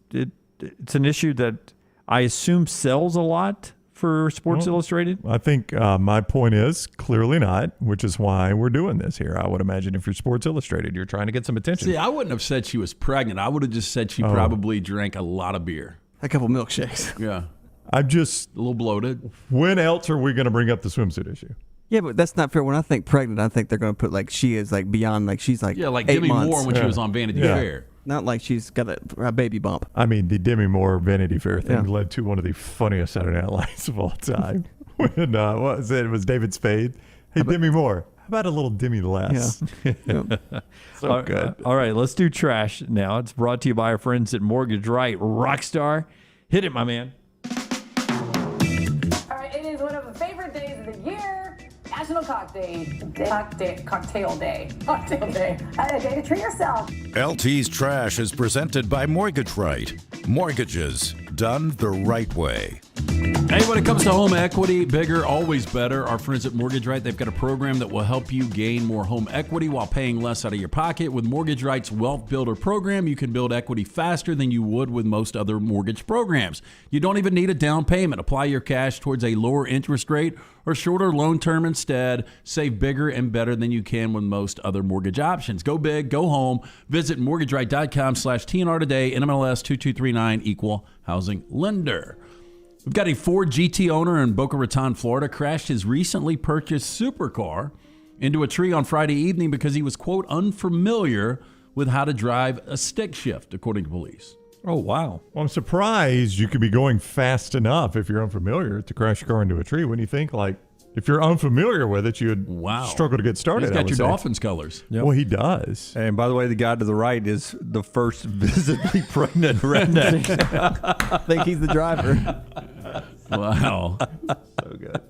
an issue that I assume sells a lot for Sports Illustrated. I think my point is clearly not, which is why we're doing this here. I would imagine if you're Sports Illustrated, you're trying to get some attention. See, I wouldn't have said she was pregnant. I would have just said she probably drank a lot of beer. A couple milkshakes. Yeah. I'm just a little bloated. When else are we going to bring up the swimsuit issue? Yeah, but that's not fair. When I think pregnant, I think they're going to put she is beyond, she's like 8 Demi months. Moore when she was on Vanity Fair. Not like she's got a baby bump. I mean, the Demi Moore Vanity Fair thing led to one of the funniest Saturday Night Lives of all time. When what was it? It was David Spade. Hey, Demi Moore, how about a little Demi less? Yeah. So good. All right, let's do trash now. It's brought to you by our friends at Mortgage Right. Rockstar, hit it, my man. All right, National Cocktail Day. A day to treat yourself. LT's Trash is presented by Mortgage Right. Mortgages done the right way. Hey, when it comes to home equity, bigger, always better. Our friends at Mortgage Right, they've got a program that will help you gain more home equity while paying less out of your pocket. With Mortgage Right's Wealth Builder program, you can build equity faster than you would with most other mortgage programs. You don't even need a down payment. Apply your cash towards a lower interest rate or shorter loan term instead. Save bigger and better than you can with most other mortgage options. Go big, go home. Visit mortgageright.com/TNR today. NMLS 2239, equal housing lender. We've got a Ford GT owner in Boca Raton, Florida, crashed his recently purchased supercar into a tree on Friday evening because he was, quote, unfamiliar with how to drive a stick shift, according to police. Oh, wow. Well, I'm surprised you could be going fast enough if you're unfamiliar to crash your car into a tree. When you think, like, if you're unfamiliar with it, you'd struggle to get started. He's got your Dolphins colors. Yep. Well, he does. And by the way, the guy to the right is the first visibly pregnant redneck. I think he's the driver. Wow. So good.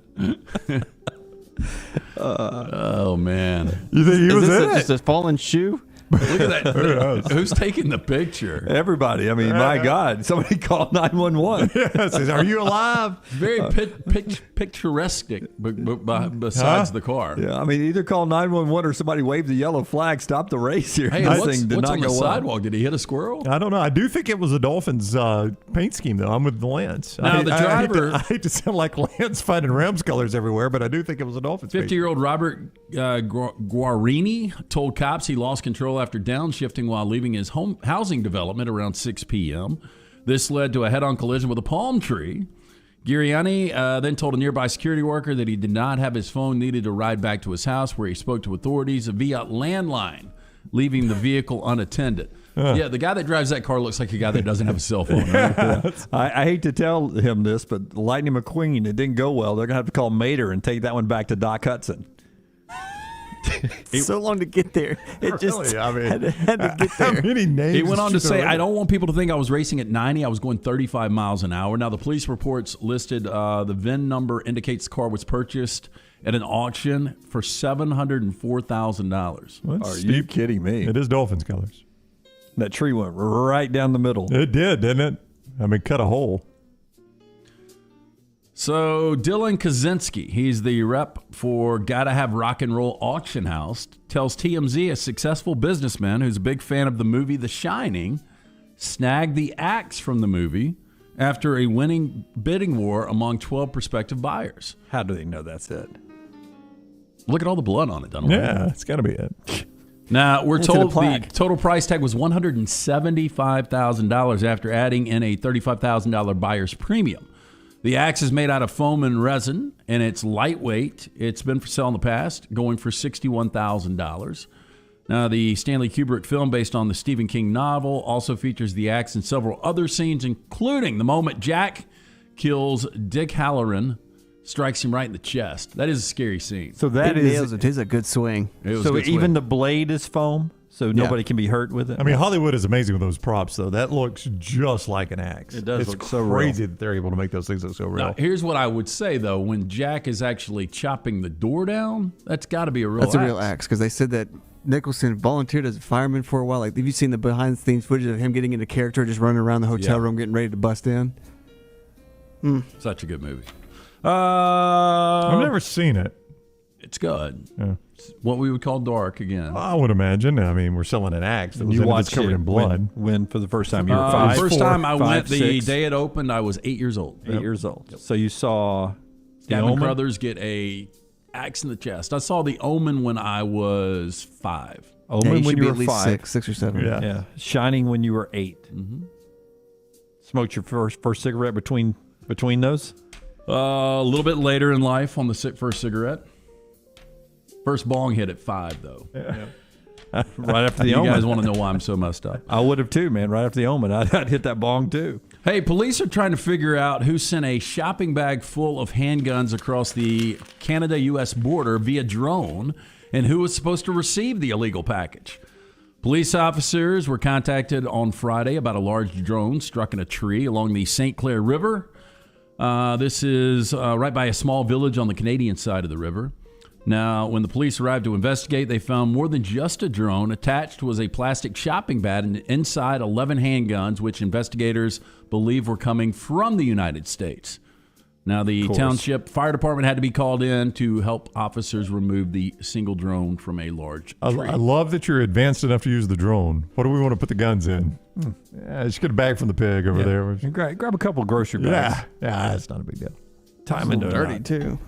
Oh, man. You think he was in it? Just a fallen shoe? Look at that. Who's taking the picture? Everybody. I mean, my God. Somebody called 911. Yes. Are you alive? Very picturesque besides the car. Yeah, I mean, either call 911 or somebody waved the yellow flag, stop the race here. Hey, this what's thing did on not the go sidewalk? Did he hit a squirrel? I don't know. I do think it was a Dolphins paint scheme, though. I'm with Lance. Now, the driver... I hate to sound like Lance finding Rams colors everywhere, but I do think it was a Dolphins paint. 50-year-old Robert Guarini told cops he lost control after downshifting while leaving his home housing development around 6 p.m. This led to a head-on collision with a palm tree. Guarini then told a nearby security worker that he did not have his phone needed to ride back to his house, where he spoke to authorities via landline, leaving the vehicle unattended. Yeah, the guy that drives that car looks like a guy that doesn't have a cell phone. Right? I hate to tell him this, but Lightning McQueen, it didn't go well. They're going to have to call Mater and take that one back to Doc Hudson. So long to get there. It just really? I mean, had to get there. How many names? He went on to say, I don't want people to think I was racing at 90. I was going 35 miles an hour. Now, the police reports listed the VIN number indicates the car was purchased at an auction for $704,000. Are you kidding me? It is Dolphins colors. That tree went right down the middle. It did, didn't it? I mean, cut a hole. So Dylan Kaczynski, he's the rep for Gotta Have Rock and Roll Auction House, tells TMZ a successful businessman who's a big fan of the movie The Shining snagged the axe from the movie after a winning bidding war among 12 prospective buyers. How do they know that's it? Look at all the blood on it, Donald. Yeah, it's got to be it. Now, we're told the total price tag was $175,000 after adding in a $35,000 buyer's premium. The axe is made out of foam and resin, and it's lightweight. It's been for sale in the past, going for $61,000. Now, the Stanley Kubrick film based on the Stephen King novel also features the axe in several other scenes, including the moment Jack kills Dick Halloran, strikes him right in the chest. That is a scary scene. So that is a good swing. So even the blade is foam? So nobody can be hurt with it? I mean, Hollywood is amazing with those props, though. That looks just like an axe. It does look so real. It's crazy that they're able to make those things look so real. Now, here's what I would say, though. When Jack is actually chopping the door down, that's got to be a real axe. That's a real axe, because they said that Nicholson volunteered as a fireman for a while. Like, have you seen the behind-the-scenes footage of him getting into character, just running around the hotel room getting ready to bust in? Such a good movie. I've never seen it. It's good. Yeah. It's what we would call dark again. I would imagine. I mean, we're selling an axe. That was You watched covered it in blood. when for the first time you were 5? The first time I went, the 6. day it opened, I was 8 years old. 8 years old. Yep. So you saw The Gavin Omen? Crothers get a axe in the chest. I saw The Omen when I was 5. Omen when you were at least 5. 6 or 7. Yeah. Shining when you were 8. Mm-hmm. Smoked your first cigarette between those? A little bit later in life on the first cigarette. First bong hit at 5, though. Yeah. Right after the Omen. You guys want to know why I'm so messed up? I would have too, man. Right after the Omen, I'd hit that bong too. Hey, police are trying to figure out who sent a shopping bag full of handguns across the Canada-U.S. border via drone and who was supposed to receive the illegal package. Police officers were contacted on Friday about a large drone struck in a tree along the St. Clair River. This is right by a small village on the Canadian side of the river. Now, when the police arrived to investigate, they found more than just a drone. Attached was a plastic shopping bag and inside 11 handguns, which investigators believe were coming from the United States. Now, the township fire department had to be called in to help officers remove the single drone from a large tree. I love that you're advanced enough to use the drone. What do we want to put the guns in? Yeah, just get a bag from the pig over there. And grab a couple of grocery bags. Yeah, that's not a big deal. Time into dirty, too.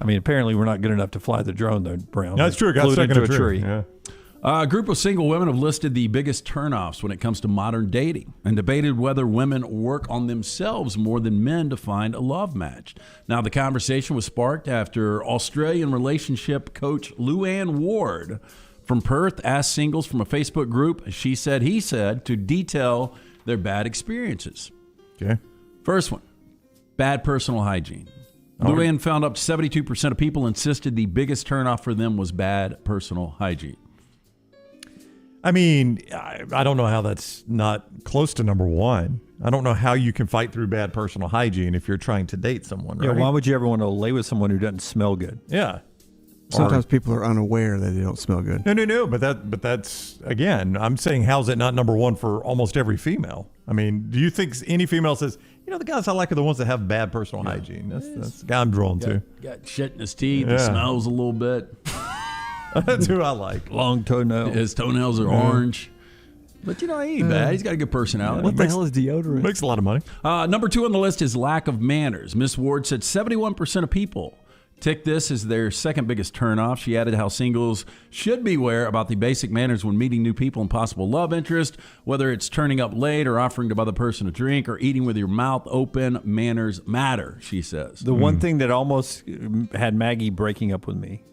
I mean, apparently we're not good enough to fly the drone, though, Brown. That's true. It got stuck in a tree. Yeah. A group of single women have listed the biggest turnoffs when it comes to modern dating and debated whether women work on themselves more than men to find a love match. Now, the conversation was sparked after Australian relationship coach Luann Ward from Perth asked singles from a Facebook group, she said, he said, to detail their bad experiences. Okay. First one, bad personal hygiene. Luann found up to 72% of people insisted the biggest turnoff for them was bad personal hygiene. I mean, I don't know how that's not close to number one. I don't know how you can fight through bad personal hygiene if you're trying to date someone, right? Yeah, why would you ever want to lay with someone who doesn't smell good? Yeah. Sometimes people are unaware that they don't smell good. No. But that's, again, I'm saying how's it not number one for almost every female? I mean, do you think any female says, the guys I like are the ones that have bad personal hygiene? That's the guy I'm drawn to. Got shit in his teeth. It smells a little bit. That's who I like. Long toenails. His toenails are orange. But, he ain't bad. He's got a good personality. What the hell is deodorant? Makes a lot of money. Number 2 on the list is lack of manners. Miss Ward said 71% of people tick this as their second biggest turnoff. She added how singles should beware about the basic manners when meeting new people and possible love interest, whether it's turning up late or offering to buy the person a drink or eating with your mouth open. Manners matter, she says. The one thing that almost had Maggie breaking up with me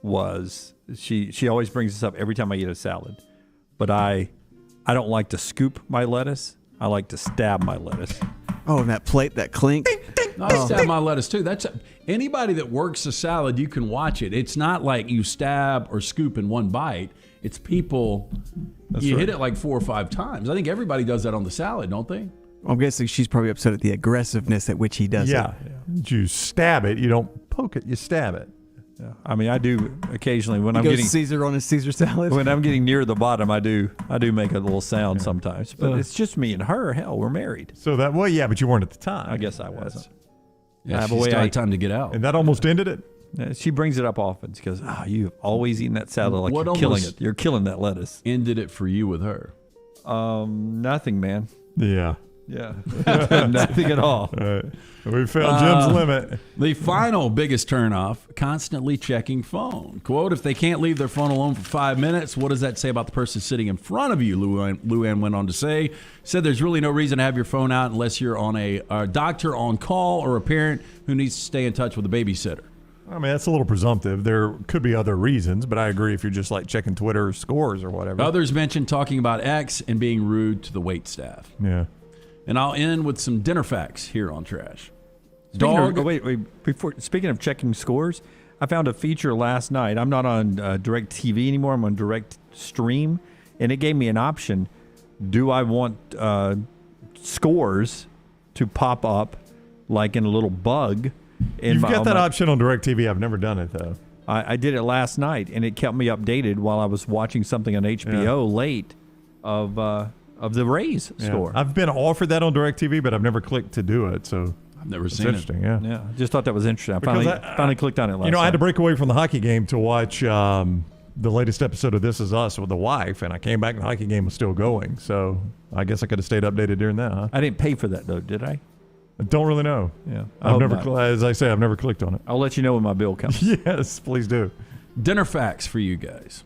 was she always brings this up every time I eat a salad, but I don't like to scoop my lettuce. I like to stab my lettuce. Oh, and that plate, that clink. I stab my lettuce too. That's anybody that works a salad, you can watch it. It's not like you stab or scoop in one bite. It's people. Hit it like 4 or 5 times. I think everybody does that on the salad, don't they? I'm guessing she's probably upset at the aggressiveness at which he does it. Yeah. You stab it. You don't poke it. You stab it. Yeah. I mean, I do occasionally when He I'm goes getting Caesar on his Caesar salad. When I'm getting near the bottom, I do make a little sound sometimes. But it's just me and her. Hell, we're married. So but you weren't at the time. I guess I wasn't. Yeah, she's got time to get out. And that almost ended it? She brings it up often. She goes, you've always eaten that salad like you're killing it. You're killing that lettuce. Ended it for you with her? Nothing, man. Yeah. Yeah. Nothing at all. Right. We found Jim's limit. The final biggest turnoff, constantly checking phone. Quote, if they can't leave their phone alone for 5 minutes, what does that say about the person sitting in front of you? Luann went on to say, said there's really no reason to have your phone out unless you're on a doctor on call or a parent who needs to stay in touch with a babysitter. I mean, that's a little presumptive. There could be other reasons, but I agree if you're just like checking Twitter scores or whatever. Others mentioned talking about X and being rude to the wait staff. Yeah. And I'll end with some dinner facts here on Trash. Speaking of checking scores, I found a feature last night. I'm not on Direct TV anymore. I'm on Direct Stream, and it gave me an option. Do I want scores to pop up like in a little bug? You've got that option on Direct TV. I've never done it, though. I did it last night, and it kept me updated while I was watching something on HBO late of the Rays score. I've been offered that on Direct TV, but I've never clicked to do it, so... I've never seen it. Interesting, yeah. Yeah, just thought that was interesting. I finally clicked on it last night. I had to break away from the hockey game to watch the latest episode of This Is Us with the wife, and I came back and the hockey game was still going. So I guess I could have stayed updated during that, huh? I didn't pay for that, though, did I? I don't really know. Yeah. I've never, as I say, I've never clicked on it. I'll let you know when my bill comes. Yes, please do. Dinner facts for you guys.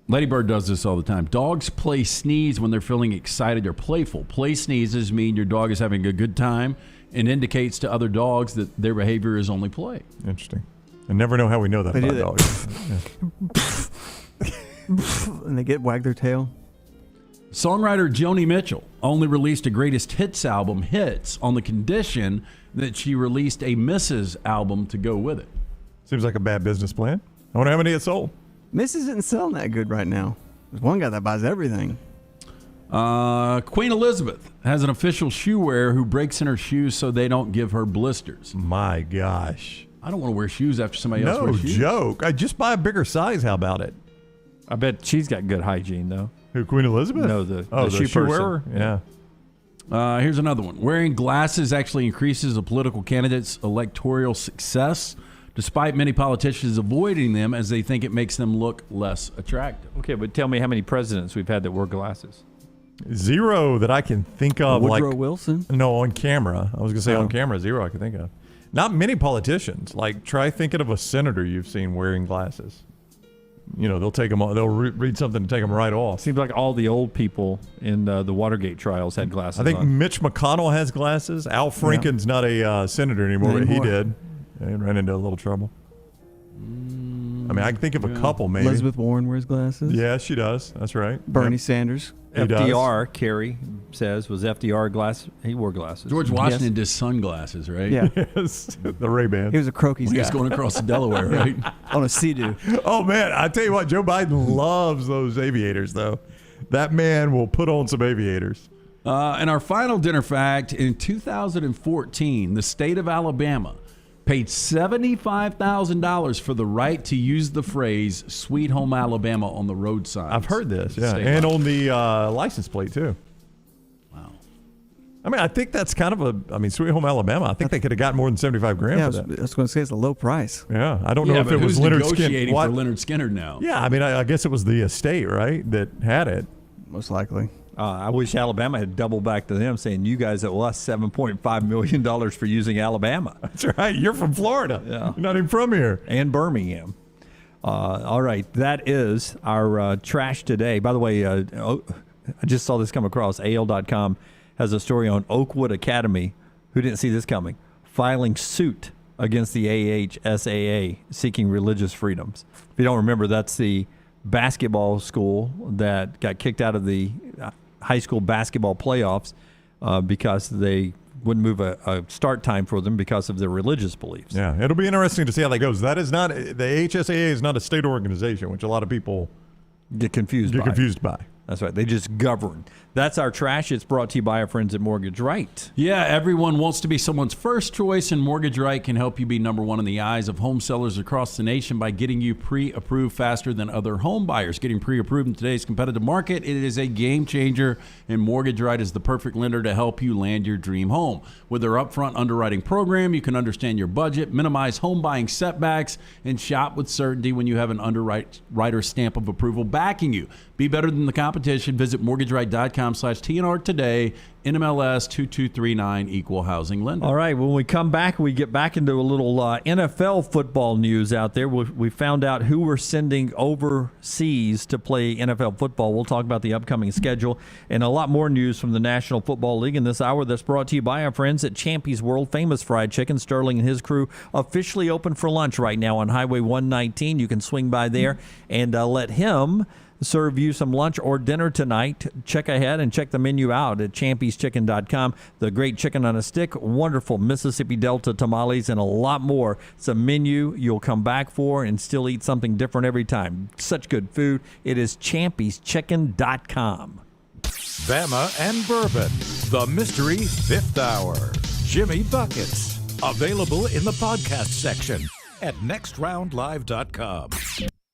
Lady Bird does this all the time. Dogs play sneeze when they're feeling excited or playful. Play sneezes mean your dog is having a good time and indicates to other dogs that their behavior is only play. Interesting. I never know how we know that about dogs. And they wag their tail. Songwriter Joni Mitchell only released a greatest hits album, Hits, on the condition that she released a Mrs. album to go with it. Seems like a bad business plan. I wonder how many it sold. Mrs. isn't selling that good right now. There's one guy that buys everything. Queen Elizabeth has an official shoe wearer who breaks in her shoes so they don't give her blisters. My gosh. I don't want to wear shoes after somebody else wears shoes. No joke. I just buy a bigger size. How about it? I bet she's got good hygiene, though. Who, Queen Elizabeth? No, the shoe person. wearer? Yeah. Here's another one. Wearing glasses actually increases a political candidate's electoral success, despite many politicians avoiding them as they think it makes them look less attractive. Okay, but tell me how many presidents we've had that wore glasses. Zero that I can think of. Woodrow Wilson? No, on camera. I was going to say on camera, zero I can think of. Not many politicians. Like, try thinking of a senator you've seen wearing glasses. You know, they'll take them. They'll read something and take them right off. Seems like all the old people in the Watergate trials had glasses. I think on. Mitch McConnell has glasses. Al Franken's not a senator anymore, but he did. And ran into a little trouble. I mean, I can think of a couple, maybe. Elizabeth Warren wears glasses. Yeah, she does. That's right. Bernie Sanders. FDR, Kerry says, was FDR glass? He wore glasses. George Washington did sunglasses, right? Yeah. Yes, the Ray-Ban. He was a Crokies guy. He's going across Delaware, right? On a Sea-Doo. Oh, man, I tell you what, Joe Biden loves those aviators, though. That man will put on some aviators. And our final dinner fact, in 2014, the state of Alabama paid $75,000 for the right to use the phrase "Sweet Home Alabama" on the roadside. I've heard this, yeah, and on the license plate too. Wow. I mean, I think that's kind of Sweet Home Alabama. I think they could have got more than $75,000 for that. I was going to say it's a low price. Yeah, I don't know if it was Leonard Skinner. For Leonard Skinner now. Yeah, I mean, I guess it was the estate, right, that had it. Most likely. I wish Alabama had doubled back to them, saying you guys owe us $7.5 million for using Alabama. That's right. You're from Florida. Yeah. You're not even from here. And Birmingham. All right. That is our trash today. By the way, I just saw this come across. AL.com has a story on Oakwood Academy. Who didn't see this coming? Filing suit against the AHSAA seeking religious freedoms. If you don't remember, that's the basketball school that got kicked out of the high school basketball playoffs because they wouldn't move a start time for them because of their religious beliefs. Yeah, it'll be interesting to see how that goes. That is not the HSAA is not a state organization, which a lot of people get confused by. That's right. They just govern. That's our trash. It's brought to you by our friends at Mortgage Right. Yeah, everyone wants to be someone's first choice, and Mortgage Right can help you be number one in the eyes of home sellers across the nation by getting you pre-approved faster than other home buyers. Getting pre-approved in today's competitive market, it is a game changer, and Mortgage Right is the perfect lender to help you land your dream home. With their upfront underwriting program, you can understand your budget, minimize home buying setbacks, and shop with certainty when you have an underwriter stamp of approval backing you. Be better than the competition. Visit mortgageright.com/TNR today. NMLS 2239, equal housing lender. All right, when we come back, we get back into a little NFL football news out there. We found out who we're sending overseas to play NFL football. We'll talk about the upcoming schedule and a lot more news from the National Football League in this hour that's brought to you by our friends at Champy's World Famous Fried Chicken. Sterling and his crew officially open for lunch right now on Highway 119. You can swing by there and let him serve you some lunch or dinner tonight. Check ahead and check the menu out at champyschicken.com. The great chicken on a stick, wonderful Mississippi Delta tamales, and a lot more. It's a menu you'll come back for and still eat something different every time. Such good food. It is champyschicken.com. Bama and Bourbon, the Mystery Fifth Hour. Jimmy Buckets, available in the podcast section at nextroundlive.com.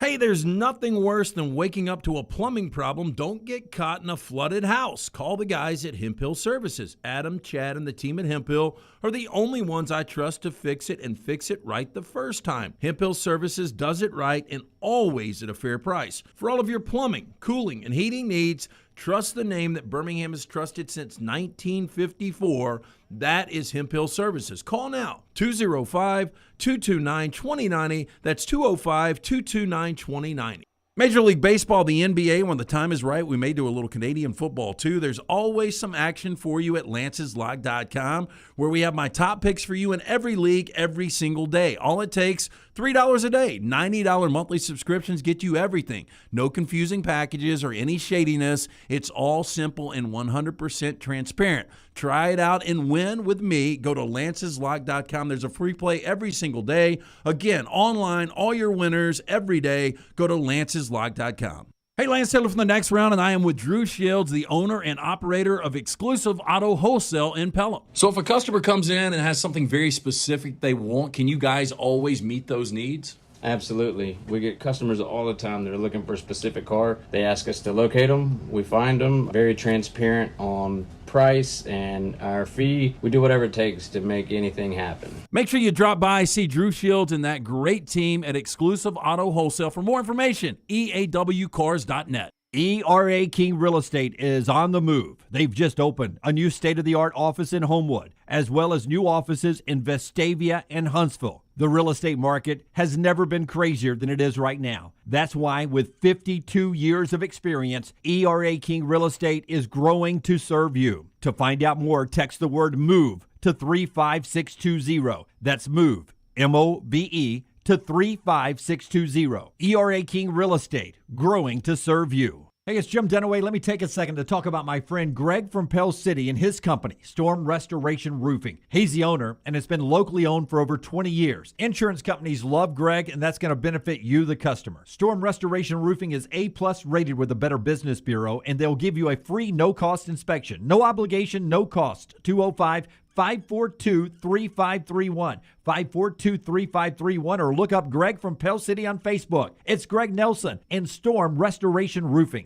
Hey, there's nothing worse than waking up to a plumbing problem. Don't get caught in a flooded house. Call the guys at Hemp Hill Services. Adam, Chad, and the team at Hemp Hill are the only ones I trust to fix it and fix it right the first time. Hemp Hill Services does it right and always at a fair price. For all of your plumbing, cooling, and heating needs, trust the name that Birmingham has trusted since 1954. That is Hemp Hill Services. Call now, 205-229-2090. That's 205-229-2090. Major League Baseball, the NBA, when the time is right, we may do a little Canadian football too. There's always some action for you at lanceslog.com, where we have my top picks for you in every league every single day. All it takes, $3 a day. $90 monthly subscriptions get you everything. No confusing packages or any shadiness. It's all simple and 100% transparent. Try it out and win with me. Go to lanceslog.com. There's a free play every single day. Again, online, all your winners every day. Go to lanceslog.com. Hey, Lance Taylor from the Next Round, and I am with Drew Shields, the owner and operator of Exclusive Auto Wholesale in Pelham. So if a customer comes in and has something very specific they want, can you guys always meet those needs? Absolutely. We get customers all the time that are looking for a specific car. They ask us to locate them. We find them. Very transparent on price and our fee. We do whatever it takes to make anything happen. Make sure you drop by, see Drew Shields and that great team at Exclusive Auto Wholesale. For more information, eawcars.net. ERA King Real Estate is on the move. They've just opened a new state-of-the-art office in Homewood, as well as new offices in Vestavia and Huntsville. The real estate market has never been crazier than it is right now. That's why, with 52 years of experience, ERA King Real Estate is growing to serve you. To find out more, text the word MOVE to 35620. That's MOVE, M-O-V-E, to 35620. ERA King Real Estate, growing to serve you. Hey, it's Jim Dunaway. Let me take a second to talk about my friend Greg from Pell City and his company, Storm Restoration Roofing. He's the owner, and it's been locally owned for over 20 years. Insurance companies love Greg, and that's going to benefit you, the customer. Storm Restoration Roofing is A+ rated with the Better Business Bureau, and they'll give you a free no-cost inspection. No obligation, no cost. 205-542-3531. 542-3531, or look up Greg from Pell City on Facebook. It's Greg Nelson and Storm Restoration Roofing.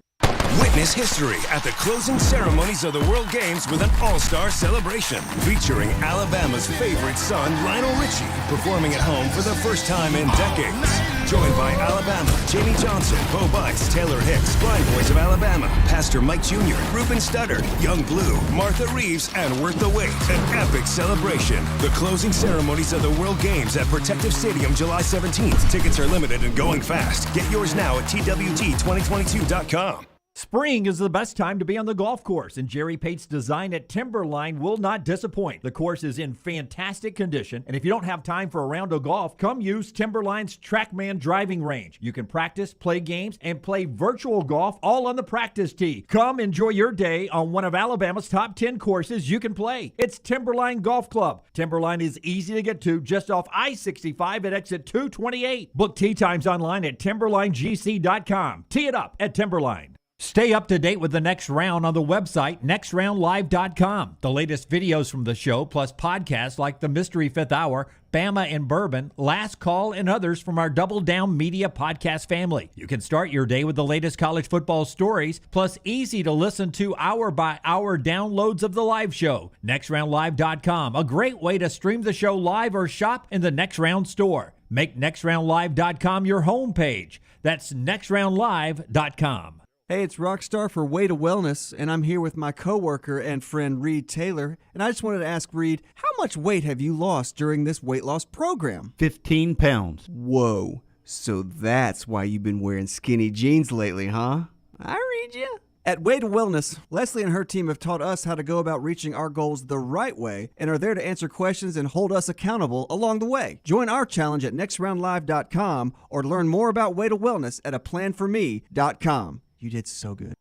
Witness history at the closing ceremonies of the World Games with an all-star celebration featuring Alabama's favorite son, Lionel Richie, performing at home for the first time in decades. Joined by Alabama, Jamie Johnson, Bo Bice, Taylor Hicks, Blind Boys of Alabama, Pastor Mike Jr., Ruben Studdard, Young Blue, Martha Reeves, and Worth the Wait. An epic celebration. The closing ceremonies of the World Games at Protective Stadium, July 17th. Tickets are limited and going fast. Get yours now at TWT2022.com. Spring is the best time to be on the golf course, and Jerry Pate's design at Timberline will not disappoint. The course is in fantastic condition, and if you don't have time for a round of golf, come use Timberline's TrackMan driving range. You can practice, play games, and play virtual golf all on the practice tee. Come enjoy your day on one of Alabama's top 10 courses you can play. It's Timberline Golf Club. Timberline is easy to get to just off I-65 at exit 228. Book tee times online at timberlinegc.com. Tee it up at Timberline. Stay up to date with the Next Round on the website, nextroundlive.com. The latest videos from the show, plus podcasts like The Mystery Fifth Hour, Bama and Bourbon, Last Call, and others from our Double Down Media podcast family. You can start your day with the latest college football stories, plus easy to listen to hour-by-hour downloads of the live show. nextroundlive.com, a great way to stream the show live or shop in the Next Round store. Make nextroundlive.com your homepage. That's nextroundlive.com. Hey, it's Rockstar for Way to Wellness, and I'm here with my coworker and friend Reed Taylor. And I just wanted to ask Reed, how much weight have you lost during this weight loss program? 15 pounds. Whoa, so that's why you've been wearing skinny jeans lately, huh? I read you. At Way to Wellness, Leslie and her team have taught us how to go about reaching our goals the right way and are there to answer questions and hold us accountable along the way. Join our challenge at nextroundlive.com or learn more about Way to Wellness at aplanforme.com. You did so good.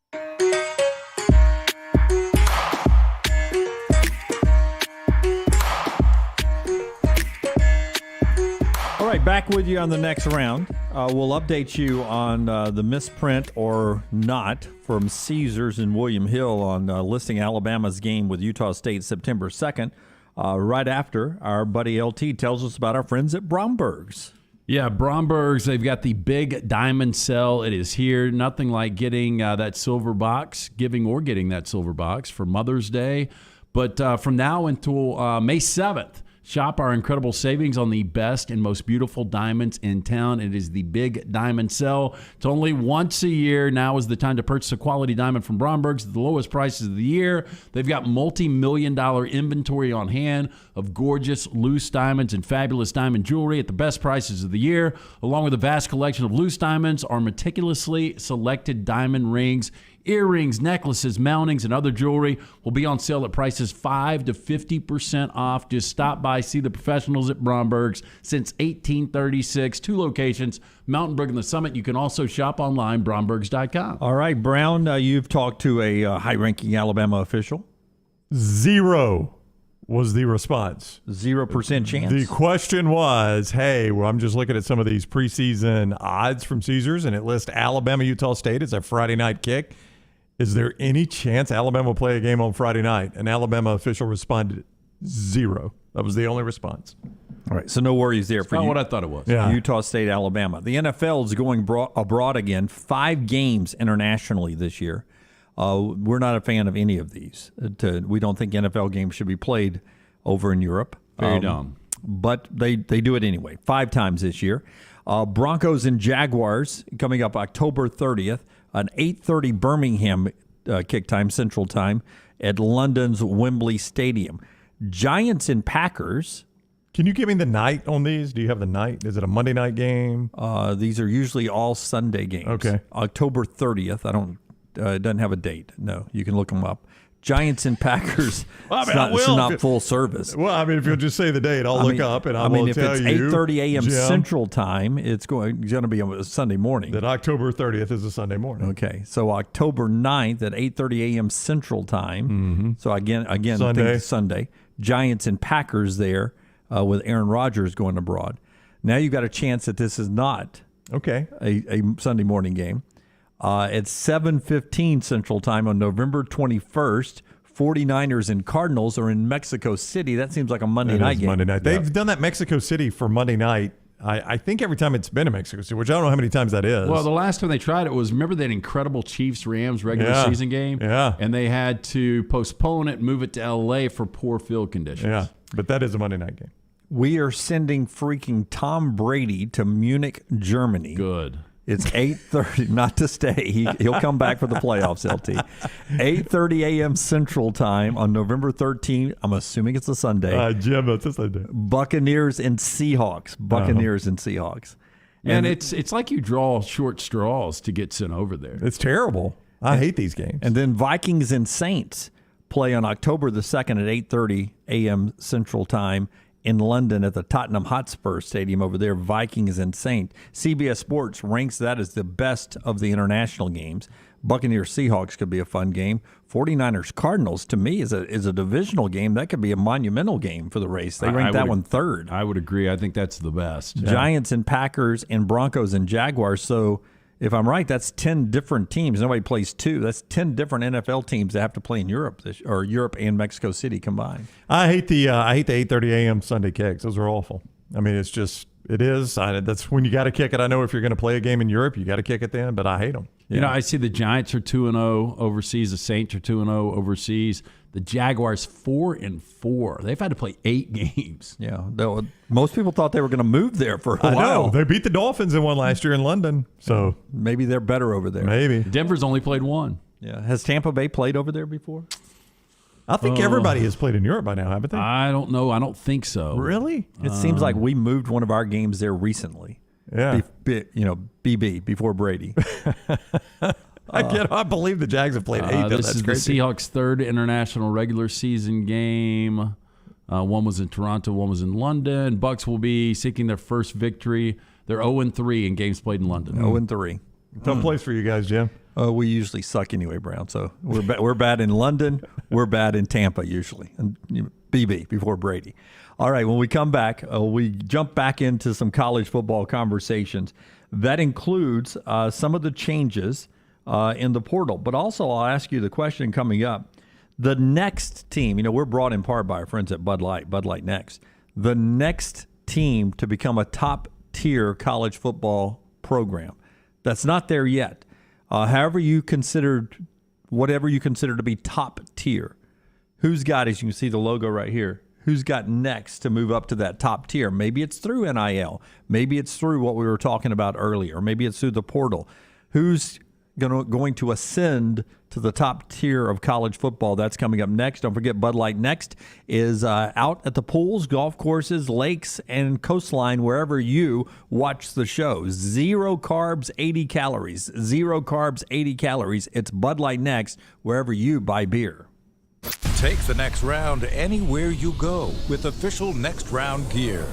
All right, back with you on the Next Round. We'll update you on the misprint or not from Caesars and William Hill on listing Alabama's game with Utah State September 2nd, right after our buddy LT tells us about our friends at Bromberg's. Yeah, Bromberg's, they've got the big diamond sale. It is here. Nothing like getting that silver box, getting that silver box for Mother's Day. But from now until May 7th, shop our incredible savings on the best and most beautiful diamonds in town. It is the big diamond sale. It's only once a year. Now is the time to purchase a quality diamond from Bromberg's at the lowest prices of the year. They've got multi-million-dollar inventory on hand of gorgeous loose diamonds and fabulous diamond jewelry at the best prices of the year. Along with a vast collection of loose diamonds are meticulously selected diamond rings, earrings, necklaces, mountings, and other jewelry will be on sale at prices 5 to 50% off. Just stop by, see the professionals at Bromberg's since 1836. 2 locations, Mountain Brook and the Summit. You can also shop online, brombergs.com. All right, Brown, you've talked to a high-ranking Alabama official. 0 was the response. 0% chance. The question was, hey, well, I'm just looking at some of these preseason odds from Caesars, and it lists Alabama, Utah State as a Friday night kick. Is there any chance Alabama will play a game on Friday night? An Alabama official responded, 0. That was the only response. All right, so no worries there for you. Not what I thought it was. Yeah. Utah State, Alabama. The NFL is going abroad again, 5 games internationally this year. We're not a fan of any of these. We don't think NFL games should be played over in Europe. Very dumb. But they do it anyway, 5 times this year. Broncos and Jaguars coming up October 30th, an 8:30 Birmingham kick time, Central Time, at London's Wembley Stadium. Giants and Packers. Can you give me the night on these? Do you have the night? Is it a Monday night game? These are usually all Sunday games. Okay. October 30th. It doesn't have a date. No, you can look them up. Giants and Packers. Well, it's not full service. Well, I mean, if you'll just say the date, I'll look up and I will if tell it's you. 8:30 a.m. Jim, Central Time, it's going to be a Sunday morning. That October 30th is a Sunday morning. Okay, so October 9th at 8:30 a.m. Central Time. Mm-hmm. So again, Sunday. think Sunday. Giants and Packers there with Aaron Rodgers going abroad. Now you've got a chance that this is not a Sunday morning game. At 7:15 Central Time on November 21st, 49ers and Cardinals are in Mexico City. That seems like a Monday night game. Monday night. They've done that Mexico City for Monday night. I think every time it's been in Mexico City, which I don't know how many times that is. Well, the last time they tried it was, remember that incredible Chiefs-Rams regular season game? Yeah. And they had to postpone it and move it to L.A. for poor field conditions. Yeah, but that is a Monday night game. We are sending freaking Tom Brady to Munich, Germany. Good. It's 8:30, not to stay. He'll come back for the playoffs, LT. 8:30 a.m. Central Time on November 13th. I'm assuming it's a Sunday. Jim, it's a Sunday. Buccaneers and Seahawks. And Seahawks. And it's like you draw short straws to get sent over there. It's terrible. I hate these games. And then Vikings and Saints play on October the 2nd at 8:30 a.m. Central Time in London at the Tottenham Hotspur Stadium over there, Vikings and Saints. CBS Sports ranks that as the best of the international games. Buccaneers Seahawks could be a fun game. 49ers Cardinals, to me, is a divisional game. That could be a monumental game for the race. They rank that one third. I would agree. I think that's the best. Giants and Packers and Broncos and Jaguars. So if I'm right, that's 10 different teams. Nobody plays 2. That's 10 different NFL teams that have to play in Europe, or Europe and Mexico City combined. I hate the 8:30 a.m. Sunday kicks. Those are awful. I mean, it is. That's when you got to kick it. I know if you're going to play a game in Europe, you got to kick it then, but I hate them. You know, I see the Giants are 2-0 overseas. The Saints are 2-0 overseas. The Jaguars 4-4. They've had to play 8 games. Yeah, most people thought they were going to move there for a while. I know. They beat the Dolphins in one last year in London, so maybe they're better over there. Maybe Denver's only played 1. Yeah, has Tampa Bay played over there before? I think everybody has played in Europe by now, haven't they? I don't know. I don't think so. Really? It seems like we moved one of our games there recently. Yeah. BB before Brady. I believe the Jags have played 8. This is crazy. The Seahawks' 3rd international regular season game. One was in Toronto, one was in London. Bucs will be seeking their first victory. They're 0-3 in games played in London. 0-3. Tough place for you guys, Jim. We usually suck anyway, Brown. So we're bad in London. We're bad in Tampa usually. And BB before Brady. All right, when we come back, we jump back into some college football conversations. That includes some of the changes in the portal. But also I'll ask you the question coming up. The next team, we're brought in part by our friends at Bud Light Next. The next team to become a top-tier college football program. That's not there yet. Whatever you consider to be top tier, who's got, as you can see the logo right here, who's got next to move up to that top tier? Maybe it's through NIL. Maybe it's through what we were talking about earlier. Maybe it's through the portal. Who's going to ascend to the top tier of college football? That's coming up next. Don't forget, Bud Light Next is out at the pools, golf courses, lakes, and coastline, wherever you watch the show. 0 carbs, 80 calories. 0 carbs, 80 calories. It's Bud Light Next, wherever you buy beer. Take the next round anywhere you go with official Next Round gear.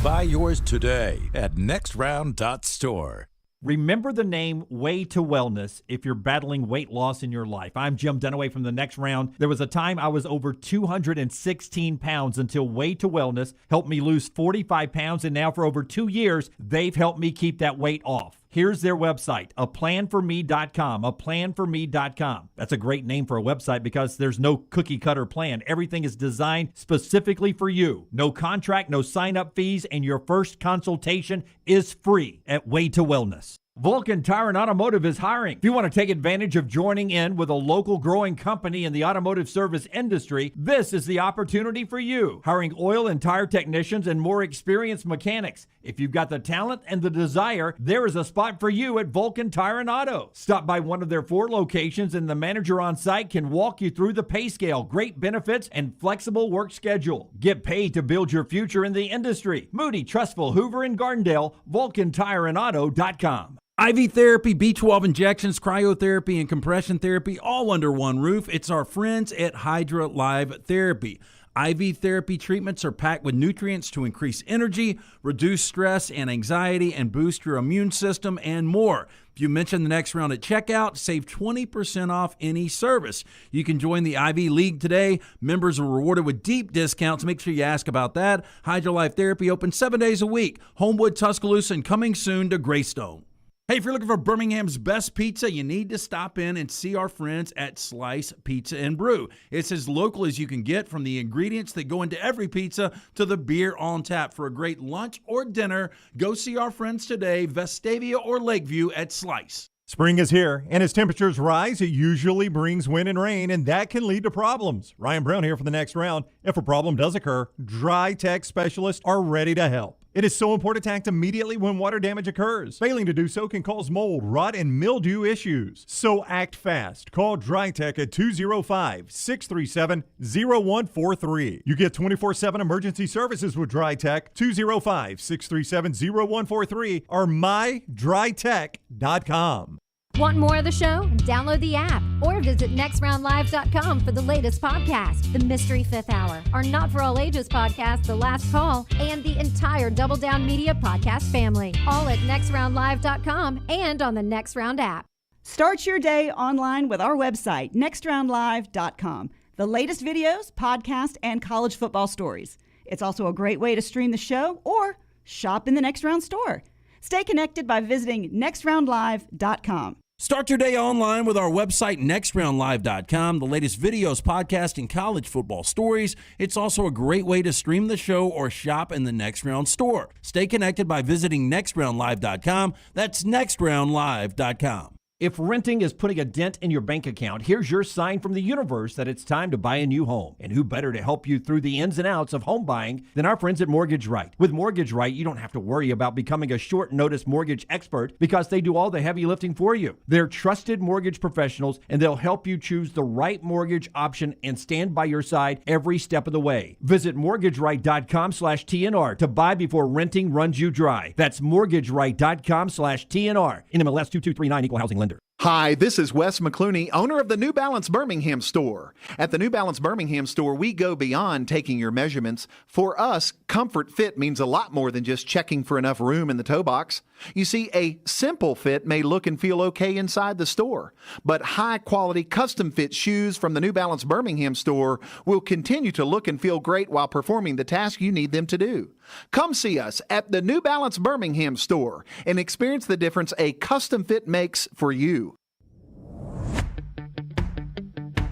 Buy yours today at nextround.store. Remember the name Way to Wellness if you're battling weight loss in your life. I'm Jim Dunaway from The Next Round. There was a time I was over 216 pounds until Way to Wellness helped me lose 45 pounds, and now for over 2 years, they've helped me keep that weight off. Here's their website, aplanforme.com, aplanforme.com. That's a great name for a website because there's no cookie-cutter plan. Everything is designed specifically for you. No contract, no sign-up fees, and your first consultation is free at Way to Wellness. Vulcan Tire and Automotive is hiring. If you want to take advantage of joining in with a local growing company in the automotive service industry, this is the opportunity for you. Hiring oil and tire technicians and more experienced mechanics. If you've got the talent and the desire, there is a spot for you at Vulcan Tire and Auto. Stop by one of their 4 locations and the manager on site can walk you through the pay scale, great benefits, and flexible work schedule. Get paid to build your future in the industry. Moody, Trustful, Hoover, and Gardendale, VulcanTireandAuto.com. IV therapy, B12 injections, cryotherapy, and compression therapy all under one roof. It's our friends at Hydra Live Therapy. IV therapy treatments are packed with nutrients to increase energy, reduce stress and anxiety, and boost your immune system, and more. If you mention The Next Round at checkout, save 20% off any service. You can join the IV League today. Members are rewarded with deep discounts. Make sure you ask about that. Hydra Life Therapy open 7 days a week. Homewood, Tuscaloosa, and coming soon to Greystone. Hey, if you're looking for Birmingham's best pizza, you need to stop in and see our friends at Slice Pizza and Brew. It's as local as you can get, from the ingredients that go into every pizza to the beer on tap. For a great lunch or dinner, go see our friends today, Vestavia or Lakeview at Slice. Spring is here, and as temperatures rise, it usually brings wind and rain, and that can lead to problems. Ryan Brown here for The Next Round. If a problem does occur, Dry Tech specialists are ready to help. It is so important to act immediately when water damage occurs. Failing to do so can cause mold, rot, and mildew issues. So act fast. Call Dry Tech at 205-637-0143. You get 24/7 emergency services with Dry Tech. 205-637-0143 or mydrytech.com. Want more of the show? Download the app or visit nextroundlive.com for the latest podcast, The Mystery Fifth Hour, our Not For All Ages podcast, The Last Call, and the entire Double Down Media podcast family. All at nextroundlive.com and on the Next Round app. Start your day online with our website, nextroundlive.com. The latest videos, podcasts, and college football stories. It's also a great way to stream the show or shop in the Next Round store. Stay connected by visiting nextroundlive.com. Start your day online with our website, nextroundlive.com. The latest videos, podcasts, and college football stories. It's also a great way to stream the show or shop in the Next Round store. Stay connected by visiting nextroundlive.com. That's nextroundlive.com. If renting is putting a dent in your bank account, here's your sign from the universe that it's time to buy a new home. And who better to help you through the ins and outs of home buying than our friends at Mortgage Right. With Mortgage Right, you don't have to worry about becoming a short-notice mortgage expert because they do all the heavy lifting for you. They're trusted mortgage professionals, and they'll help you choose the right mortgage option and stand by your side every step of the way. Visit mortgageright.com/TNR to buy before renting runs you dry. That's mortgageright.com/TNR. NMLS 2239, Equal Housing Lender. Hi, this is Wes McClooney, owner of the New Balance Birmingham store. At the New Balance Birmingham store, we go beyond taking your measurements. For us, comfort fit means a lot more than just checking for enough room in the toe box. You see, a simple fit may look and feel okay inside the store, but high-quality custom-fit shoes from the New Balance Birmingham store will continue to look and feel great while performing the task you need them to do. Come see us at the New Balance Birmingham store and experience the difference a custom fit makes for you.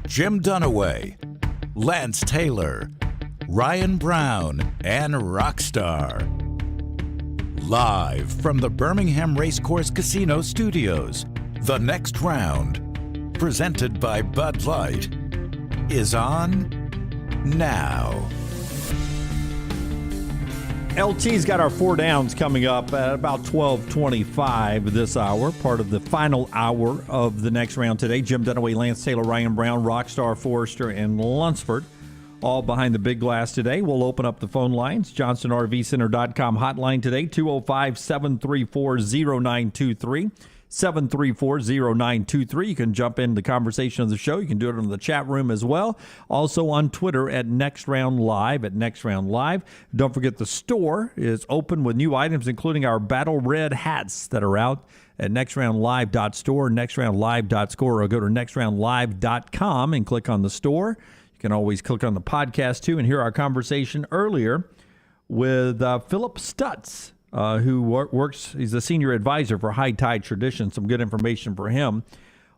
Jim Dunaway, Lance Taylor, Ryan Brown, and Rockstar. Live from the Birmingham Racecourse Casino Studios, The Next Round, presented by Bud Light, is on now. LT's got our 4 downs coming up at about 12:25 this hour, part of the final hour of The Next Round today. Jim Dunaway, Lance Taylor, Ryan Brown, Rockstar, Forrester, and Lunsford, all behind the big glass today. We'll open up the phone lines. JohnsonRVCenter.com hotline today, 205-734-0923. 734-0923. You can jump in the conversation of the show. You can do it in the chat room as well. Also on Twitter at Next Round Live, at Next Round Live. Don't forget the store is open with new items, including our Battle Red hats that are out at nextroundlive.store, nextroundlive.score, or go to nextroundlive.com and click on the store. You can always click on the podcast, too, and hear our conversation earlier with Phillip Stutts, who works, he's a senior advisor for High Tide Tradition. Some good information for him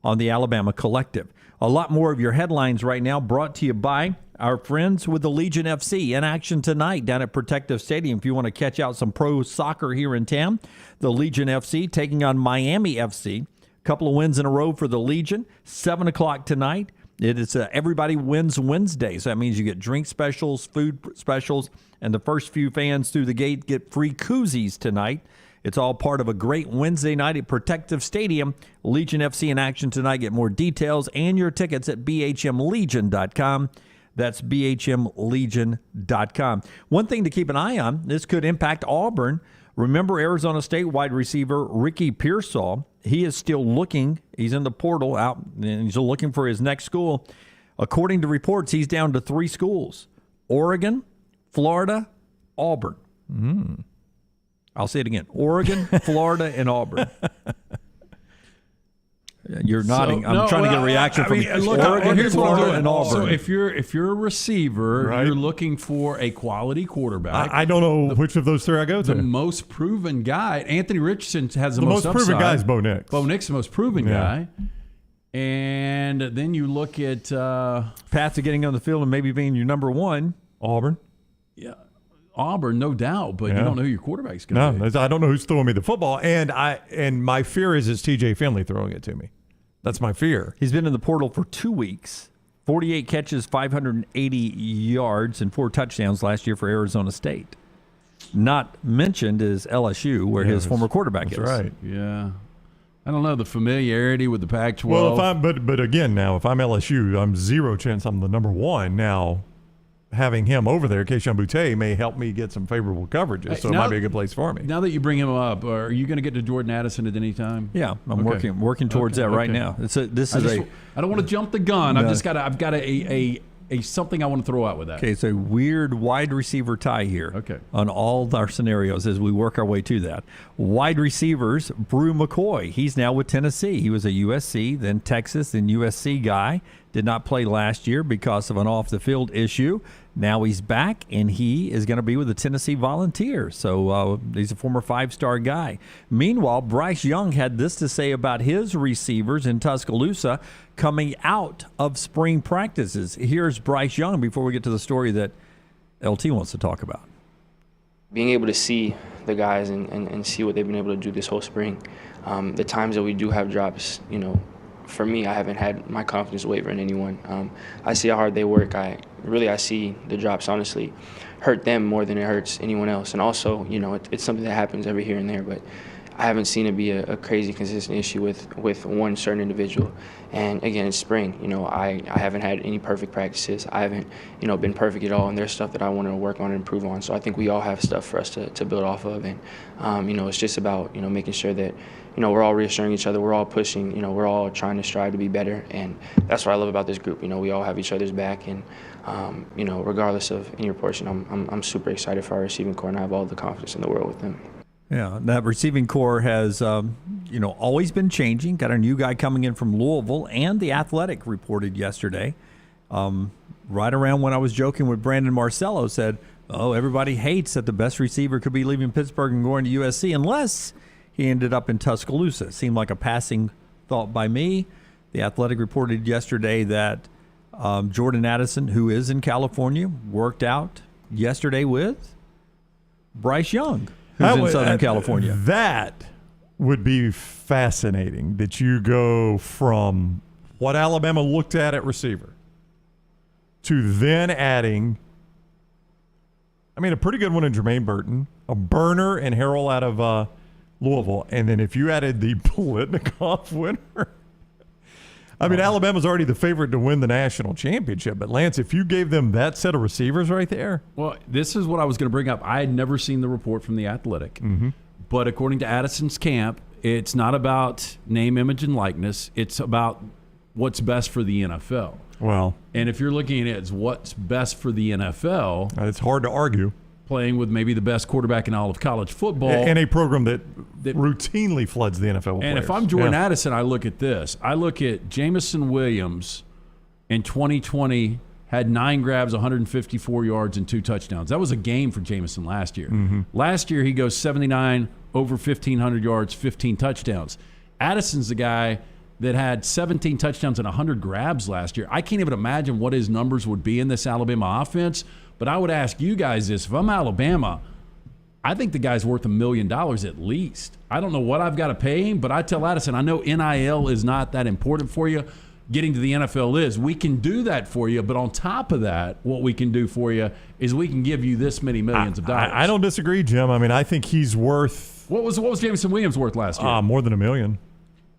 on the Alabama Collective. A lot more of your headlines right now brought to you by our friends with the Legion FC in action tonight down at Protective Stadium. If you want to catch out some pro soccer here in town, the Legion FC taking on Miami FC. A couple of wins in a row for the Legion. 7 o'clock tonight. It is Everybody Wins Wednesday. So that means you get drink specials, food specials, and the first few fans through the gate get free koozies tonight. It's all part of a great Wednesday night at Protective Stadium. Legion FC in action tonight. Get more details and your tickets at bhmlegion.com. That's bhmlegion.com. One thing to keep an eye on, this could impact Auburn. Remember Arizona State wide receiver Ricky Pearsall. He is still looking. He's in the portal out, and he's looking for his next school. According to reports, he's down to 3 schools: Oregon, Florida, Auburn. I'll say it again: Oregon, Florida, and Auburn. You're nodding. I'm trying to get a reaction from you. Oregon, Florida, and Auburn. So if you're a receiver, right, you're looking for a quality quarterback. I don't know which of those 3 I go to. The most proven guy, Anthony Richardson, has the most upside. proven guy is Bo Nix. Bo Nix, the most proven guy. And then you look at path to getting on the field and maybe being your number 1, Auburn. Yeah. Auburn, no doubt, but you don't know who your quarterback's going to be. No, I don't know who's throwing me the football, and my fear is it's TJ Finley throwing it to me. That's my fear. He's been in the portal for 2 weeks. 48 catches, 580 yards, and 4 touchdowns last year for Arizona State. Not mentioned is LSU, where his former quarterback is. That's right. Yeah. I don't know, the familiarity with the Pac-12. Well, but again, now, if I'm LSU, I'm 0 chance I'm the number 1. Now, having him over there, Keishawn Boutte, may help me get some favorable coverages, so it might be a good place for me. Now that you bring him up, are you going to get to Jordan Addison at any time? Yeah, I'm working towards that right now. I don't want to jump the gun. No. I've got a something I want to throw out with that. Okay, so weird wide receiver tie here. Okay. On all our scenarios as we work our way to that. Wide receivers, Bru McCoy. He's now with Tennessee. He was a USC, then Texas, then USC guy. Did not play last year because of an off-the-field issue. Now he's back, and he is going to be with the Tennessee Volunteers. So he's a former 5-star guy. Meanwhile, Bryce Young had this to say about his receivers in Tuscaloosa coming out of spring practices. Here's Bryce Young before we get to the story that LT wants to talk about. Being able to see the guys and see what they've been able to do this whole spring. The times that we do have drops, for me, I haven't had my confidence waver in anyone. I see how hard they work. I see the drops, honestly, hurt them more than it hurts anyone else. And also, it's something that happens every here and there, but I haven't seen it be a crazy consistent issue with one certain individual. And again, it's spring. I haven't had any perfect practices. I haven't, been perfect at all. And there's stuff that I want to work on and improve on. So I think we all have stuff for us to build off of. And, it's just about, making sure that, we're all reassuring each other. We're all pushing. We're all trying to strive to be better. And that's what I love about this group. We all have each other's back. And, regardless of any portion, I'm super excited for our receiving core, and I have all the confidence in the world with them. Yeah, that receiving core has, always been changing. Got a new guy coming in from Louisville, and The Athletic reported yesterday, right around when I was joking with Brandon Marcello, said, everybody hates that the best receiver could be leaving Pittsburgh and going to USC unless he ended up in Tuscaloosa. It seemed like a passing thought by me. The Athletic reported yesterday that Jordan Addison, who is in California, worked out yesterday with Bryce Young, who's in Southern California. That would be fascinating, that you go from what Alabama looked at receiver to then adding, a pretty good one in Jermaine Burton, a burner and Harrell out of Louisville, and then if you added the Blitnikoff winner, Alabama's already the favorite to win the national championship. But, Lance, if you gave them that set of receivers right there. Well, this is what I was going to bring up. I had never seen the report from The Athletic. Mm-hmm. But according to Addison's camp, it's not about name, image, and likeness. It's about what's best for the NFL. Well. And if you're looking at it as what's best for the NFL. It's hard to argue. playing with maybe the best quarterback in all of college football. And a program that routinely floods the NFL with And players. if I'm Jordan Addison, I look at this. I look at Jamison Williams in 2020 had 9 grabs, 154 yards, and 2 touchdowns. That was a game for Jamison last year. Mm-hmm. Last year, he goes 79, over 1,500 yards, 15 touchdowns. Addison's the guy that had 17 touchdowns and 100 grabs last year. I can't even imagine what his numbers would be in this Alabama offense. But I would ask you guys this. If I'm Alabama, I think the guy's worth $1 million at least. I don't know what I've got to pay him, but I tell Addison, I know NIL is not that important for you. Getting to the NFL is. We can do that for you, but on top of that, what we can do for you is we can give you this many millions of dollars. I don't disagree, Jim. I mean, I think he's worth... What was Jamison Williams worth last year? More than $1 million.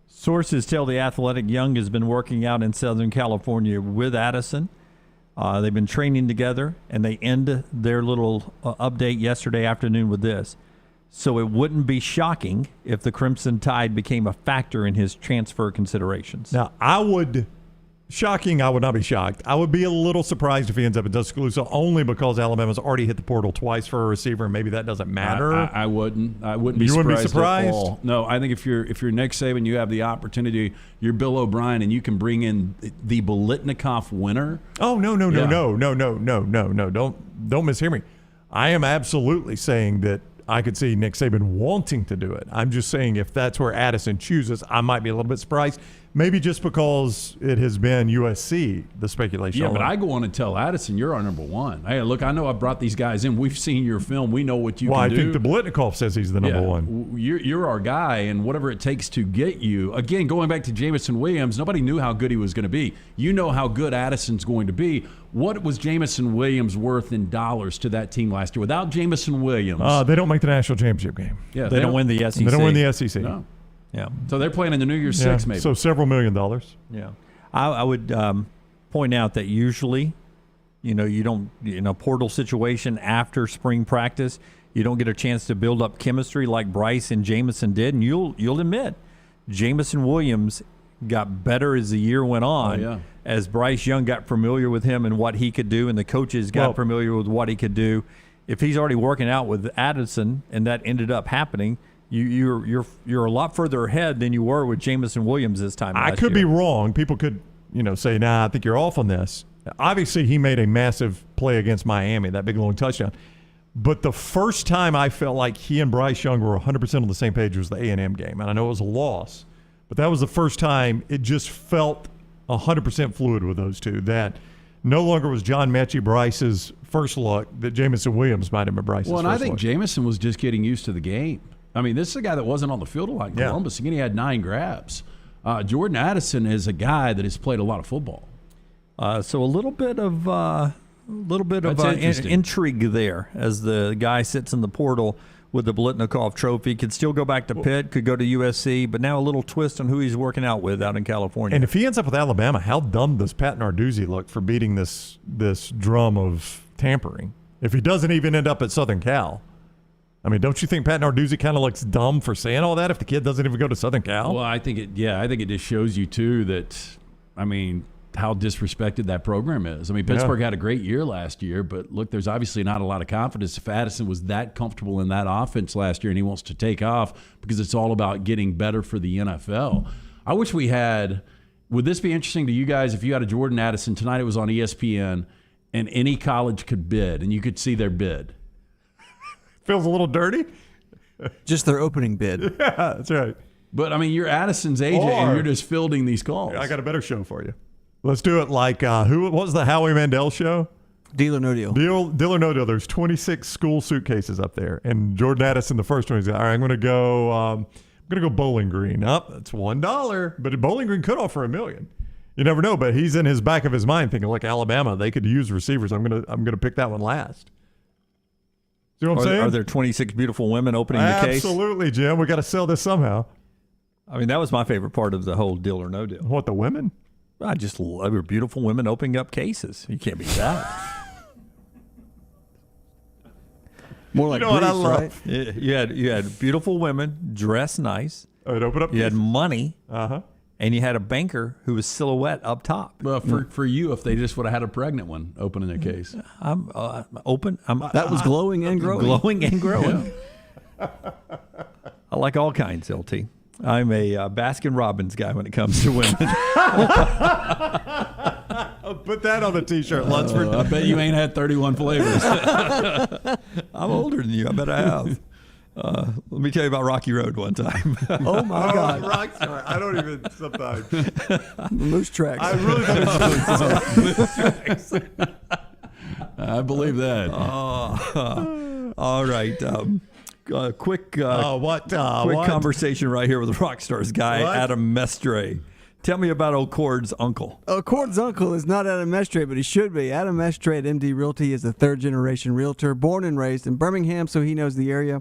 Sources tell The Athletic Young has been working out in Southern California with Addison. They've been training together, and they end their little update yesterday afternoon with this. So it wouldn't be shocking if the Crimson Tide became a factor in his transfer considerations. Now, I would not be shocked. I would be a little surprised if he ends up in Tuscaloosa only because Alabama's already hit the portal twice for a receiver, and maybe that doesn't matter. I wouldn't. I wouldn't be You surprised. wouldn't be surprised? At all. No, I think if you're Nick Saban, you have the opportunity. You're Bill O'Brien, and you can bring in the Biletnikoff winner. Oh, no. Don't mishear me. I am absolutely saying that I could see Nick Saban wanting to do it. I'm just saying if that's where Addison chooses, I might be a little bit surprised. Maybe just because it has been USC, the speculation. Yeah, but I go on and tell Addison, you're our number one. Hey, look, I know I brought these guys in. We've seen your film. We know what you can do. Well, I think the Biletnikoff says he's the number one. You're our guy, and whatever it takes to get you. Again, going back to Jamison Williams, nobody knew how good he was going to be. You know how good Addison's going to be. What was Jamison Williams worth in dollars to that team last year? Without Jamison Williams. They don't make the national championship game. Yeah, they don't win the SEC. They don't win the SEC. No. Yeah. So they're playing in the New Year's Six, maybe. So several $1 million. Yeah. I would point out that usually, you don't, portal situation after spring practice, you don't get a chance to build up chemistry like Bryce and Jamison did. And you'll admit, Jamison Williams got better as the year went on. As Bryce Young got familiar with him and what he could do, and the coaches got familiar with what he could do. If he's already working out with Addison and that ended up happening, you're a lot further ahead than you were with Jamison Williams this time. I could be wrong. People could, say, nah, I think you're off on this. Obviously, he made a massive play against Miami, that big long touchdown. But the first time I felt like he and Bryce Young were 100% on the same page was the A&M game. And I know it was a loss, but that was the first time it just felt 100% fluid with those two. That no longer was John Mechie Bryce's first look, that Jamison Williams might have been Bryce's first look. Well, and I think Jamison was just getting used to the game. I mean, this is a guy that wasn't on the field a lot in Columbus. Again, he had 9 grabs. Jordan Addison is a guy that has played a lot of football. So a little bit of intrigue there as the guy sits in the portal with the Biletnikoff Trophy. Could still go back to Pitt, could go to USC, but now a little twist on who he's working out with out in California. And if he ends up with Alabama, how dumb does Pat Narduzzi look for beating this drum of tampering? If he doesn't even end up at Southern Cal. I mean, don't you think Pat Narduzzi kind of looks dumb for saying all that if the kid doesn't even go to Southern Cal? Well, I think it just shows you, too, that, how disrespected that program is. Pittsburgh had a great year last year, but look, there's obviously not a lot of confidence. If Addison was that comfortable in that offense last year and he wants to take off because it's all about getting better for the NFL. I wish we had – would this be interesting to you guys if you had a Jordan Addison? Tonight it was on ESPN, and any college could bid, and you could see their bid. Feels a little dirty. Just their opening bid. Yeah, that's right. But, you're Addison's agent, and you're just fielding these calls. I got a better show for you. Let's do it like, what was the Howie Mandel show? Deal or No Deal. Deal or No Deal. There's 26 school suitcases up there. And Jordan Addison, the first one, he's like, all right, I'm going to go Bowling Green. That's $1. But Bowling Green could offer $1 million. You never know, but he's in his back of his mind thinking, look, Alabama, they could use receivers. I'm gonna pick that one last. You know what I'm saying? Are there 26 beautiful women opening the case? Absolutely, Jim. We got to sell this somehow. That was my favorite part of the whole Deal or No Deal. What, the women? I just love beautiful women opening up cases. You can't beat that. More like what I love? Right? You had beautiful women dressed nice. I'd open up. You had money. Uh-huh. and you had a banker who was silhouette up top. Well, for you, if they just would have had a pregnant one opening their case. I'm open. That was glowing and growing. Glowing and growing. I like all kinds, LT. I'm a Baskin Robbins guy when it comes to women. Put that on the T-shirt, Lunsford. I bet you ain't had 31 flavors. I'm older than you. I bet I have. Let me tell you about Rocky Road one time. Oh, my God. Rockstar. I don't even sometimes. Moose tracks. I really thought it was moose tracks. I believe that. All right. Quick conversation right here with the Rockstars guy, Adam Mestre. Tell me about old Cord's uncle. Cord's uncle is not Adam Mestre, but he should be. Adam Mestre at MD Realty is a third-generation realtor, born and raised in Birmingham, so he knows the area.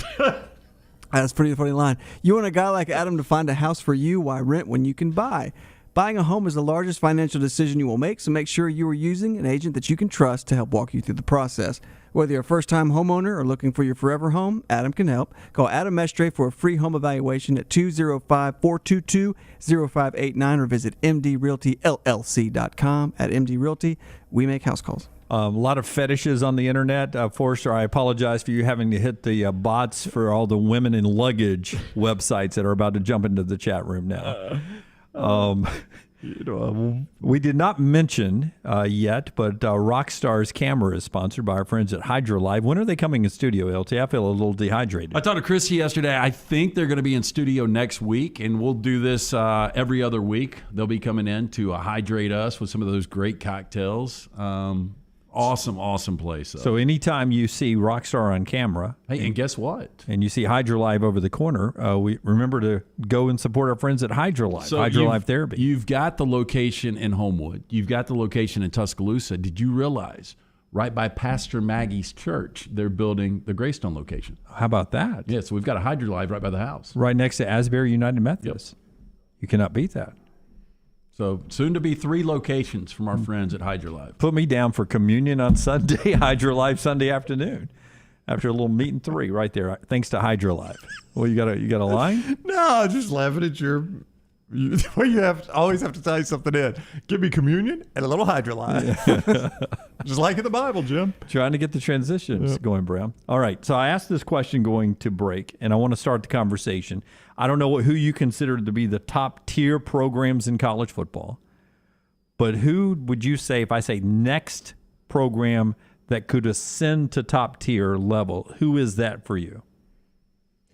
That's a pretty funny line. You want a guy like Adam to find a house for you? Why rent when you can buy? Buying a home is the largest financial decision you will make, so make sure you are using an agent that you can trust to help walk you through the process. Whether you're a first-time homeowner or looking for your forever home, Adam can help. Call Adam Mestre for a free home evaluation at 205-422-0589 or visit mdrealtyllc.com. At MD Realty, we make house calls. A lot of fetishes on the internet. Forrester, I apologize for you having to hit the bots for all the women in luggage websites that are about to jump into the chat room now. We did not mention yet, but Rockstar's camera is sponsored by our friends at Hydra Live. When are they coming in studio, LT? I feel a little dehydrated. I talked to Chrissy yesterday. I think they're going to be in studio next week, and we'll do this every other week. They'll be coming in to hydrate us with some of those great cocktails. Awesome place. So anytime you see Rockstar on camera, and guess what? And you see Hydra Live over the corner, we remember to go and support our friends at Hydra Live. So Hydra Live Therapy. You've got the location in Homewood. You've got the location in Tuscaloosa. Did you realize right by Pastor Maggie's church, they're building the Greystone location? How about that? Yeah, so we've got a Hydra Live right by the house. Right next to Asbury United Methodist. Yep. You cannot beat that. So soon to be 3 locations from our friends at Hydra Live. Put me down for communion on Sunday, Hydra Live Sunday afternoon. After a little meet and 3 right there, thanks to Hydra Live. Well, you got a line? No, just laughing at you always have to tie something in. Give me communion and a little Hydra Live. Just like in the Bible, Jim. Trying to get the transitions going, Brown. All right, so I asked this question going to break, and I want to start the conversation. I don't know who you consider to be the top tier programs in college football, but who would you say, if I say next program that could ascend to top tier level, who is that for you?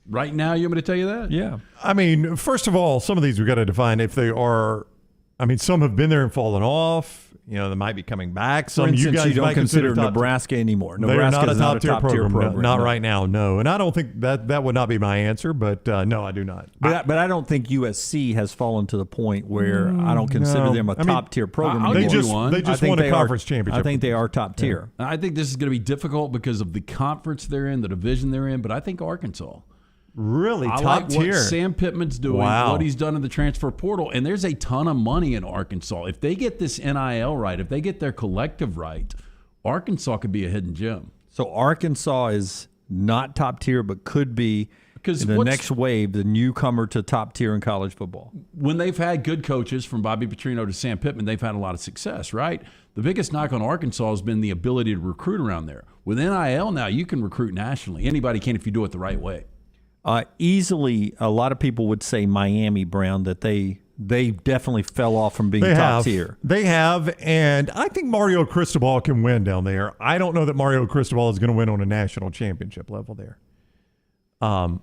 Right now, you want me to tell you that? Yeah. I mean, first of all, some of these we've got to define if they are. I mean, some have been there and fallen off. You know, they might be coming back. Some for instance, you guys don't might consider Nebraska anymore. Nebraska is not a top tier program. Not no. right now, no. And I don't think that would not be my answer, but no, I do not. But I don't think USC has fallen to the point where I don't consider them a top tier program anymore. They just won a conference championship. I think they are top tier. Yeah. I think this is going to be difficult because of the conference they're in, the division they're in, but I think Arkansas. Really? I top like tier. what Sam Pittman's doing, what he's done in the transfer portal, and there's a ton of money in Arkansas. If they get this NIL right, if they get their collective right, Arkansas could be a hidden gem. So Arkansas is not top tier, but could be in the next wave, the newcomer to top tier in college football. When they've had good coaches from Bobby Petrino to Sam Pittman, they've had a lot of success, right? The biggest knock on Arkansas has been the ability to recruit around there. With NIL now, you can recruit nationally. Anybody can if you do it the right way. Easily, a lot of people would say Miami, Brown, that they definitely fell off from being top tier. They have, and I think Mario Cristobal can win down there. I don't know that Mario Cristobal is going to win on a national championship level there,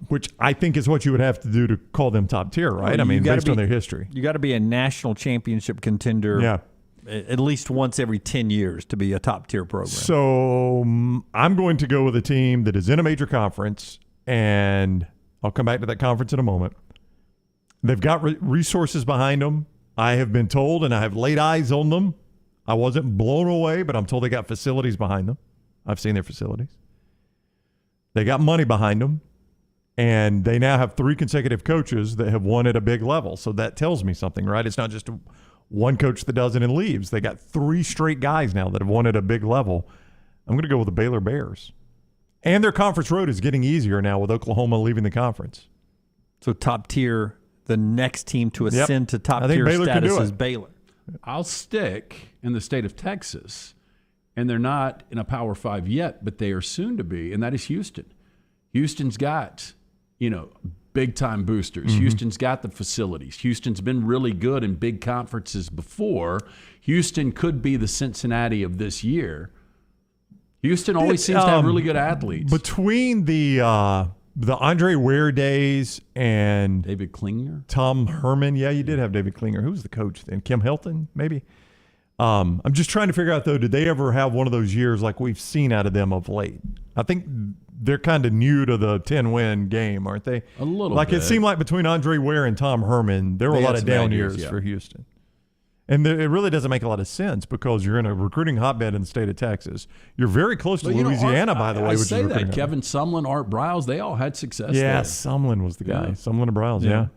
which I think is what you would have to do to call them top tier, right? I mean, based on their history. You got to be a national championship contender at least once every 10 years to be a top tier program. So I'm going to go with a team that is in a major conference, and I'll come back to that conference in a moment. They've got resources behind them. I have been told, and I have laid eyes on them. I wasn't blown away, but I'm told they got facilities behind them. I've seen their facilities. They got money behind them, and they now have 3 consecutive coaches that have won at a big level. So that tells me something, right? It's not just one coach that does it and leaves. They got 3 straight guys now that have won at a big level. I'm going to go with the Baylor Bears. And their conference road is getting easier now with Oklahoma leaving the conference. So top tier the next team to ascend to top-tier status is Baylor. I'll stick in the state of Texas, and they're not in a Power 5 yet, but they are soon to be, and that is Houston. Houston's got, big-time boosters. Houston's got the facilities. Houston's been really good in big conferences before. Houston could be the Cincinnati of this year. Houston always seems to have really good athletes. Between the Andre Ware days and David Klinger, Tom Herman. Yeah, you did have David Klinger. Who was the coach then? Kim Hilton, maybe. I'm just trying to figure out, though, did they ever have one of those years like we've seen out of them of late? I think they're kind of new to the 10-win game, aren't they? A little bit. It seemed like between Andre Ware and Tom Herman, there were a lot of down years for Houston. And it really doesn't make a lot of sense because you're in a recruiting hotbed in the state of Texas. You're very close to Louisiana, by the way. I say that. Kevin Sumlin, Art Briles, they all had success there. Sumlin was the guy. Yeah. Sumlin and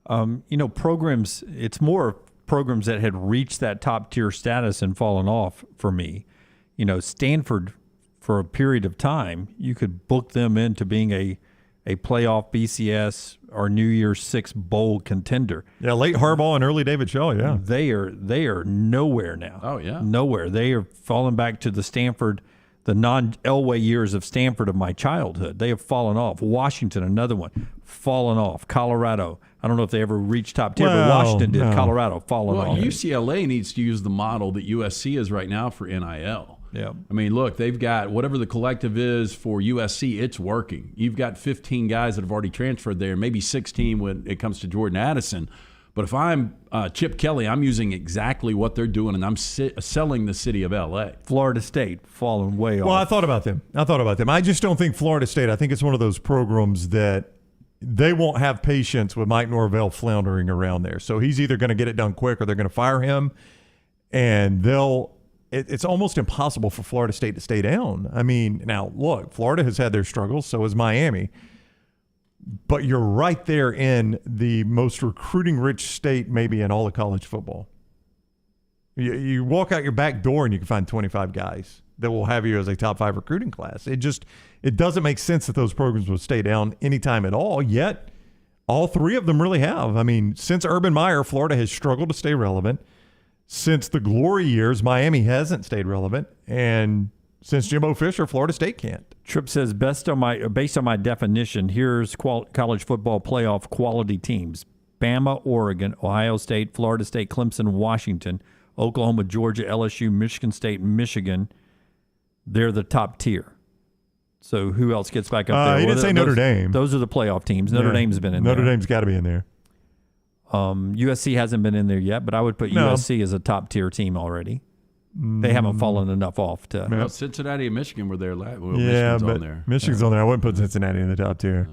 Briles, programs, it's more programs that had reached that top-tier status and fallen off for me. Stanford, for a period of time, you could book them into being a playoff BCS or New Year's Six bowl contender. Yeah, late Harbaugh and early David Shaw, yeah. They are nowhere now. Oh, yeah. Nowhere. They are falling back to the Stanford, the non-Elway years of Stanford of my childhood. They have fallen off. Washington, another one, fallen off. Colorado, I don't know if they ever reached top 10, but Washington did. No. Colorado, fallen off. UCLA needs to use the model that USC is right now for NIL. Yeah. I mean, look, they've got whatever the collective is for USC, it's working. You've got 15 guys that have already transferred there, maybe 16 when it comes to Jordan Addison. But if I'm Chip Kelly, I'm using exactly what they're doing, and I'm selling the city of L.A. Florida State, falling way off. Well, I thought about them. I just don't think Florida State, I think it's one of those programs that they won't have patience with Mike Norvell floundering around there. So he's either going to get it done quick or they're going to fire him, and it's almost impossible for Florida State to stay down. I mean, now, look, Florida has had their struggles, so has Miami. But you're right there in the most recruiting-rich state maybe in all of college football. You walk out your back door and you can find 25 guys that will have you as a top 5 recruiting class. It doesn't make sense that those programs would stay down anytime at all, yet all 3 of them really have. I mean, since Urban Meyer, Florida has struggled to stay relevant. Since the glory years, Miami hasn't stayed relevant, and since Jimbo Fisher, Florida State can't. Tripp says, based on my definition, here's college football playoff quality teams: Bama, Oregon, Ohio State, Florida State, Clemson, Washington, Oklahoma, Georgia, LSU, Michigan State, Michigan. They're the top tier. So who else gets back up there? He didn't say Notre Dame. Those are the playoff teams. Notre Dame's been in there. Notre Dame's got to be in there. USC hasn't been in there yet, but I would put USC as a top-tier team already. They haven't fallen enough off to. Well, Cincinnati and Michigan were there last. Well, Michigan's on there. Michigan's on there. I wouldn't put Cincinnati in the top tier.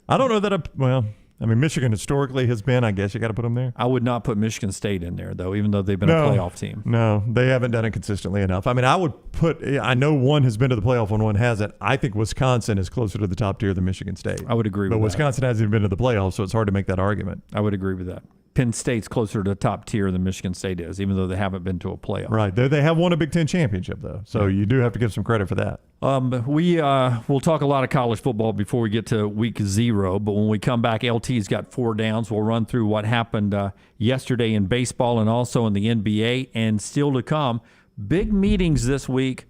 I don't know that. Michigan historically has been. I guess you got to put them there. I would not put Michigan State in there, though, even though they've been a playoff team. No, they haven't done it consistently enough. I mean, I would put. I know one has been to the playoff and one hasn't. I think Wisconsin is closer to the top tier than Michigan State. I would agree with that. But Wisconsin hasn't even been to the playoffs, so it's hard to make that argument. I would agree with that. We'll State's closer to the top tier than Michigan State is, even though they haven't been to a playoff. Right. They have won a Big Ten championship, though, so you do have to give some credit for that. We'll talk a lot of college football before we get to week 0, but when we come back, LT's got 4 downs. We'll run through what happened yesterday in baseball and also in the NBA, and still to come, big meetings this week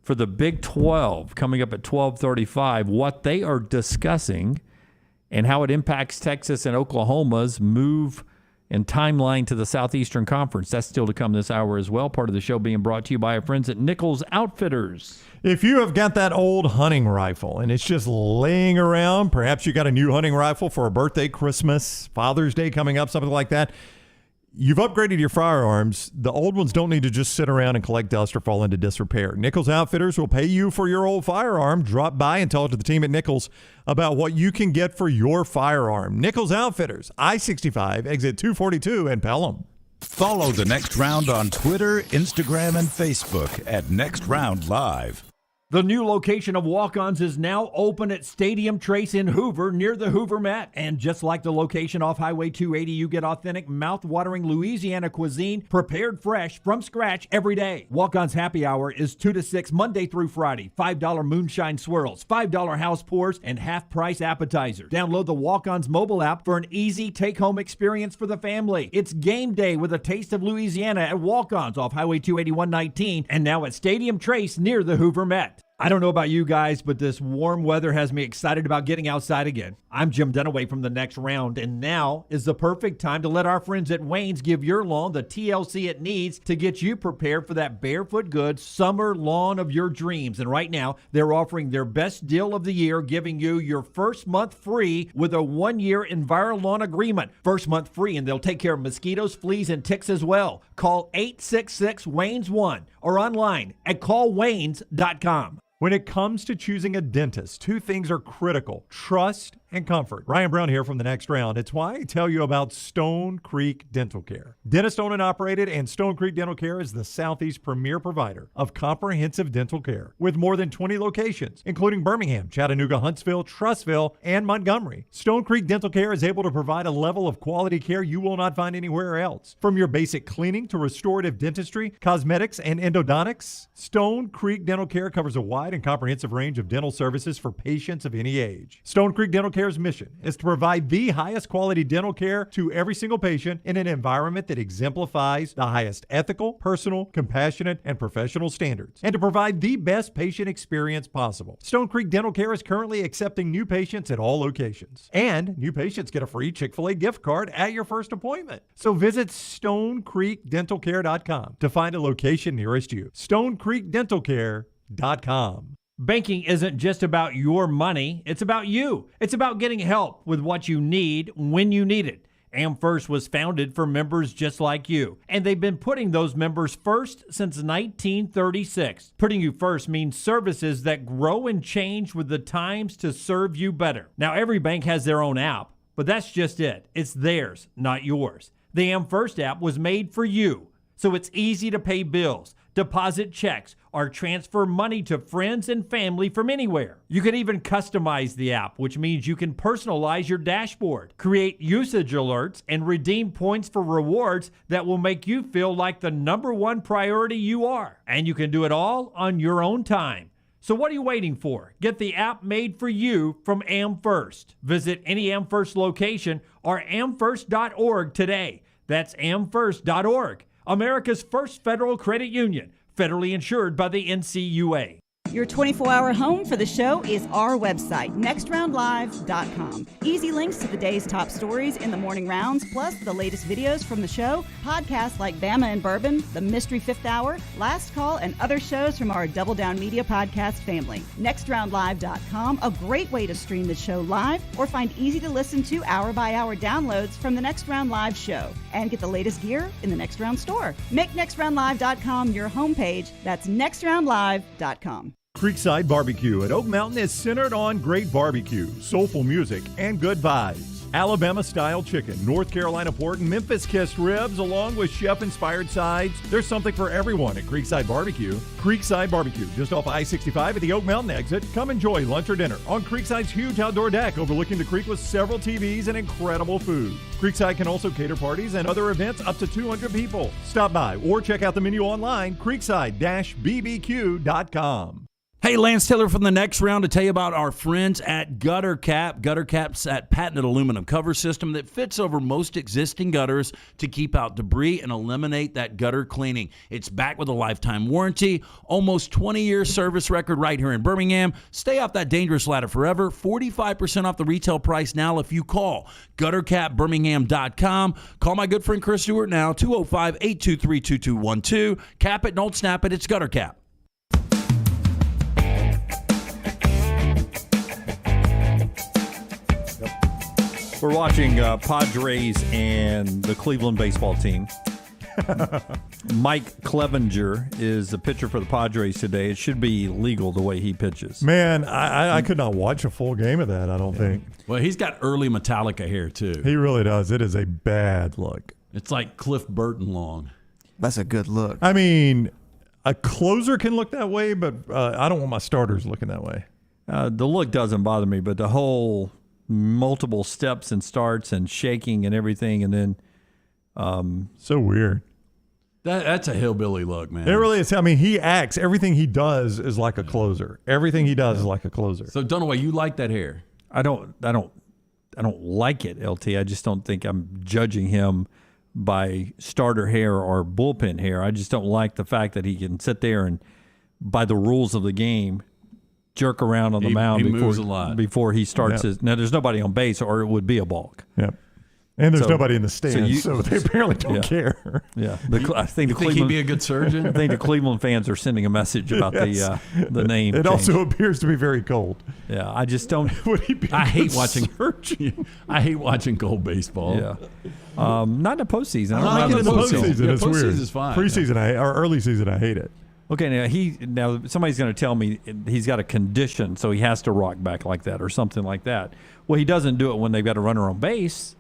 for the Big 12 coming up at 12:35, what they are discussing and how it impacts Texas and Oklahoma's move and timeline to the Southeastern Conference. That's still to come this hour as well. Part of the show being brought to you by our friends at Nichols Outfitters. If you have got that old hunting rifle and it's just laying around, perhaps you got a new hunting rifle for a birthday, Christmas, Father's Day coming up, something like that, you've upgraded your firearms. The old ones don't need to just sit around and collect dust or fall into disrepair. Nichols Outfitters will pay you for your old firearm. Drop by and tell it to the team at Nichols about what you can get for your firearm. Nichols Outfitters, I-65, exit 242 in Pelham. Follow The Next Round on Twitter, Instagram, and Facebook at Next Round Live. The new location of Walk-Ons is now open at Stadium Trace in Hoover, near the Hoover Met. And just like the location off Highway 280, you get authentic, mouth-watering Louisiana cuisine prepared fresh from scratch every day. Walk-Ons Happy Hour is 2 to 6 Monday through Friday. $5 moonshine swirls, $5 house pours, and half-price appetizers. Download the Walk-Ons mobile app for an easy take-home experience for the family. It's game day with a taste of Louisiana at Walk-Ons off Highway 281-19 and now at Stadium Trace near the Hoover Met. I don't know about you guys, but this warm weather has me excited about getting outside again. I'm Jim Dunaway from The Next Round, and now is the perfect time to let our friends at Wayne's give your lawn the TLC it needs to get you prepared for that barefoot good summer lawn of your dreams. And right now, they're offering their best deal of the year, giving you your first month free with a 1-year EnviroLawn agreement. First month free, and they'll take care of mosquitoes, fleas, and ticks as well. Call 866-WAYNES1 or online at callwaynes.com. When it comes to choosing a dentist, 2 things are critical: trust and comfort. Ryan Brown here from The Next Round. It's why I tell you about Stone Creek Dental Care. Dentist owned and operated, and Stone Creek Dental Care is the Southeast's premier provider of comprehensive dental care with more than 20 locations, including Birmingham, Chattanooga, Huntsville, Trussville, and Montgomery. Stone Creek Dental Care is able to provide a level of quality care you will not find anywhere else. From your basic cleaning to restorative dentistry, cosmetics, and endodontics, Stone Creek Dental Care covers a wide and comprehensive range of dental services for patients of any age. Stone Creek Dental Care's mission is to provide the highest quality dental care to every single patient in an environment that exemplifies the highest ethical, personal, compassionate, and professional standards, and to provide the best patient experience possible. Stone Creek Dental Care is currently accepting new patients at all locations, and new patients get a free Chick-fil-A gift card at your first appointment. So visit StoneCreekDentalCare.com to find a location nearest you. StoneCreekDentalCare.com. Banking isn't just about your money, it's about you. It's about getting help with what you need when you need it. AmFirst was founded for members just like you, and they've been putting those members first since 1936. Putting you first means services that grow and change with the times to serve you better. Now, every bank has their own app, but that's just it. It's theirs, not yours. The AmFirst app was made for you, so it's easy to pay bills, deposit checks, or transfer money to friends and family from anywhere. You can even customize the app, which means you can personalize your dashboard, create usage alerts, and redeem points for rewards that will make you feel like the #1 priority you are. And you can do it all on your own time. So what are you waiting for? Get the app made for you from AmFirst. Visit any AmFirst location or amfirst.org today. That's amfirst.org. America's first federal credit union, federally insured by the NCUA. Your 24-hour home for the show is our website, nextroundlive.com. Easy links to the day's top stories in the morning rounds, plus the latest videos from the show, podcasts like Bama and Bourbon, The Mystery Fifth Hour, Last Call, and other shows from our Double Down Media podcast family. Nextroundlive.com, a great way to stream the show live or find easy-to-listen to hour-by-hour downloads from the Next Round Live show. And get the latest gear in the Next Round store. Make nextroundlive.com your homepage. That's nextroundlive.com. Creekside Barbecue at Oak Mountain is centered on great barbecue, soulful music, and good vibes. Alabama-style chicken, North Carolina pork, and Memphis-kissed ribs, along with chef-inspired sides. There's something for everyone at Creekside Barbecue. Creekside Barbecue, just off I-65 at the Oak Mountain exit. Come enjoy lunch or dinner on Creekside's huge outdoor deck overlooking the creek with several TVs and incredible food. Creekside can also cater parties and other events up to 200 people. Stop by or check out the menu online, creekside-bbq.com. Hey, Lance Taylor from The Next Round to tell you about our friends at Gutter Cap. Gutter Cap's that patented aluminum cover system that fits over most existing gutters to keep out debris and eliminate that gutter cleaning. It's backed with a lifetime warranty, almost 20-year service record right here in Birmingham. Stay off that dangerous ladder forever. 45% off the retail price now if you call guttercapbirmingham.com. Call my good friend Chris Stewart now, 205-823-2212. Cap it, don't snap it. It's Gutter Cap. We're watching Padres and the Cleveland baseball team. Mike Clevenger is the pitcher for the Padres today. It should be legal the way he pitches. Man, I could not watch a full game of that, I don't think. Well, he's got early Metallica hair, too. He really does. It is a bad look. It's like Cliff Burton long. That's a good look. I mean, A closer can look that way, but I don't want my starters looking that way. The look doesn't bother me, but the whole multiple steps and starts and shaking and everything, and then so weird. That's a hillbilly look, man. It really is. I mean, he acts. Everything he does is like a closer. Everything he does is like a closer. So Dunaway, you like that hair? I don't like it, LT. I just don't think I'm judging him by starter hair or bullpen hair. I just don't like the fact that he can sit there and, by the rules of the game, jerk around on the mound before he starts his. Now, there's nobody on base, or it would be a balk. Yep. And there's nobody in the stands, so they apparently don't care. Yeah, I think you think he'd be a good surgeon? I think the Cleveland fans are sending a message about the name. It change. also appears to be very cold. Yeah, I just don't. Would he be? I hate watching cold baseball. Yeah, not in the postseason. I like it in the postseason. It's weird. Is fine. Preseason, or early season, I hate it. Okay, now somebody's going to tell me he's got a condition, so he has to rock back like that or something like that. Well, he doesn't do it when they've got a runner on base.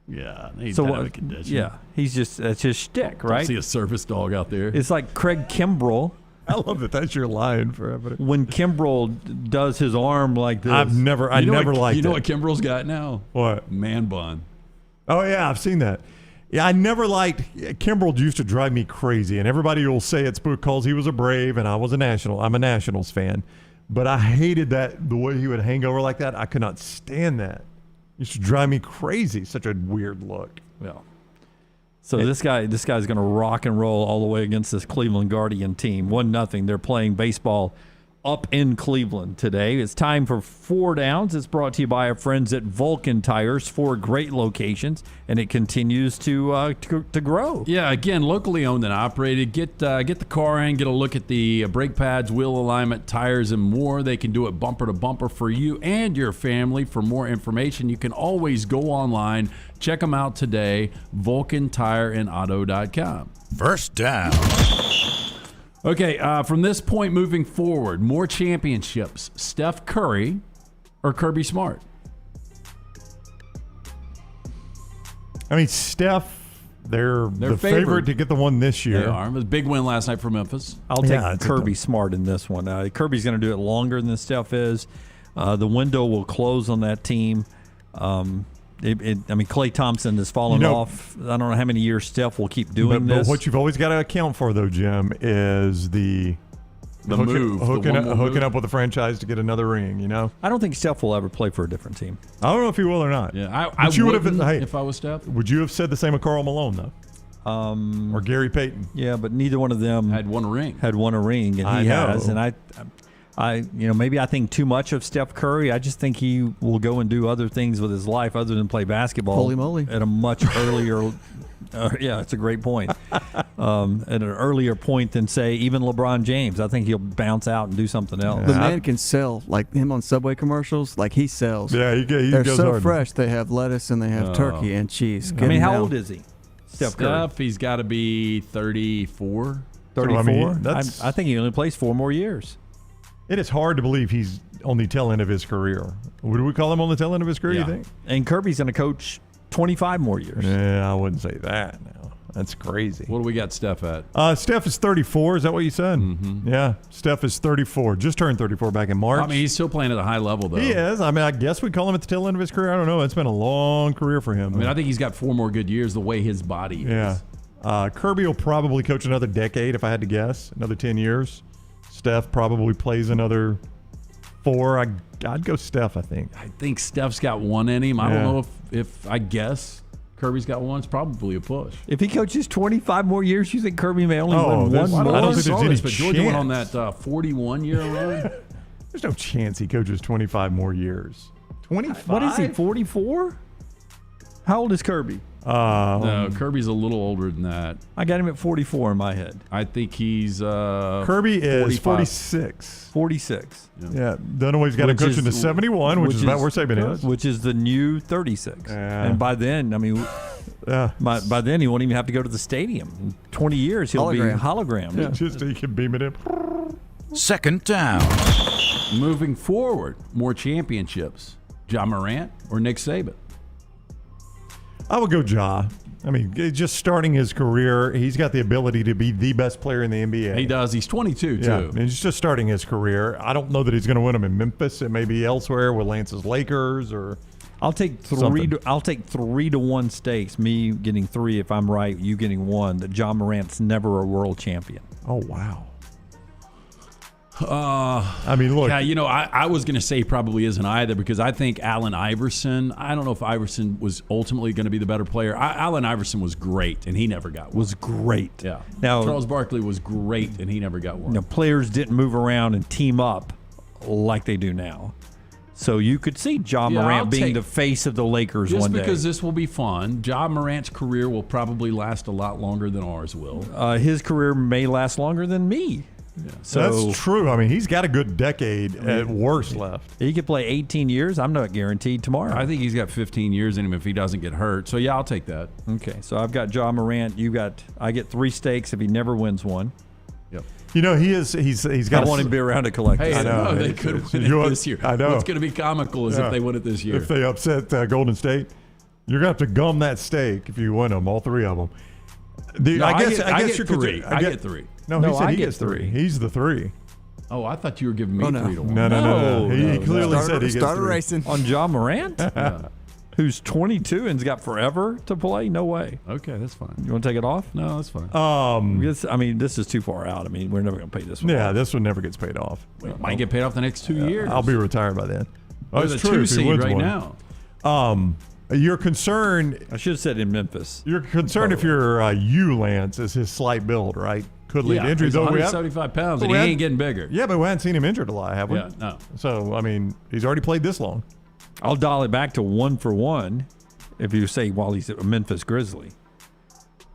Yeah, he's out of a condition. Yeah, that's his shtick, right? Don't see a service dog out there. It's like Craig Kimbrell. I love that. That's your line forever. When Kimbrell does his arm like this, I never liked it. You know what Kimbrell's got now? What? Man bun. Oh yeah, I've seen that. Yeah, I never liked Kimbrell. Used to drive me crazy, and everybody will say it's because he was a Brave and I was a National. I'm a Nationals fan, but I hated that the way he would hang over like that. I could not stand that. Used to drive me crazy. Such a weird look. Yeah. So this guy's going to rock and roll all the way against this Cleveland Guardian team. 1-0. They're playing baseball up in Cleveland today. It's time for 4 Downs. It's brought to you by our friends at Vulcan Tires, 4 great locations, and it continues to grow. Yeah, again, locally owned and operated. Get the car in, get a look at the brake pads, wheel alignment, tires, and more. They can do it bumper to bumper for you and your family. For more information, you can always go online. Check them out today, VulcanTireandAuto.com. First down. Okay, from this point moving forward, more championships. Steph Curry or Kirby Smart? I mean, Steph, they're the favorite to get the one this year. They are. It was a big win last night for Memphis. I'll take Kirby Smart in this one. Kirby's going to do it longer than Steph is. The window will close on that team. Klay Thompson has fallen off. I don't know how many years Steph will keep doing this. But what you've always got to account for, though, Jim, is the hooking up with a franchise to get another ring. You know, I don't think Steph will ever play for a different team. I don't know if he will or not. Yeah, I wouldn't if I was Steph. Would you have said the same of Karl Malone though? Or Gary Payton? Yeah, but neither one of them had won a ring, and he has. And maybe I think too much of Steph Curry. I just think he will go and do other things with his life other than play basketball. Holy moly! At a much earlier, it's a great point. At an earlier point than say even LeBron James. I think he'll bounce out and do something else. The man can sell, like him on Subway commercials. Like he sells. Yeah, they're so hard. Fresh. They have lettuce and they have turkey and cheese. How old is he? Steph Curry. He's got to be 34. 34. I think he only plays 4 more years. It is hard to believe he's on the tail end of his career. Would we call him on the tail end of his career, you think? And Kirby's going to coach 25 more years. Yeah, I wouldn't say that now. That's crazy. What do we got Steph at? Steph is 34. Is that what you said? Mm-hmm. Yeah, Steph is 34. Just turned 34 back in March. I mean, he's still playing at a high level, though. He is. I mean, I guess we call him at the tail end of his career. I don't know. It's been a long career for him. I mean, I think he's got 4 more good years the way his body is. Yeah. Kirby will probably coach another decade, if I had to guess. Another 10 years. Steph probably plays another 4. I'd go Steph, I think. I think Steph's got 1 in him. I don't know if I guess Kirby's got 1. It's probably a push. If he coaches 25 more years, you think Kirby may only win 1 more? I don't think there's any chance. But Georgia went on that 41-year run. There's no chance he coaches 25 more years. 25? What is he, 44? How old is Kirby? No, Kirby's a little older than that. I got him at 44 in my head. I think he's Kirby is 46. 46. Yeah. Dunaway's got to coach into 71, which is about where Saban is. Which is the new 36. Yeah. And by then, I mean, by then he won't even have to go to the stadium. In 20 years, he'll be hologram. Yeah. Just so you can beam it in. Second down. Moving forward, more championships. Ja Morant or Nick Saban? I would go Ja. I mean, just starting his career, he's got the ability to be the best player in the NBA. He does. He's 22, too. Yeah, and he's just starting his career. I don't know that he's going to win them in Memphis. It may be elsewhere with Lance's Lakers or I'll take something. 3-1 stakes, me getting 3 if I'm right, you getting 1, that John Morant's never a world champion. Oh, wow. I mean, look. Yeah, I was going to say probably isn't either because I think Allen Iverson, I don't know if Iverson was ultimately going to be the better player. Allen Iverson was great, and he never got one. Was great. Yeah. Now, Charles Barkley was great, and he never got one. Players didn't move around and team up like they do now. So you could see John Morant being the face of the Lakers one day. Just because this will be fun, John Morant's career will probably last a lot longer than ours will. His career may last longer than me. Yeah. So that's true. I mean, he's got a good decade at worst left. He could play 18 years. I'm not guaranteed tomorrow. I think he's got 15 years in him if he doesn't get hurt. So, yeah, I'll take that. Okay, so I've got John Morant. I get 3 stakes if he never wins one. Yep. He's got. I want him to be around to collect. Hey, I know. They could win it this year. I know. What's going to be comical is if they win it this year. If they upset Golden State, you're going to have to gum that steak if you win them, all 3 of them. I guess you're 3. I get 3. No, he said he gets 3. He's the 3. Oh, I thought you were giving me 3 to 1. No. He clearly said he gets 3. Started racing. On John Morant? Who's 22 and's got forever to play? No way. Okay, that's fine. You want to take it off? No, that's fine. This is too far out. I mean, we're never going to pay this one off. Yeah, this one never gets paid off. It might get paid off the next 2 years. I'll be retired by then. We're the 2 seed right now. Your concern... I should have said in Memphis. You're concerned if you're Lance, is his slight build, right? Could lead to injury. He's 175 pounds, and he ain't getting bigger. Yeah, but we haven't seen him injured a lot, have we? Yeah, no. So, I mean, he's already played this long. I'll dial it back to 1 for 1 if you say while he's a Memphis Grizzly.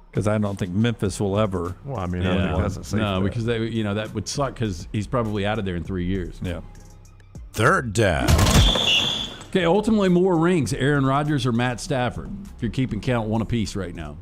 Because I don't think Memphis will ever. Well, I mean, I don't think that's a safe bet. Because that would suck because he's probably out of there in 3 years. Yeah. 3rd down. Okay, ultimately more rings, Aaron Rodgers or Matt Stafford, if you're keeping count 1 apiece right now.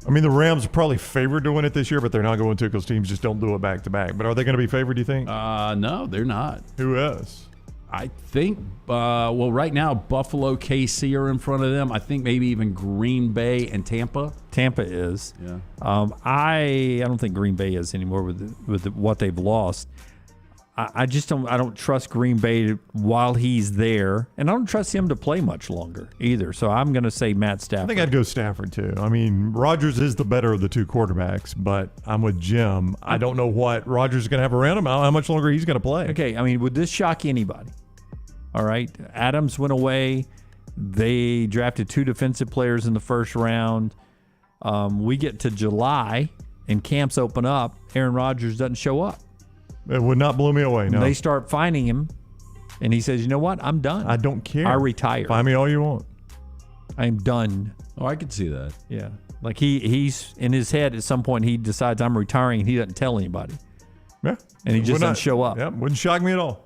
I mean, the Rams are probably favored to win it this year, but they're not going to because teams just don't do it back-to-back. But are they going to be favored, do you think? No, they're not. Who is? I think, right now, Buffalo, KC are in front of them. I think maybe even Green Bay and Tampa. Tampa is. Yeah. I don't think Green Bay is anymore with what they've lost. I just don't. I don't trust Green Bay while he's there, and I don't trust him to play much longer either. So I'm going to say Matt Stafford. I think I'd go Stafford too. I mean, Rodgers is the better of the 2 quarterbacks, but I'm with Jim. I don't know what Rodgers is going to have around him. How much longer he's going to play. Okay, I mean, would this shock anybody? All right, Adams went away. They drafted 2 defensive players in the first round. We get to July and camps open up. Aaron Rodgers doesn't show up. It would not blow me away, no. They start finding him, and he says, you know what? I'm done. I don't care. I retire. Find me all you want. I'm done. Oh, I could see that. Yeah. Like he's in his head at some point, he decides I'm retiring, and he doesn't tell anybody. Yeah. And he just doesn't show up. Yeah, wouldn't shock me at all.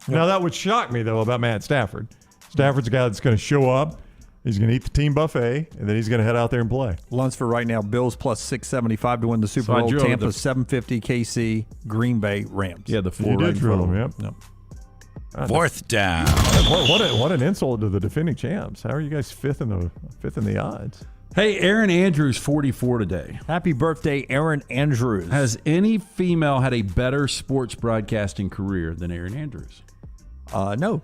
Yeah. Now, that would shock me, though, about Matt Stafford. Stafford's a guy that's going to show up. He's going to eat the team buffet, and then he's going to head out there and play. Lunsford right now, Bills plus 675 to win the Super Bowl. Tampa 750, KC, Green Bay, Rams. Yeah, the 4 you right did drill them, yep. Yep. 4th down. What an insult to the defending champs. How are you guys fifth in the odds? Hey, Aaron Andrews, 44 today. Happy birthday, Aaron Andrews. Has any female had a better sports broadcasting career than Aaron Andrews? No.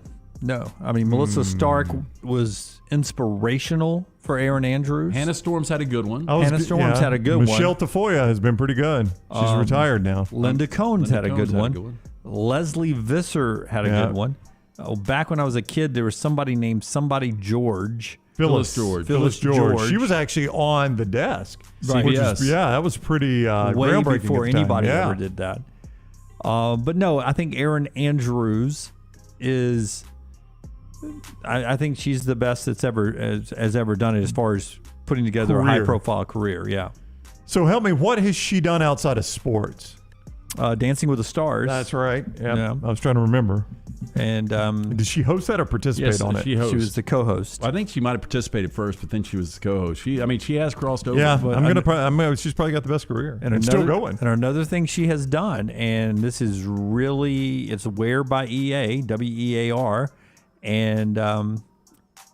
I mean, Melissa Stark was inspirational for Aaron Andrews. Hannah Storms had a good one. Hannah Storms had a good one. Michelle Tafoya has been pretty good. She's retired now. Linda Combs had a good one. Leslie Visser had a good one. Back when I was a kid, there was somebody named George. Phyllis George. She was actually on the desk. Right. That was pretty way groundbreaking before anybody ever did that. But no, I think Aaron Andrews is. I think she's the best that's ever done it as far as putting together a high-profile career. Yeah. So help me, what has she done outside of sports? Dancing with the Stars. That's right. Yep. Yeah. I was trying to remember. And did she host that or participate on it? She was the co-host. Well, I think she might have participated first, but then she was the co-host. She has crossed over. Yeah, she's probably got the best career, and still going. And another thing she has done, and this is really, it's Wear by EA, WEAR, and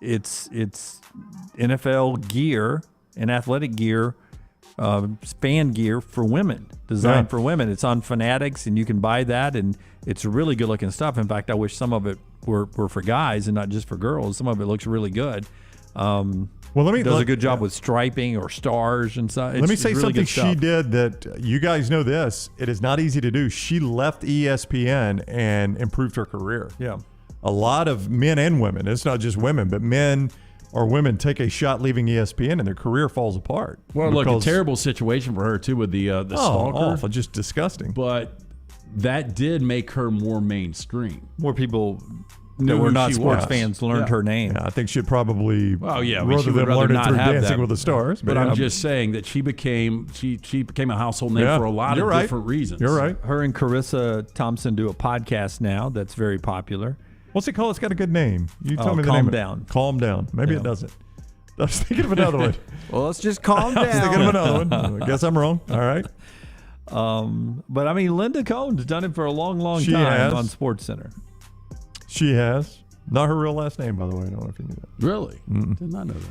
it's NFL gear and athletic gear, span gear for women, designed for women. It's on Fanatics, and you can buy that, and it's really good looking stuff. In fact, I wish some of it were for guys and not just for girls. Some of it looks really good. Does a good job with striping or stars and stuff. Let me say really something she did that you guys know this. It is not easy to do. She left ESPN and improved her career. Yeah. A lot of men and women, it's not just women, but men or women take a shot leaving ESPN and their career falls apart. Well, look, a terrible situation for her, too, with the stalker. Awful, just disgusting. But that did make her more mainstream. More people that were not sports fans learned her name. Yeah, I think she'd probably she rather would than rather learn it not through have Dancing that. with the Stars. But I'm just saying that she became a household name for a lot of different reasons. You're right. Her and Carissa Thompson do a podcast now that's very popular. What's it called? It's got a good name. You tell me the Calm name. Down. Calm Down. Maybe it doesn't. I was thinking of another one. Well, let's just calm down. I was thinking of another one. I guess I'm wrong. All right. But I mean, Linda Cohn's done it for a long She time has. on SportsCenter. She has. Not her real last name, by the way. I don't know if you knew that. Really? Did not know that.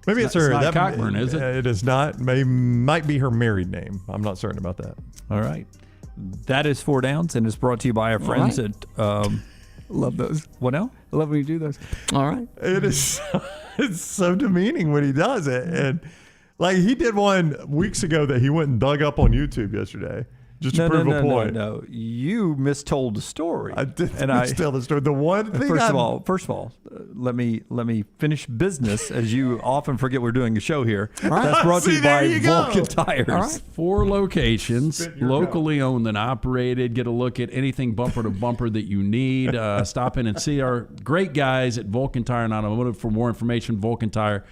Maybe it's her. It's not Cockburn, is it? It is not. Might be her married name. I'm not certain about that. All right. That is 4 Downs, and it's brought to you by our friends at Love those. What now? I love when you do those. All right. It is. It's so demeaning when he does it, and like he did one weeks ago that he went and dug up on YouTube yesterday just to prove a point. No, you mistold the story. I did mistell the story. The one thing. First of all, let me finish business, as you often forget we're doing a show here. Right. That's brought to you by Vulcan All Tires. right. 4 locations, locally owned and operated. Get a look at anything bumper to bumper that you need. Stop in and see our great guys at Vulcan Tire and Automotive. For more information, Vulcan Tire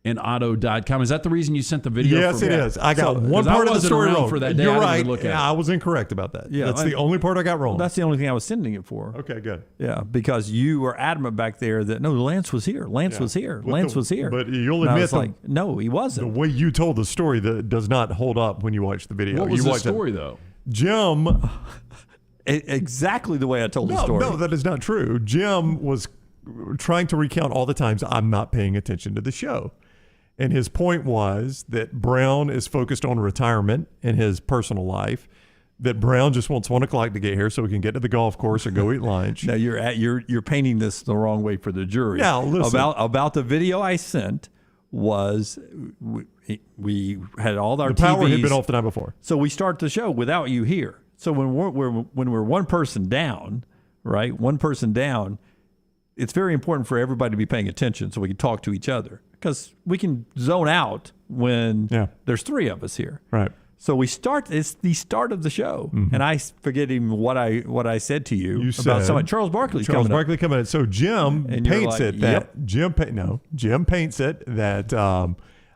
and auto.com. Is that the reason you sent the video? Yes, it is. I got one part of the story wrong. For that day. You're I right. look at I was incorrect about that. Yeah, that's the only part I got wrong. That's the only thing I was sending it for. Okay, good. Yeah, because you were adamant back there that no, Lance was here. Lance was here. Lance was here. But you'll And I admit was no, he wasn't. The way you told the story that does not hold up when you watch the video. What was the story, though? Jim. Exactly the way I told the story. No, that is not true. Jim was trying to recount all the times I'm not paying attention to the show. And his point was that Brown is focused on retirement in his personal life, that Brown just wants 1 o'clock to get here so he can get to the golf course or go eat lunch. Now you're painting this the wrong way for the jury. Now, listen. About the video I sent was we had all our the power TVs. had been off the night before. So we start the show without you here. So when we're one person down, right? One person down, it's very important for everybody to be paying attention so we can talk to each other, because we can zone out when there's 3 of us here. Right. So we start. It's the start of the show, and I forget even what I said to you about something. Charles Barkley's coming up. So Jim And paints you're like, it that Jim paints it that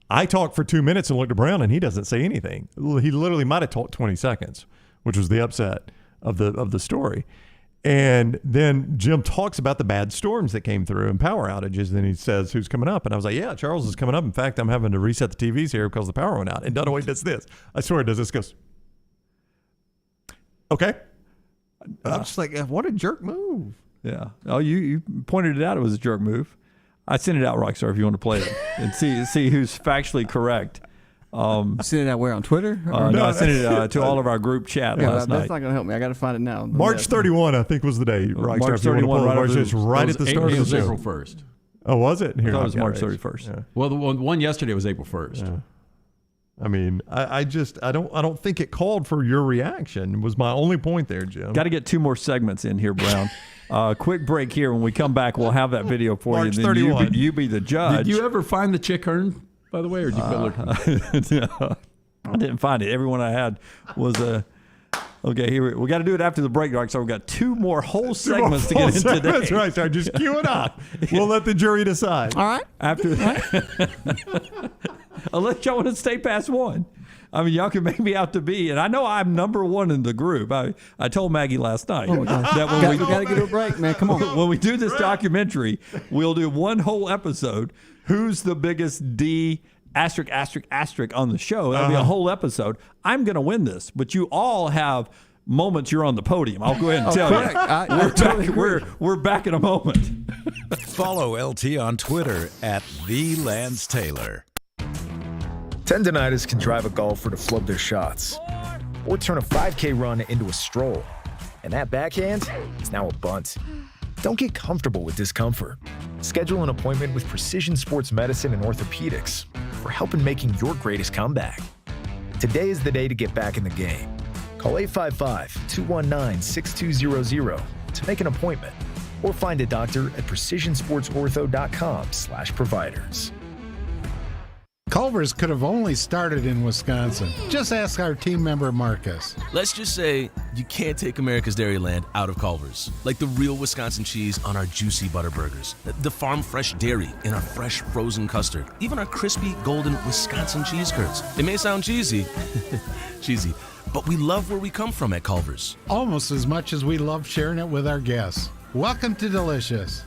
I talked for 2 minutes and looked at Brown and he doesn't say anything. He literally might have talked 20 seconds, which was the upset of the story. And then Jim talks about the bad storms that came through and power outages. And then he says, who's coming up? And I was like, yeah, Charles is coming up. In fact, I'm having to reset the TVs here because the power went out. And Dunaway does this. I swear it does this. Goes, okay. I'm just like, what a jerk move. Yeah. Oh, you pointed it out. It was a jerk move. I sent it out, Rockstar, if you want to play it and see who's factually correct. Send it out where, on Twitter? No, I sent it to all of our group chat last night. That's not going to help me. I got to find it now. March 31, I think, was the day. March 31, right at the start of the show. April 1st. Oh, was it? Here, I thought it was March 31st. Yeah. Well, the one yesterday was April 1st. Yeah. I mean, I don't think it called for your reaction. Was my only point there, Jim. Got to get 2 more segments in here, Brown. Quick break here. When we come back, we'll have that video for March you. 31. You be the judge. Did you ever find the chick hern, by the way, or did you quit looking? No, I didn't find it. Everyone I had was a. Okay, here we got to do it after the break, Doc. So we've got 2 more whole segments to get in today. That's right, sir. Just cue it up. We'll let the jury decide. All right. After that, unless y'all want to stay past 1. I mean, y'all can make me out to be, and I know I'm number 1 in the group. I told Maggie last night that when we got to get to a break, man. Come on. When we do this documentary, we'll do 1 whole episode. Who's the biggest D *** on the show? That'll be a whole episode. I'm going to win this, but you all have moments you're on the podium. I'll go ahead and tell you. We're back in a moment. Follow LT on Twitter at @TheLanceTaylor. Tendinitis can drive a golfer to flub their shots or turn a 5K run into a stroll. And that backhand is now a bunt. Don't get comfortable with discomfort. Schedule an appointment with Precision Sports Medicine and Orthopedics for help in making your greatest comeback. Today is the day to get back in the game. Call 855-219-6200 to make an appointment or find a doctor at precisionsportsortho.com/providers. Culver's could have only started in Wisconsin. Just ask our team member Marcus. Let's just say you can't take America's Dairyland out of Culver's. Like the real Wisconsin cheese on our juicy butter burgers, the farm fresh dairy in our fresh frozen custard, even our crispy golden Wisconsin cheese curds. It may sound cheesy, but we love where we come from at Culver's. Almost as much as we love sharing it with our guests. Welcome to Delicious.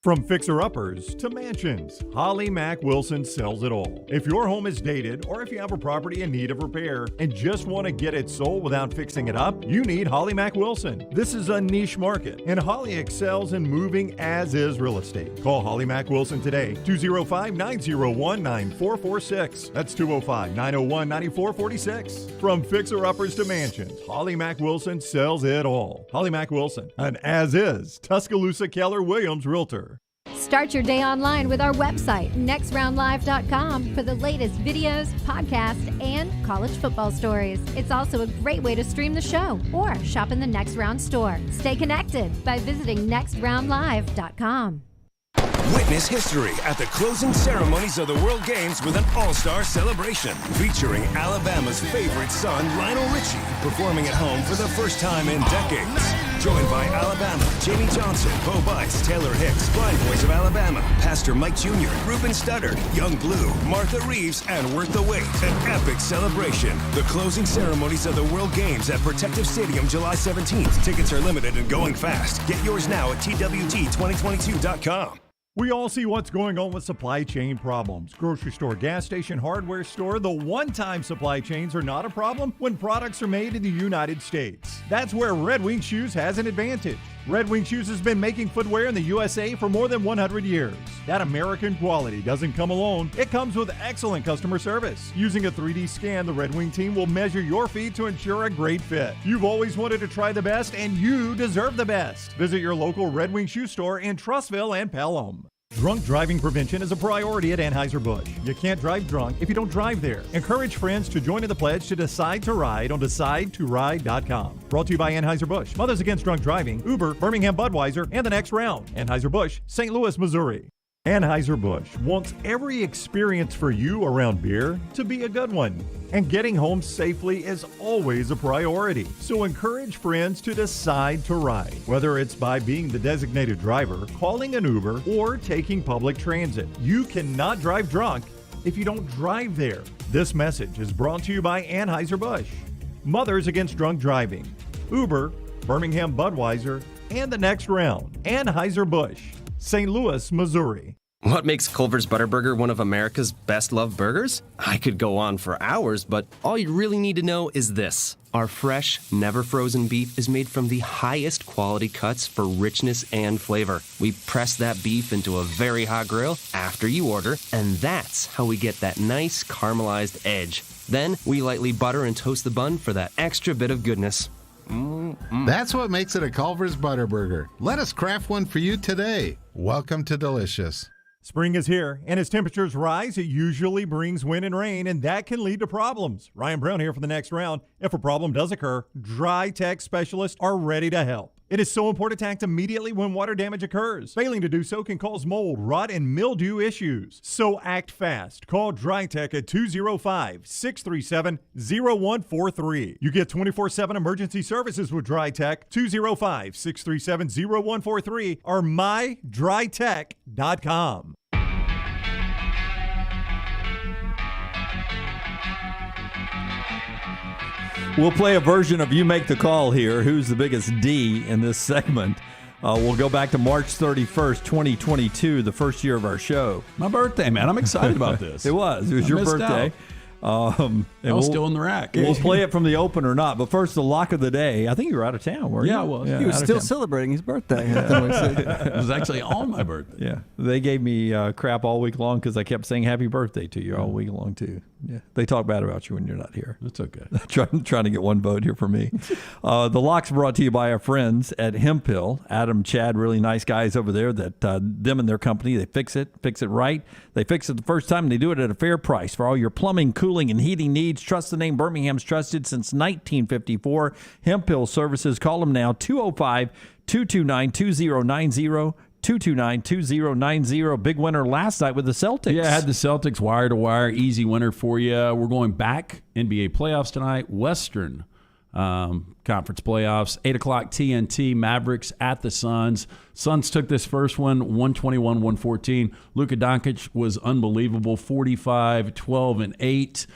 From fixer-uppers to mansions, Holly Mack Wilson sells it all. If your home is dated or if you have a property in need of repair and just want to get it sold without fixing it up, you need Holly Mack Wilson. This is a niche market, and Holly excels in moving as-is real estate. Call Holly Mack Wilson today, 205-901-9446. That's 205-901-9446. From fixer-uppers to mansions, Holly Mack Wilson sells it all. Holly Mack Wilson, an as-is Tuscaloosa Keller Williams realtor. Start your day online with our website, nextroundlive.com, for the latest videos, podcasts, and college football stories. It's also a great way to stream the show or shop in the Next Round store. Stay connected by visiting nextroundlive.com. Witness history at the closing ceremonies of the World Games with an all-star celebration featuring Alabama's favorite son, Lionel Richie, performing at home for the first time in decades. Joined by Alabama, Jamie Johnson, Bo Bice, Taylor Hicks, Blind Boys of Alabama, Pastor Mike Jr., Ruben Studdard, Young Blue, Martha Reeves, and Worth the Wait. An epic celebration. The closing ceremonies of the World Games at Protective Stadium, July 17th. Tickets are limited and going fast. Get yours now at TWT2022.com. We all see what's going on with supply chain problems. Grocery store, gas station, hardware store, the one-time supply chains are not a problem when products are made in the United States. That's where Red Wing Shoes has an advantage. Red Wing Shoes has been making footwear in the USA for more than 100 years. That American quality doesn't come alone. It comes with excellent customer service. Using a 3D scan, the Red Wing team will measure your feet to ensure a great fit. You've always wanted to try the best, and you deserve the best. Visit your local Red Wing Shoe store in Trussville and Pelham. Drunk driving prevention is a priority at Anheuser-Busch. You can't drive drunk if you don't drive there. Encourage friends to join in the pledge to Decide to Ride on DecideToRide.com. Brought to you by Anheuser-Busch, Mothers Against Drunk Driving, Uber, Birmingham Budweiser, and the Next Round. Anheuser-Busch, St. Louis, Missouri. Anheuser-Busch wants every experience for you around beer to be a good one. And getting home safely is always a priority. So encourage friends to decide to ride, whether it's by being the designated driver, calling an Uber, or taking public transit. You cannot drive drunk if you don't drive there. This message is brought to you by Anheuser-Busch, Mothers Against Drunk Driving, Uber, Birmingham Budweiser, and the Next Round. Anheuser-Busch, St. Louis, Missouri. What makes Culver's Butterburger one of America's best loved burgers? I could go on for hours, but all you really need to know is this. Our fresh, never frozen beef is made from the highest quality cuts for richness and flavor. We press that beef into a very hot grill after you order, and that's how we get that nice caramelized edge. Then we lightly butter and toast the bun for that extra bit of goodness. That's what makes it a Culver's Butterburger. Let us craft one for you today. Welcome to Delicious. Spring is here, and as temperatures rise, it usually brings wind and rain, and that can lead to problems. Ryan Brown here for the Next Round. If a problem does occur, Dry Tech specialists are ready to help. It is so important to act immediately when water damage occurs. Failing to do so can cause mold, rot, and mildew issues. So act fast. Call Dry Tech at 205-637-0143. You get 24/7 emergency services with Dry Tech, 205-637-0143, or mydrytech.com. We'll play a version of You Make the Call here. Who's the biggest D in this segment? We'll go back to March 31st, 2022, the first year of our show. My birthday, man. I'm excited about this. It was your birthday. And still in the rack. We'll play it from the open or not. But first, the lock of the day. I think you were out of town, weren't you? Yeah, I was. He was still celebrating his birthday. It was actually on my birthday. Yeah. They gave me crap all week long because I kept saying happy birthday to you all week long, too. Yeah. They talk bad about you when you're not here. That's okay. trying to get one vote here for me. The lock's brought to you by our friends at Hemp Hill. Adam, Chad, really nice guys over there that them and their company, they fix it right. They fix it the first time, and they do it at a fair price. For all your plumbing, cooling, and heating needs, trust the name Birmingham's trusted since 1954. Hemp Hill Services. Call them now, 205-229-2090. 229-2090. Big winner last night with the Celtics. Yeah, I had the Celtics wire to wire. Easy winner for you. We're going back NBA playoffs tonight. Western Conference playoffs. 8 o'clock TNT. Mavericks at the Suns. Suns took this first one, 121-114. Luka Doncic was unbelievable, 45, 12, and 8.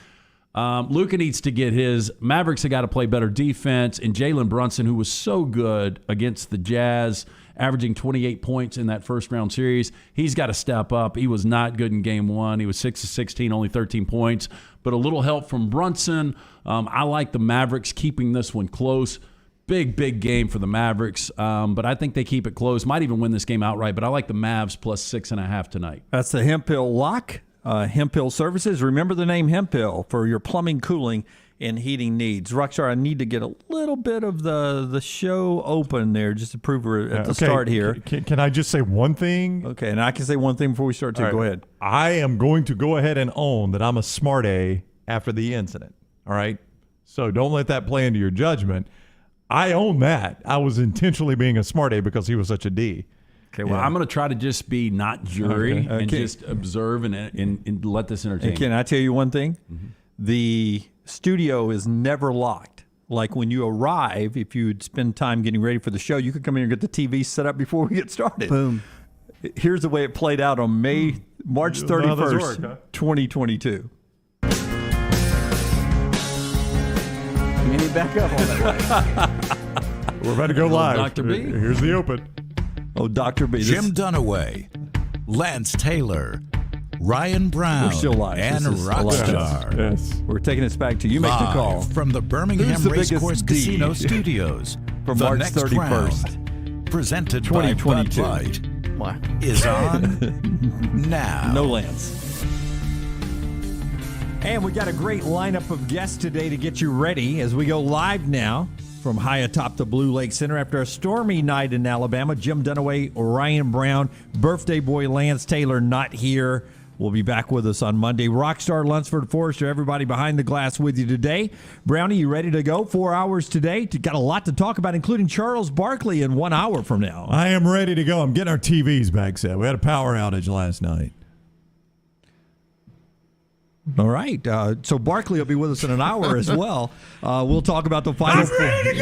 Luka needs to get his. Mavericks have got to play better defense. And Jalen Brunson, who was so good against the Jazz, averaging 28 points in that first-round series, he's got to step up. He was not good in Game 1. He was 6 of 16, only 13 points. But a little help from Brunson. I like the Mavericks keeping this one close. Big game for the Mavericks. But I think they keep it close. Might even win this game outright. But I like the Mavs plus 6.5 tonight. That's the Hemp Hill lock. Hemp Hill Services. Remember the name Hemp Hill for your plumbing, cooling, and heating needs. Rockstar, I need to get a little bit of the show open there just to prove we're at the start here. Can I just say one thing? Okay, and I can say one thing before we start too. Go ahead. I am going to go ahead and own that I'm a smart A after the incident. All right? So don't let that play into your judgment. I own that. I was intentionally being a smart A because he was such a D. Okay, well, I'm going to try to just be not jury and just observe and let this entertain. And can I tell you one thing? Mm-hmm. The studio is never locked. Like when you arrive, if you'd spend time getting ready for the show, you could come in and get the TV set up before we get started. Boom. Here's the way it played out on March 31st, 2022. You need back up on that. We're about to go live. Dr. B. Here's the open. Oh, Dr. B. Jim Dunaway, Lance Taylor, Ryan Brown, We're still live. and Rockstar. Yes. We're taking this back to you. Make the Live call. from the Birmingham Racecourse Casino Studios. From the March next 31st. round, presented by Bud 2022. Light, is on now. No Lance. And we got a great lineup of guests today to get you ready as we go live now from high atop the Blue Lake Center after a stormy night in Alabama. Jim Dunaway, Ryan Brown, birthday boy Lance Taylor not here. Will be back with us on Monday. Rockstar, Lunsford, Forrester, everybody behind the glass with you today. Brownie, you ready to go? 4 hours today. Got a lot to talk about, including Charles Barkley in 1 hour from now. I am ready to go. I'm getting our TVs back set. We had a power outage last night. All right. So Barkley will be with us in an hour as well. We'll talk about the final four. Is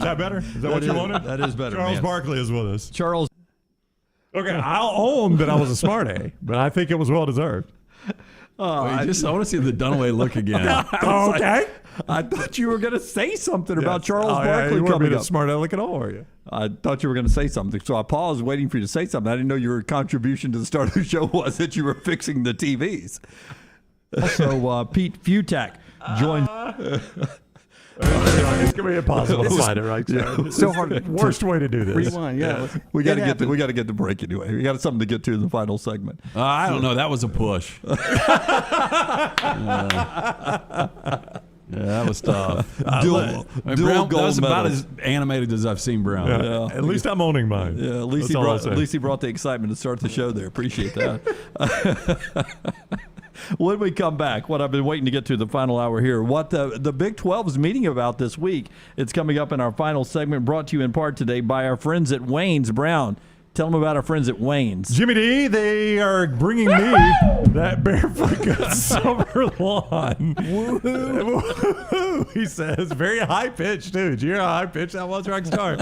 that better? Is that what you wanted? That is better. Charles man. Barkley is with us. Charles. Okay, I'll own that I was a smart A, but I think it was well deserved. I want to see the Dunaway look again. Okay. I thought you were going to say something about Charles Barkley you weren't coming being up. a smart aleck at all, are you? I thought you were going to say something, so I paused waiting for you to say something. I didn't know your contribution to the start of the show was that you were fixing the TVs. Also, Pete Futak joined. It's gonna be impossible to find it right there. So hard. Worst way to do this. Rewind. Yeah. We got to get the break anyway. We got something to get to in the final segment. I don't know. That was a push. Yeah, that was tough. Dual Brown, that was gold about medals. as animated as I've seen Brown. Yeah. At least I'm owning mine. Yeah, at least he brought the excitement to start the show there. Appreciate that. When we come back, what I've been waiting to get to the final hour here, what the Big 12 is meeting about this week. It's coming up in our final segment, brought to you in part today by our friends at Wayne's. Brown, tell them about our friends at Wayne's. Jimmy D, they are bringing me that barefoot good summer lawn. Woo-hoo, he says. Very high pitch, too. Did you hear how high pitch that was, Rockstar?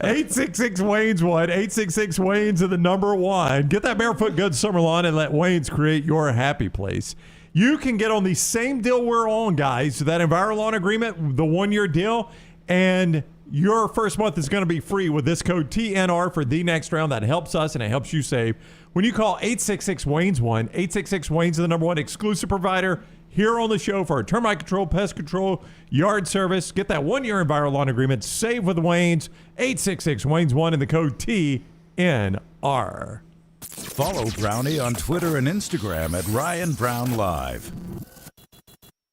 866 Wayne's one. 866 Wayne's is the number one. Get that barefoot good summer lawn and let Wayne's create your happy place. You can get on the same deal we're on, guys. That EnviroLawn agreement, the 1-year deal, and Your first month is going to be free with this code TNR for the next round. That helps us and it helps you save. When you call 866-WAYNES-1, 866-WAYNES is the number one exclusive provider here on the show for our termite control, pest control, yard service. Get that 1-year enviro lawn agreement. Save with Waynes. 866-WAYNES-1 and the code TNR. Follow Brownie on Twitter and Instagram at Ryan Brown Live.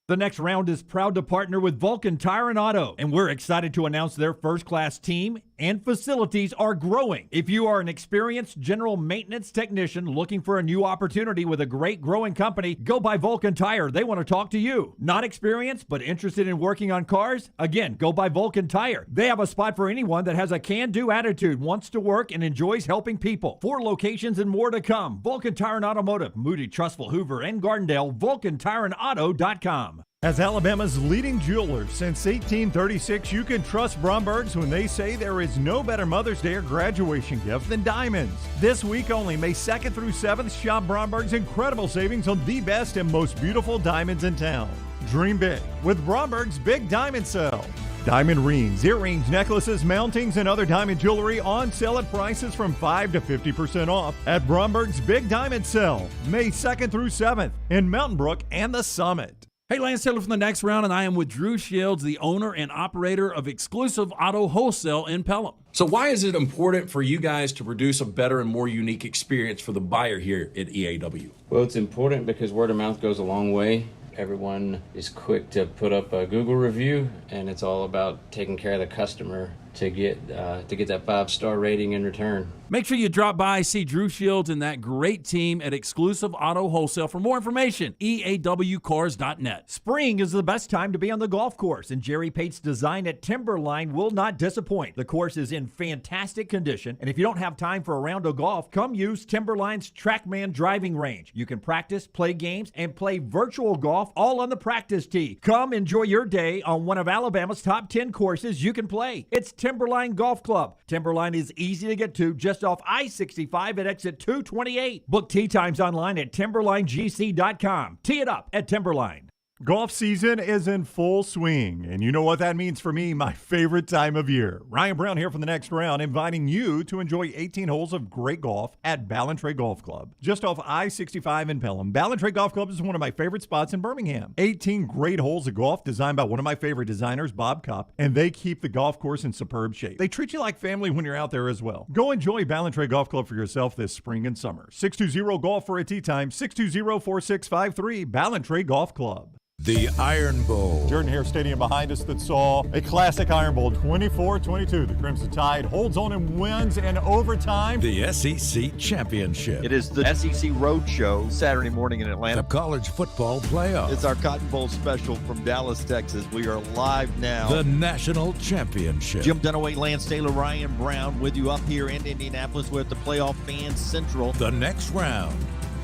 The next round is proud to partner with Vulcan Tire and Auto, and we're excited to announce their first-class team and facilities are growing. If you are an experienced general maintenance technician looking for a new opportunity with a great growing company, go by Vulcan Tire. They want to talk to you. Not experienced, but interested in working on cars? Again, go by Vulcan Tire. They have a spot for anyone that has a can-do attitude, wants to work, and enjoys helping people. 4 locations and more to come. Vulcan Tire and Automotive, Moody, Trustful, Hoover, and Gardendale, VulcanTireandAuto.com. As Alabama's leading jeweler since 1836, you can trust Bromberg's when they say there is no better Mother's Day or graduation gift than diamonds. This week only, May 2nd through 7th, shop Bromberg's incredible savings on the best and most beautiful diamonds in town. Dream big with Bromberg's Big Diamond Sale. Diamond rings, earrings, necklaces, mountings, and other diamond jewelry on sale at prices from 5 to 50% off at Bromberg's Big Diamond Sale, May 2nd through 7th in Mountain Brook and the Summit. Hey, Lance Taylor from the next round, and I am with Drew Shields, the owner and operator of Exclusive Auto Wholesale in Pelham. So why is it important for you guys to produce a better and more unique experience for the buyer here at EAW? Well, it's important because word of mouth goes a long way. Everyone is quick to put up a Google review, and it's all about taking care of the customer to get that 5-star rating in return. Make sure you drop by, see Drew Shields and that great team at Exclusive Auto Wholesale. For more information, eawcars.net. Spring is the best time to be on the golf course, and Jerry Pate's design at Timberline will not disappoint. The course is in fantastic condition, and if you don't have time for a round of golf, come use Timberline's TrackMan driving range. You can practice, play games, and play virtual golf all on the practice tee. Come enjoy your day on one of Alabama's top 10 courses you can play. It's Timberline Golf Club. Timberline is easy to get to just off I-65 at exit 228. Book tee times online at timberlinegc.com. Tee it up at Timberline. Golf season is in full swing, and you know what that means for me, my favorite time of year. Ryan Brown here from the next round, inviting you to enjoy 18 holes of great golf at Ballantrae Golf Club. Just off I-65 in Pelham, Ballantrae Golf Club is one of my favorite spots in Birmingham. 18 great holes of golf designed by one of my favorite designers, Bob Kopp, and they keep the golf course in superb shape. They treat you like family when you're out there as well. Go enjoy Ballantrae Golf Club for yourself this spring and summer. 620-GOLF for a tee time, 620-4653, Ballantrae Golf Club. The Iron Bowl. Jordan Hare Stadium behind us that saw a classic Iron Bowl, 24-22. The Crimson Tide holds on and wins in overtime. The SEC Championship. It is the SEC Road Show Saturday morning in Atlanta. The College Football Playoff. It's our Cotton Bowl special from Dallas, Texas. We are live now. The National Championship. Jim Dunaway, Lance Taylor, Ryan Brown with you up here in Indianapolis with the Playoff Fans Central. The next round.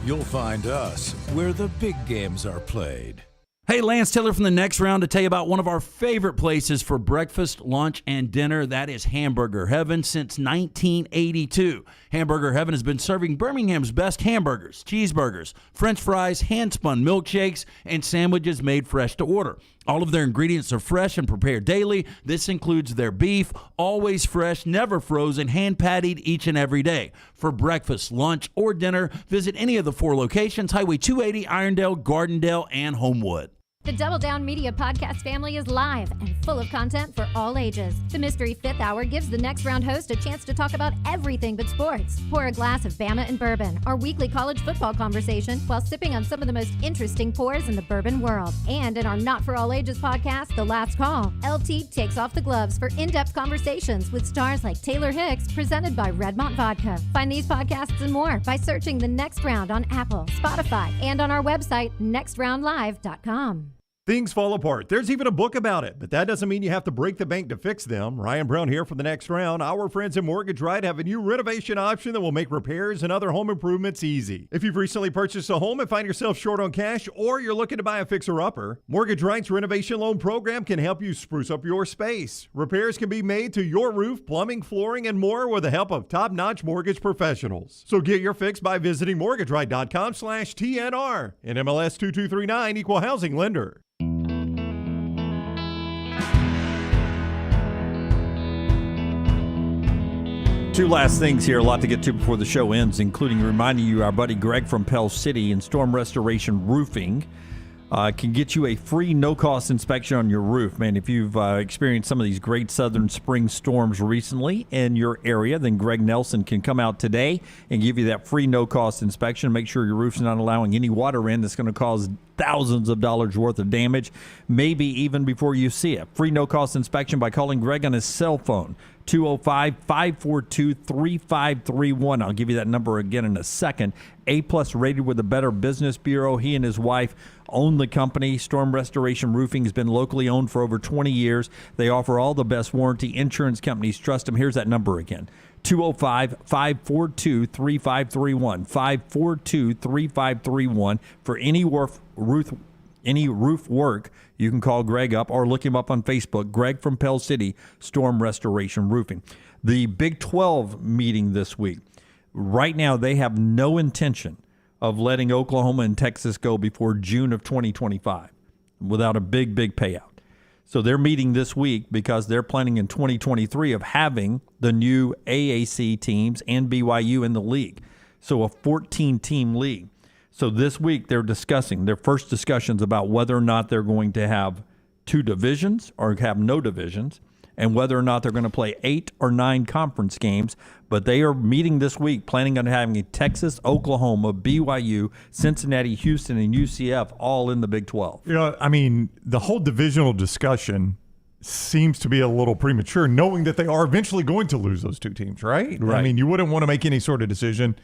You'll find us where the big games are played. Hey, Lance Taylor from the next round to tell you about one of our favorite places for breakfast, lunch, and dinner. That is Hamburger Heaven since 1982. Hamburger Heaven has been serving Birmingham's best hamburgers, cheeseburgers, French fries, hand-spun milkshakes, and sandwiches made fresh to order. All of their ingredients are fresh and prepared daily. This includes their beef, always fresh, never frozen, hand-pattied each and every day. For breakfast, lunch, or dinner, visit any of the 4 locations, Highway 280, Irondale, Gardendale, and Homewood. The Double Down Media podcast family is live and full of content for all ages. The Mystery Fifth Hour gives the next round host a chance to talk about everything but sports. Pour a glass of Bama and Bourbon, our weekly college football conversation, while sipping on some of the most interesting pours in the bourbon world. And in our Not For All Ages podcast, The Last Call, LT takes off the gloves for in-depth conversations with stars like Taylor Hicks, presented by Redmont Vodka. Find these podcasts and more by searching The Next Round on Apple, Spotify, and on our website, nextroundlive.com. Things fall apart. There's even a book about it, but that doesn't mean you have to break the bank to fix them. Ryan Brown here for the next round. Our friends at Mortgage Right have a new renovation option that will make repairs and other home improvements easy. If you've recently purchased a home and find yourself short on cash, or you're looking to buy a fixer-upper, Mortgage Right's renovation loan program can help you spruce up your space. Repairs can be made to your roof, plumbing, flooring, and more with the help of top-notch mortgage professionals. So get your fix by visiting mortgageright.com/TNR. And MLS 2239, Equal Housing Lender. Two last things here, a lot to get to before the show ends, including reminding you our buddy Greg from Pell City and Storm Restoration Roofing can get you a free no-cost inspection on your roof. Man, if you've experienced some of these great southern spring storms recently in your area, then Greg Nelson can come out today and give you that free no-cost inspection. Make sure your roof's not allowing any water in that's going to cause thousands of dollars worth of damage, maybe even before you see it. Free no-cost inspection by calling Greg on his cell phone, 205-542-3531. I'll give you that number again in a second. A-plus rated with the Better Business Bureau. He and his wife own the company. Storm Restoration Roofing has been locally owned for over 20 years. They offer all the best warranty. Insurance companies trust them. Here's that number again. 205-542-3531. 542-3531. For any roof work, you can call Greg up or look him up on Facebook. Greg from Pell City, Storm Restoration Roofing. The Big 12 meeting this week. Right now, they have no intention of letting Oklahoma and Texas go before June of 2025 without a big payout. So they're meeting this week because they're planning in 2023 of having the new AAC teams and BYU in the league. So a 14-team league. So this week they're discussing their first discussions about whether or not they're going to have 2 divisions or have no divisions, and whether or not they're going to play 8 or 9 conference games. But they are meeting this week, planning on having Texas, Oklahoma, BYU, Cincinnati, Houston, and UCF all in the Big 12. You know, I mean, the whole divisional discussion seems to be a little premature, knowing that they are eventually going to lose those 2 teams, right? I mean, you wouldn't want to make any sort of decision.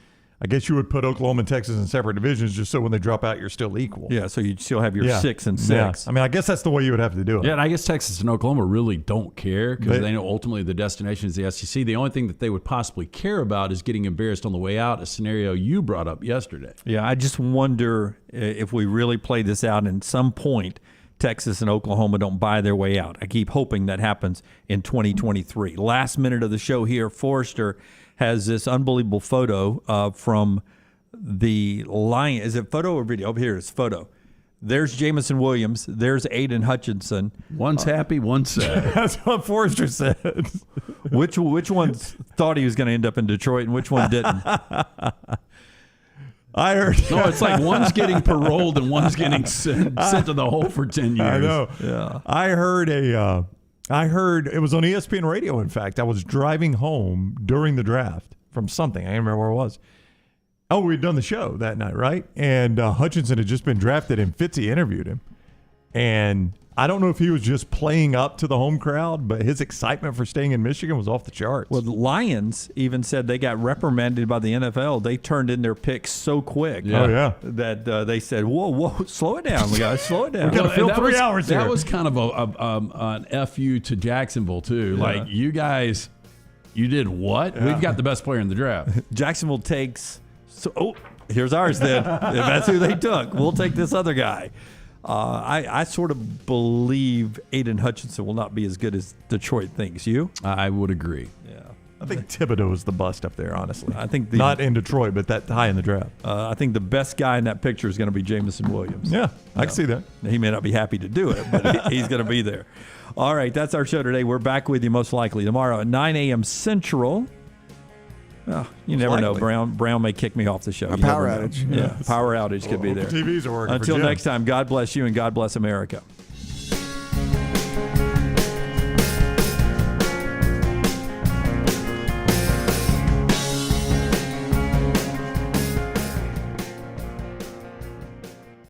I guess you would put Oklahoma and Texas in separate divisions just so when they drop out, you're still equal. Yeah, so you'd still have your 6 and 6. Yeah. I mean, I guess that's the way you would have to do it. Yeah, and I guess Texas and Oklahoma really don't care because they know ultimately the destination is the SEC. The only thing that they would possibly care about is getting embarrassed on the way out, a scenario you brought up yesterday. Yeah, I just wonder if we really play this out and at some point Texas and Oklahoma don't buy their way out. I keep hoping that happens in 2023. Last minute of the show here, Forrester has this unbelievable photo from the Lion. Is it photo or video? Over here, it's photo. There's Jamison Williams. There's Aiden Hutchinson. One's happy, one's sad. That's what Forrester said. Which one thought he was going to end up in Detroit and which one didn't? I heard. No, it's like one's getting paroled and one's getting sent to the hole for 10 years. I know. Yeah. I heard it was on ESPN radio, in fact. I was driving home during the draft from something. I can't remember where it was. Oh, we'd done the show that night, right? And Hutchinson had just been drafted, and Fitzy interviewed him. And I don't know if he was just playing up to the home crowd, but his excitement for staying in Michigan was off the charts. Well, the Lions even said they got reprimanded by the NFL. They turned in their picks so quick. Yeah. Oh, yeah. That they said, whoa, slow it down, guys, slow it down. We got to fill 3 hours here. That was kind of an FU to Jacksonville, too. Yeah. Like, you guys, you did what? Yeah. We've got the best player in the draft. Jacksonville takes... here's ours then. If that's who they took, we'll take this other guy. I sort of believe Aiden Hutchinson will not be as good as Detroit thinks. You? I would agree. Yeah. I think Thibodeau is the bust up there, honestly. I think not in Detroit, but that high in the draft. I think the best guy in that picture is going to be Jamison Williams. Yeah, I can see that. He may not be happy to do it, but he's going to be there. All right, that's our show today. We're back with you most likely tomorrow at 9 a.m. Central. Oh, you never know. Brown may kick me off the show. A power outage. Yeah, power outage could be there. TVs are working. Until next time, God bless you and God bless America.